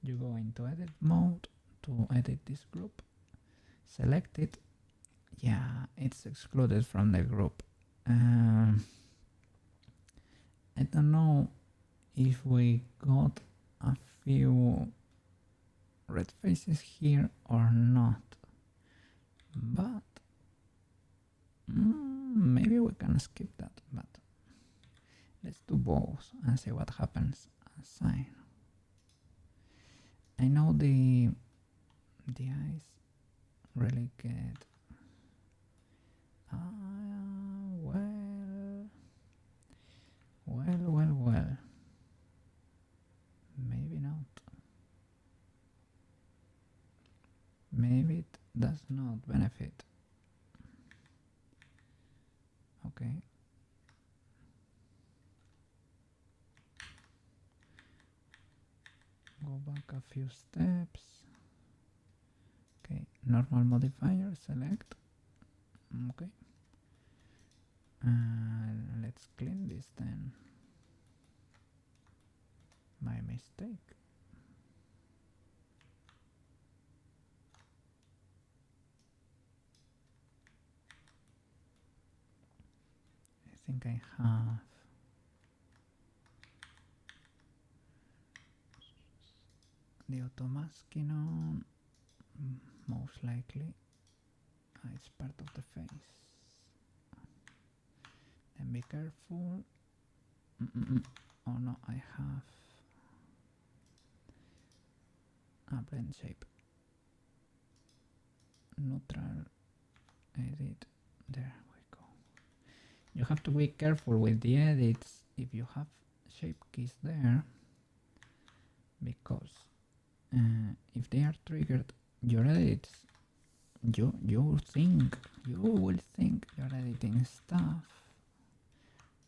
A: You go into edit mode to edit this group, select it. Yeah, it's excluded from the group. I don't know if we got a few red faces here or not, but maybe we can skip that, but let's do both and see what happens. Assign. I know the eyes really get well, maybe not. does not benefit. Okay. Go back a few steps. Okay, normal modifier, select. Okay. Let's clean this then. My mistake. I think I have the auto masking on, most likely. It's part of the face. Then be careful. Oh no, I have a blend shape. Neutral, edit, there we go. You have to be careful with the edits if you have shape keys there, because if they are triggered, your edits, you will think you're editing stuff,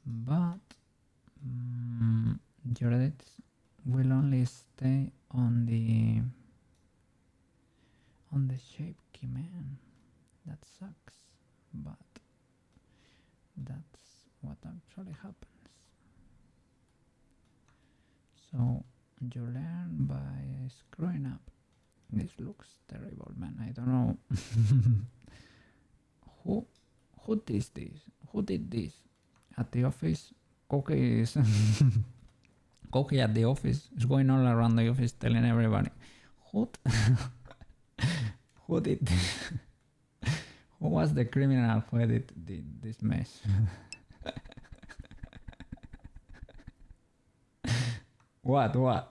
A: but your edits will only stay on the shape key, man. That sucks, but that's what actually happens. So you learn by screwing up. This looks terrible, man. I don't know who did this. Who did this at the office? Koki is Koki at the office is going all around the office telling everybody who did this? Who was the criminal who did this mess? What? Yeah.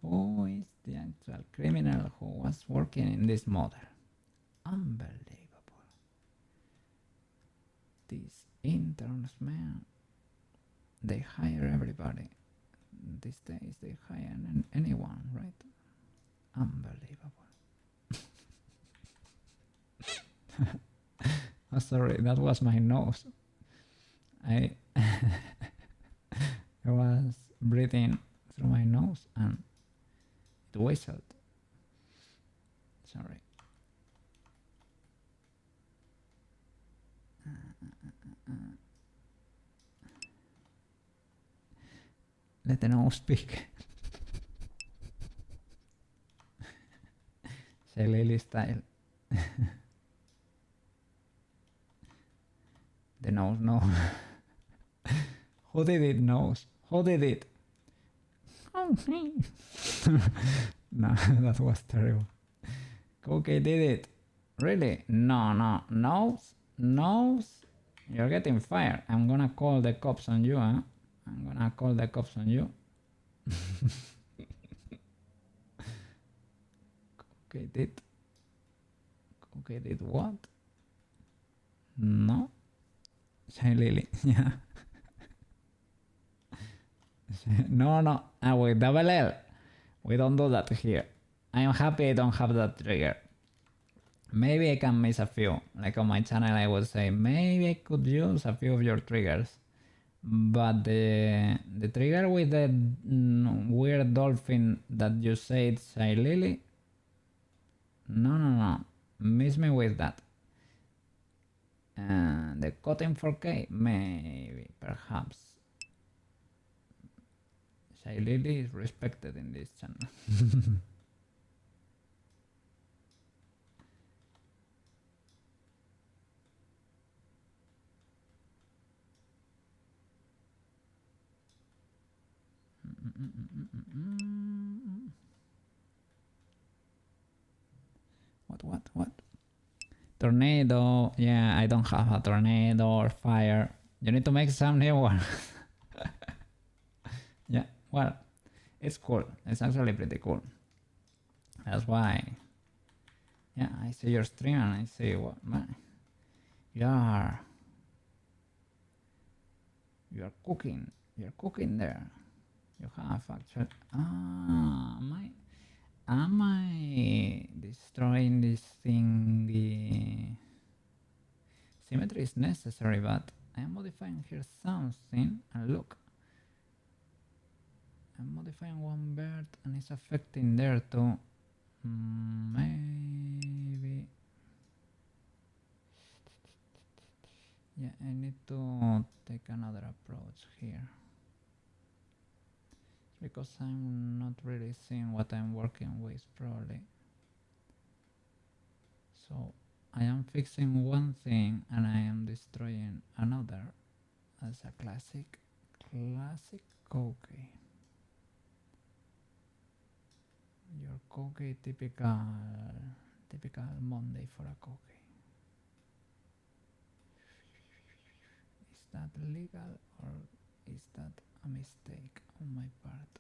A: Who is the actual criminal who was working in this model? Unbelievable. These interns, man, they hire everybody. These days they hire anyone, right? Unbelievable. Oh, sorry, that was my nose. I was breathing through my nose and it whistled. Sorry. Let the nose speak. Shellbeetle style. The nose, no. Who did it, nose? Who did it? Oh, me. No, that was terrible. Cookie did it. Really? No. Nose? You're getting fired. I'm gonna call the cops on you, huh? I'm gonna call the cops on you. Cookie did what? No? Shellbeetle, yeah. No. With double L. We don't do that here. I am happy I don't have that trigger. Maybe I can miss a few. Like on my channel I would say, maybe I could use a few of your triggers. But the trigger with the weird dolphin that you said, Shellbeetle? No. Miss me with that. The cut in 4K? Maybe, perhaps. Shellbeetle is respected in this channel. What? Tornado. Yeah, I don't have a tornado or fire. You need to make some new one. Yeah, well, it's cool. It's actually pretty cool. That's why. Yeah, I see your stream and I see what, man. You're cooking. You're cooking there. You have actually. Am I destroying this thingy? Symmetry is necessary, but I am modifying here something, and look. I'm modifying one bird and it's affecting there too. Maybe. Yeah, I need to take another approach here. Because I'm not really seeing what I'm working with, probably. So I am fixing one thing and I am destroying another as a classic cookie. Your cookie, typical Monday for a cookie. Is that legal or is that a mistake on my part?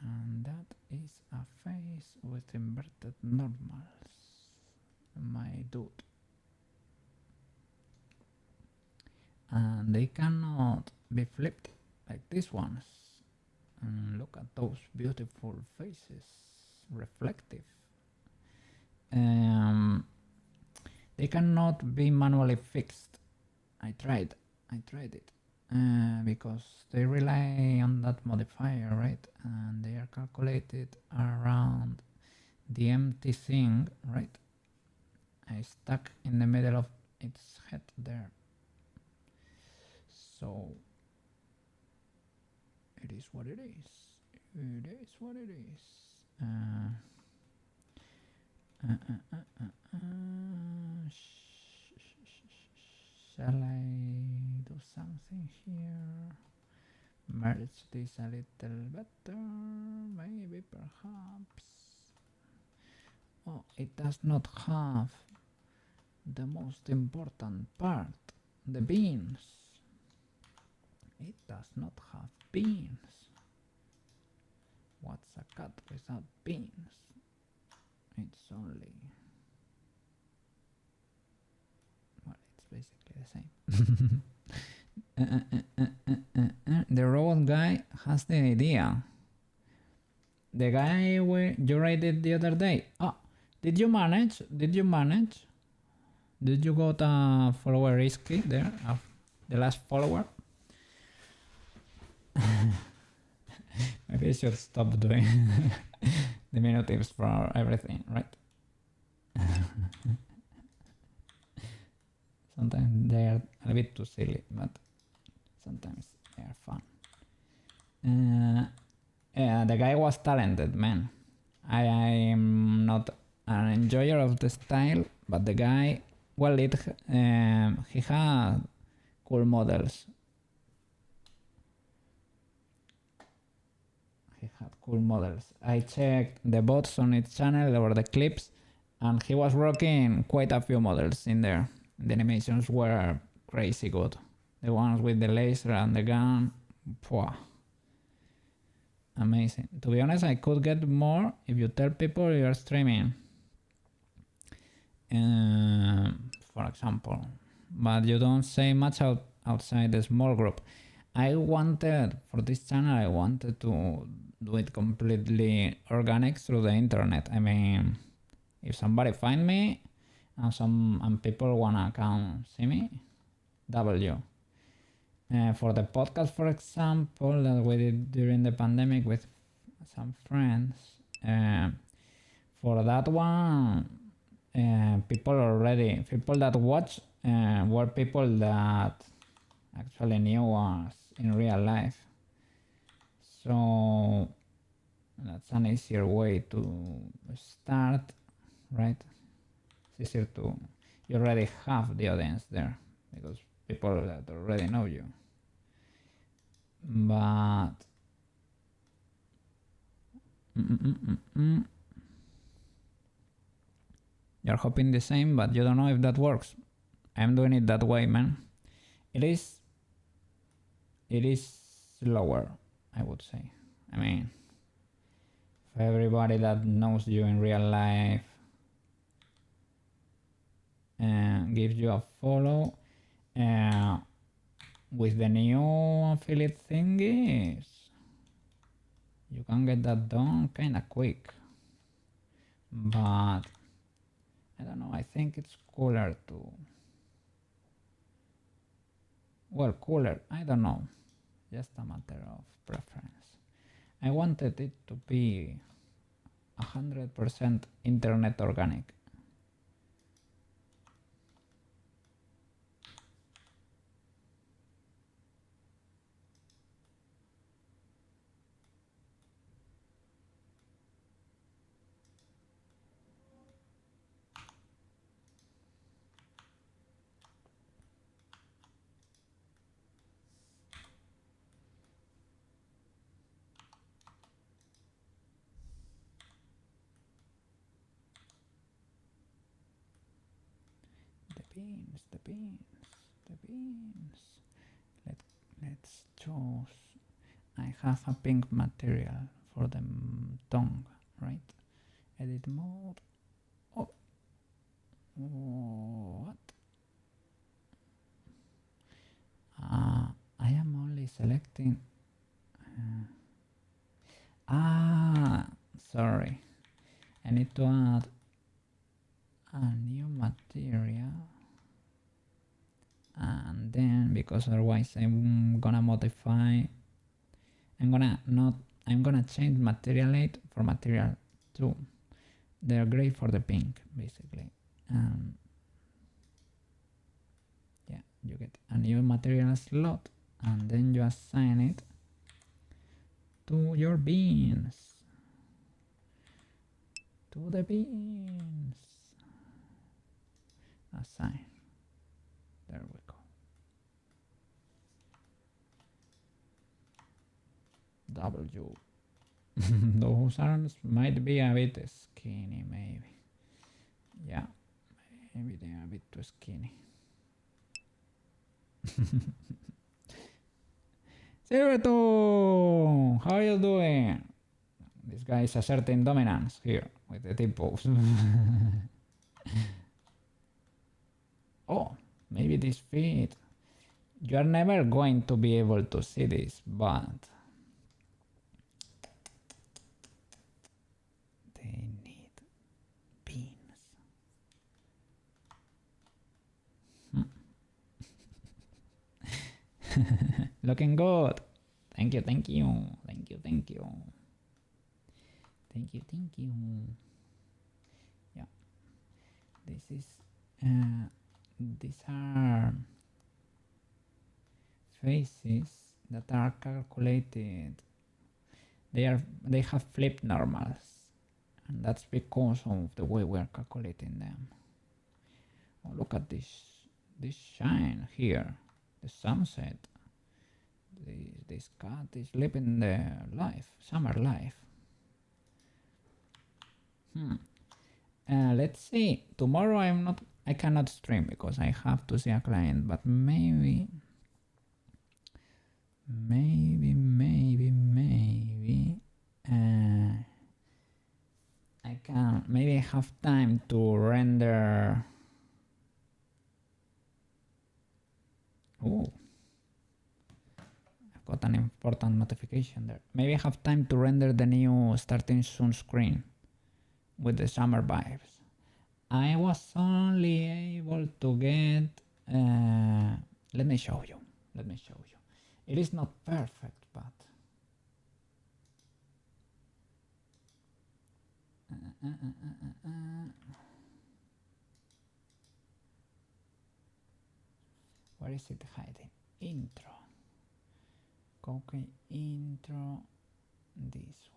A: And that is a face with inverted normals, my dude. And they cannot be flipped like these ones. And look at those beautiful faces, reflective. They cannot be manually fixed. I tried it. Because they rely on that modifier, right? And they are calculated around the empty thing, right? I stuck in the middle of its head there. So it is what it is. It is what it is. Shall I do something here? Merge this a little better, maybe, perhaps. Oh, it does not have the most important part, the beans. It does not have beans. What's a cat without beans? It's only... well, it's basically the same. The robot guy has the idea. The guy you rated the other day. Oh, did you manage? Did you got a follower risky there? The last follower? Maybe I should stop doing diminutives for everything, right? Sometimes they are a bit too silly, but sometimes they are fun. Yeah, the guy was talented, man. I am not an enjoyer of the style, but the guy, well, he had cool models. I checked the bots on its channel or the clips, and he was rocking quite a few models in there. The animations were crazy good. The ones with the laser and the gun, pwah. Amazing. To be honest, I could get more if you tell people you're streaming, for example, but you don't say much outside the small group. I wanted, for this channel, I wanted to do it completely organic through the internet. I mean, if somebody find me and people wanna come see me, W. For the podcast, for example, that we did during the pandemic with some friends, for that one, people that watch were people that actually knew us in real life. So that's an easier way to start, right? It's easier to, you already have the audience there because people that already know you. But you're hoping the same, but you don't know if that works. I'm doing it that way, man. It is slower, I would say. I mean, everybody that knows you in real life and gives you a follow. With the new affiliate thingies, you can get that done kind of quick. But I don't know, I think it's cooler to... Well, cooler, I don't know. Just a matter of preference. I wanted it to be 100% internet organic. The beans. Let's choose. I have a pink material for the tongue, right? Edit mode. Oh, what? I am only selecting. Sorry. I need to add a new material. And then, because otherwise I'm gonna modify, I'm gonna change material 8 for material 2. They're great for the pink, basically. Yeah, you get a new material slot and then you assign it to your beans. To the beans. Assign. There we go. W. Those arms might be a bit skinny, maybe. Yeah, maybe they're a bit too skinny. Silverton! How are you doing? This guy is asserting dominance here with the T-pose. Oh, maybe this feet. You are never going to be able to see this, but they need beans. Looking good. Thank you, thank you, thank you, thank you. Thank you, thank you. Yeah. This is these are faces that are calculated. They have flipped normals, and that's because of the way we're calculating them. Oh, look at this shine here, the sunset. This cat is living the life, summer life. Let's see. Tomorrow I cannot stream because I have to see a client, but maybe I can. Maybe I have time to render. Oh, I've got an important notification there. Maybe I have time to render the new starting soon screen with the summer vibes. I was only able to get. Let me show you. It is not perfect, but where is it hiding? Intro. Okay, intro. This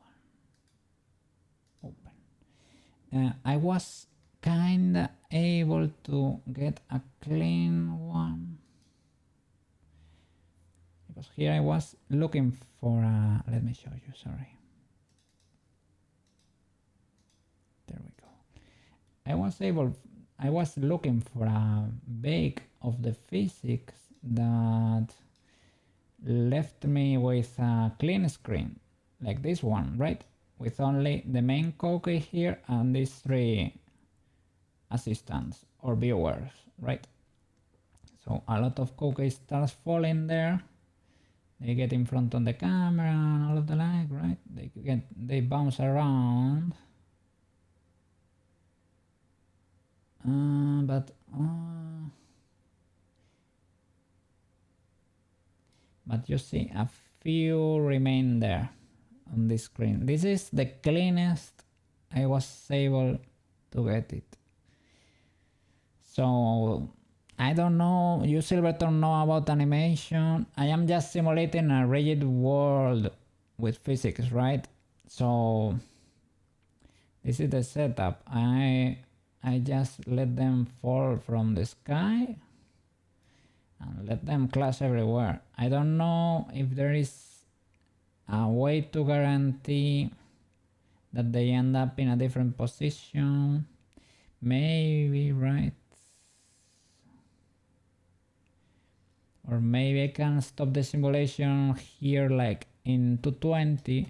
A: one. Open. I was kinda able to get a clean one. Because here I was looking for a, let me show you, sorry. There we go. I was looking for a bake of the physics that left me with a clean screen, like this one, right? with only the main cookie here and these 3 assistants or viewers, right? So a lot of cookies starts falling there. They get in front of the camera and all of the like, right? They bounce around. But you see a few remain there on this screen. This is the cleanest I was able to get it. So I don't know, you Silverton know about animation. I am just simulating a rigid world with physics, right? So this is the setup. I just let them fall from the sky and let them clash everywhere. I don't know if there is a way to guarantee that they end up in a different position. Maybe, right? Or maybe I can stop the simulation here like in 220,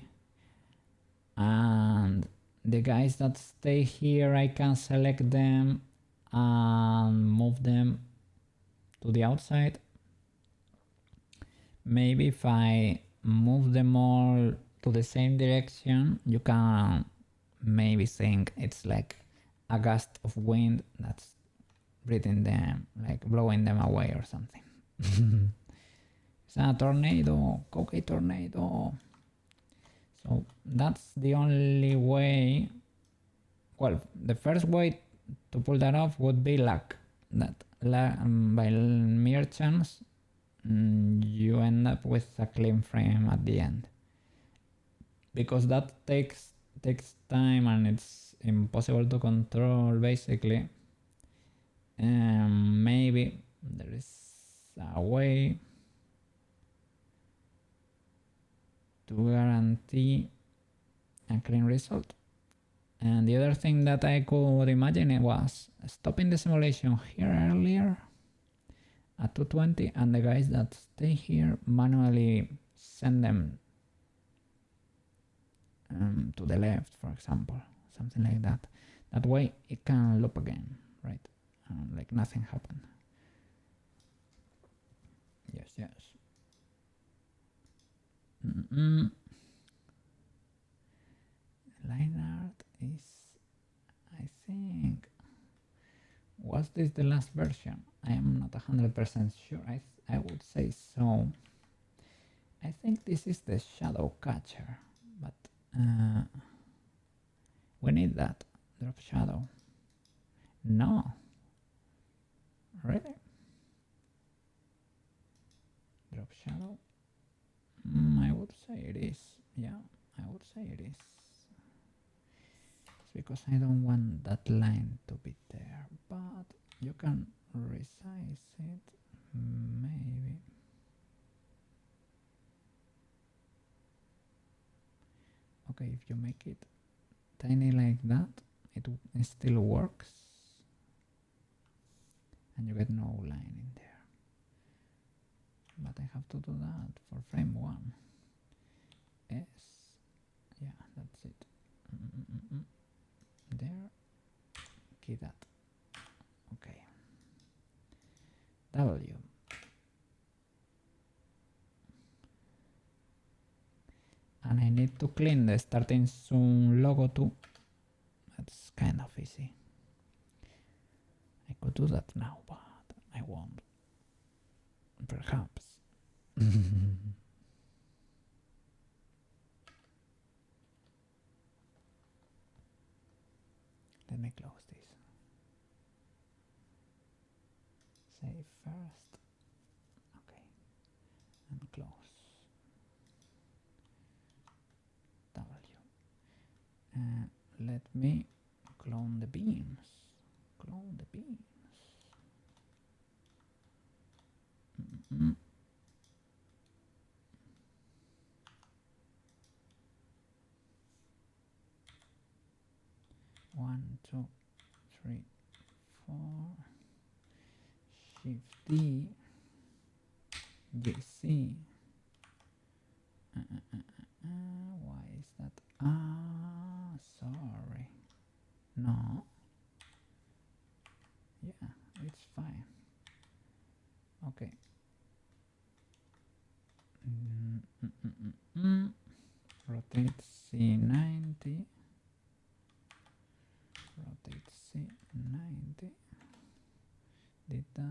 A: and the guys that stay here I can select them and move them to the outside. Maybe if I move them all to the same direction, you can maybe think it's like a gust of wind that's breathing them, like blowing them away or something. It's a tornado, cookie tornado. So that's the only way. Well, the first way to pull that off would be luck. That by mere chance, you end up with a clean frame at the end. Because that takes time and it's impossible to control basically. Maybe there is a way to guarantee a clean result. And the other thing that I could imagine was stopping the simulation here earlier at 220 and the guys that stay here manually send them to the left, for example, something like that. That way it can loop again, right? Like nothing happened. Yes. Line art is, I think, was this the last version? I am not 100% sure. I would say so. I think this is the shadow catcher, but we need that drop shadow. No, really? Drop shadow? I would say it is. Yeah, I would say it is. It's because I don't want that line to be there, but you can resize it, maybe. Okay, if you make it tiny like that, it still works. And you get no line in there. But I have to do that for frame 1. S. Yeah, that's it. There. Key that. Okay. W. And I need to clean the starting soon logo too. That's kind of easy. I could do that now, but I won't. Perhaps. Let me close this. Save first. Okay. And close. W. Let me clone the beams. Clone the beams. 1, 2, 3, 4. Shift D. GC. Why is that? No. Yeah, it's fine. Okay. Rotate C90. Rotate C90. Did that.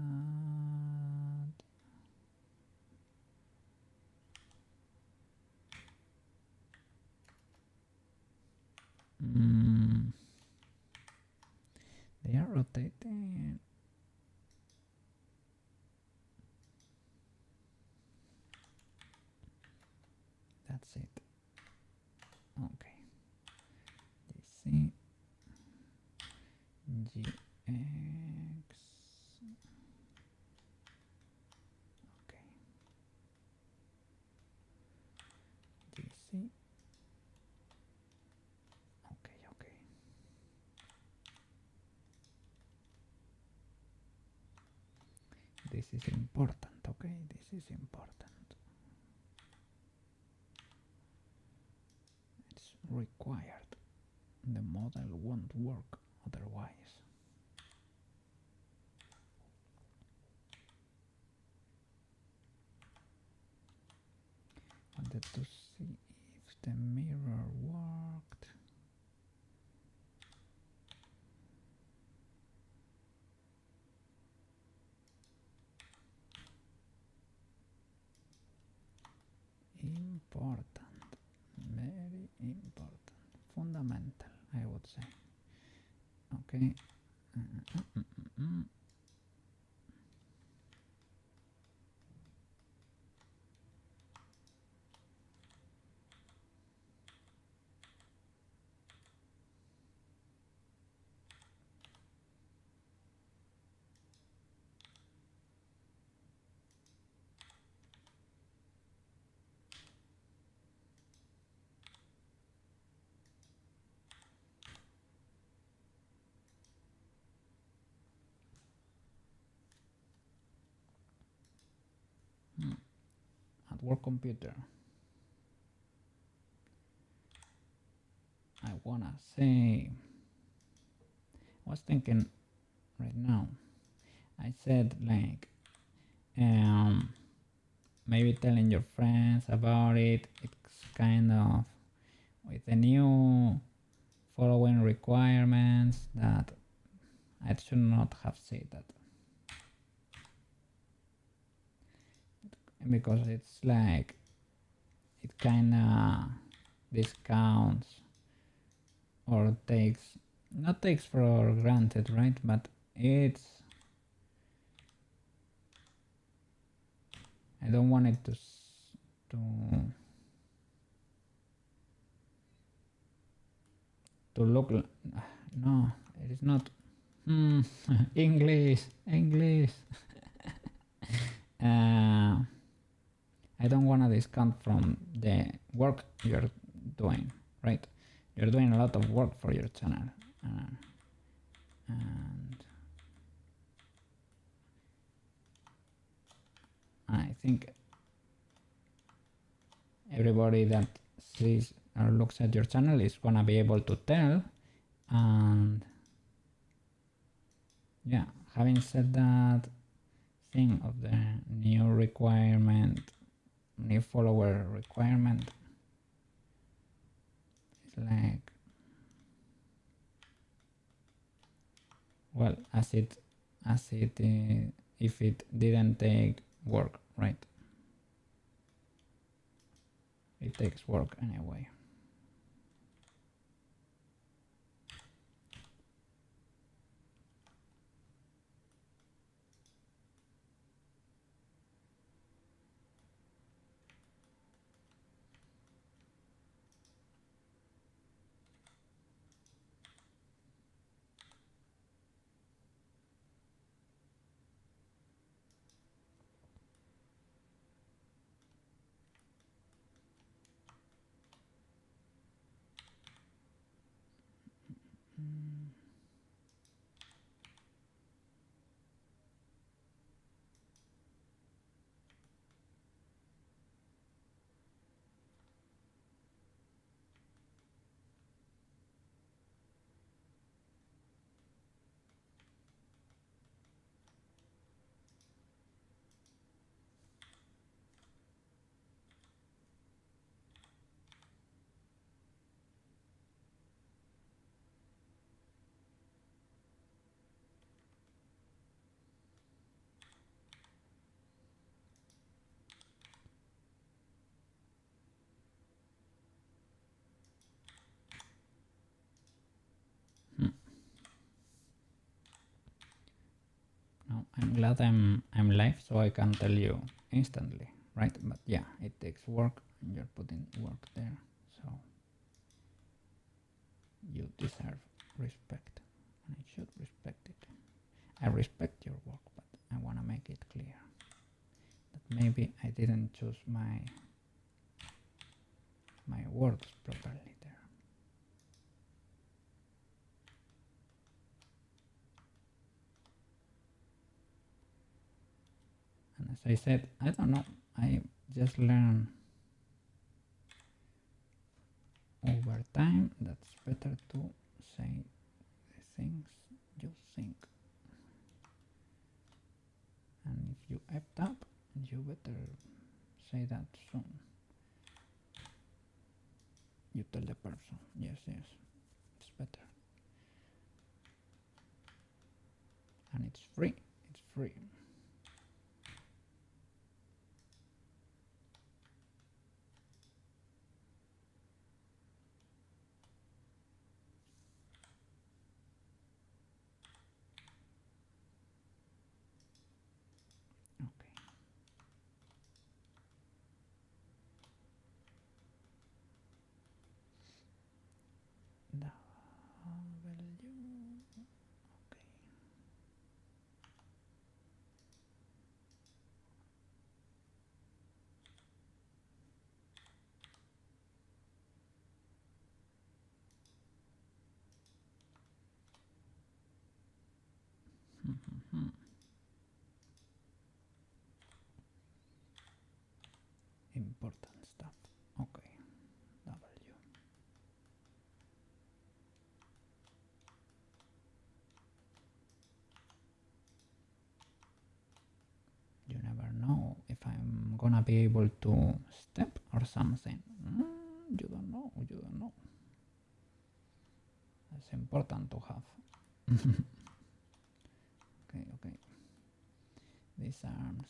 A: They are rotating. That's it. Okay. DC GX. Okay. DC. Okay, okay. This is important, okay? This is important. It's required. The model won't work otherwise. Wanted to see if the mirror worked. Important, very important, fundamental, I would say. Okay. At work computer. I wanna say, I was thinking right now, I said like, maybe telling your friends about it. It's kind of with the new following requirements that I should not have said that. Because it's like, it kinda discounts or not takes for granted, right? But I don't want it to look, no, it is not, English. I don't want to discount from the work you're doing, right? You're doing a lot of work for your channel, and I think everybody that sees or looks at your channel is gonna be able to tell. And yeah, having said that, thing of the new requirement, new follower requirement, it's like, well, if it didn't take work, right? It takes work anyway. glad I'm live so I can tell you instantly, right? But yeah, it takes work. You're putting work there, so you deserve respect, and I should respect it. I respect your work, but I want to make it clear that maybe I didn't choose my words properly there. And as I said, I don't know, I just learned over time that's better to say the things you think. And if you effed up, you better say that soon. You tell the person, yes, it's better. And it's free, it's free. Important stuff. Okay. W. You never know if I'm gonna be able to step or something. You don't know. You don't know. That's important to have. Okay. These arms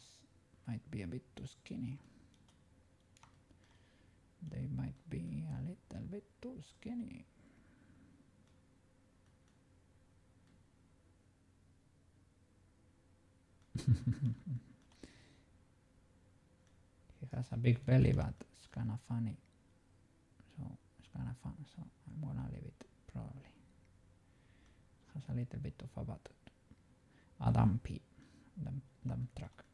A: might be a bit too skinny. They might be a little bit too skinny. He has a big belly, but it's kind of funny. So it's kind of fun. So I'm gonna leave it probably. Has a little bit of a butt. A dumpy. Dump truck.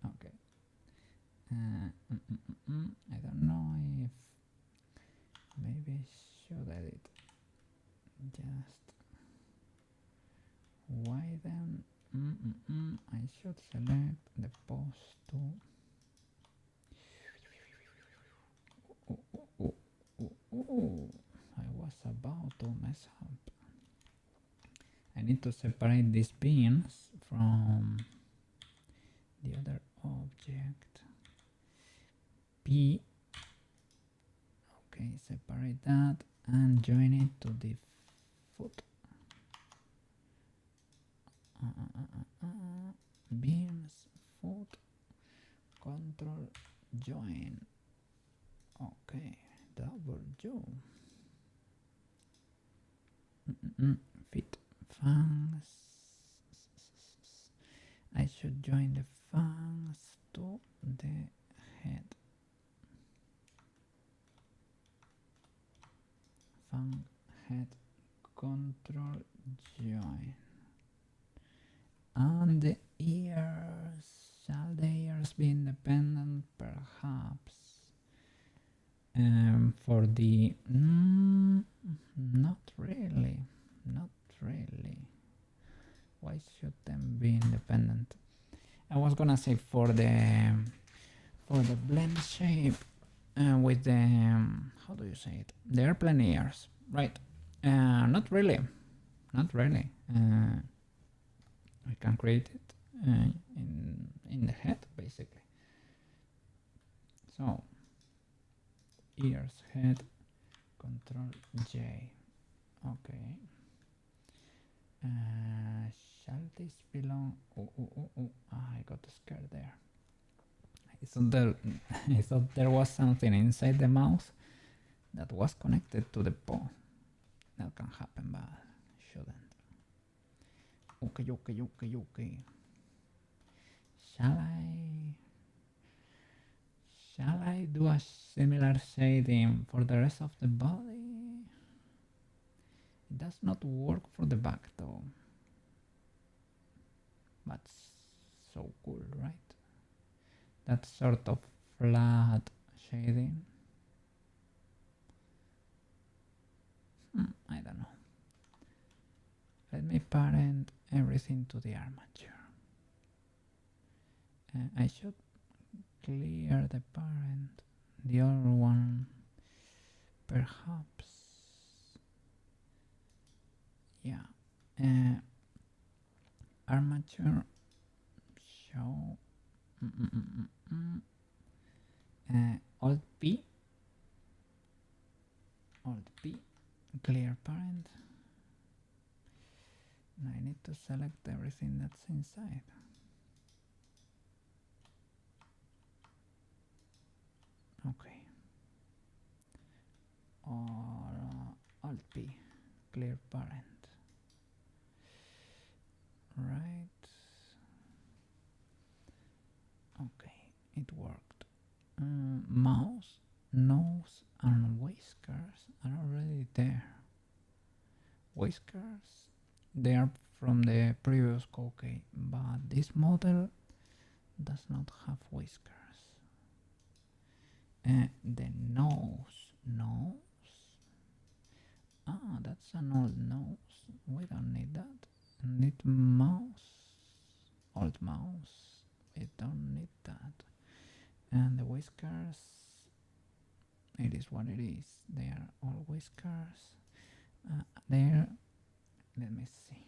A: Okay. I don't know if maybe I should edit just widen. I should select the pose to. I was about to mess up. I need to separate these beans from the other object. P. Okay, separate that and join it to the foot. Beans, foot, control, join. Okay, W. Fit fangs. I should join the fangs to the head. Fang head control join. And the ears. Shall the ears be independent? Perhaps. For the not really. Why should them be independent? I was gonna say for the blend shape with the how do you say it? The airplane ears, right? Not really. I can create it in the head basically. So ears, head, control J. Okay. Shall this belong? I got scared there. I thought there was something inside the mouth that was connected to the paw. That can happen, but shouldn't. Okay. Shall I do a similar shading for the rest of the body? It does not work for the back though. But so cool, right? That sort of flat shading. I don't know. Let me parent everything to the armature. I should clear the parent, the other one, perhaps. Yeah. Armature show. Alt P, clear parent. Now I need to select everything that's inside. Okay. Or Alt P, clear parent. Right. Okay, it worked. Mouse, nose, and whiskers are already there. Whiskers, they are from the previous cookie, but this model does not have whiskers. The nose. Ah, that's an old nose. We don't need that. Need mouse. Old mouse. We don't need that. And the whiskers, it is what it is. They are all whiskers. There, let me see.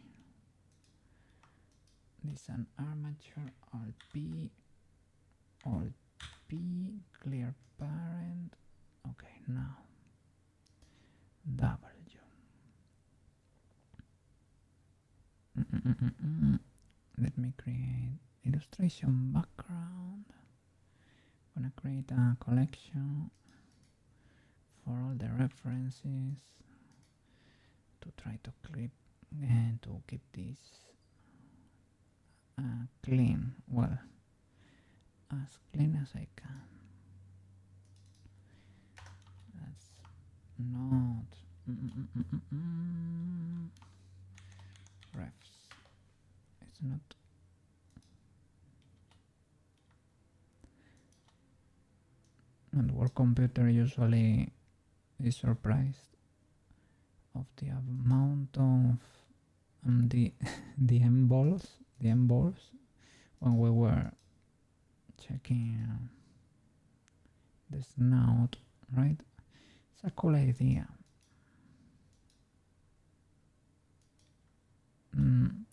A: This is an armature. Alt P, clear parent. Okay, now W. Let me create illustration background. I'm gonna create a collection for all the references to try to clip and to keep this clean, well, as clean as I can. That's not refs. It's not. And work computer usually is surprised of the amount of the M balls when we were checking the snout, right? It's a cool idea.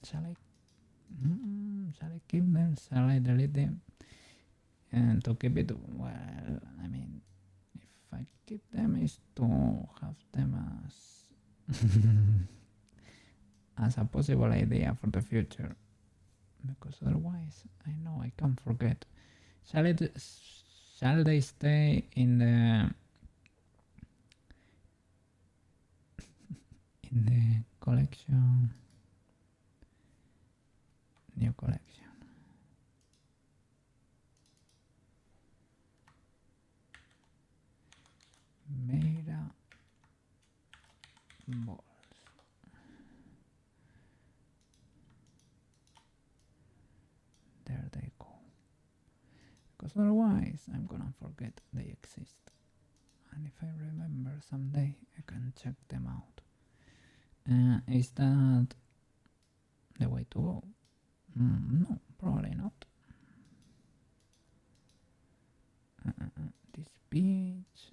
A: Shall I keep them? Shall I delete them? And to keep it, well, I mean, if I keep them is to have them as a possible idea for the future, because otherwise I know I can't forget. Shall they stay in the collection? New collection. Meta balls. There they go. Because otherwise I'm gonna forget they exist. And if I remember someday, I can check them out. Is that the way to go? No, probably not. This beach.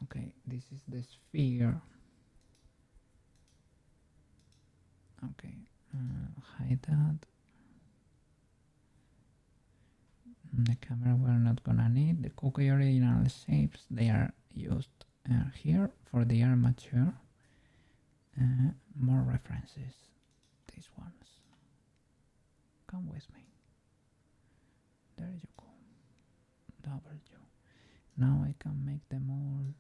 A: Okay, this is the sphere. Okay, hide that. The camera we're not gonna need. The cookie original shapes, they are used here for the armature. More references. These ones. Come with me. There you go. W. Now I can make them all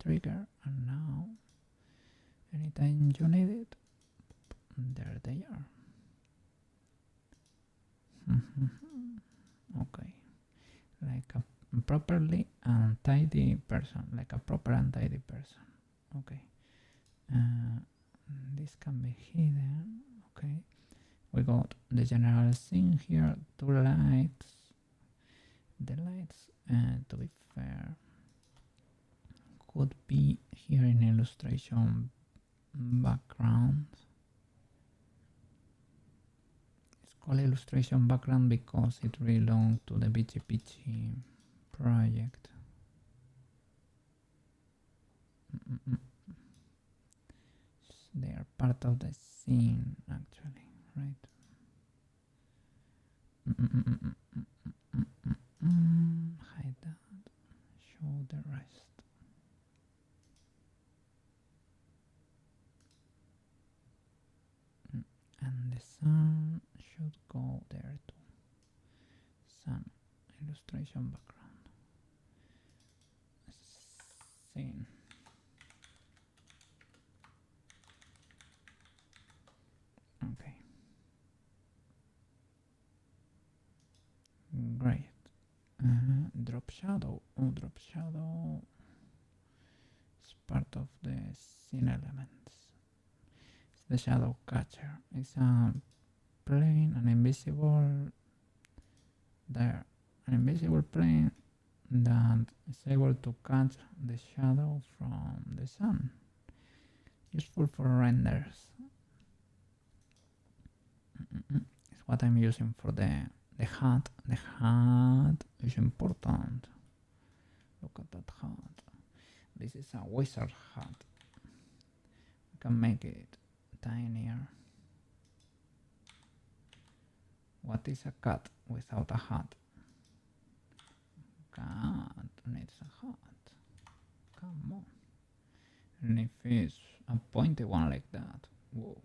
A: trigger, and now anytime you need it, there they are. Okay, like a properly untidy person, like a proper untidy person. Okay, this can be hidden. Okay, we got the general scene here, two lights. The lights, to be fair, could be here in illustration background. It's called illustration background because it belongs to the BGPG project. They are part of the scene actually, right? Hide that, show the rest. And the sun should go there too. Sun, illustration background. Scene. Okay. Great. Drop shadow. Oh, drop shadow is part of the scene elements. It's the shadow catcher. It's a plane, an invisible there. An invisible plane that is able to catch the shadow from the sun. Useful for renders. It's what I'm using for the hat. The hat is important. Look at that hat. This is a wizard hat. We can make it tinier. What is a cat without a hat? Cat needs a hat. Come on. And if it's a pointy one like that, whoa.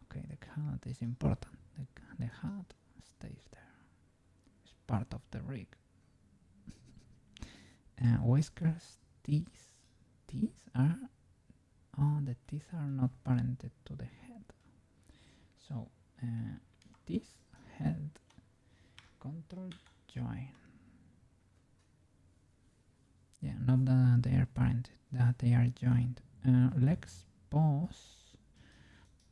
A: Okay, the hat is important. The hat stays there. It's part of the rig. Whiskers, teeth. Teeth are... Oh, the teeth are not parented to the head. So, teeth, head, control, join. Yeah, not that they are parented, that they are joined. Legs, paws.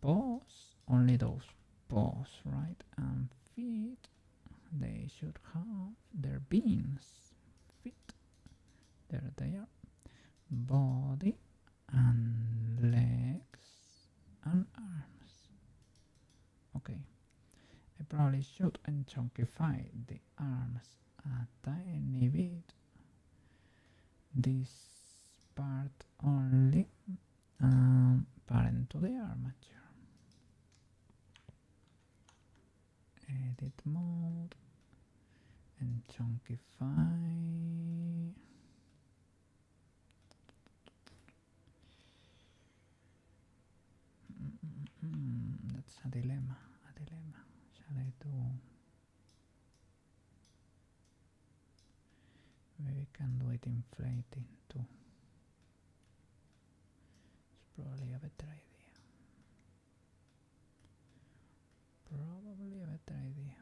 A: Paws, only those paws, right? And feet, they should have their beans. Feet, there they are. Body and legs and arms. Okay, I probably should unchunkify the arms a tiny bit. This part only, parent to the armature. Edit mode and chunkify. That's a dilemma. Shall I do? Maybe we can do it inflating too. It's probably a better idea. Probably a better idea.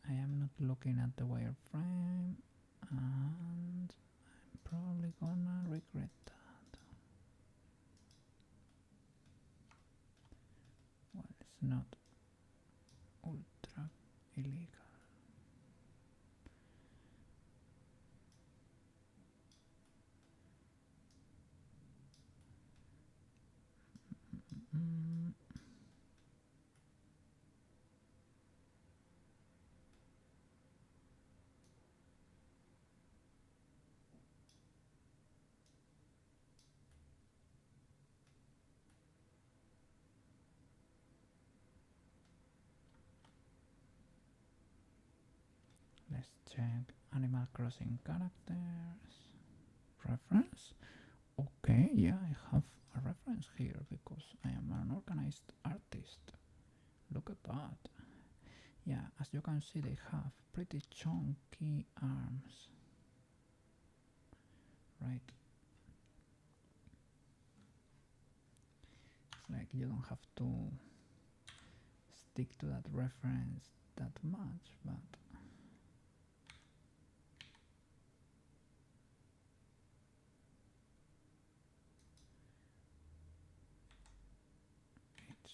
A: I am not looking at the wireframe and I'm probably gonna regret that. Well, it's not ultra illegal. Let's check Animal Crossing characters. Preference. Okay, yeah, I have a reference here because I am an organized artist. Look at that. Yeah, as you can see, they have pretty chunky arms, right? It's like you don't have to stick to that reference that much, but it's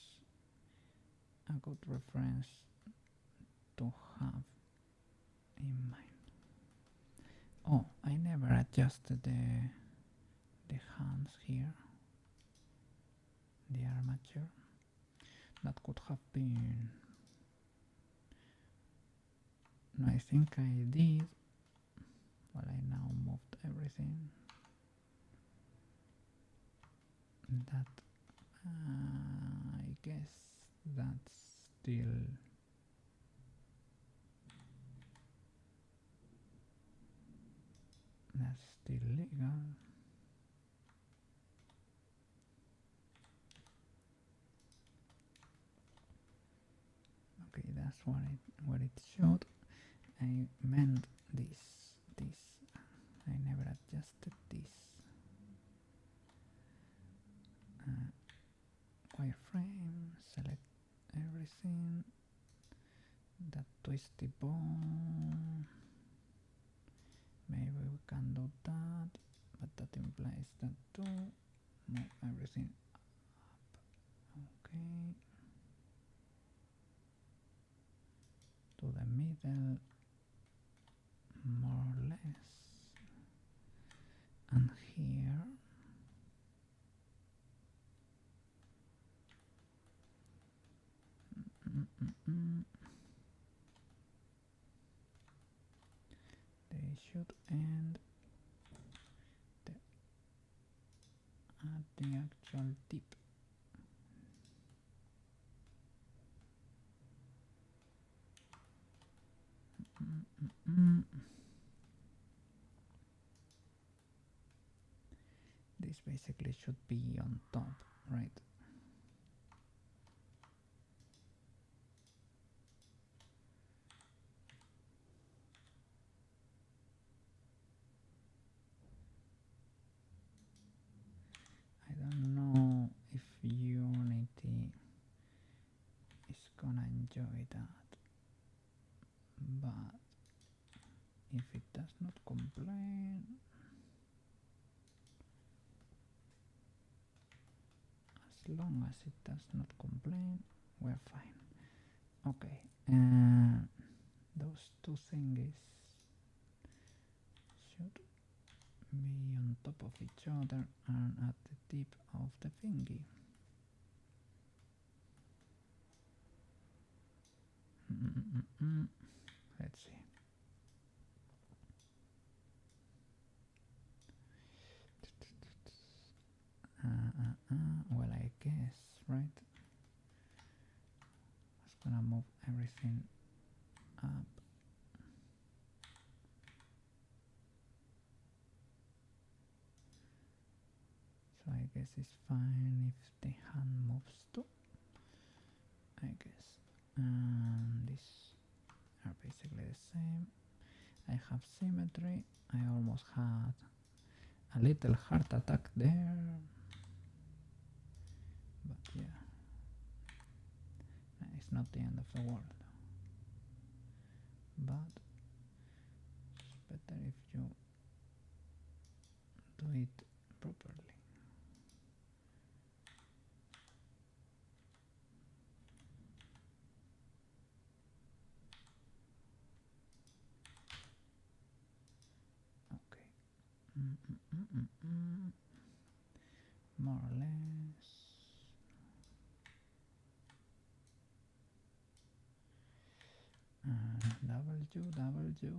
A: a good reference to have in mind. Oh, I never adjusted the hands here, the armature. That could have been. No, I think I did. Well, I now moved everything. That I guess that's still legal. Okay, that's what it showed. I meant this. I never adjusted this. Wireframe, select everything. That twisty bone. Maybe we can do that, but that implies that too. Move everything up. Okay. To the middle, more or less. And here. They should end at the actual tip. This basically should be on top, right? I don't know if Unity is gonna enjoy that, but if it does not complain, as long as it does not complain, we're fine. Okay, those two thingies should be on top of each other and at the tip of the thingy. Let's see. Well, I guess, right? I was gonna move everything up. So I guess it's fine if the hand moves too, I guess. And these are basically the same. I have symmetry. I almost had a little heart attack there. But yeah, it's not the end of the world. But it's better if you do it properly. More or less. W.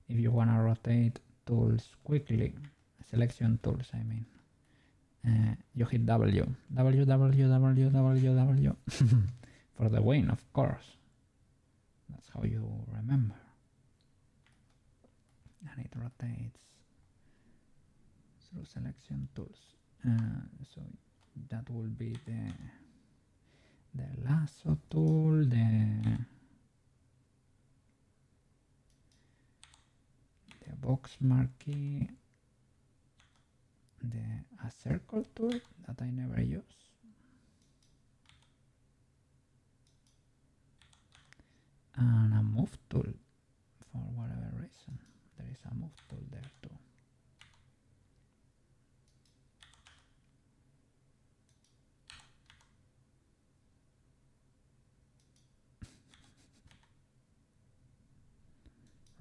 A: If you want to rotate tools quickly, selection tools I mean, you hit W for the win, of course. That's how you remember. And it rotates through selection tools. So that will be the lasso tool, the box marquee, a circle tool that I never use, and a move tool for whatever reason. There is a move tool there too.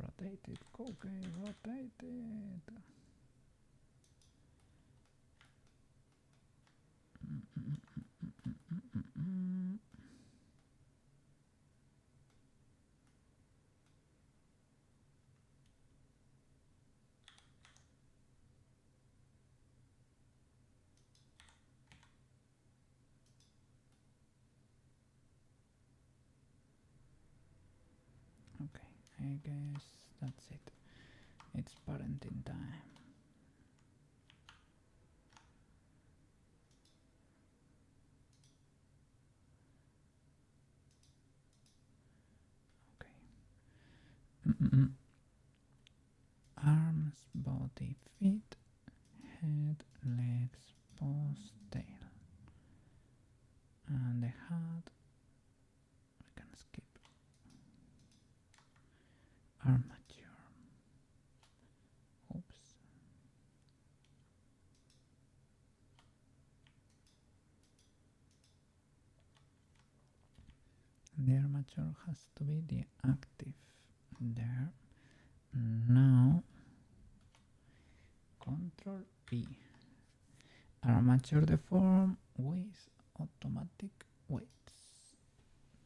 A: Rotate it, okay, rotate it. Okay, I guess that's it. It's parenting time. Okay. Arms, body, feet, head, legs, paws, tail. And the hat, we can skip. Armature. Oops. The armature has to be the active there. Now, Control P. Armature deform with automatic weights.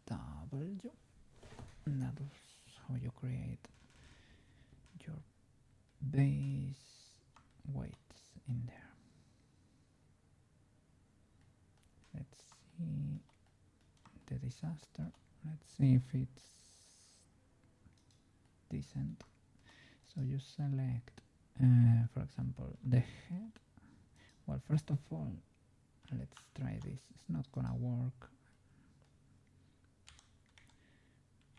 A: W. That's how you create your base weights in there. Let's see the disaster. Let's see if it's decent. So you select, for example, the head. Well, first of all, let's try this. It's not gonna work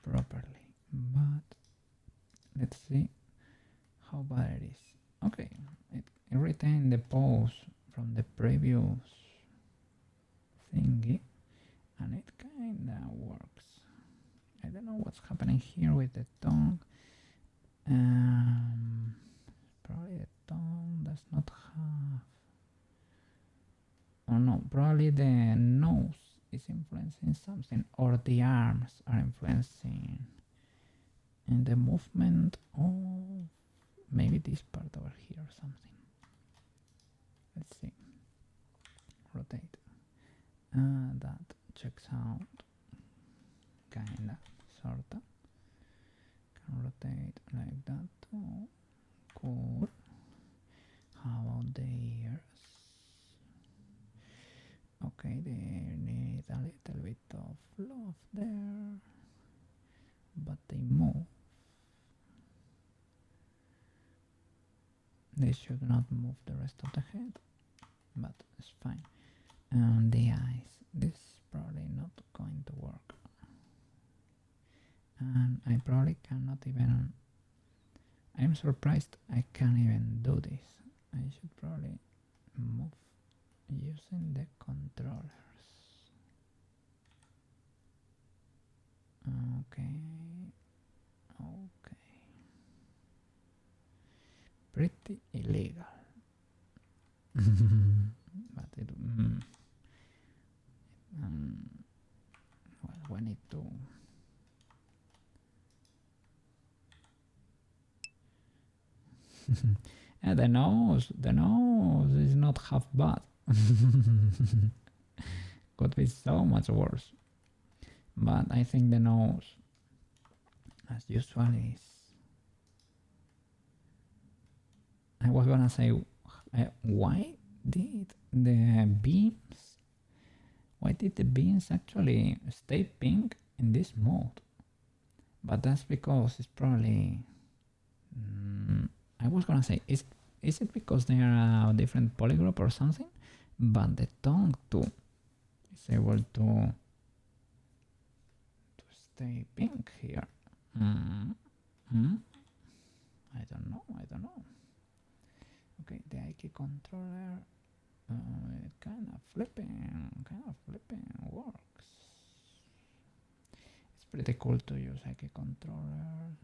A: properly, but let's see how bad it is. Okay, it retained the pose from the previous thingy, and it kinda works. I don't know what's happening here with the tongue. Probably the tongue does not have. Oh no, probably the nose is influencing something, or the arms are influencing in the movement of maybe this part over here or something. Let's see. Rotate. That checks out. Kinda, sorta. Can rotate like that too. Cool. How about the ears? Okay, they need a little bit of love there, but they move. They should not move the rest of the head, but it's fine. And the eyes, this is probably not going to work. And I probably cannot even, I'm surprised I can't even do this. I should probably move using the controllers. Okay. Pretty illegal. But it, well, we need to and the nose is not half bad. Could be so much worse. But I think the nose, as usual, is. I was gonna say, why did the beams? Why did the beams actually stay pink in this mode? But that's because it's probably. I was gonna say it's Is it because they are a different polygroup or something? But the tongue too is able to stay pink here. I don't know. Okay, the IK controller kind of flipping works. It's pretty cool to use IK controllers.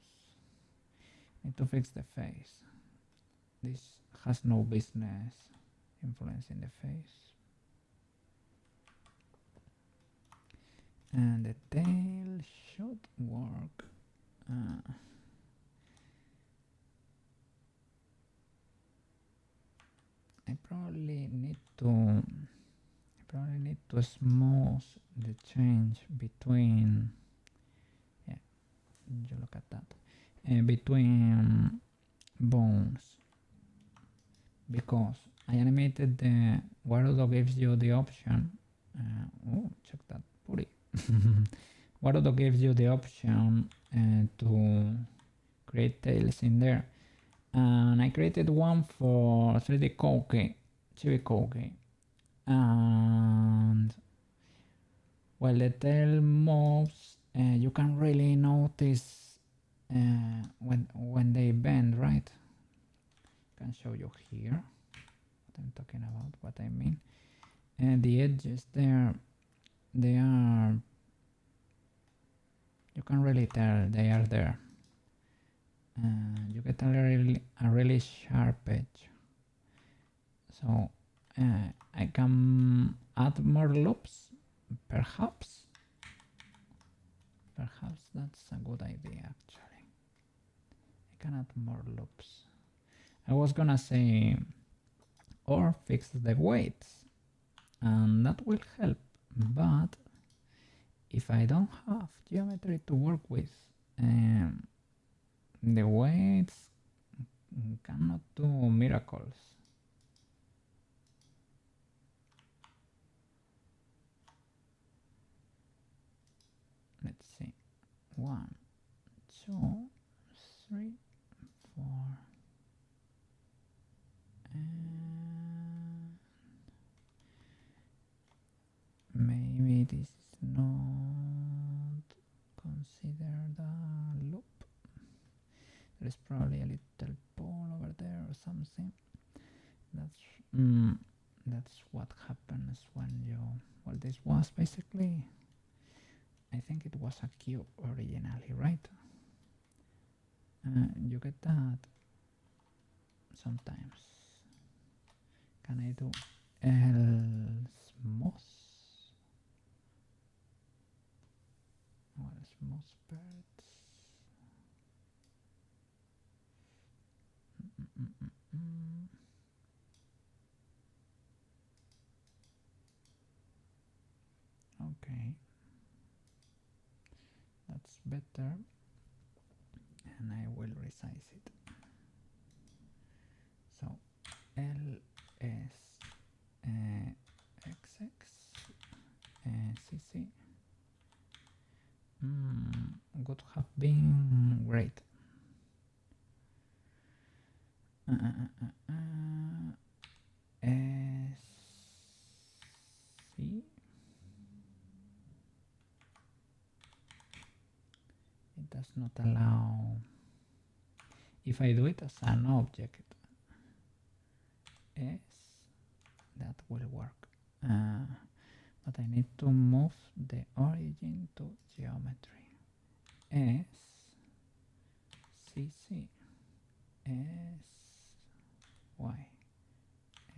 A: Need to fix the face. This has no business influencing the face. And the tail should work. I probably need to smooth the change between. Yeah, you look at that. Between bones, because I animated the Warudo gives you the option. Oh, check that puri. Warudo gives you the option to create tails in there, and I created one for 3D Koke, Chibi Koke, and while the tail moves, you can really notice when they bend, right? I can show you here what I'm talking about, what I mean. And the edges there, they are, you can really tell they are there. You get a really sharp edge. So I can add more loops, perhaps. Perhaps that's a good idea actually. I can add more loops. I was gonna say, or fix the weights, and that will help, but if I don't have geometry to work with, the weights cannot do miracles. Let's see. 1, 2, 3, 4. And maybe this is not considered a loop. There's probably a little pole over there or something. That's what happens when you, well, this was basically, I think it was a cube originally, right? You get that sometimes. Can I do smooth? Well, smooth birds. Okay, that's better, and I will resize it. So LS XX CC would have been great. SC. It does not allow. If I do it as an object, S, that will work. But I need to move the origin to geometry. S, CC, S, Y,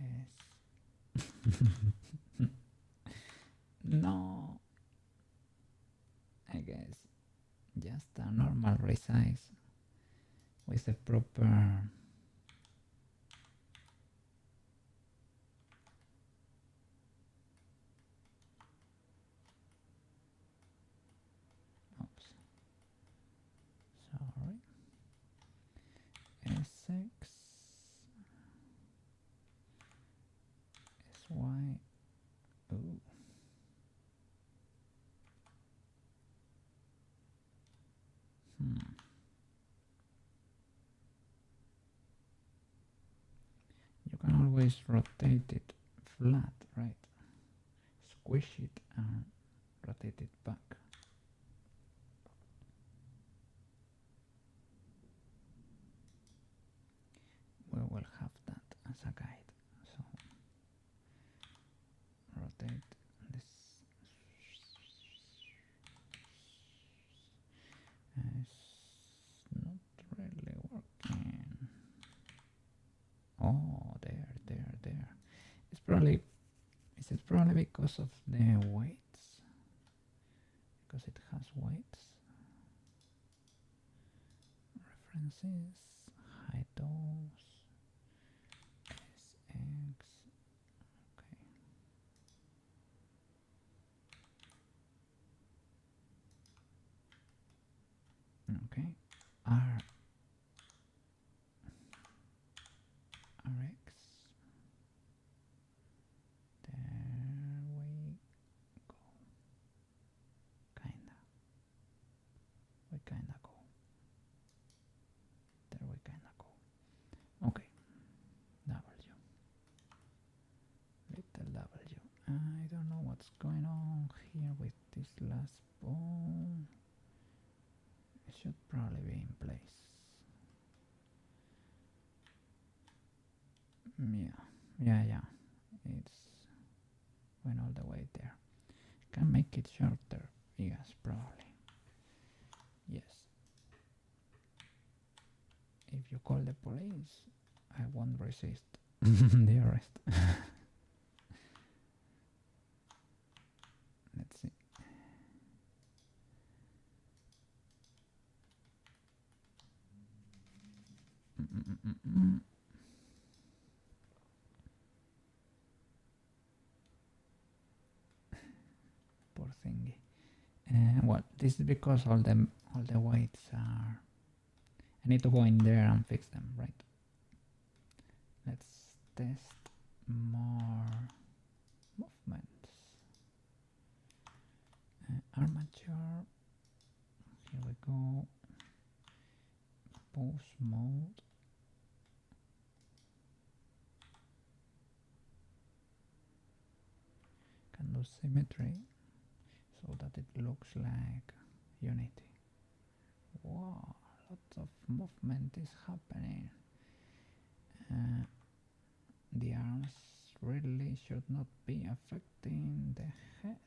A: S. No, I guess just a normal resize with a proper sorry, SX, SY, ooh. is rotate it flat, right? Squish it and rotate it back. We will have that as a guide. So rotate this. It's not really working. Oh, there. It's probably, is it probably because of the weights? Because it has weights. References, hide those. SX. Okay. R. RX. There we go. We kinda go. There we kinda go. Okay. W. Little W. I don't know what's going on here with this last bone. It should probably be in place. Yeah. It's went all the way there. Can make it shorter. Yes, probably. Yes. If you call the police, I won't resist the arrest. Let's see. Poor thingy. Well, this is because all the weights are. I need to go in there and fix them, right? Let's test more movements. Armature. Here we go. Pose mode. Can do symmetry so that it looks like Unity. Wow, lots of movement is happening. The arms really should not be affecting the head.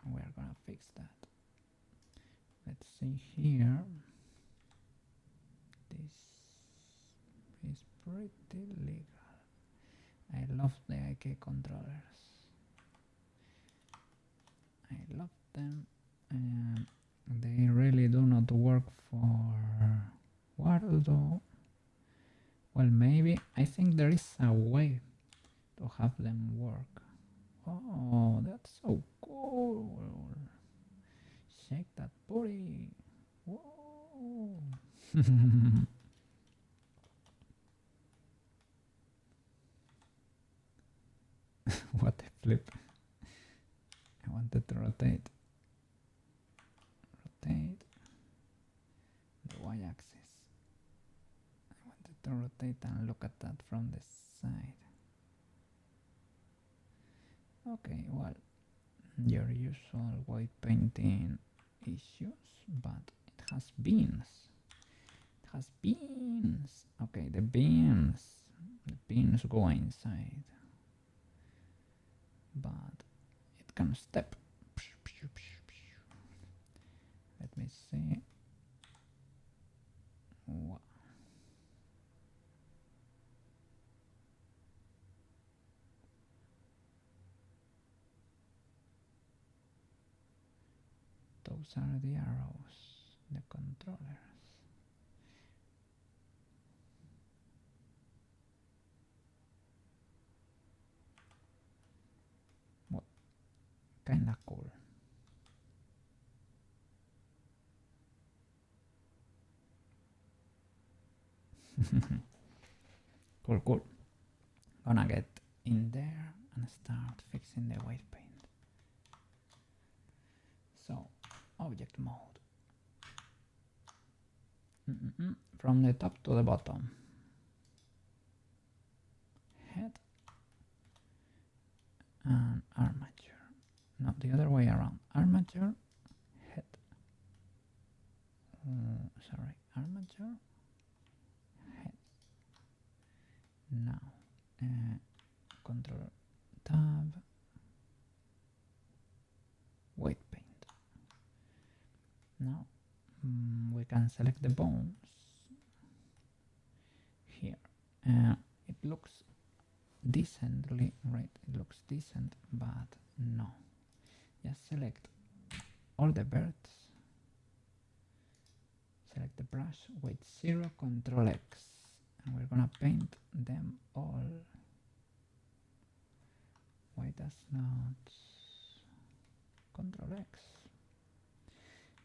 A: We're gonna fix that. Let's see here. This is pretty legal. I love the IK controllers. I love them. They really do not work for Wardo. Well, maybe. I think there is a way to have them work. Oh, that's so cool. Shake that booty. Whoa. What a flip. I wanted to rotate the y-axis. I wanted to rotate and look at that from the side. Okay, well, your usual white painting issues, but it has beans. It has beans. Okay, the beans go inside, but it can step. Let me see. Wow. Those are the arrows, the controllers. What? Kinda cool. Cool. Gonna get in there and start fixing the white paint. So, object mode. From the top to the bottom. armature. No, the other way around. Armature, head. Sorry, armature, head. Now, Control Tab, weight paint. Now we can select the bones here. It looks decently, right? It looks decent, but no. Just select all the birds. Select the brush, weight 0, Control X, and we're gonna paint them all. Why does not Control X?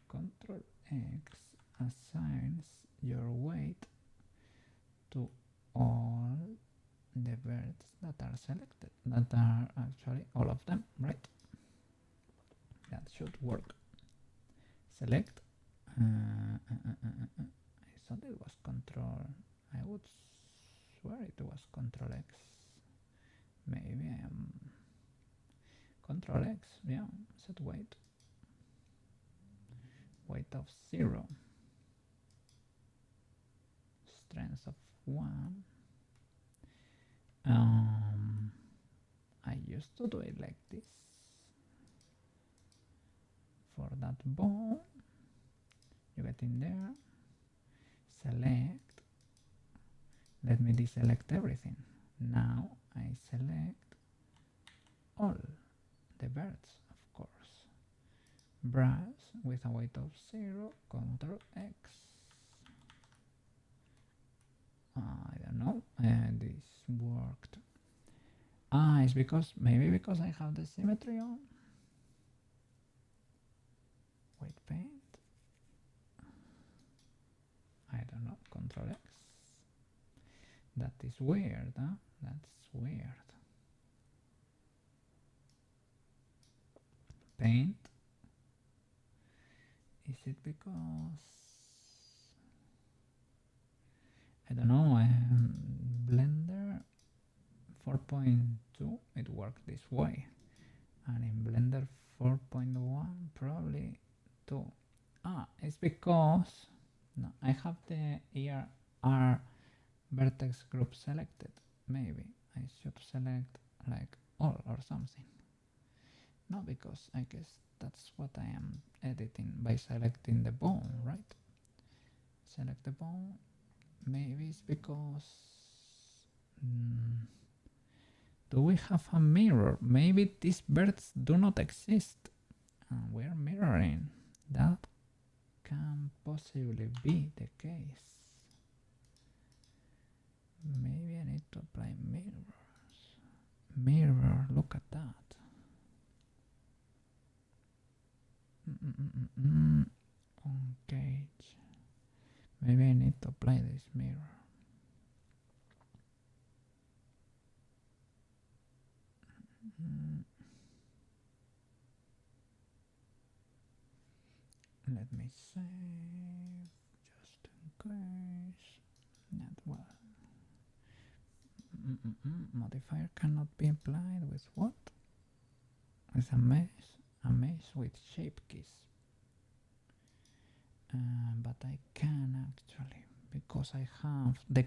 A: Control X assigns your weight to all the birds that are selected, that are actually all of them, right? That should work. Select. I thought it was Control. I would swear it was Control X. Maybe I am. Control X, yeah, set weight. Weight of 0. Strength of 1. I used to do it like this. For that bone, you get in there, select, let me deselect everything. Now I select all the birds, of course. Brush with a weight of 0, Control X. I don't know, this worked. It's because, maybe because I have the symmetry on. Weight paint. I don't know, Control X. That is weird, huh? That's weird. Paint. Is it because I don't know, Blender 4.2 it worked this way, and in Blender 4.1 probably 2. It's because no, I have the ER vertex group selected. Maybe I should select like all or something. No, because I guess that's what I am editing by selecting the bone, right? Select the bone. Maybe it's because do we have a mirror? Maybe these birds do not exist and we're mirroring. That can possibly be the case. Maybe I need to apply mirrors. Mirror, look at that. On cage. Maybe I need to apply this mirror. Let me save just in case. Not well. Modifier cannot be applied with what? With a mesh with shape keys. But I can actually, because I have the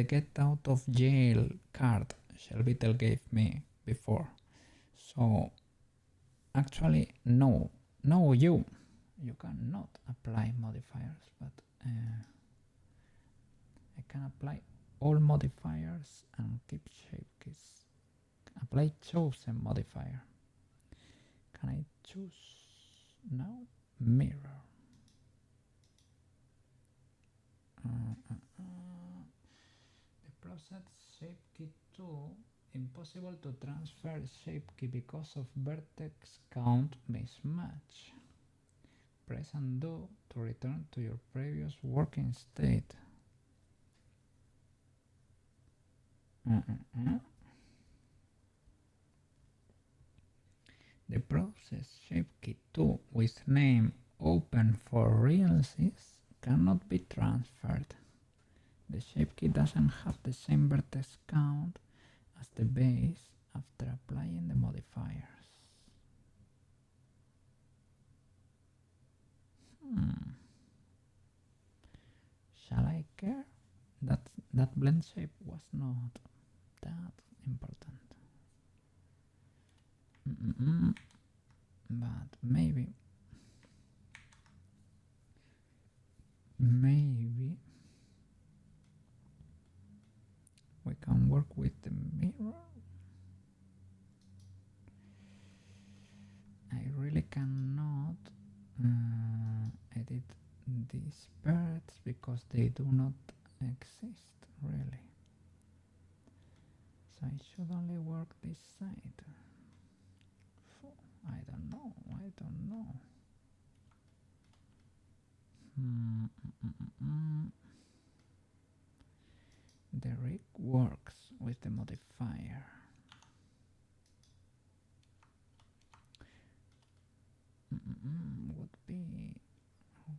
A: get out of jail card Shellbeetle gave me before. So actually no, you cannot apply modifiers, but I can apply all modifiers and keep shape keys. Apply chosen modifier. Can I choose now? Mirror. The process shape key 2. Impossible to transfer shape key because of vertex count mismatch. Press undo to return to your previous working state. The process shape key 2 with name open for reals cannot be transferred. The shape key doesn't have the same vertex count as the base after applying the modifiers. Shall I care? That blend shape was not that important. But maybe we can work with the mirror. I really cannot edit these birds because they do not exist really. So I should only work this side. I don't know. The rig works with the modifier.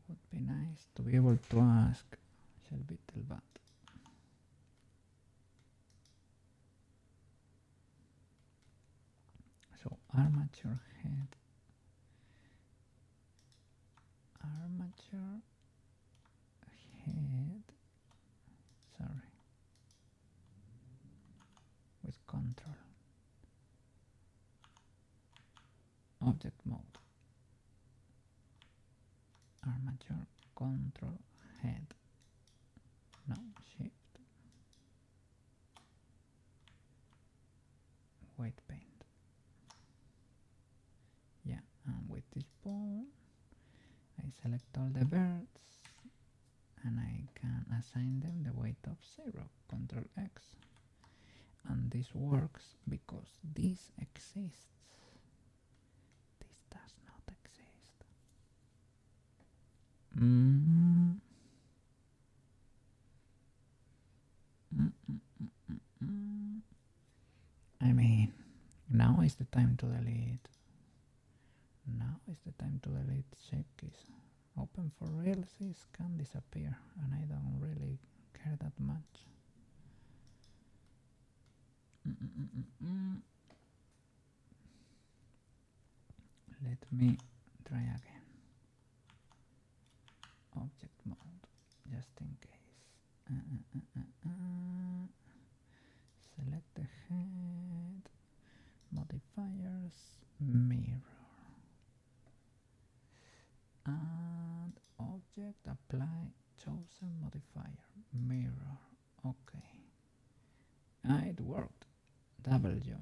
A: Would be nice to be able to ask Shellbeetle, but so armature head, sorry, with control, object mode, armature control head, no, shift, white paint. Yeah, and with this bone I select all the birds and I can assign them the weight of 0, Ctrl X. And this works because this exists. This does not exist. I mean, now is the time to delete. Shape keys. Open for reals can disappear, and I don't really care that much. Let me try again. Object mode, just in case. Select the head, modifiers, mirror. And object apply chosen modifier mirror. Okay, it worked. W.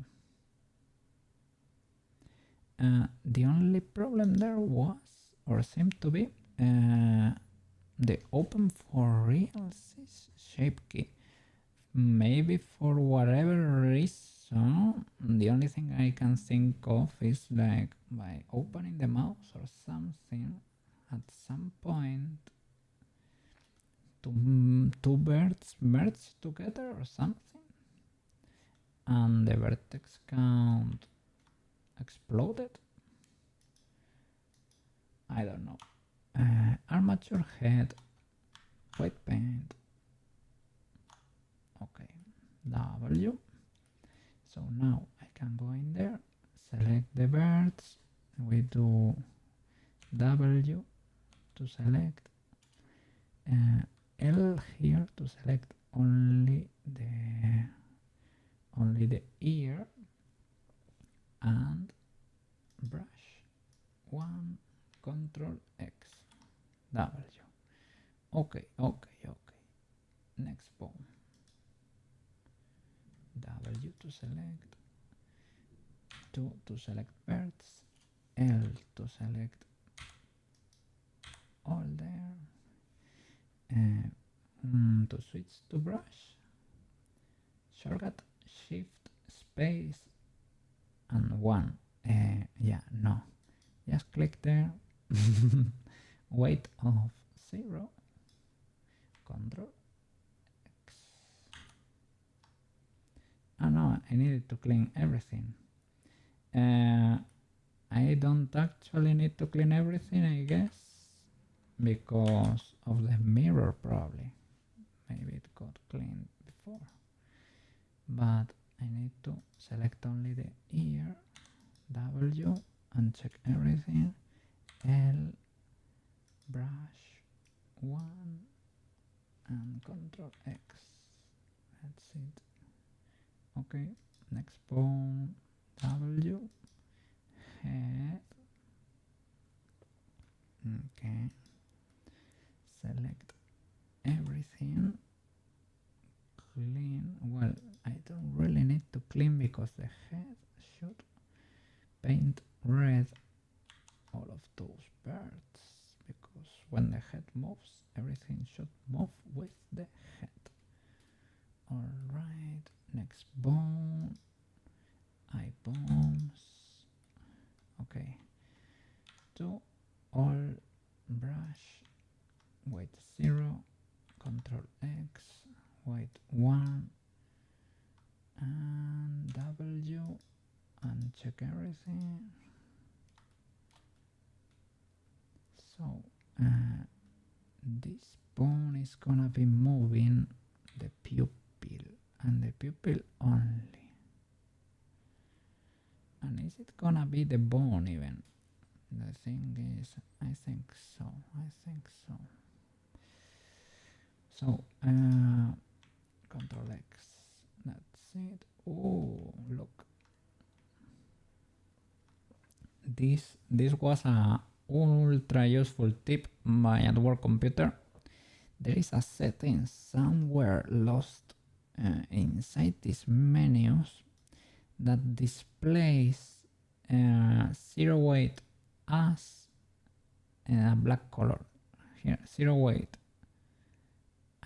A: The only problem there was, or seemed to be, the open for reals shape key. Maybe for whatever reason, the only thing I can think of is like by opening the mouse or something. At some point, two birds merge together or something, and the vertex count exploded. I don't know. Armature head, white paint. Okay, W. So now I can go in there, select the birds. We do W to select, L here to select only the ear, and brush 1, Control X, W. Okay. Next bone. W to select, 2 to select birds, L to select all there, to switch to brush, shortcut shift space and 1. Yeah, no, just click there. Weight of 0, Control X. Oh no, I needed to clean everything. I don't actually need to clean everything, I guess, because of the mirror probably. Maybe it got cleaned before. But I need to select only the ear, W, and check everything. L, brush 1, and Control X. That's it. Okay, next bone, W, head. Okay, select everything, clean. Well, I don't really need to clean because the head should paint red all of those birds, because when the head moves, everything should move with the head. Alright, next bone, eye bones. Okay, to all brush, weight 0, Control X, weight 1, and W, and check everything. So this bone is gonna be moving the pupil, and the pupil only. And is it gonna be the bone even? The thing is, I think so. So, Control X, that's it. Oh, look. This was a ultra useful tip by a work computer. There is a setting somewhere lost inside these menus that displays zero weight as a black color. Here, zero weight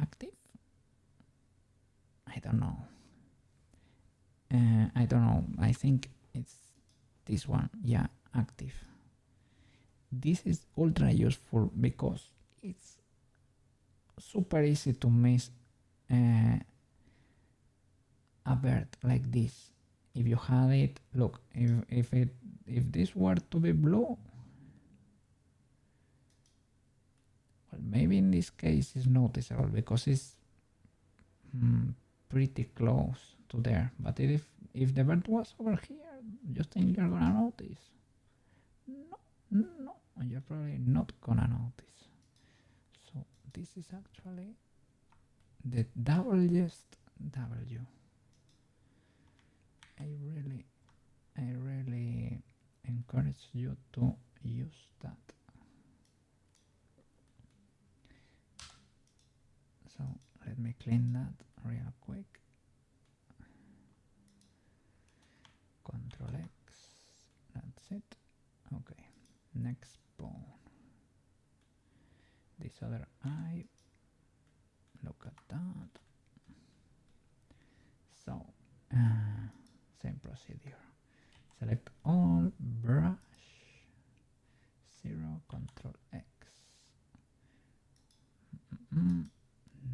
A: active. I don't know. I think it's this one. Yeah, active. This is ultra useful because it's super easy to miss a bird like this. If you had it, look, if this were to be blue, well, maybe in this case it's noticeable because it's pretty close to there. But if the bird was over here, you think you're gonna notice? No, you're probably not gonna notice. So this is actually the doublest W. I really encourage you to use that. So let me clean that real quick. Control X, that's it. Okay, next bone. This other eye, look at that. So, same procedure. Select all, brush, 0, Control X.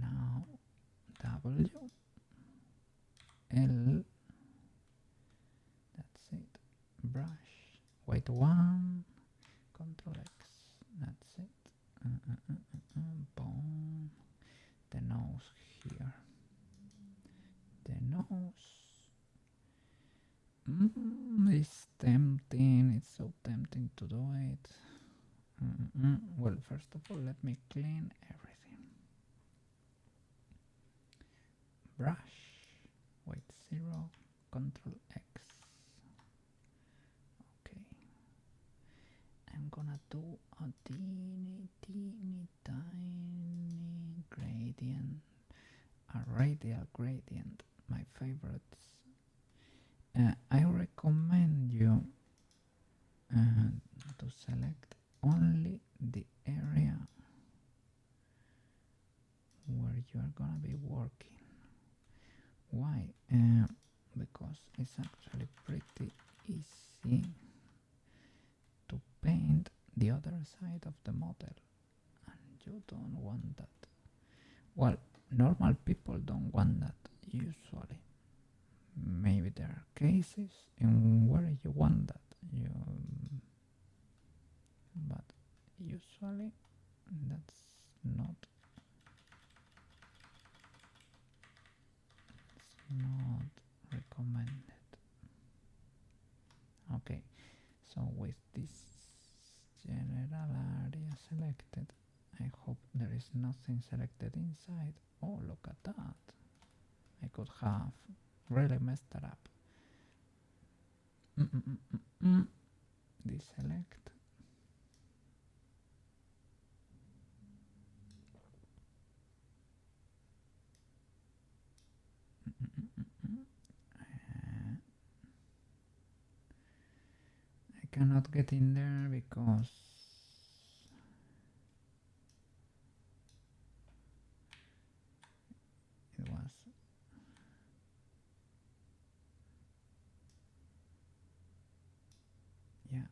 A: Now W, L, that's it, brush, weight 1, Control X, that's it, bone, the nose here, the nose, it's tempting, it's so tempting to do it. Well, first of all, let me clean everything. Brush, weight 0, Control X. Okay. I'm gonna do a teeny tiny gradient, a radial gradient, my favorites. I recommend you to select only the area where you are gonna be working. Why? Because it's actually pretty easy to paint the other side of the model, and you don't want that. Well, normal people don't want that usually. Maybe there are cases in where you want that, but usually that's not recommended. recommended. Okay, so with this general area selected, I hope there is nothing selected inside. Oh, look at that. I could have really messed that up. Deselect. I cannot get in there because it was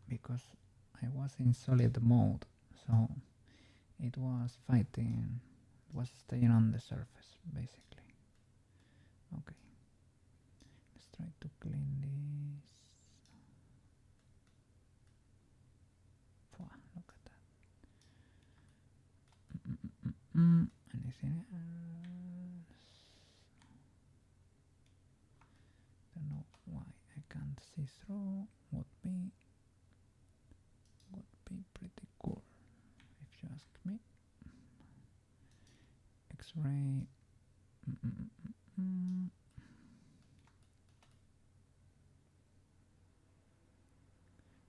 A: because I was in solid mode, so it was fighting, it was staying on the surface basically. Okay, let's try to clean this. Look at that. Anything else? Don't know why I can't see through. Would be pretty cool if you ask me. X-ray.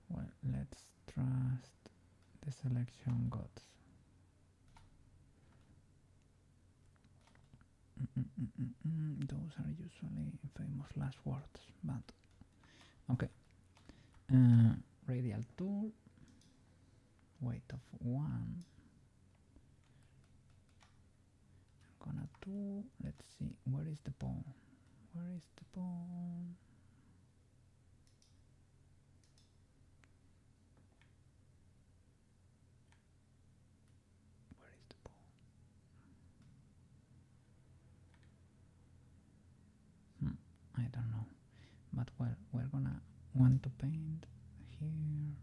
A: Well, let's trust the selection gods. Those are usually famous last words, but okay. Radial tool, weight of 1. I'm gonna do, let's see, where is the bone? Where is the bone? Where is the bone? I don't know, but well, we're gonna want to paint here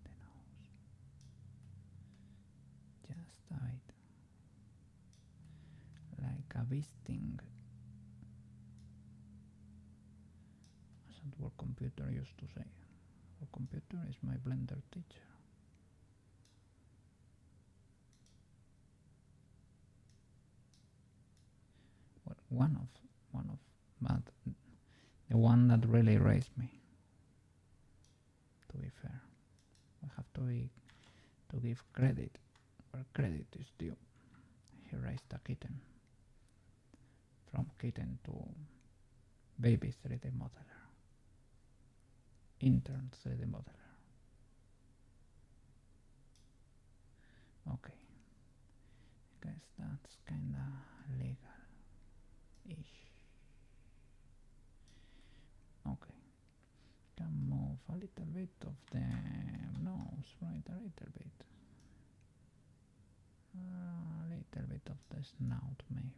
A: the nose, just a bit, like a bee sting, as our computer used to say. Our computer is my Blender teacher. Well, one of, but the one that really raised me. To be fair, I have to give credit where credit is due. He raised a kitten, from kitten to baby 3D modeler, intern 3D modeler. Okay, I guess that's kinda legal-ish. Okay, can move a little bit of the nose, right, a little bit. A little bit of the snout maybe.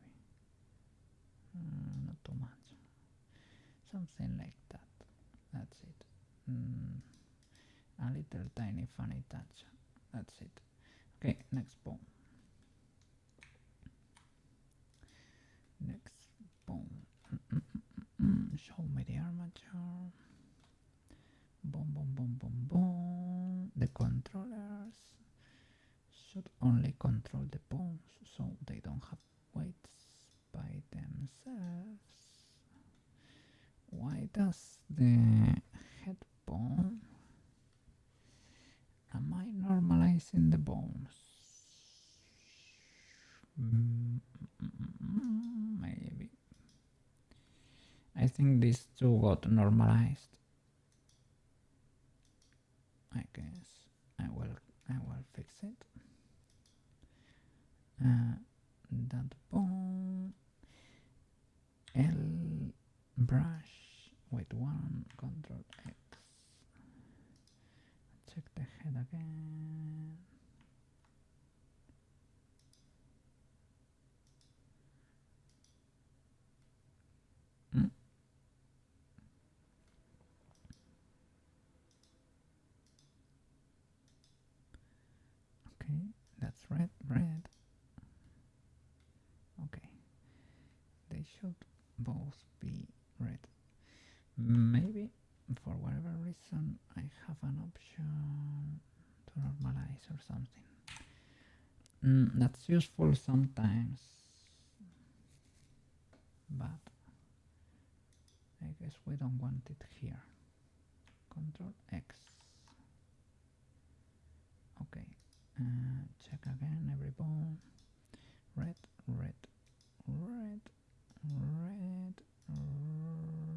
A: Not too much. Something like that. That's it. A little tiny funny touch. That's it. Okay, next bone. Next bone. Show me the armature. Boom, boom, boom, boom, boom. The controllers should only control the bones, so they don't have weights by themselves. Why does the head bone? Am I normalizing the bones? Maybe. I think these two got normalized. I guess I will fix it. That bone. L brush with 1, Control X. Check the head again. Okay, that's red. Okay, they should both be red. maybe for whatever reason I have an option to normalize or something. That's useful sometimes, but I guess we don't want it here. Control X. Okay, check again every bone. Red, red, red, red,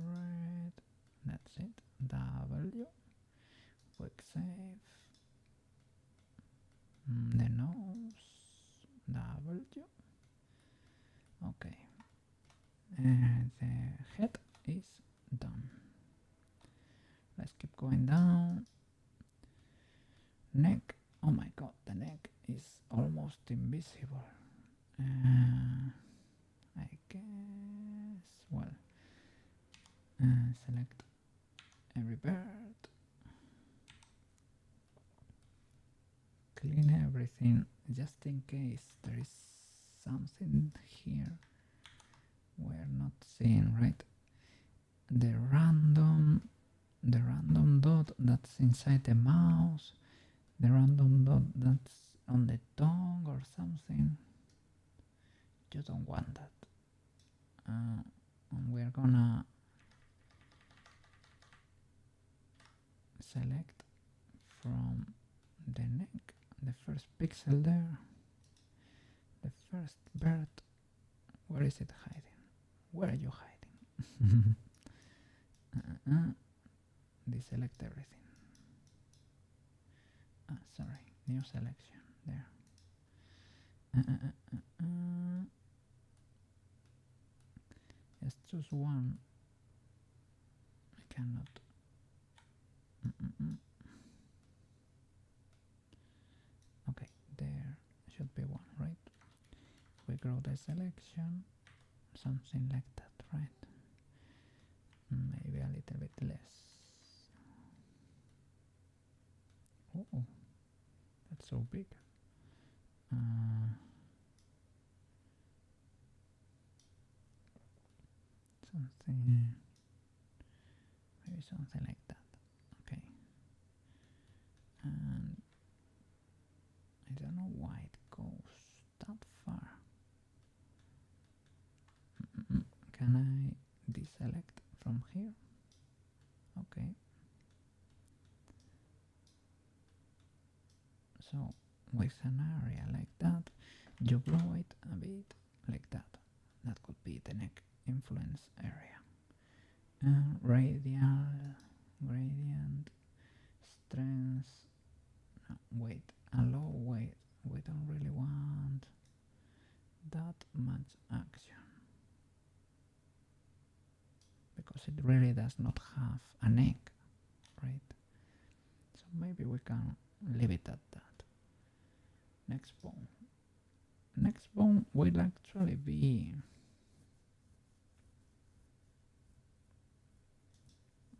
A: red. That's it. W. Quick save. The nose. W. Okay. And the head is done. Let's keep going down. Neck. Oh my god, the neck is almost invisible. I guess, well, select every bird, clean everything just in case there is something here we're not seeing, right? The random dot that's inside the mouse, the random dot that's on the tongue or something. You don't want that. And we're gonna select from the neck the first pixel there, the first bird. Where is it hiding? Where are you hiding? Deselect everything. Sorry, new selection there. Just choose one. I cannot. Okay, there should be one, right? We grow the selection, something like that, right? Maybe a little bit less. Oh, that's so big. Something, maybe something like that. Okay. And I don't know why it goes that far. Can I deselect from here? Okay. So with an area like that, you grow it a bit like that. That could be the neck influence area. Radial, gradient, strength. No, wait, a low weight. We don't really want that much action because it really does not have a neck, right? So maybe we can leave it at that. Next bone. Next bone will actually be,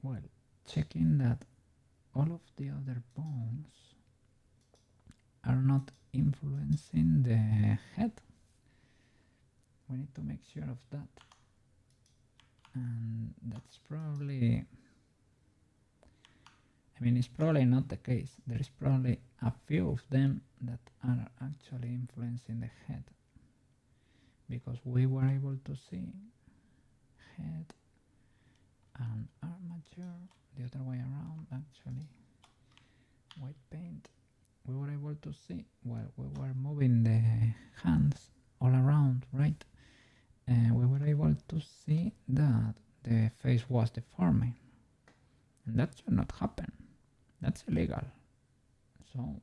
A: well, checking that all of the other bones are not influencing the head. We need to make sure of that. And that's probably, I mean, it's probably not the case. There is probably a few of them that are actually influencing the head, because we were able to see head and armature the other way around, actually. White paint, we were able to see while we were moving the hands all around, right? And we were able to see that the face was deforming, and that should not happen. That's illegal. So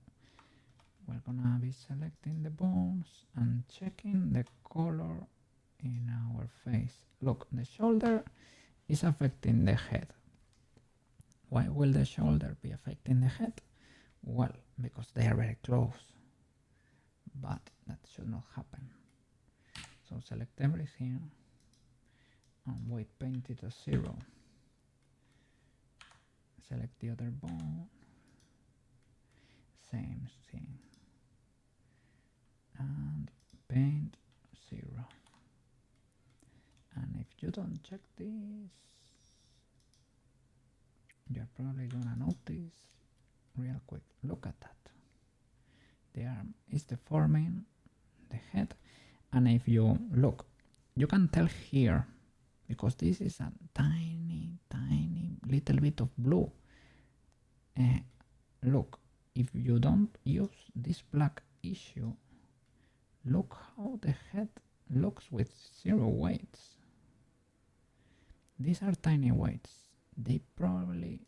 A: we're gonna be selecting the bones and checking the color in our face. Look, the shoulder is affecting the head. Why will the shoulder be affecting the head? Well, because they are very close, but that should not happen. So select everything and white paint it to 0. Select the other bone, same thing, and paint 0. And if you don't check this, you're probably gonna notice real quick. Look at that. The arm is deforming the head, and if you look, you can tell here because this is a tiny little bit of blue. Look, if you don't use this black issue, look how the head looks with 0 weights. These are tiny weights. They probably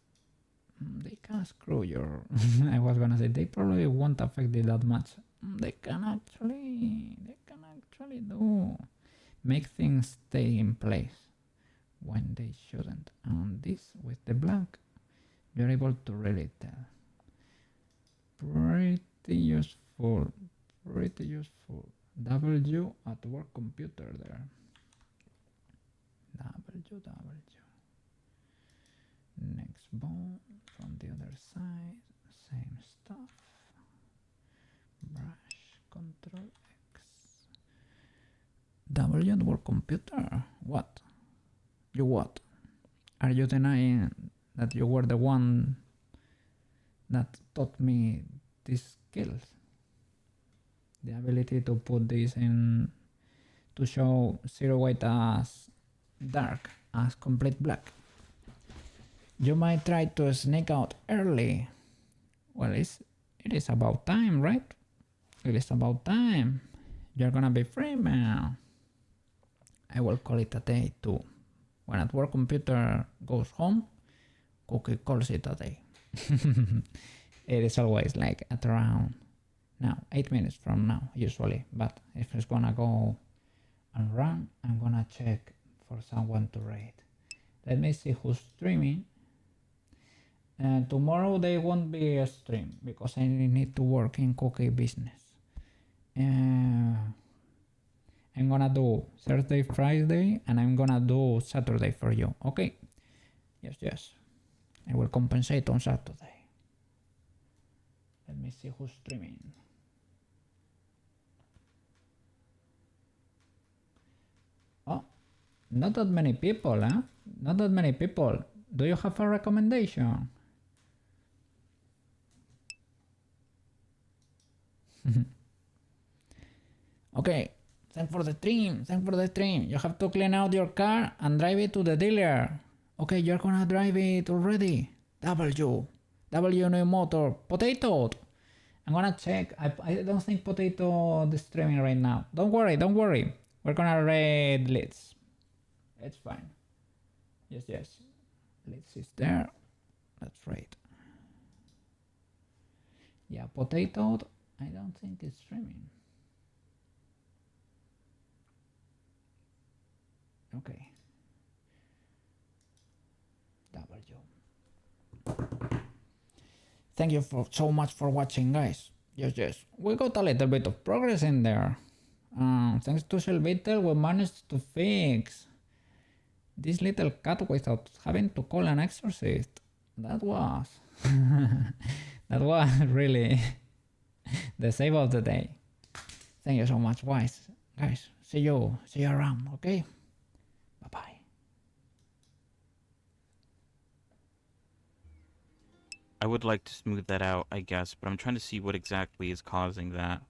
A: they can screw your I was gonna say they probably won't affect it that much. They can actually do make things stay in place when they shouldn't. And this with the black, you're able to really tell. Pretty useful. W at work computer there. W. Next bone from the other side, same stuff. Brush, Control X. W at work computer. What? You what? Are you denying that you were the one that taught me these skills? The ability to put this in, to show 0 weight as dark, as complete black. You might try to sneak out early. Well, it is about time, right? It is about time. You're gonna be free, man. I will call it a day too. When at work computer goes home, Cookie calls it a day. It is always like at around now, 8 minutes from now, usually. But if it's gonna go and run, I'm gonna check for someone to raid. Let me see who's streaming. Tomorrow they won't be a stream because I need to work in Cookie business. I'm gonna do Thursday, Friday, and I'm gonna do Saturday for you. Okay? Yes. I will compensate on Saturday. Let me see who's streaming. Oh, not that many people, huh? Not that many people. Do you have a recommendation? Okay, thanks for the stream. You have to clean out your car and drive it to the dealer. Okay, you're gonna drive it already. W new motor. Potato. I'm gonna check. I don't think Potato is streaming right now. Don't worry. We're gonna raid Leeds. It's fine. Yes. Leeds is there. That's right. Yeah, Potato, I don't think it's streaming. Okay. W. Thank you so much for watching, guys. Yes. We got a little bit of progress in there. Thanks to Shellbeetle, we managed to fix this little cat without having to call an exorcist. That was that was really the save of the day. Thank you so much, guys. See you around, okay? Bye-bye.
B: I would like to smooth that out, I guess, but I'm trying to see what exactly is causing that.